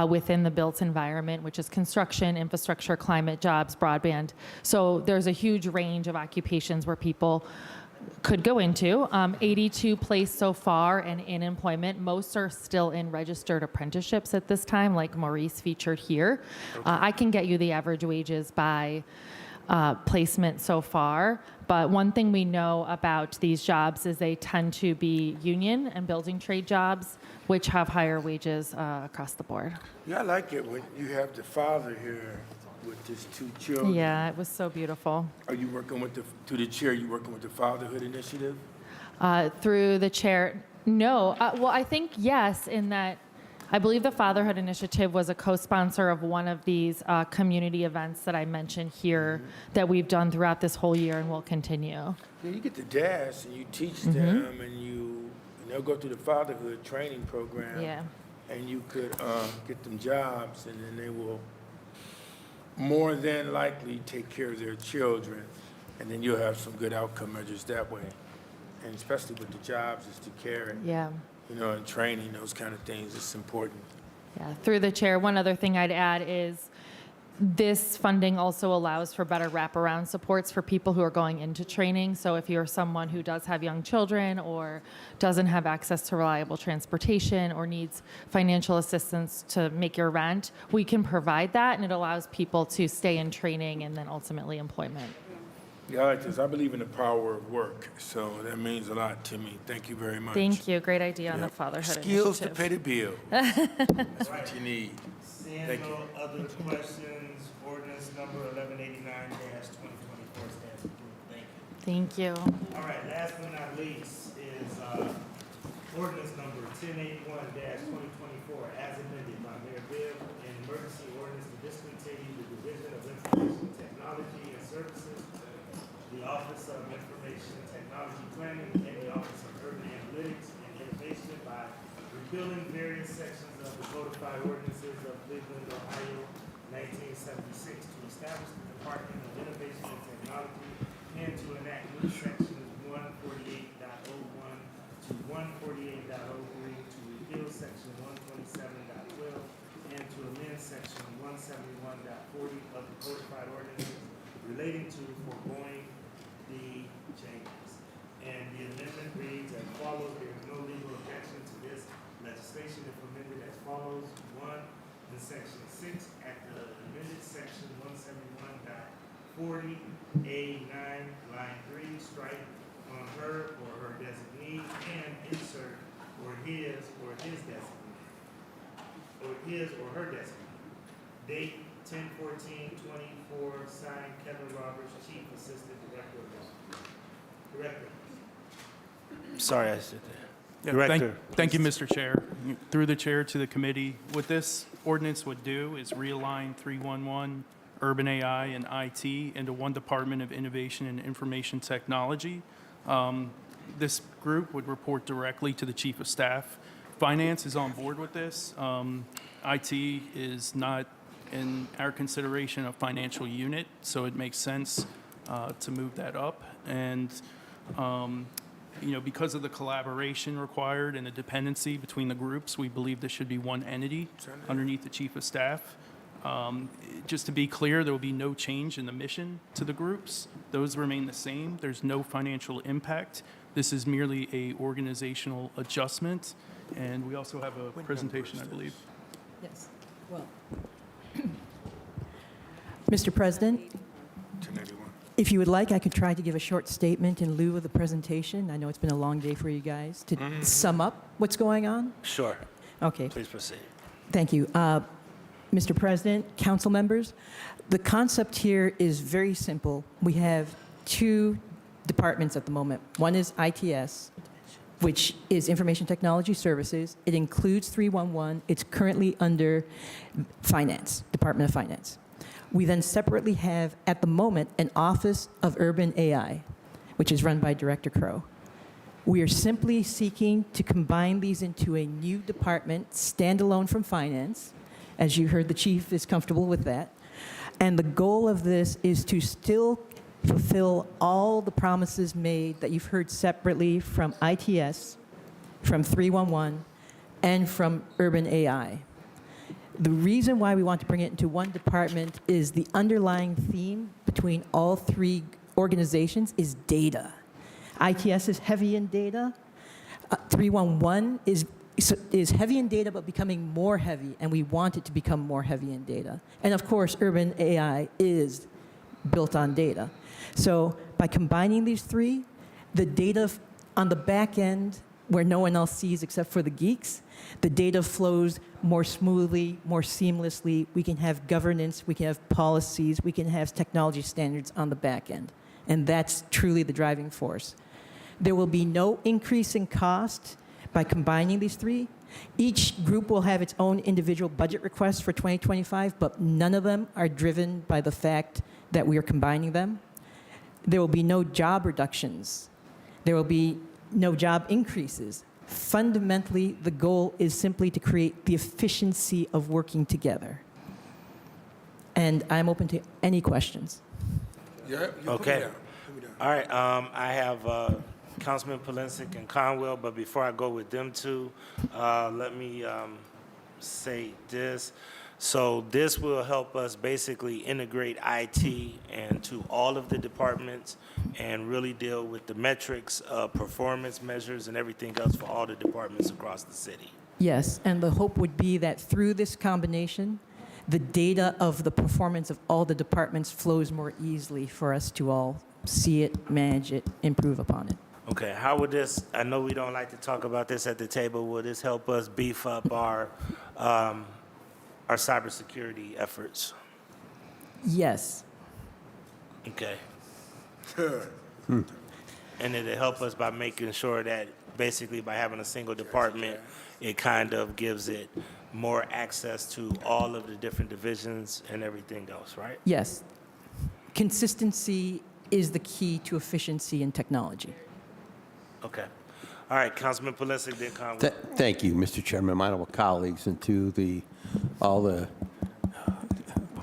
within the built environment, which is construction, infrastructure, climate, jobs, broadband. So there's a huge range of occupations where people could go into. 82 placed so far and in employment. Most are still in registered apprenticeships at this time, like Maurice featured here. I can get you the average wages by placement so far, but one thing we know about these jobs is they tend to be union and building trade jobs, which have higher wages across the board. Yeah, I like it when you have the father here with his two children. Yeah, it was so beautiful. Are you working with through the chair, you working with the Fatherhood Initiative? Through the chair, no. Well, I think yes, in that I believe the Fatherhood Initiative was a co-sponsor of one of these community events that I mentioned here that we've done throughout this whole year and will continue. Yeah, you get the dads and you teach them, and they'll go through the fatherhood training program. Yeah. And you could get them jobs, and then they will more than likely take care of their children, and then you'll have some good outcome measures that way. And especially with the jobs, is to care, Yeah. And training, those kind of things, it's important. Yeah, through the chair, one other thing I'd add is this funding also allows for better wraparound supports for people who are going into training. So if you're someone who does have young children or doesn't have access to reliable transportation or needs financial assistance to make your rent, we can provide that, and it allows people to stay in training and then ultimately employment. Yeah, I like this. I believe in the power of work, so that means a lot to me. Thank you very much. Thank you. Great idea on the fatherhood Skills initiative. to pay the bill. That's what you need. Seeing Thank you. no other questions, ordinance number 1189-2024 stands approved. Thank you. Thank you. All right, last but not least is ordinance number 1081-2024, as amended by Mayor Bibb, an emergency ordinance to discontinue the Division of Information Technology and Services, the Office of Information Technology Planning, and the Office of Urban Analytics and Innovation by repealing various sections of the codified ordinances of Cleveland, Ohio, 1976, to establish the Department of Innovation and Technology and to enact new sections 148.01 to 148.03 to repeal section 127.12 and to amend section 171.40 of the codified ordinances relating to foregoing the changes. And the amendment reads as follows: there is no legal objection to this legislation if amended as follows. 1, in section 6, at the amended section 171.40A9, line 3, strike on her or her designee and insert or his designee, or his or her designee. Date 10/14/24, signed Kevin Roberts, Chief Assistant Director of Law. Director. Sorry, I said that. Yeah, Director. Thank you, Mr. Chair. Through the chair to the committee, what this ordinance would do is realign 311, Urban AI, and IT into one Department of Innovation and Information Technology. This group would report directly to the Chief of Staff. Finance is on board with this. IT is not, in our consideration, a financial unit, so it makes sense to move that up. And because of the collaboration required and the dependency between the groups, we believe this should be one entity underneath the Chief of Staff. Just to be clear, there will be no change in the mission to the groups. Those remain the same. There's no financial impact. This is merely a organizational adjustment. And we also have a presentation, I believe. Yes. Well, Mr. President, If you would like, I could try to give a short statement in lieu of the presentation. I know it's been a long day for you guys to sum up what's going on. Sure. Okay. Please proceed. Thank you. Mr. President, council members, the concept here is very simple. We have two departments at the moment. One is ITS, which is Information Technology Services. It includes 311. It's currently under Finance, Department of Finance. We then separately have, at the moment, an Office of Urban AI, which is run by Director Crow. We are simply seeking to combine these into a new department, standalone from Finance. As you heard, the chief is comfortable with that. And the goal of this is to still fulfill all the promises made that you've heard separately from ITS, from 311, and from Urban AI. The reason why we want to bring it into one department is the underlying theme between all three organizations is data. ITS is heavy in data. 311 is heavy in data, but becoming more heavy, and we want it to become more heavy in data. And of course, Urban AI is built on data. So by combining these three, the data on the back end, where no one else sees except for the geeks, the data flows more smoothly, more seamlessly. We can have governance, we can have policies, we can have technology standards on the back end. And that's truly the driving force. There will be no increase in cost by combining these three. Each group will have its own individual budget requests for 2025, but none of them are driven by the fact that we are combining them. There will be no job reductions. There will be no job increases. Fundamentally, the goal is simply to create the efficiency of working together. And I'm open to any questions. Okay. All right. I have Councilman Polensik and Conwell, but before I go with them two, let me say this. So this will help us basically integrate IT into all of the departments and really deal with the metrics, performance measures, and everything else for all the departments across the city. Yes, and the hope would be that through this combination, the data of the performance of all the departments flows more easily for us to all see it, manage it, improve upon it. Okay, how would this, I know we don't like to talk about this at the table, will this help us beef up our cybersecurity efforts? Yes. Okay. And it'll help us by making sure that basically by having a single department, it kind of gives it more access to all of the different divisions and everything else, right? Yes. Consistency is the key to efficiency in technology. Okay. All right, Councilman Polensik, then Conway. Thank you, Mr. Chairman, my honorable colleagues, and to all the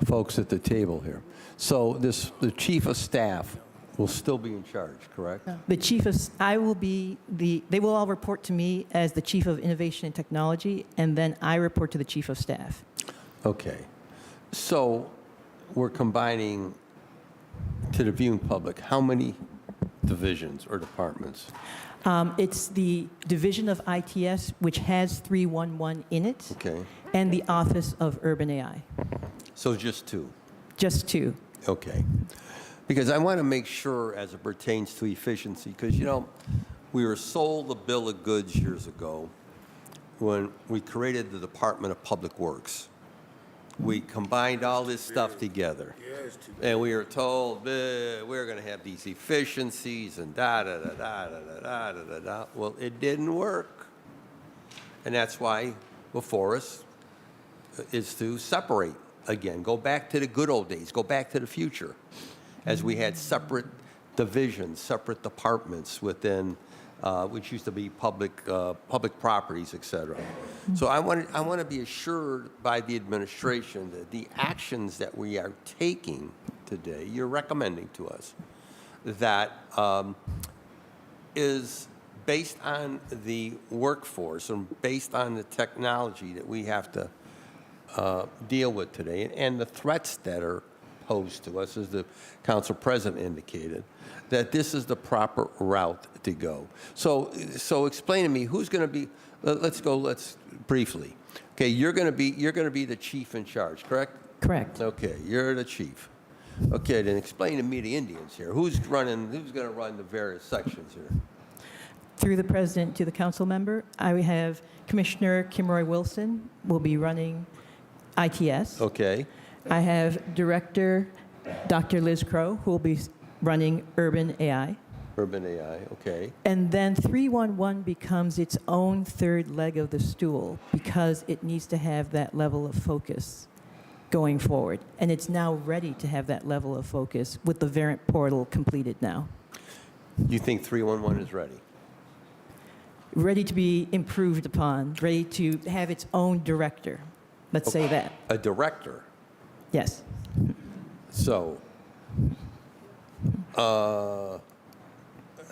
folks at the table here. So the chief of staff will still be in charge, correct? The chief of, they will all report to me as the chief of innovation and technology, and then I report to the chief of staff. Okay. So we're combining, to the viewing public, how many divisions or departments? It's the division of ITS, which has 311 in it, Okay. and the Office of Urban AI. So just two? Just two. Okay. Because I want to make sure as it pertains to efficiency, because, you know, we were sold a bill of goods years ago when we created the Department of Public Works. We combined all this stuff together. And we were told, we're going to have these efficiencies and da-da-da-da-da-da-da-da-da. Well, it didn't work. And that's why before us is to separate again, go back to the good old days, go back to the future, as we had separate divisions, separate departments within, which used to be public properties, et cetera. So I want to be assured by the administration that the actions that we are taking today, you're recommending to us, that is based on the workforce and based on the technology that we have to deal with today and the threats that are posed to us, as the council president indicated, that this is the proper route to go. So explain to me who's going to be. Let's briefly. Okay, you're going to be the chief in charge, correct? Correct. Okay, you're the chief. Okay, then explain to me the Indians here. Who's going to run the various sections here? Through the president to the council member, I have Commissioner Kimroy Wilson will be running ITS. Okay, I have Director Dr. Liz Crow, who will be running Urban AI. Urban AI, okay. And then 311 becomes its own third leg of the stool because it needs to have that level of focus going forward. And it's now ready to have that level of focus with the variant portal completed now. You think 311 is ready? Ready to be improved upon, ready to have its own director. Let's say that. A director? Yes. So,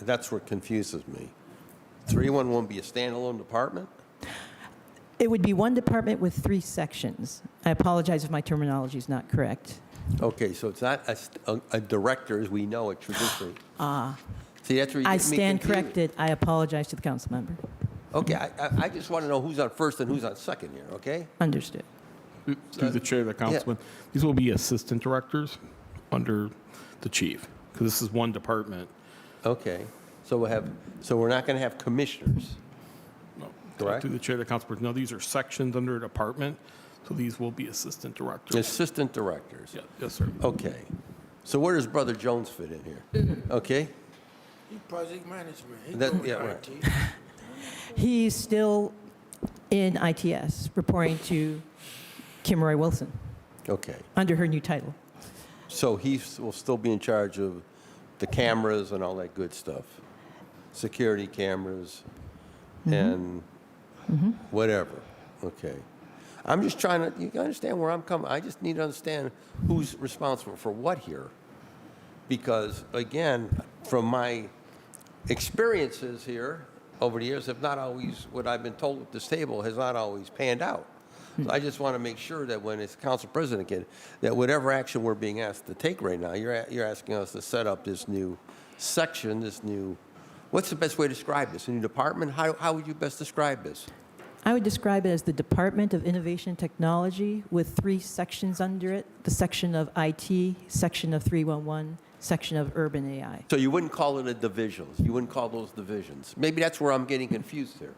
that's what confuses me. 311 be a standalone department? It would be one department with 3 sections. I apologize if my terminology is not correct. Okay, so it's not a director as we know it traditionally. See, that's where you I get me stand confused. corrected. I apologize to the council member. Okay, I just want to know who's on first and who's on second here, okay? Understood. Through the chair of the councilman, these will be assistant directors under the chief, because this is one department. Okay, so we're not going to have commissioners, correct? Through the chair of the council, no, these are sections under a department, so these will be assistant directors. Assistant directors? Yeah, yes, sir. Okay, so where does Brother Jones fit in here? Okay? He project management. He That- doing yeah, right. IT. He's still in ITS, reporting to Kimroy Wilson Okay, under her new title. so he will still be in charge of the cameras and all that good stuff? Security cameras and whatever, okay. I'm just trying to, you understand where I'm coming? I just need to understand who's responsible for what here. Because, again, from my experiences here over the years have not always, what I've been told at this table has not always panned out. So I just want to make sure that when it's council president again, that whatever action we're being asked to take right now, you're asking us to set up this new section, this new, what's the best way to describe this? A new department? How would you best describe this? I would describe it as the Department of Innovation and Technology with 3 sections under it, the section of IT, section of 311, section of Urban AI. So you wouldn't call it a divisions? You wouldn't call those divisions? Maybe that's where I'm getting confused here.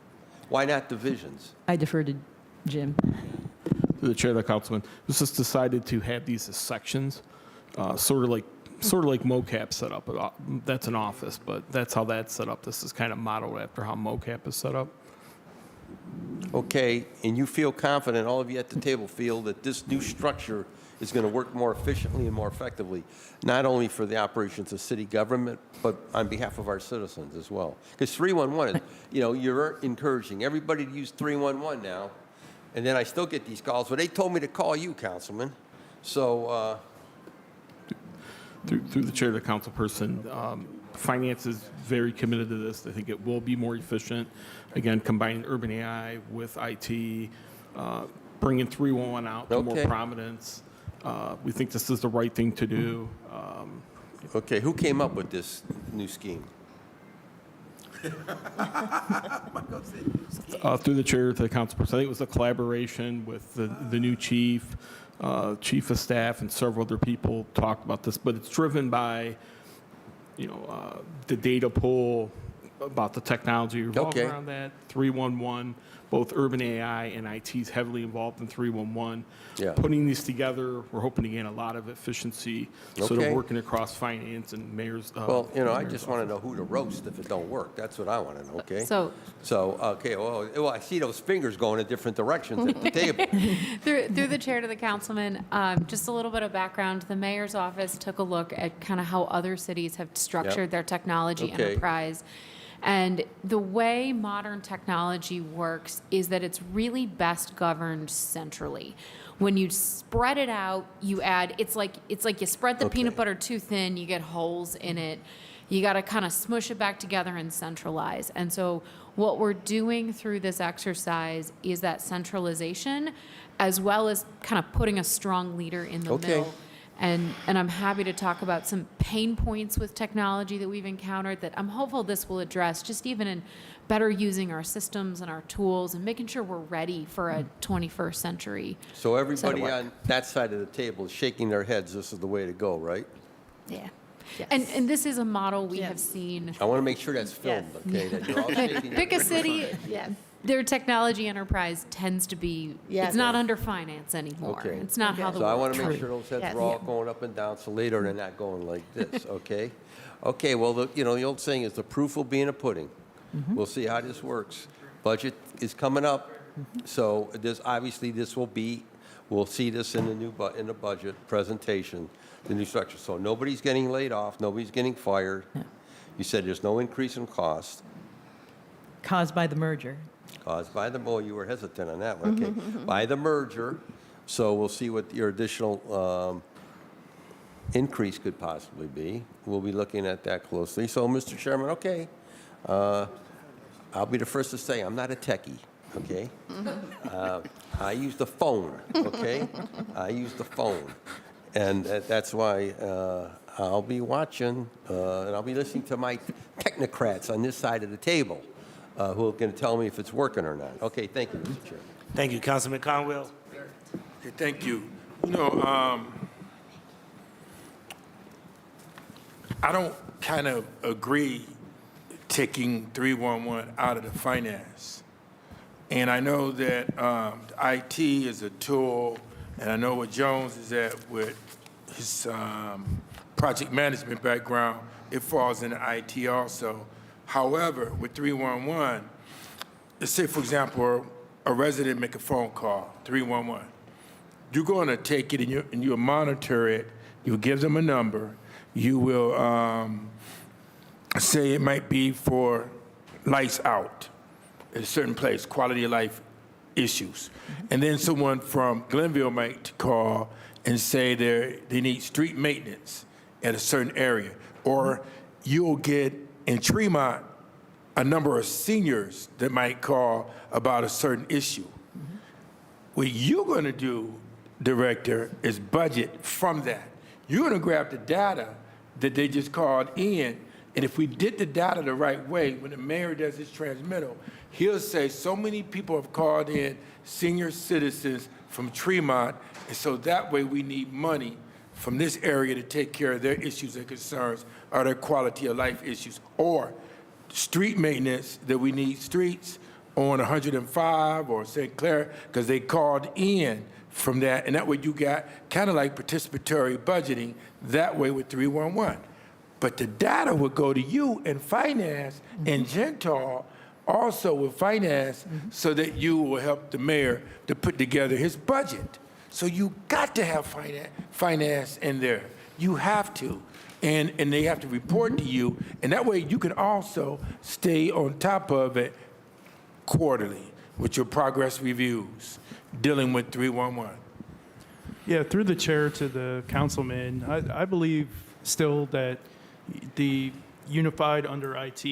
Why not divisions? I defer to Jim. Through the chair of the councilman, this is decided to have these as sections, sort of like MOCAP set up. That's an office, but that's how that's set up. This is kind of modeled after how MOCAP is set up. Okay, and you feel confident, all of you at the table feel that this new structure is going to work more efficiently and more effectively, not only for the operations of city government, but on behalf of our citizens as well. Because 311 is, you're encouraging everybody to use 311 now, and then I still get these calls, but they told me to call you, Councilman. So, Through the chair of the council person, finance is very committed to this. I think it will be more efficient. Again, combining urban AI with IT, bringing 311 out to more Okay. prominence. We think this is the right thing to do. okay, who came up with this new scheme? Through the chair to the council person, I think it was a collaboration with the new chief, chief of staff, and several other people talked about this. But it's driven by, the data pool about the technology revolving around that. 311, both urban AI and IT is heavily involved in 311. Yeah. Putting these together, we're hoping to gain a lot of efficiency. Sort Okay. of working across finance and mayor's. Well, I just want to know who to roast if it don't work. That's what I want to know, okay? So- Okay, well, I see those fingers going in different directions at the table. Through the chair to the councilman, just a little bit of background. The mayor's office took a look at kind of how other cities have structured their technology Okay. enterprise. And the way modern technology works is that it's really best governed centrally. When you spread it out, you add, it's like you spread the peanut butter too thin, you get holes in it. You got to kind of smush it back together and centralize. And so what we're doing through this exercise is that centralization, as well as kind of putting a strong leader in the Okay. middle And I'm happy to talk about some pain points with technology that we've encountered that I'm hopeful this will address, just even in better using our systems and our tools and making sure we're ready for a 21st century. So everybody work. on that side of the table is shaking their heads, this is the way to go, right? Yeah. And this is a model we have seen. I want to make sure that's filmed, okay? That you're all shaking your Pick a head. city, their technology enterprise tends to be, it's not under finance anymore. Okay. It's not how the So I world want to make works. sure those heads are all going up and down, so later they're not going like this, okay? Okay, well, the old saying is the proof will be in the pudding. We'll see how this works. Budget is coming up, so obviously we'll see this in the budget presentation, the new structure. So nobody's getting laid off, nobody's getting fired. You said there's no increase in cost. Caused by the merger. Caused by you were hesitant on that one, okay. By the merger, so we'll see what your additional increase could possibly be. We'll be looking at that closely. So, Mr. Chairman, okay, I'll be the first to say I'm not a techie, okay? I use the phone, okay? I use the phone. And that's why I'll be watching and I'll be listening to my technocrats on this side of the table who are going to tell me if it's working or not. Okay, thank you, Mr. Chairman. Thank you, Councilman Conwell. Okay, thank you. You know, I don't kind of agree taking 311 out of the finance. And I know that IT is a tool, and I know what Jones is at with his project management background. It falls into IT also. However, with 311, let's say, for example, a resident make a phone call, 311. You're going to take it and you'll monitor it. You'll give them a number. You will say it might be for lights out at a certain place, quality of life issues. And then someone from Glenville might call and say they need street maintenance at a certain area. Or you'll get in Tremont a number of seniors that might call about a certain issue. What you're going to do, Director, is budget from that. You're going to grab the data that they just called in, and if we did the data the right way, when the mayor does his transmittal, he'll say so many people have called in, senior citizens from Tremont, and so that way we need money from this area to take care of their issues and concerns or their quality of life issues. Or street maintenance, that we need streets on 105 or St. Clair, because they called in from that, and that way you got kind of like participatory budgeting that way with 311. But the data would go to you in finance and Gental also with finance so that you will help the mayor to put together his budget. So you got to have finance in there. You have to. And they have to report to you, and that way you can also stay on top of it quarterly with your progress reviews, dealing with 311. Yeah, through the chair to the councilman, I believe still that the unified under IT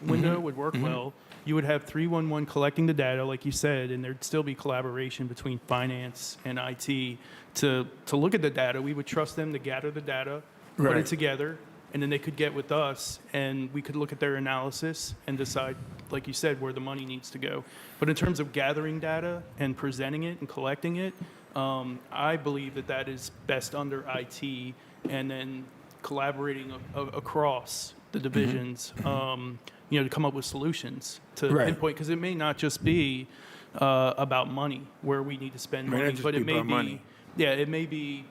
window would work well. You would have 311 collecting the data, like you said, and there'd still be collaboration between finance and IT to look at the data. We would trust them to gather the data, put it together, and then they could get with us, and we could look at their analysis and decide, like you said, where the money needs to go. But in terms of gathering data and presenting it and collecting it, I believe that is best under IT, and then collaborating across the divisions, to come up with solutions to pinpoint, because it may not just be about money, where we need to spend money, but it may be, it may be,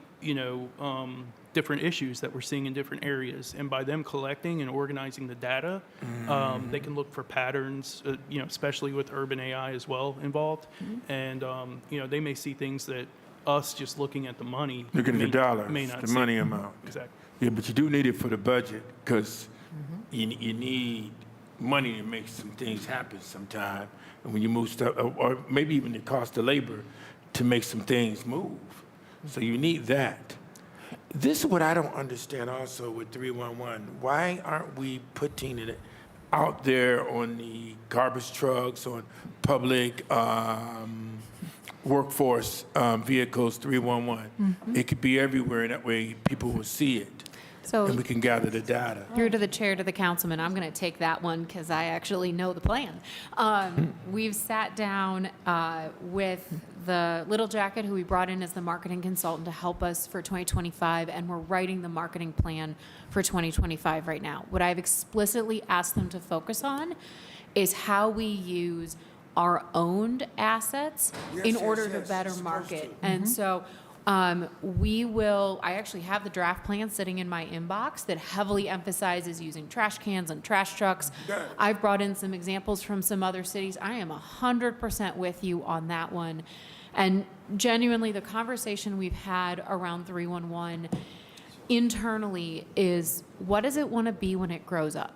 different issues that we're seeing in different areas. And by them collecting and organizing the data, they can look for patterns, especially with urban AI as well involved. And, they may see things that us just looking at the money. Looking at the dollars, may not the see. money amount. Exactly. Yeah, but you do need it for the budget, because you need money to make some things happen sometime. And when you move stuff, or maybe even the cost of labor to make some things move. So you need that. This is what I don't understand also with 311. Why aren't we putting it out there on the garbage trucks, on public workforce vehicles 311. It could be everywhere, and that way people will see it, So and we can gather the data. through to the chair, to the councilman, I'm going to take that one because I actually know the plan. We've sat down with the Little Jacket, who we brought in as the marketing consultant to help us for 2025, and we're writing the marketing plan for 2025 right now. What I've explicitly asked them to focus on is how we use our owned assets in order to better market. And so we will, I actually have the draft plan sitting in my inbox that heavily emphasizes using trash cans and trash trucks. I've brought in some examples from some other cities. I am 100% with you on that one. And genuinely, the conversation we've had around 311 internally is, what does it want to be when it grows up?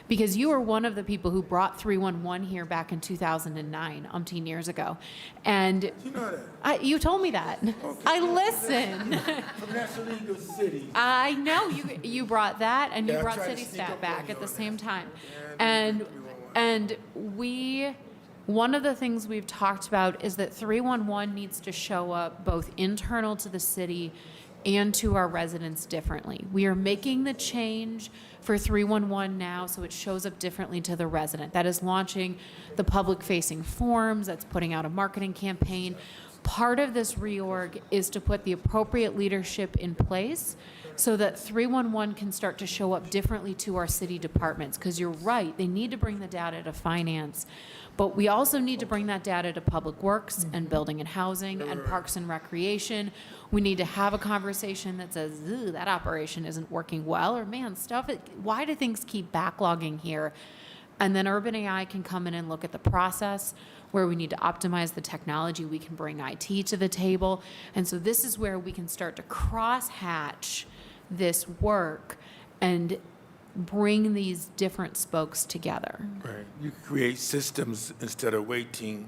Because you were one of the people who brought 311 here back in 2009, umpteen years ago. And You know that. you told me that. I listen. From National League of Cities. I know you brought that, and you Yeah, I brought tried to City sneak Stat up back on you at the on same time. Yeah, And one of the things we've talked about is that 311 needs to show up both internal to the city and to our residents differently. We are making the change for 311 now so it shows up differently to the resident. That is launching the public-facing forums, that's putting out a marketing campaign. Part of this reorg is to put the appropriate leadership in place so that 311 can start to show up differently to our city departments. Because you're right, they need to bring the data to finance, but we also need to bring that data to Public Works and Building and Housing and Parks and Recreation. We need to have a conversation that says, "Ooh, that operation isn't working well," or "Man, why do things keep backlogging here?" And then Urban AI can come in and look at the process where we need to optimize the technology. We can bring IT to the table. And so this is where we can start to cross-hatch this work and bring these different spokes together. Right. You can create systems instead of waiting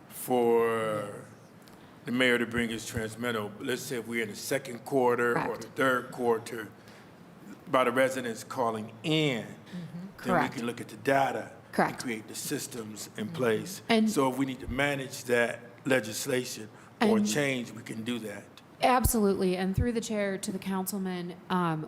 for the mayor to bring his transmittal. Let's say if we're in the second quarter or the third quarter, by the residents calling in, then we Correct. can look at the data and create the systems in place. And so if we need to manage that legislation or change, we can do that. Absolutely, and through the chair to the councilman,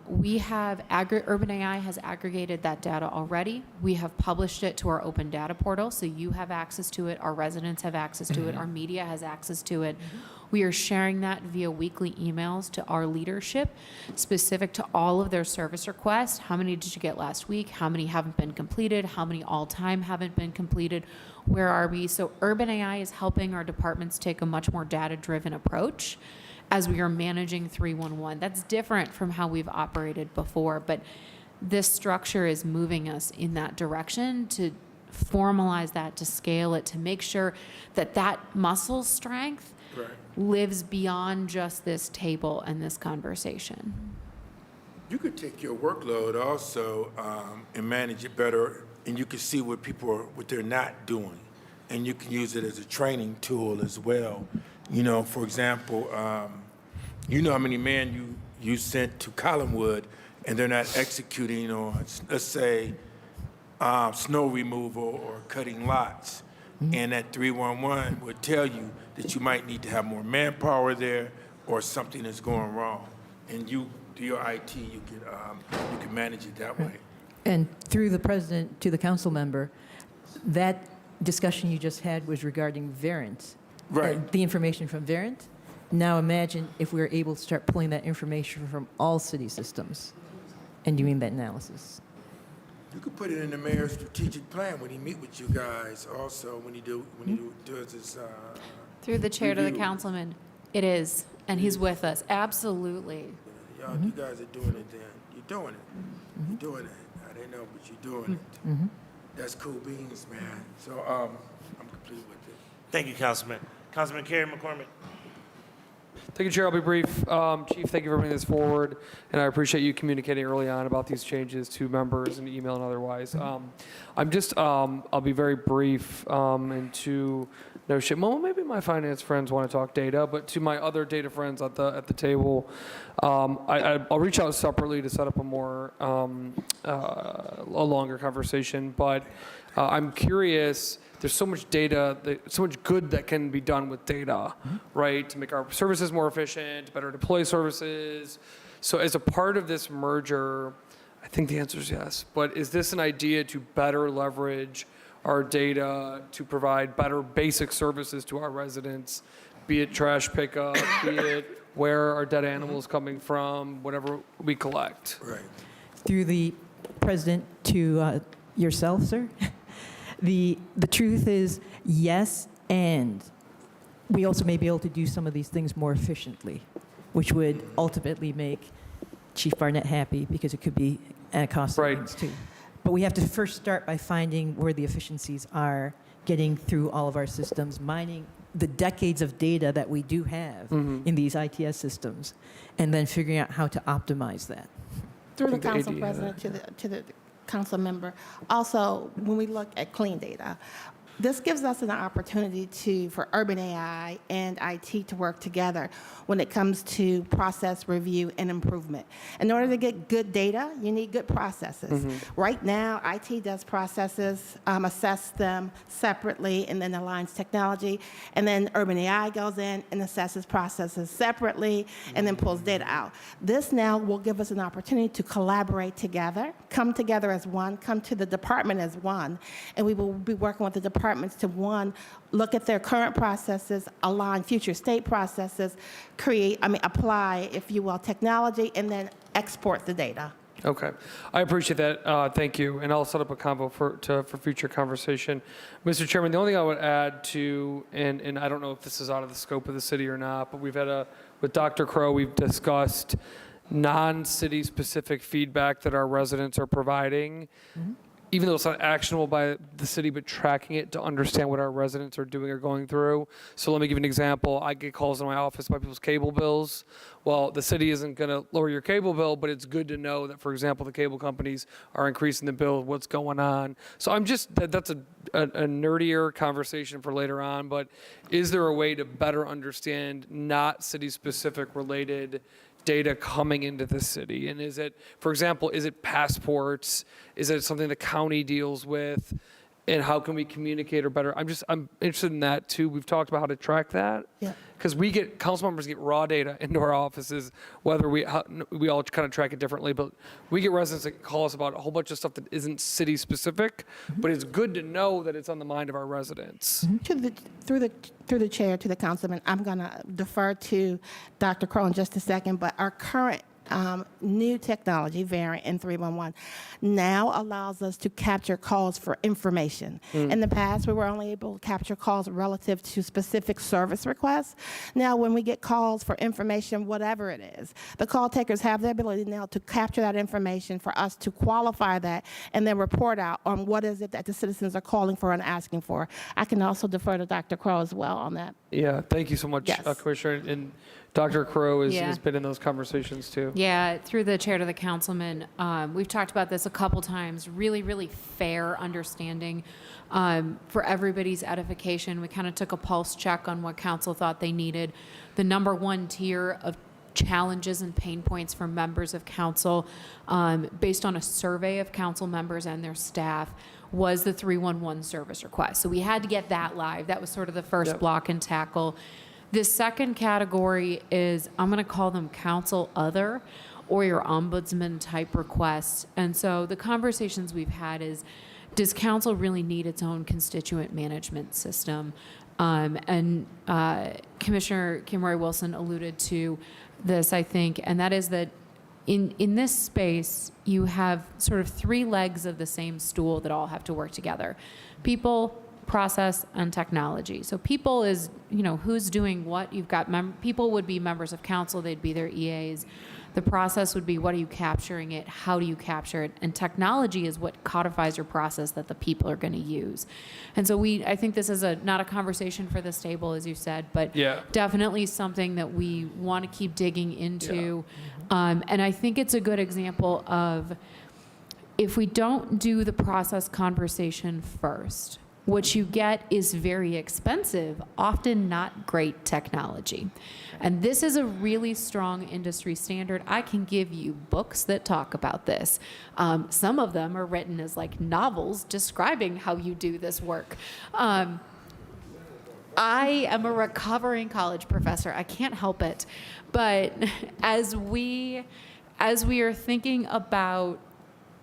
we have, Urban AI has aggregated that data already. We have published it to our open data portal, so you have access to it, our residents have access to it, our media has access to it. We are sharing that via weekly emails to our leadership, specific to all of their service requests. How many did you get last week? How many haven't been completed? How many all-time haven't been completed? Where are we? So Urban AI is helping our departments take a much more data-driven approach as we are managing 311. That's different from how we've operated before, but this structure is moving us in that direction to formalize that, to scale it, to make sure that that muscle strength lives beyond just this table and this conversation. You could take your workload also and manage it better, and you can see what people are, what they're not doing, and you can use it as a training tool as well. You know, for example, you know how many men you sent to Collinwood, and they're not executing on, let's say, snow removal or cutting lots. And that 311 would tell you that you might need to have more manpower there or something is going wrong. And you, through your IT, you can manage it that way. And through the president to the council member, that discussion you just had was regarding Verint. Right. The information from Verint. Now imagine if we were able to start pulling that information from all city systems and doing that analysis. You could put it in the mayor's strategic plan when he meet with you guys also, when he does his Through the chair to the review. councilman, it is, and he's with us, absolutely. Y'all, you guys are doing it then. You're doing it. You're doing it. I didn't know, but you're doing it. That's cool beans, man. So I'm complete with it. Thank you, Councilman. Councilman Kerry McCormick. Thank you, Chair. I'll be brief. Chief, thank you for bringing this forward, and I appreciate you communicating early on about these changes to members and email and otherwise. I'll be very brief and to no shit. Well, maybe my finance friends want to talk data, but to my other data friends at the table, I'll reach out separately to set up a more a longer conversation. But I'm curious. there's so much data, so much good that can be done with data, right? To make our services more efficient, better deploy services. So as a part of this merger, I think the answer is yes. But is this an idea to better leverage our data to provide better basic services to our residents, be it trash pickup, be it where are dead animals coming from, whatever we collect? Right. Through the president to yourself, sir. The truth is yes, and we also may be able to do some of these things more efficiently, which would ultimately make Chief Barnett happy because it could be at a cost savings too. But we have to first start by finding where the efficiencies are, getting through all of our systems, mining the decades of data that we do have in these ITS systems, and then figuring out how to optimize that. Through the council president to the council member. Also, when we look at clean data, this gives us an opportunity for urban AI and IT to work together when it comes to process review and improvement. In order to get good data, you need good processes. Right now, IT does processes, assess them separately, and then aligns technology. And then urban AI goes in and assesses processes separately, and then pulls data out. This now will give us an opportunity to collaborate together, come together as one, come to the department as one, and we will be working with the departments to, one, look at their current processes, align future state processes, apply, if you will, technology, and then export the data. Okay, I appreciate that. Thank you, and I'll set up a convo for future conversation. Mr. Chairman, the only thing I would add to, and I don't know if this is out of the scope of the city or not, but we've had with Dr. Crow, we've discussed non-city specific feedback that our residents are providing. Even though it's not actionable by the city, but tracking it to understand what our residents are doing or going through. So let me give you an example. I get calls in my office about people's cable bills. Well, the city isn't going to lower your cable bill, but it's good to know that, for example, the cable companies are increasing the bill, what's going on. So that's a nerdier conversation for later on, but is there a way to better understand not city-specific related data coming into the city? And is it, for example, is it passports? Is it something the county deals with? And how can we communicate or better? I'm interested in that too. We've talked about how to track that. Yeah. Because council members get raw data into our offices, whether we all kind of track it differently, but we get residents that call us about a whole bunch of stuff that isn't city specific, but it's good to know that it's on the mind of our residents. Through the chair to the councilman, I'm going to defer to Dr. Crow in just a second, but our current new technology variant in 311 now allows us to capture calls for information. In the past, we were only able to capture calls relative to specific service requests. Now, when we get calls for information, whatever it is, the call takers have the ability now to capture that information for us to qualify that and then report out on what is it that the citizens are calling for and asking for. I can also defer to Dr. Crow as well on that. Yeah, thank you so much, Commissioner. And Dr. Crow has been in those conversations too. Yeah, through the chair to the councilman, we've talked about this a couple times, really, really fair understanding for everybody's edification. We kind of took a pulse check on what council thought they needed. The number one tier of challenges and pain points for members of council based on a survey of council members and their staff was the 311 service request. So we had to get that live. That was sort of the first block and tackle. The second category is, I'm going to call them council other or your ombudsman type requests. And so the conversations we've had is, does council really need its own constituent management system? And Commissioner Kimroy Wilson alluded to this, I think, and that is that in this space, you have sort of three legs of the same stool that all have to work together. People, process, and technology. So people is, who's doing what. You've got people would be members of council, they'd be their EAs. The process would be, what are you capturing it? How do you capture it? And technology is what codifies your process that the people are going to use. And so I think this is not a conversation for this table, as you said, but definitely something that we want to keep digging into. And I think it's a good example of, if we don't do the process conversation first, what you get is very expensive, often not great technology. And this is a really strong industry standard. I can give you books that talk about this. Some of them are written as like novels describing how you do this work. I am a recovering college professor. I can't help it. But as we are thinking about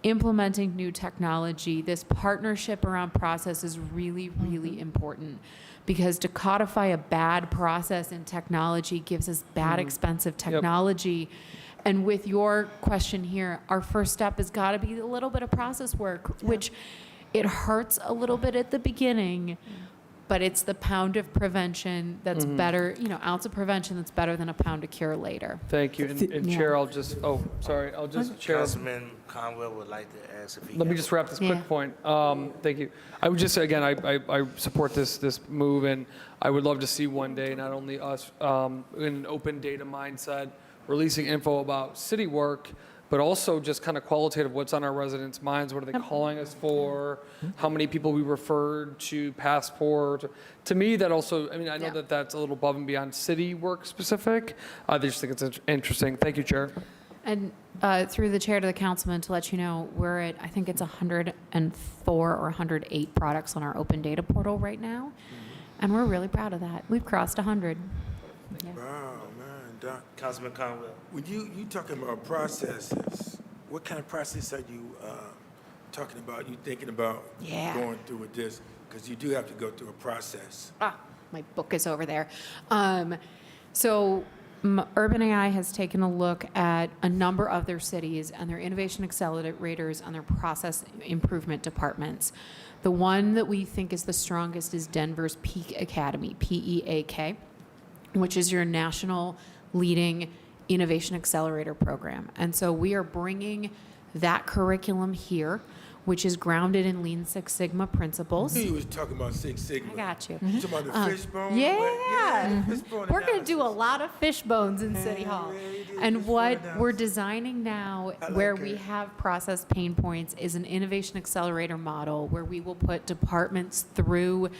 implementing new technology, this partnership around process is really, really important, because to codify a bad process in technology gives us bad, expensive technology. And with your question here, our first step has got to be a little bit of process work, which it hurts a little bit at the beginning, but it's the pound of prevention that's better, ounce of prevention that's better than a pound of cure later. Thank you. And Chair, I'll just, Chair. Councilman Conwell would like to ask if he Let me just wrap this quick point. Thank you. I would just say, again, I support this move, and I would love to see one day not only us in an open data mindset releasing info about city work, but also just kind of qualitative, what's on our residents' minds, what are they calling us for, how many people we referred to, passport. To me, that also, I mean, I know that that's a little above and beyond city work specific. I just think it's interesting. Thank you, Chair. And through the chair to the councilman, to let you know, we're at, I think it's 104 or 108 products on our open data portal right now. And we're really proud of that. We've crossed 100. Yeah. Wow, man, Doc. Councilman Conwell. When you talking about processes, what kind of process are you talking about? You thinking about going through with this? Because you do have to go through a process. My book is over there. So Urban AI has taken a look at a number of their cities and their innovation accelerators and their process improvement departments. The one that we think is the strongest is Denver's Peak Academy, PEAK, which is your national leading innovation accelerator program. And so we are bringing that curriculum here, which is grounded in Lean Six Sigma principles. You was talking about Six Sigma. I got you. You talking about the fishbone? Fishbone We're going to do a lot of fish bones in City Hall. And what we're designing now, where we have process pain points, is an innovation accelerator model where we will put departments through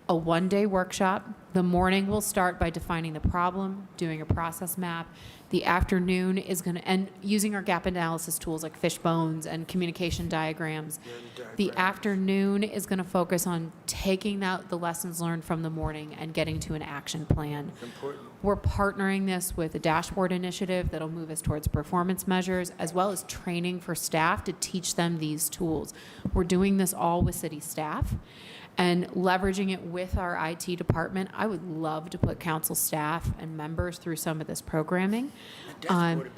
a one-day workshop. The morning will start by defining the problem, doing a process map. The afternoon is going to, and using our gap analysis tools like fishbones and communication diagrams. The afternoon is going to focus on taking out the lessons learned from the morning and getting to an action plan. We're partnering this with a dashboard initiative that'll move us towards performance measures, as well as training for staff to teach them these tools. We're doing this all with city staff and leveraging it with our IT department. I would love to put council staff and members through some of this programming. And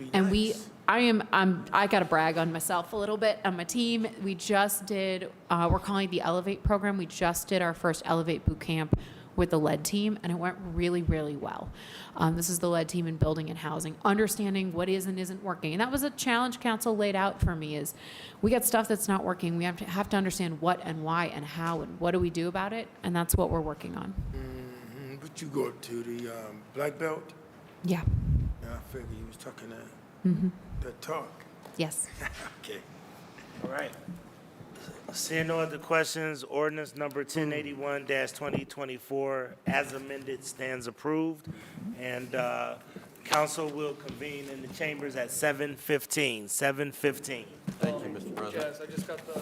I got to brag on myself a little bit, on my team. We just did, we're calling it the Elevate program. We just did our first Elevate boot camp with the lead team, and it went really, really well. This is the lead team in building and housing, understanding what is and isn't working. And that was a challenge council laid out for me, is we got stuff that's not working. We have to understand what and why and how and what do we do about it, and that's what we're working on. But you go up to the black belt? Yeah. I figured you was talking that, that talk. Yes. Okay. All right. Seeing no other questions, ordinance number 1081-2024 as amended stands approved. And council will convene in the chambers at 7:15. 7:15. Thank you, Mr. President. Yes, I just got the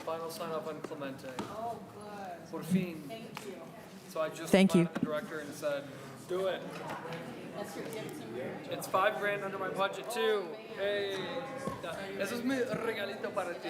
final sign off on Clemente. Oh, good. Por fin. Thank you. So I just Thank you. went to the director and said, do it. It's $5,000 under my budget too. Hey, eso es mi regalito para ti.